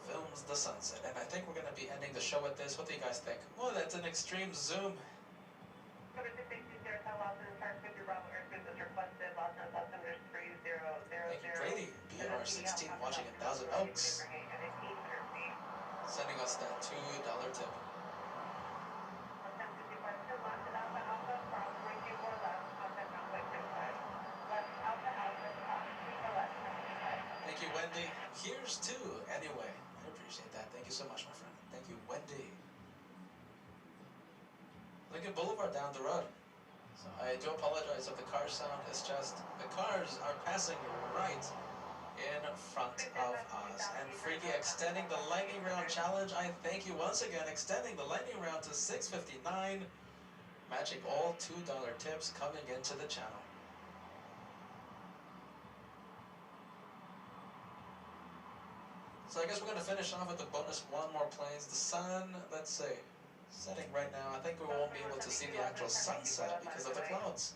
films the sunset. And I think we're going to be ending the show with this. What do you guys think? Oh, that's an extreme zoom. Thank you, Brady. BR16 watching in Thousand Oaks. Sending us that $2 tip. Thank you, Wendy. Here's to anyway. I appreciate that. Thank you so much, my friend. Thank you, Wendy. Lincoln Boulevard down the road. So I do apologize if the car sound is just, the cars are passing right in front of us. And Freaky extending the lightning round challenge. I thank you once again, extending the lightning round to 6:59, matching all $2 tips coming into the channel. So I guess we're going to finish off with the bonus 1 more planes. The sun, let's see, setting right now. I think we won't be able to see the actual sunset because of the clouds.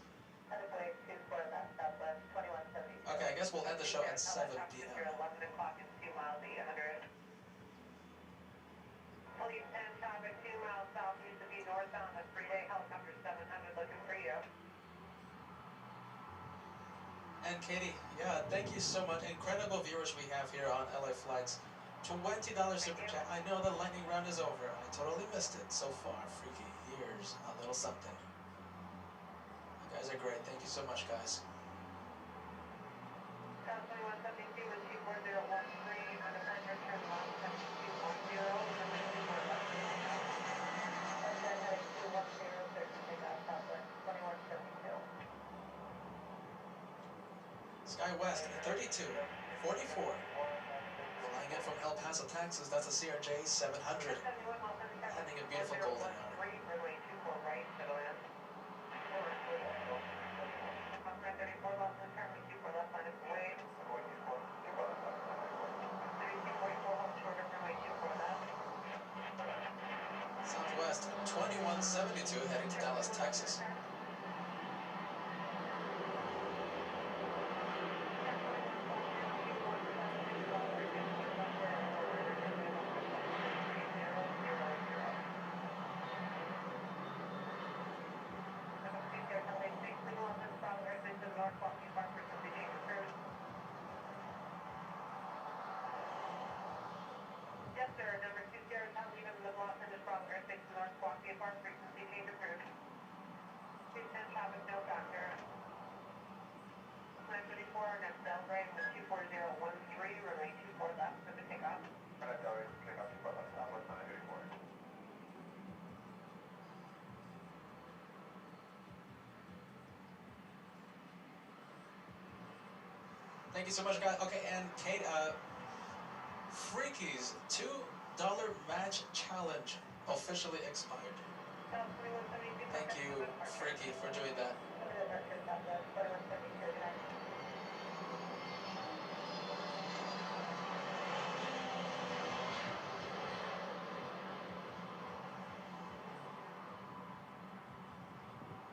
Okay, I guess we'll end the show at 7 p.m. Police 10 traffic 2 miles southeast of you northbound at Freeway, helicopter 700 looking for you. And Katie, yeah, thank you so much. Incredible viewers we have here on LA Flights. $20 super chat. I know the lightning round is over. I totally missed it so far. Freaky. Here's a little something. You guys are great. Thank you so much, guys. Sky West, 32, 44. Flying in from El Paso, Texas, that's a CRJ 700. Landing a beautiful golden hour. Southwest, 2172, heading to Dallas, Texas. Yes, sir. Number 2 Sierra Town, leaving the Los Angeles Bravo airspace to North Squawk, VFR frequency change approved. 210 traffic, no factor. 934, next downgrade with 24013, runway 24 left for the takeoff. Takeoff 24 left, Southwest 934. Thank you so much, guys. Okay, and Kate, Freaky's $2 match challenge officially expired. Thank you, Freaky, for doing that.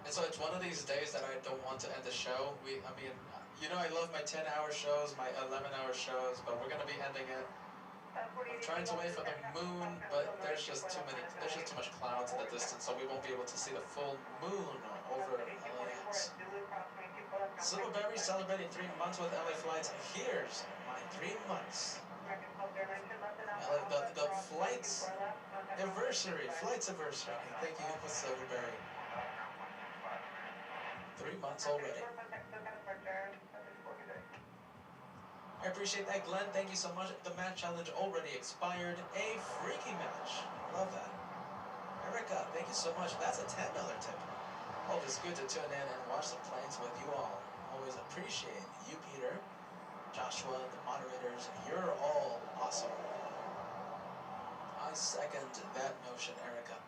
And so it's one of these days that I don't want to end the show. I mean, you know I love my 10-hour shows, my 11-hour shows, but we're going to be ending it. I'm trying to wait for the moon, but there's just too much clouds in the distance, so we won't be able to see the full moon over LAX. Silverberry celebrating 3 months with LA Flights. Here's my 3 months. The flights anniversary, flights anniversary. Thank you for Silverberry. 3 months already. I appreciate that, Glenn. Thank you so much. The match challenge already expired. A freaky match. Love that. Erica, thank you so much. That's a $10 tip. Always good to tune in and watch the planes with you all. Always appreciate you, Peter, Joshua, the moderators. You're all awesome. I second that notion, Erica.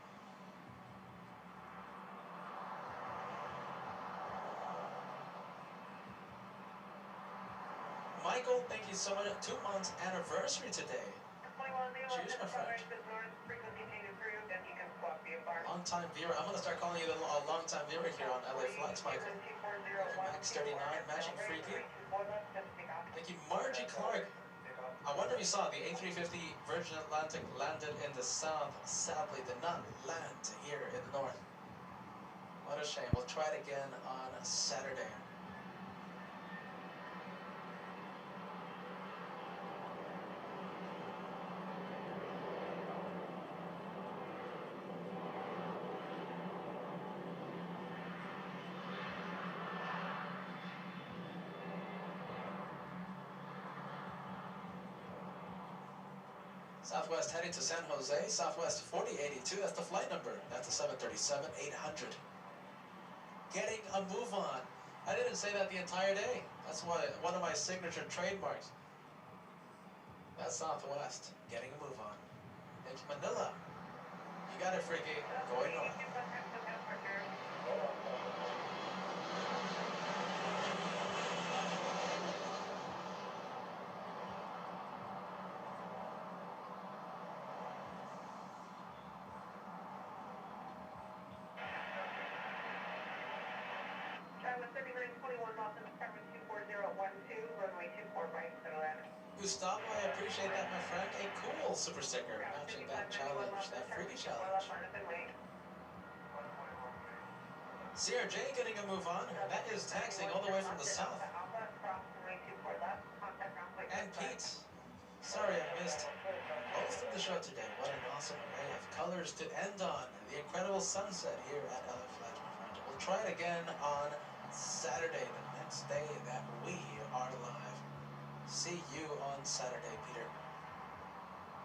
Michael, thank you so much. 2 months anniversary today. Cheers, my friend. Long-time viewer. I'm going to start calling you a long-time viewer here on LA Flights, Michael. Max 39, matching Freaky. Thank you, Margie Clark. I wonder if you saw the A350 Virgin Atlantic landed in the south. Sadly, did not land here in the north. What a shame. We'll try it again on Saturday. Southwest heading to San Jose, Southwest 4082, that's the flight number. That's the 737-800. Getting a move on. I didn't say that the entire day. That's one of my signature trademarks. That's Southwest, getting a move on. Thank you, Manila. You got it, Freaky. Going north. Gustavo, I appreciate that, my friend. A cool super sticker matching that challenge, that Freaky challenge. CRJ getting a move on. That is taxiing all the way from the south. And Pete, sorry I missed rest of the show today. What an awesome array of colors to end on. The incredible sunset here at LA Flight, my friend. We'll try it again on Saturday, the next day that we are live. See you on Saturday, Peter.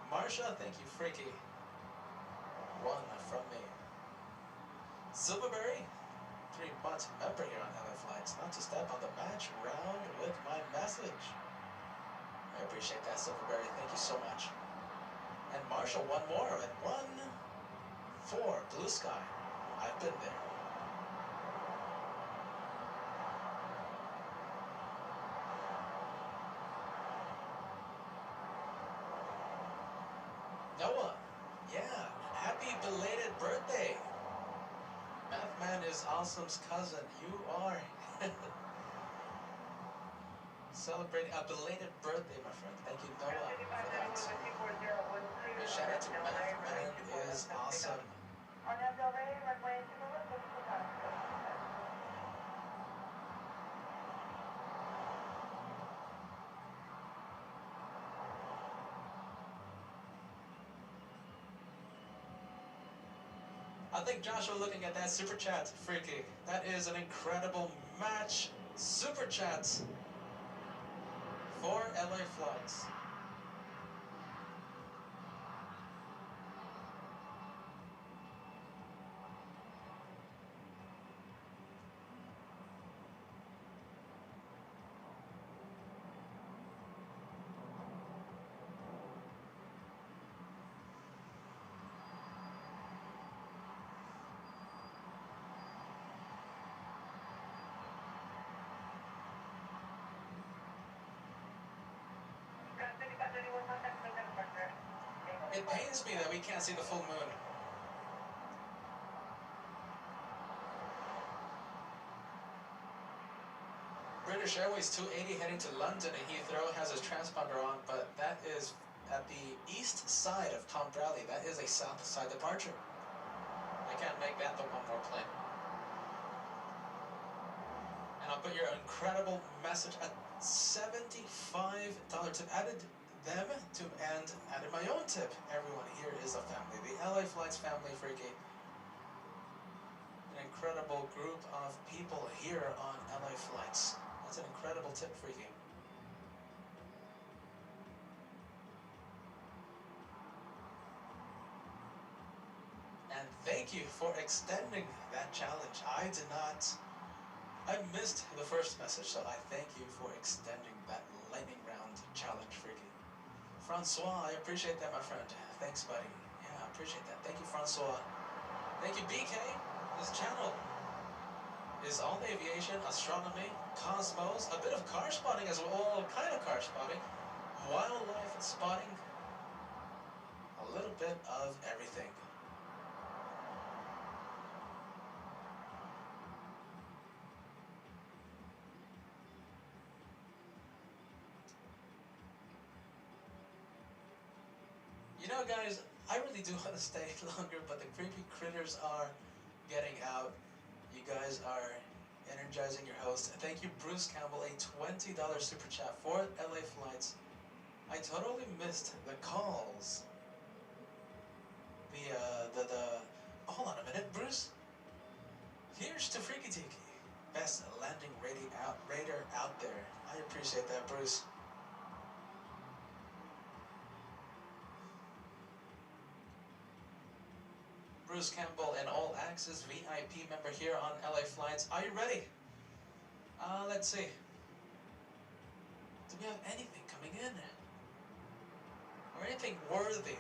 Marsha, thank you, Freaky. One from me. Silverberry, 3-month member here on LA Flights, not to step on the match round with my message. I appreciate that, Silverberry. Thank you so much. And Marshall, one more at 1-4, Blue Sky. I've been there. Noah, yeah, happy belated birthday. Mathman is Awesome's cousin. You are celebrating a belated birthday, my friend. Thank you, Noah, for that. A shout out to Mathman is Awesome. I think Joshua looking at that super chat, Freaky. That is an incredible match super chat for LA Flights. It pains me that we can't see the full moon. British Airways 280 heading to London and Heathrow has his transponder on, but that is at the east side of Tom Bradley. That is a south side departure. I can't make that the one more plane. And I'll put your incredible message at $75 tip. Added them to and added my own tip. Everyone here is a family. The LA Flights family, Freaky. An incredible group of people here on LA Flights. That's an incredible tip, Freaky. And thank you for extending that challenge. I missed the first message, so I thank you for extending that lightning round challenge, Freaky. Francois, I appreciate that, my friend. Thanks, buddy. Yeah, I appreciate that. Thank you, Francois. Thank you, BK. This channel is all aviation, astronomy, cosmos, a bit of car spotting as well, all kind of car spotting, wildlife spotting, a little bit of everything. You know, guys, I really do want to stay longer, but the creepy critters are getting out. You guys are energizing your host. Thank you, Bruce Campbell, a $20 super chat for LA Flights. I totally missed the calls. Hold on a minute, Bruce. Here's to Freaky Tiki. Best landing radar out there. I appreciate that, Bruce. Bruce Campbell, an All Access VIP member here on LA Flights. Are you ready? Let's see. Do we have anything coming in? Or anything worthy?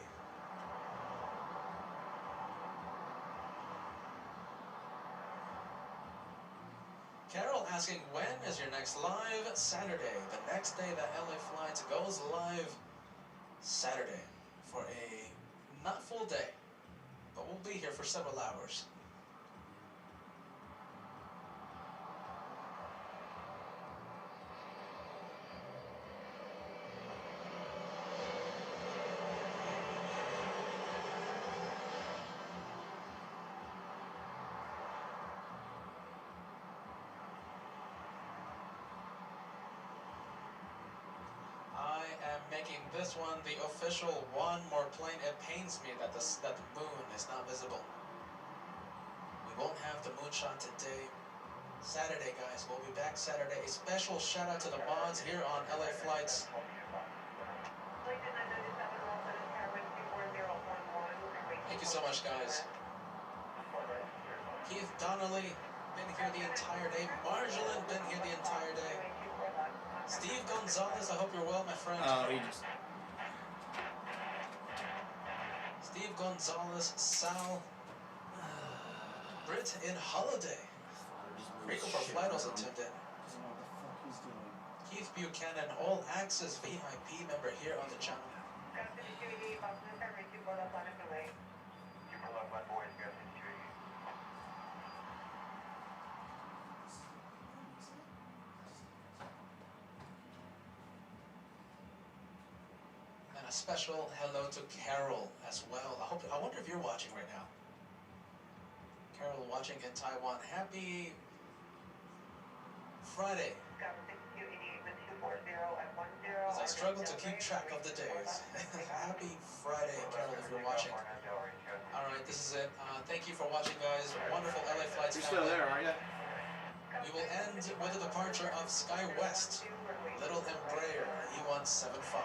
Carol asking, when is your next live? Saturday. The next day that LA Flights goes live, Saturday, for a not full day, but we'll be here for several hours. I am making this one the official one more plane. It pains me that that the moon is not visible. We won't have the moonshot today. Saturday, guys. We'll be back Saturday. A special shout out to the mods here on LA Flights. Thank you so much, guys. Keith Donnelly, been here the entire day. Marjolaine, been here the entire day. Steve Gonzalez, I hope you're well, my friend. He just... Steve Gonzalez, Sal, Britt in Holiday. Rico for Flight also tuned in. Keith Buchanan, All Access VIP member here on the channel. And a special hello to Carol as well. I wonder if you're watching right now. Carol watching in Taiwan. Happy Friday. As I struggle to keep track of the days. Happy Friday, Carol, if you're watching. Alright, this is it. Thank you for watching, guys. Wonderful LA Flights. You're still there, aren't you? We will end with the departure of SkyWest, Little Embraer E175.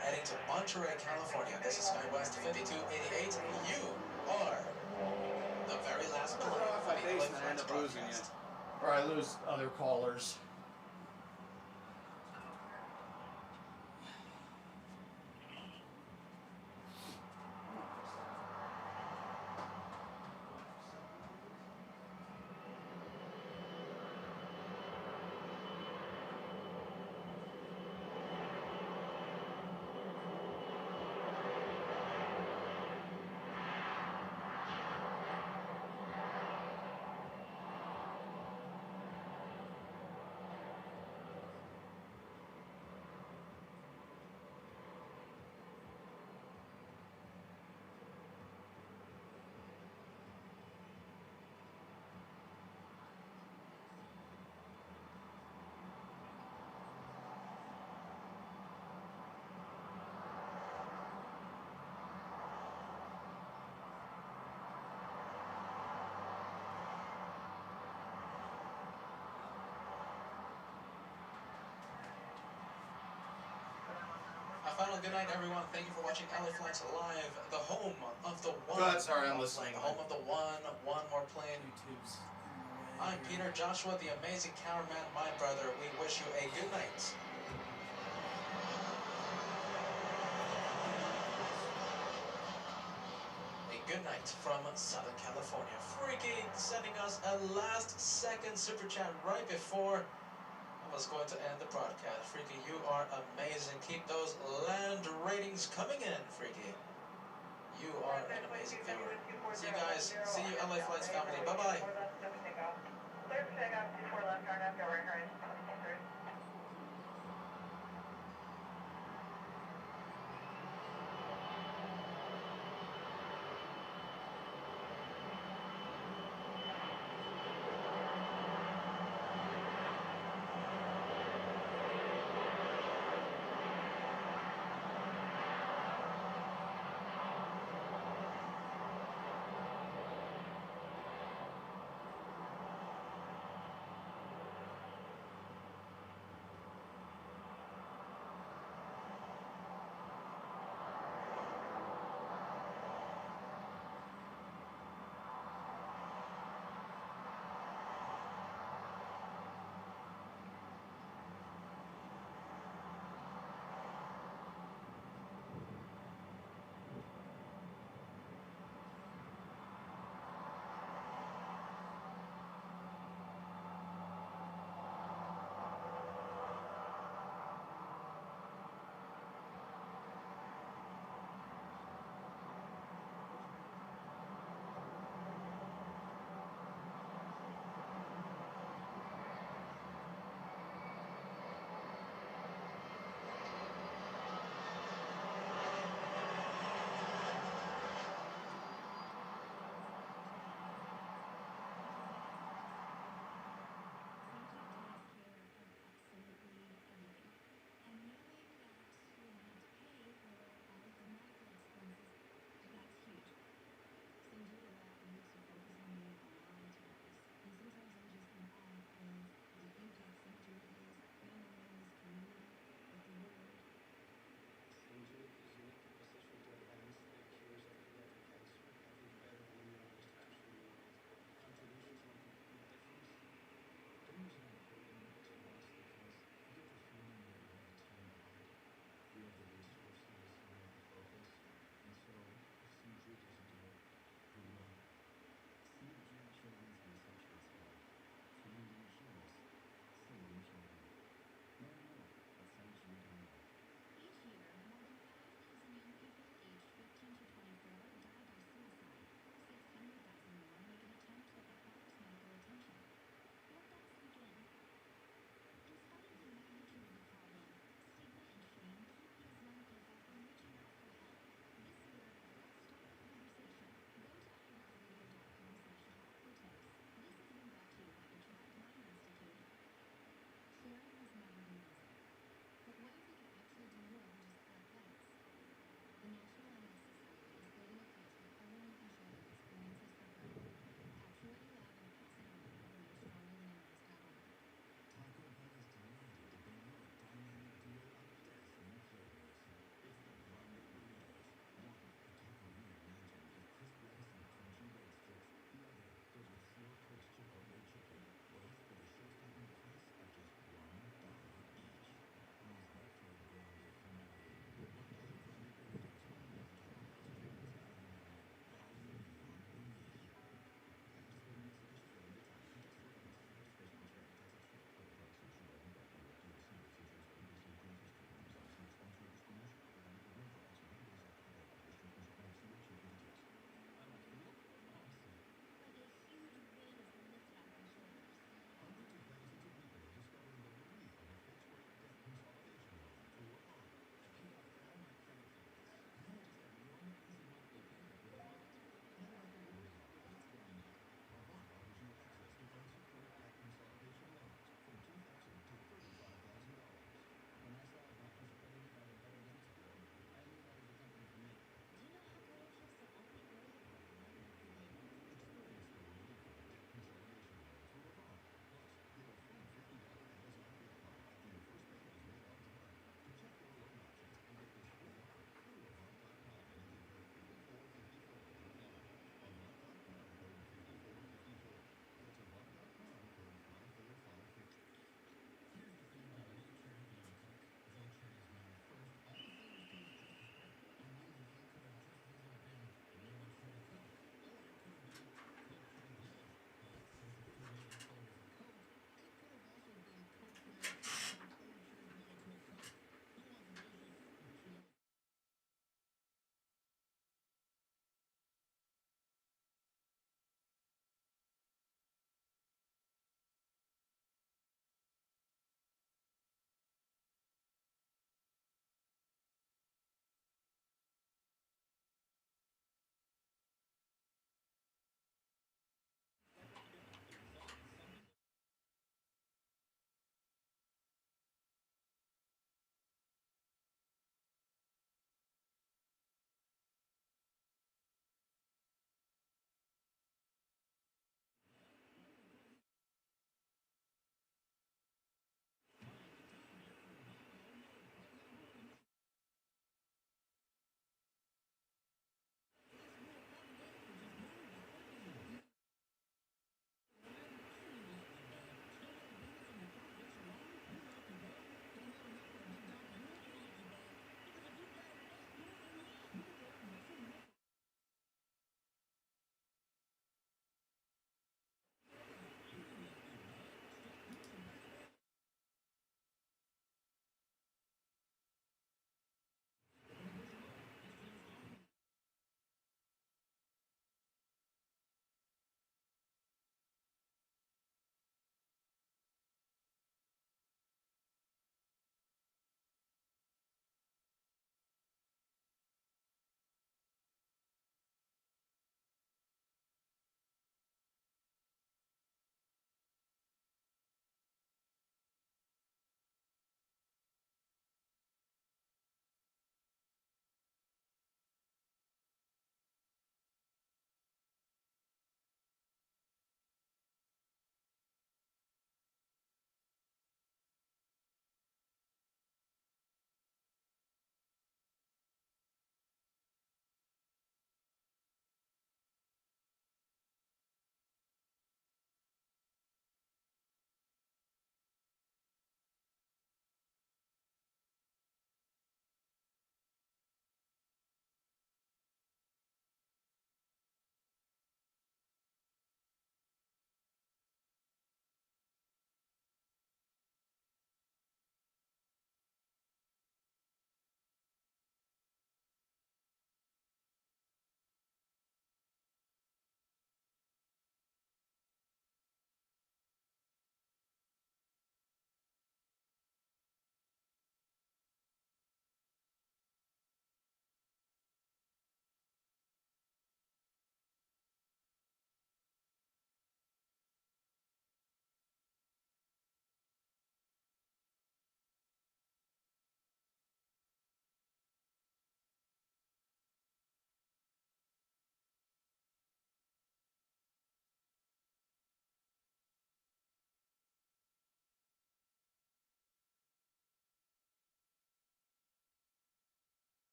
Heading to Monterey, California. This is SkyWest 5288. You are the very last plane for the LA Flights broadcast. Or I lose other callers. A final good night, everyone. Thank you for watching LA Flights Live, the home of the one. God, sorry, I'm listening. The home of the one more plane. I'm Peter Joshua, the amazing cameraman, my brother. We wish you a good night. A good night from Southern California. Freaky sending us a last-second super chat right before I was going to end the broadcast. Freaky, you are amazing. Keep those land ratings coming in, Freaky. You are an amazing viewer. See you guys. See you, LA Flights family. Bye-bye.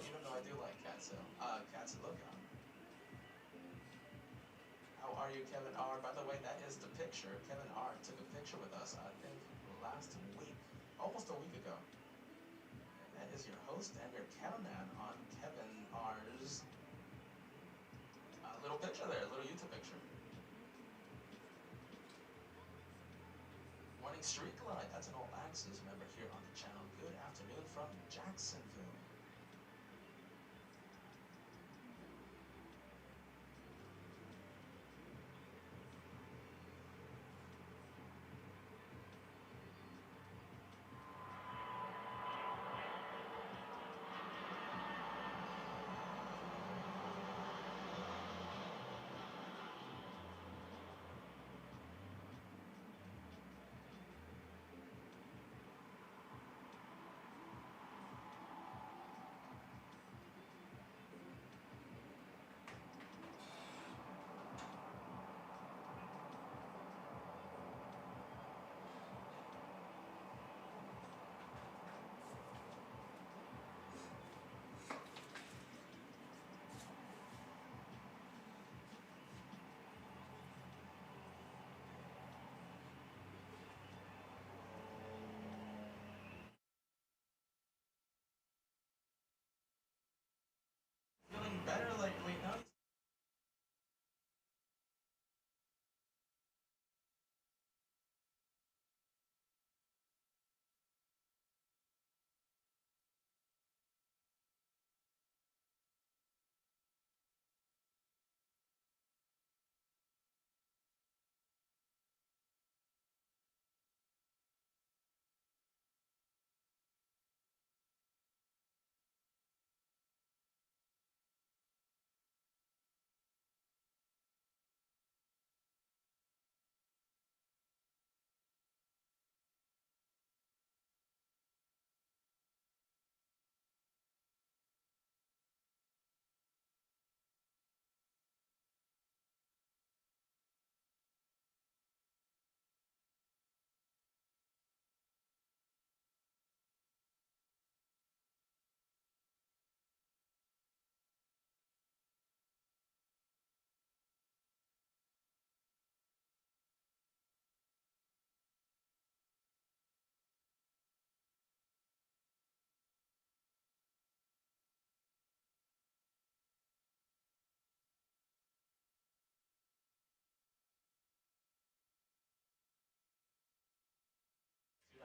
even though I do like Katsu. Katsuoka. How are you, Kevin R? By the way, that is the picture. Kevin R took a picture with us, I think, last week, almost a week ago. And that is your host and your cameraman on Kevin R's little picture there, little YouTube picture. Morning Street Glide, that's an All Access member here on the channel. Good afternoon from Jacksonville. Feeling better lately, no?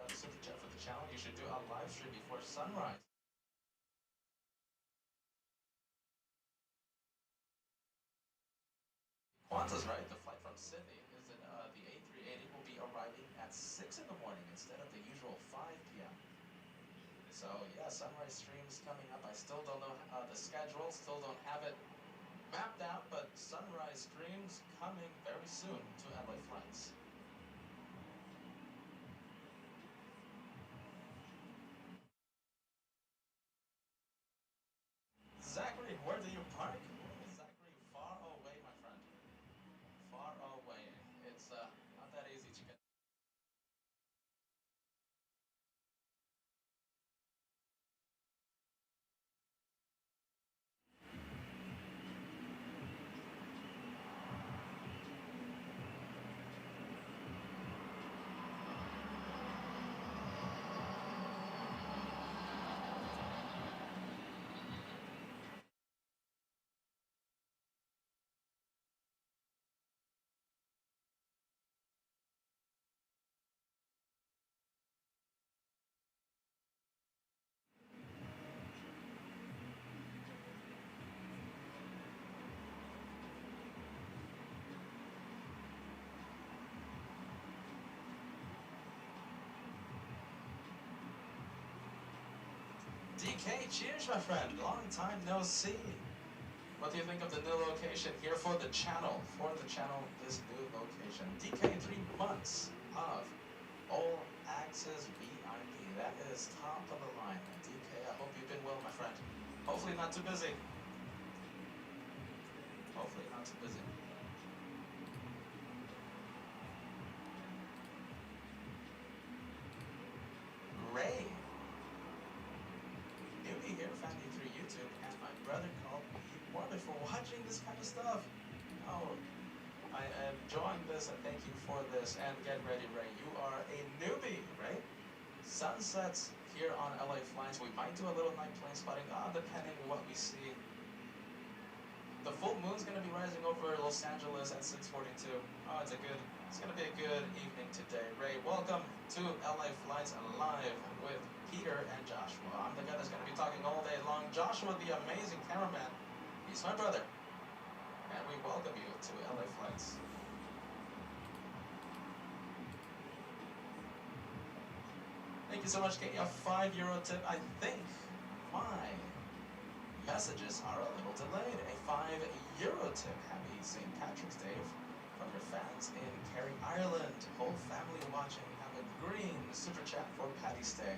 Super chat for the channel. You should do a live stream before sunrise. Qantas, right? The flight from Sydney is it the A380 will be arriving at 6 in the morning instead of the usual 5 p.m. So yeah, sunrise streams coming up. I still don't know the schedule, still don't have it mapped out, but sunrise streams coming very soon to LA flights. Zachary, where do you park? Zachary, far away, my friend. Far away. It's not that easy to get. DK, cheers, my friend. Long time no see. What do you think of the new location here for the channel? For the channel, this new location. DK, 3 months of All Access VIP. That is top of the line. DK, I hope you've been well, my friend. Hopefully not too busy. Hopefully not too busy. Ray. Newbie here, family through YouTube. watching this kind of stuff. Oh, I am enjoying this, and thank you for this. And get ready, Ray. You are a newbie, right? Sunsets here on LA Flights. We might do a little night plane spotting, depending on what we see. The full moon's gonna be rising over Los Angeles at 6:42. Oh, it's gonna be a good evening today. Ray, welcome to LA Flights Live with Peter and Joshua. I'm the guy that's gonna be talking all day long. Joshua, the amazing cameraman, he's my brother. And we welcome you to LA Flights. Thank you so much, Katie. A €5 tip. I think my messages are a little delayed. A €5 tip. Happy St. Patrick's Day from your fans in Kerry, Ireland. Whole family watching. Have a green super chat for Patty Stay.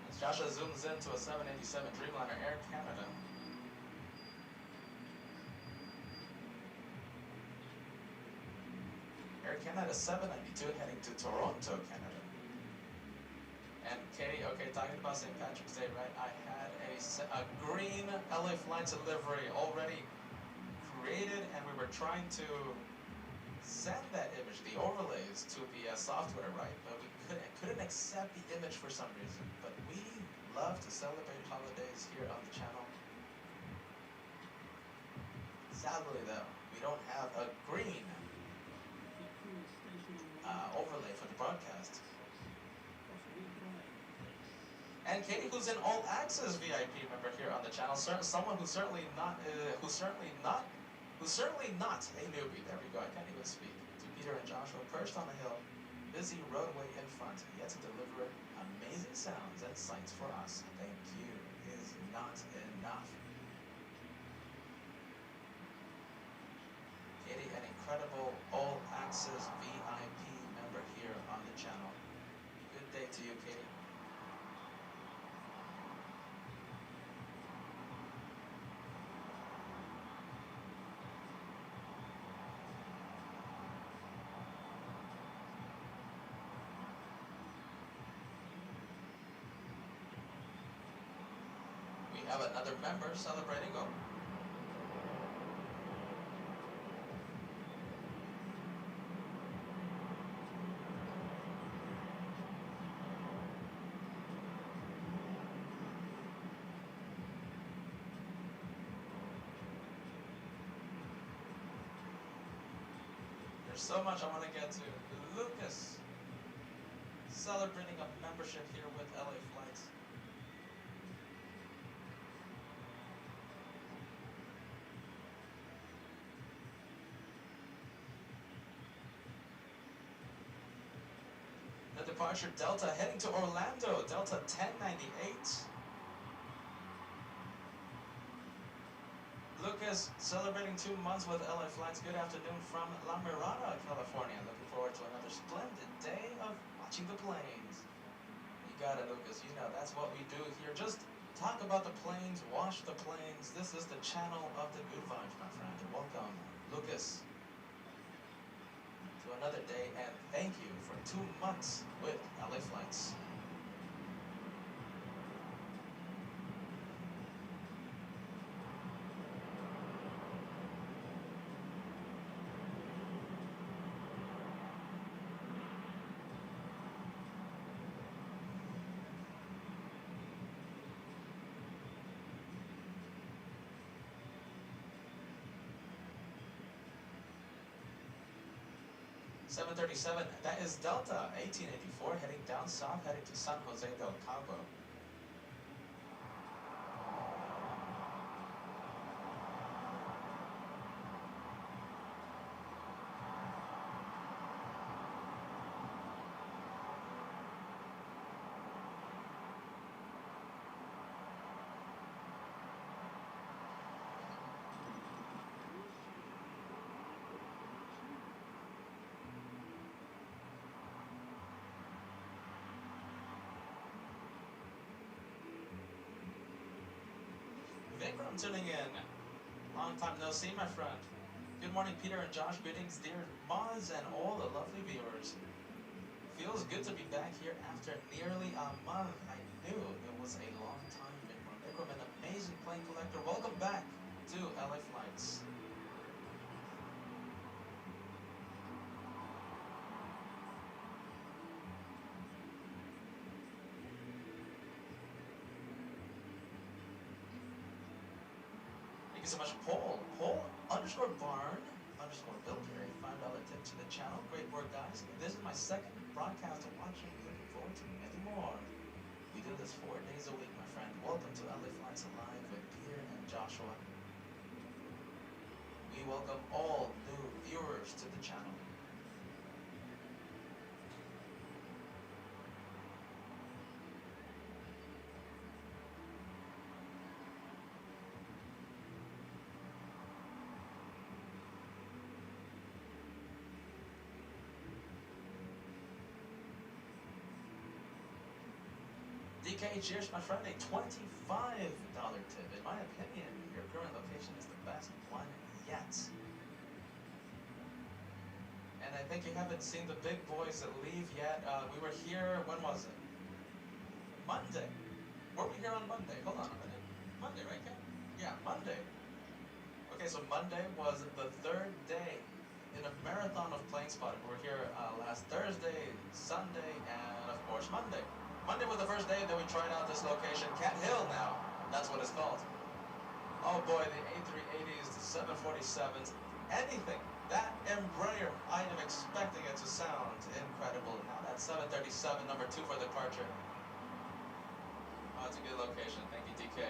As Joshua zooms into a 787 Dreamliner Air Canada. Air Canada 792 heading to Toronto, Canada. And Katie, okay, talking about St. Patrick's Day, right? I had a green LA Flights delivery already created, and we were trying to send that image, the overlays, to the software, right? But we couldn't accept the image for some reason. But we love to celebrate holidays here on the channel. Sadly, though, we don't have a green overlay for the broadcast. And Katie, who's an all access VIP member here on the channel, someone who's certainly not a newbie. There we go. I can't even speak. To Peter and Joshua, perched on a hill, busy roadway in front, yet to deliver amazing sounds and sights for us. Thank you is not enough. Katie, an incredible all access VIP member here on the channel. Good day to you, Katie. We have another member celebrating. Oh. There's so much I want to get to. Lucas, celebrating a membership here with LA Flights. The departure Delta heading to Orlando, Delta 1098. Lucas celebrating 2 months with LA Flights. Good afternoon from La Mirada, California. Looking forward to another splendid day of watching the planes. You got it, Lucas. You know, that's what we do here. Just talk about the planes, watch the planes. This is the channel of the good vibes, my friend. Welcome, Lucas, to another day, and thank you for 2 months with LA Flights. $737, that is Delta 1884 heading down south, heading to San Jose del Cabo. Vikram tuning in. Long time no see, my friend. Good morning, Peter and Josh. Greetings, dear Moz and all the lovely viewers. Feels good to be back here after nearly a month. I knew it was a long time, Vikram. Vikram, an amazing plane collector. Welcome back to LA Flights. Thank you so much, Paul. Paul_barn_builder, a $5 tip to the channel. Great work, guys. This is my second broadcast of watching. Looking forward to many more. We do this 4 days a week, my friend. Welcome to LA Flights Alive with Peter and Joshua. We welcome all new viewers to the channel. DK, cheers, my friend, a $25 tip. In my opinion, your current location is the best one yet. And I think you haven't seen the big boys leave yet. We were here, when was it? Monday. Were we here on Monday? Hold on a minute. Monday, right, Ken? Yeah, Monday. Okay, so Monday was the 3rd day in a marathon of plane spotting. We were here last Thursday, Sunday, and of course Monday. Monday was the first day that we tried out this location, Cat Hill now. That's what it's called. Oh boy, the A380s, the 747s, anything. That Embraer, I am expecting it to sound incredible. Now that 737, number 2 for departure. Oh, it's a good location. Thank you, DK.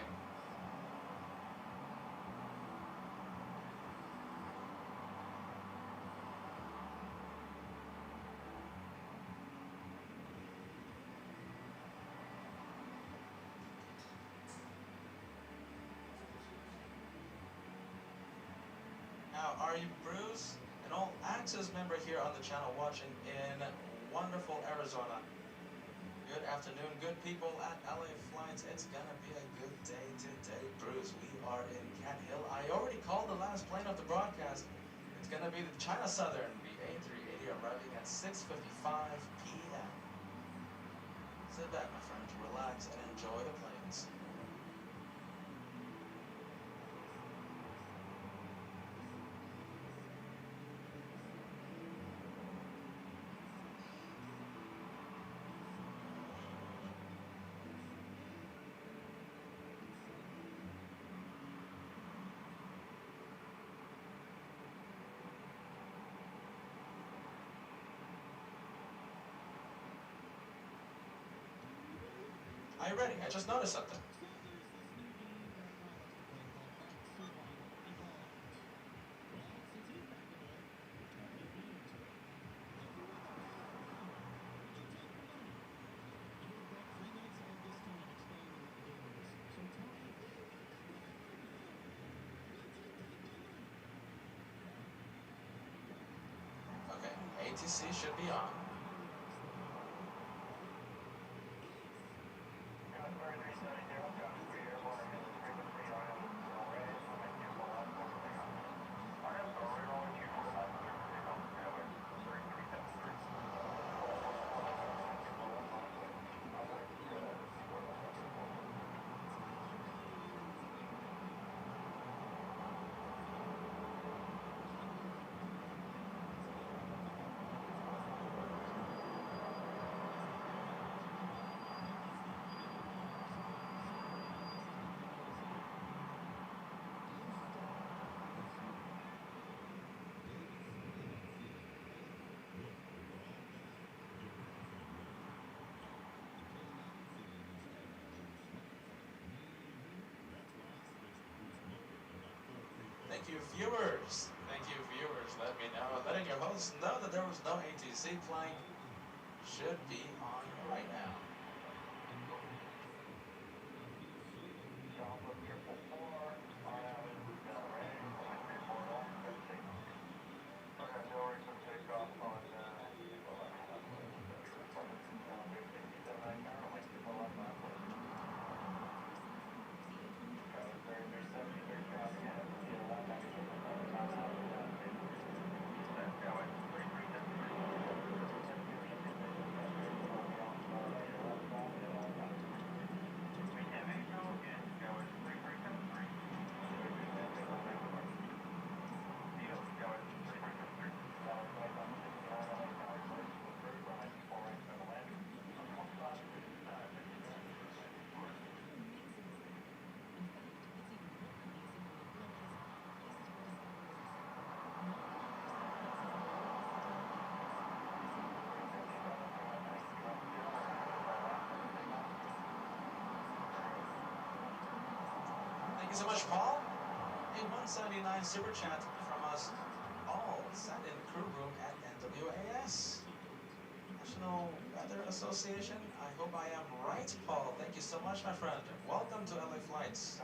Now, are you Bruce, an All Access member here on the channel watching in wonderful Arizona? Good afternoon, good people at LA Flights. It's gonna be a good day today, Bruce. We are in Cat Hill. I already called the last plane of the broadcast. It's gonna be the China Southern, the A380, arriving at 6:55 p.m. Sit back, my friend, relax and enjoy the planes. Are you ready? I just noticed something. Okay, ATC should be on. Thank you, viewers. Thank you, viewers. Let me know. Letting your host know that there was no ATC flying. Should be on right now. you so much, Paul. A 179 super chat from us all sat in crew room at NWAS. National Weather Association. I hope I am right, Paul. Thank you so much, my friend. Welcome to LA Flights.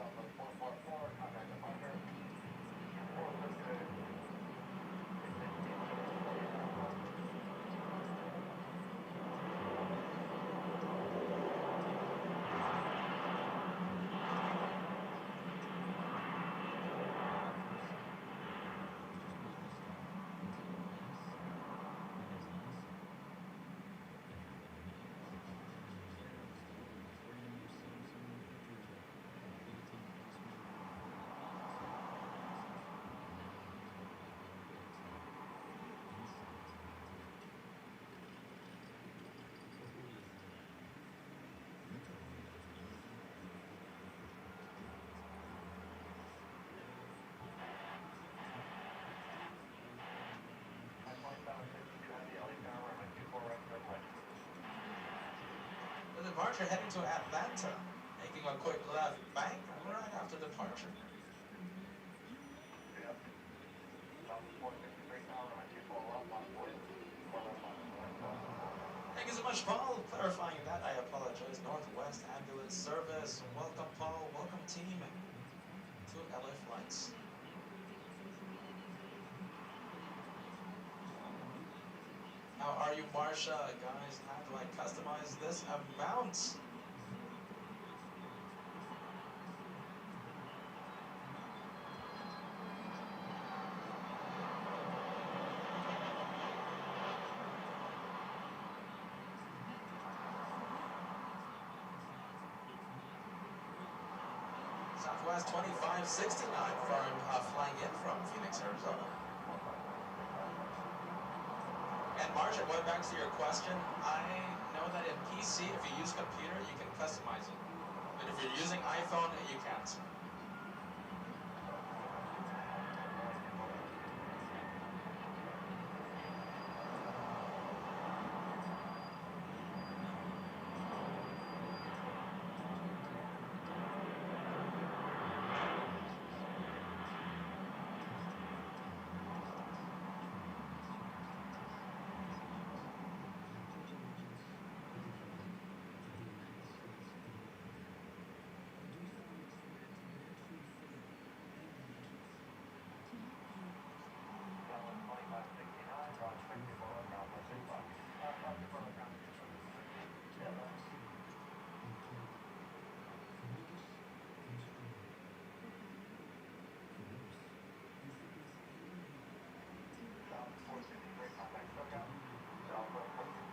The departure heading to Atlanta, making a quick left bank right after departure. Thank you so much, Paul. Clarifying that, I apologize. Northwest Ambulance Service. Welcome, Paul. Welcome, team, to LA Flights. How are you, Marsha? Guys, how do I customize this amount? Southwest 2569 flying in from Phoenix, Arizona. And Marsha, going back to your question, I know that in PC, if you use computer, you can customize it. But if you're using iPhone, you can't.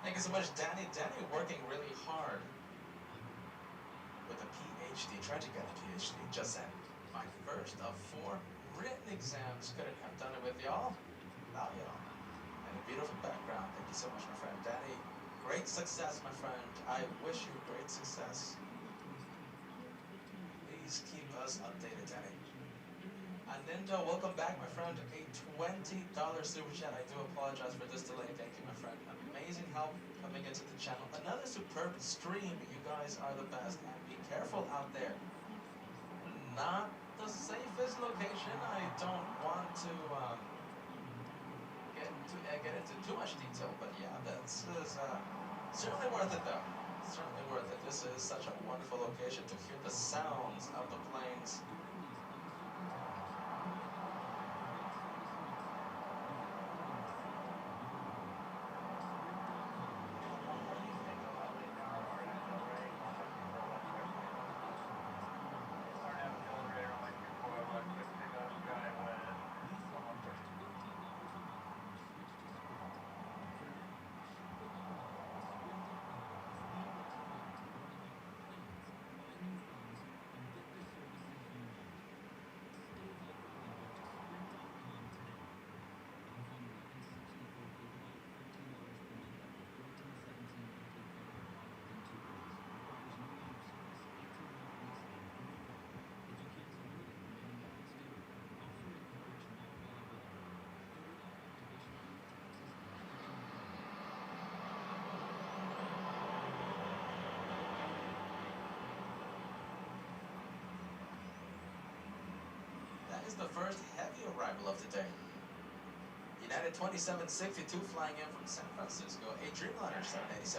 Thank you so much, Danny. Danny working really hard with a PhD, trying to get a PhD. Just said, my first of 4 written exams. Couldn't have done it with y'all, without y'all. And a beautiful background. Thank you so much, my friend. Danny, great success, my friend. I wish you great success. Please keep us updated, Danny. And Nindo, welcome back, my friend. A $20 super chat. I do apologize for this delay. Thank you, my friend. Amazing help coming into the channel. Another superb stream. You guys are the best. And be careful out there. Not the safest location. I don't want to get into too much detail, but yeah, this is certainly worth it, though. Certainly worth it. This is such a wonderful location to hear the sounds of the planes. the first heavy arrival of the day. United 2762 flying in from San Francisco, a Dreamliner 787-9.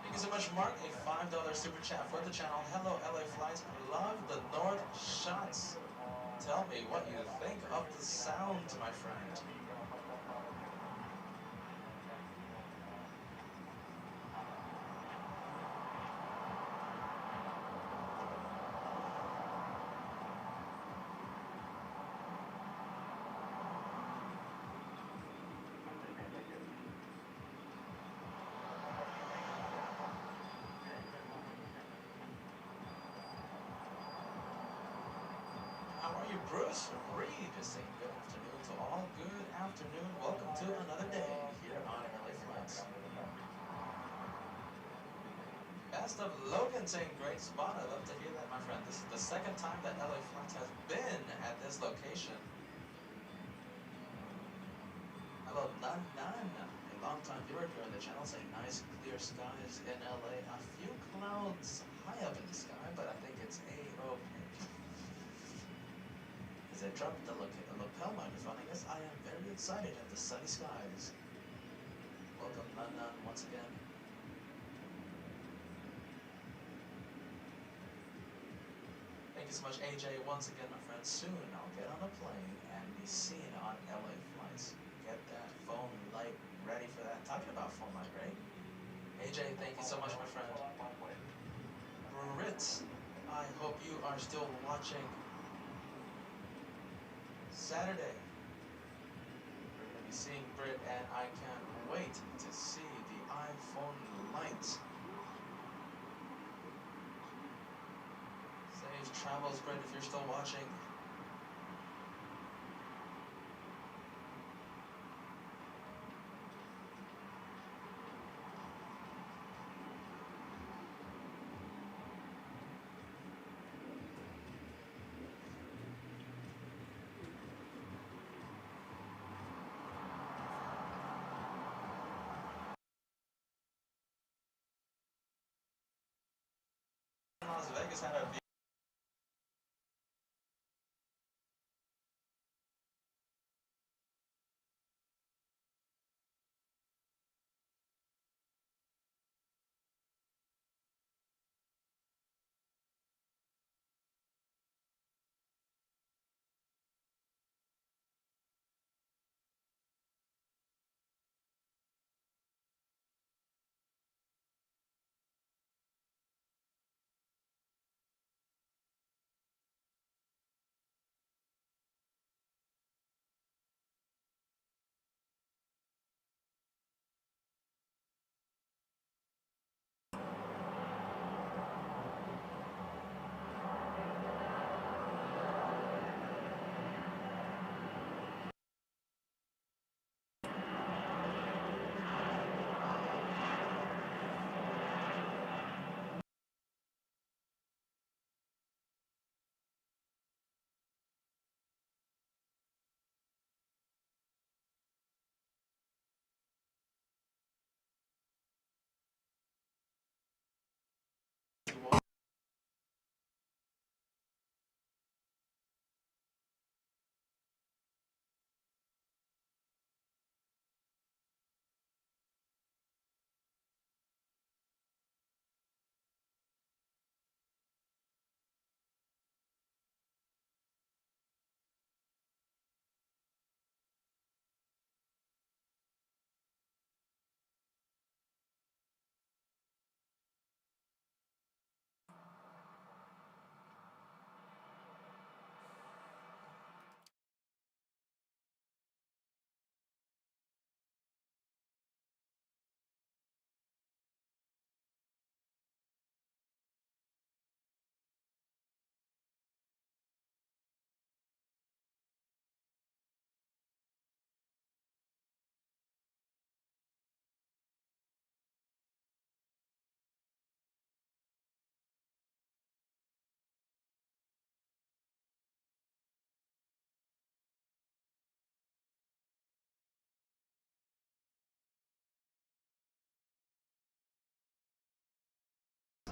Thank you so much, Mark. A $5 super chat for the channel. Hello, LA Flights. Love the North shots. Tell me what you think of the sound, my friend. How are you, Bruce Reed? Saying good afternoon to all. Good afternoon. Welcome to another day here on LA Flights. Best of Logan saying great spot. I love to hear that, my friend. This is the second time that LA Flights has been at this location. Hello, Nan Nan, a long-time viewer here on the channel, saying nice clear skies in LA. A few clouds high up in the sky, but I think it's A-okay. As I drop the lapel microphone, I guess I am very excited at the sunny skies. Welcome, Nan Nan, once again. Thank you so much, AJ, once again, my friend. Soon I'll get on a plane and be seen on LA Flights. Get that phone light ready for that. Talking about phone light, right? AJ, thank you so much, my friend. Brit, I hope you are still watching. Saturday, we're going to be seeing Brit, and I can't wait to see the iPhone light. Safe travels, Brit, if you're still watching. Las Vegas had a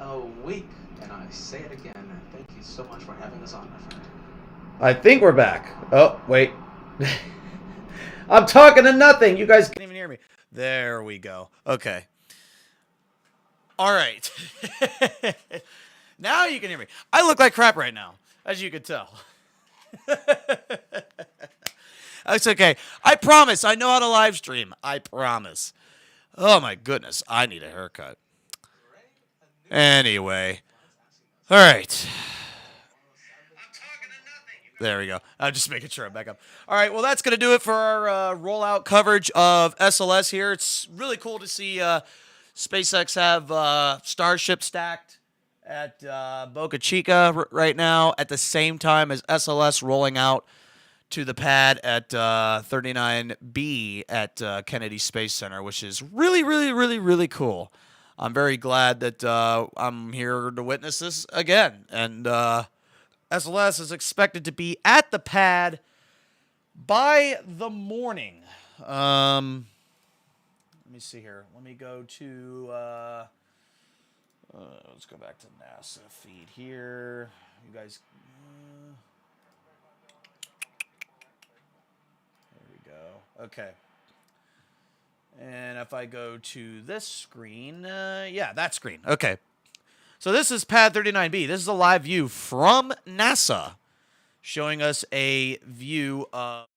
a week, and I say it again. Thank you so much for having us on, my friend. I think we're back. Oh, wait. I'm talking to nothing. You guys can't even hear me. There we go. Okay. All right. Now you can hear me. I look like crap right now, as you can tell. That's okay. I promise. I know how to live stream. I promise. Oh, my goodness. I need a haircut. Anyway. All right. There we go. I'm just making sure I'm back up. All right, well, that's going to do it for our rollout coverage of SLS here. It's really cool to see SpaceX have Starship stacked at Boca Chica right now at the same time as SLS rolling out to the pad at 39B at Kennedy Space Center, which is really, really, really, really cool. I'm very glad that I'm here to witness this again. And SLS is expected to be at the pad by the morning. Let me see here. Let me go to... let's go back to NASA feed here. You guys... there we go. Okay. And if I go to this screen... yeah, that screen. Okay. So this is Pad 39B. This is a live view from NASA, showing us a view of...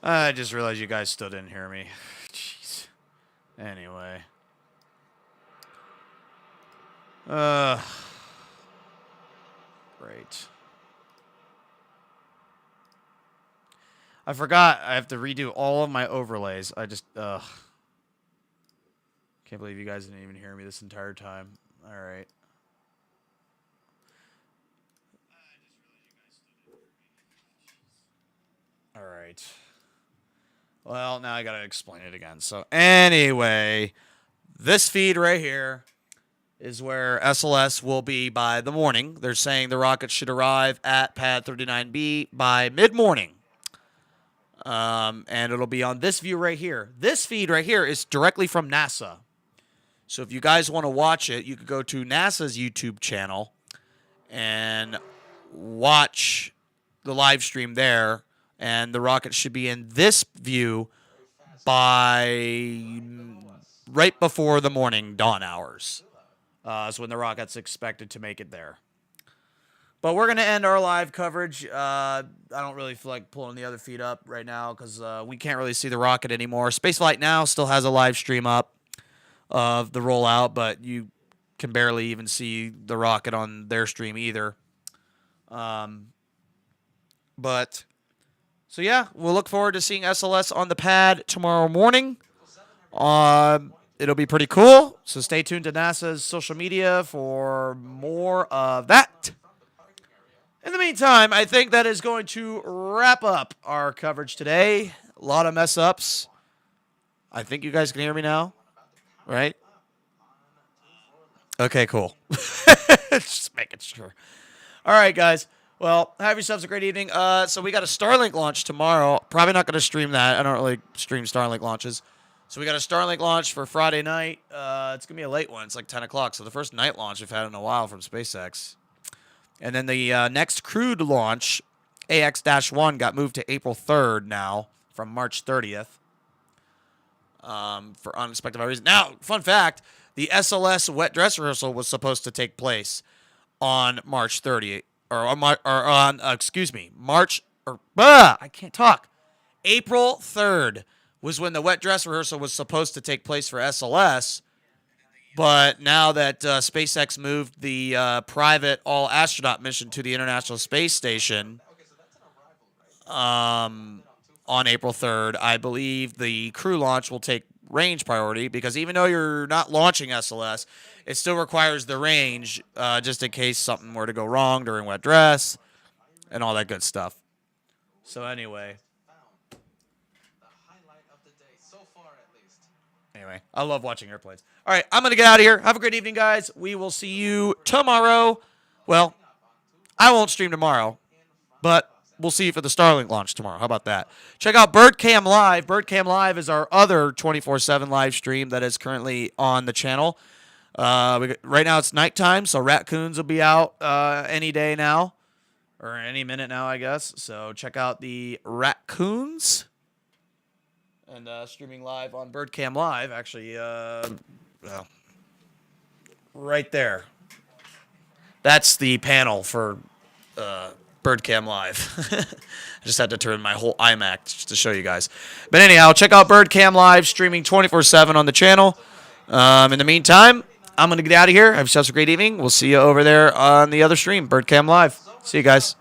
I just realized you guys still didn't hear me. Jeez. Anyway. Great. I forgot I have to redo all of my overlays. I just, can't believe you guys didn't even hear me this entire time. All right. All right. Well, now I got to explain it again. So anyway, this feed right here is where SLS will be by the morning. They're saying the rocket should arrive at Pad 39B by mid-morning. And it'll be on this view right here. This feed right here is directly from NASA. So if you guys want to watch it, you could go to NASA's YouTube channel and watch the live stream there. And the rocket should be in this view by right before the morning dawn hours. Is when the rocket's expected to make it there. But we're going to end our live coverage. I don't really feel like pulling the other feed up right now because we can't really see the rocket anymore. Spaceflight Now still has a live stream up of the rollout, but you can barely even see the rocket on their stream either. But, so yeah, we'll look forward to seeing SLS on the pad tomorrow morning. It'll be pretty cool. So stay tuned to NASA's social media for more of that. In the meantime, I think that is going to wrap up our coverage today. A lot of mess ups. I think you guys can hear me now, right? Okay, cool. Just making sure. All right, guys. Well, have yourselves a great evening. So we got a Starlink launch tomorrow. Probably not going to stream that. I don't really stream Starlink launches. So we got a Starlink launch for Friday night. It's going to be a late one. It's like 10 o'clock. So the first night launch we've had in a while from SpaceX. And then the next crewed launch, AX-1, got moved to April 3rd now from March 30th for unexpected reasons. Now, fun fact, the SLS wet dress rehearsal was supposed to take place on March 30th. I can't talk. April 3rd was when the wet dress rehearsal was supposed to take place for SLS. But now that SpaceX moved the private all-astronaut mission to the International Space Station on April 3rd, I believe the crew launch will take range priority because even though you're not launching SLS, it still requires the range just in case something were to go wrong during wet dress and all that good stuff. So anyway. Anyway, I love watching airplanes. All right, I'm going to get out of here. Have a great evening, guys. We will see you tomorrow. Well, I won't stream tomorrow, but we'll see you for the Starlink launch tomorrow. How about that? Check out BirdCam Live. BirdCam Live is our other 24/7 live stream that is currently on the channel. Right now it's nighttime, so raccoons will be out any day now, or any minute now, I guess. So check out the raccoons. And streaming live on BirdCam Live, actually, right there. That's the panel for BirdCam Live. I just had to turn my whole iMac just to show you guys. But anyhow, check out BirdCam Live, streaming 24/7 on the channel. In the meantime, I'm going to get out of here. Have yourselves a great evening. We'll see you over there on the other stream, BirdCam Live. See you guys.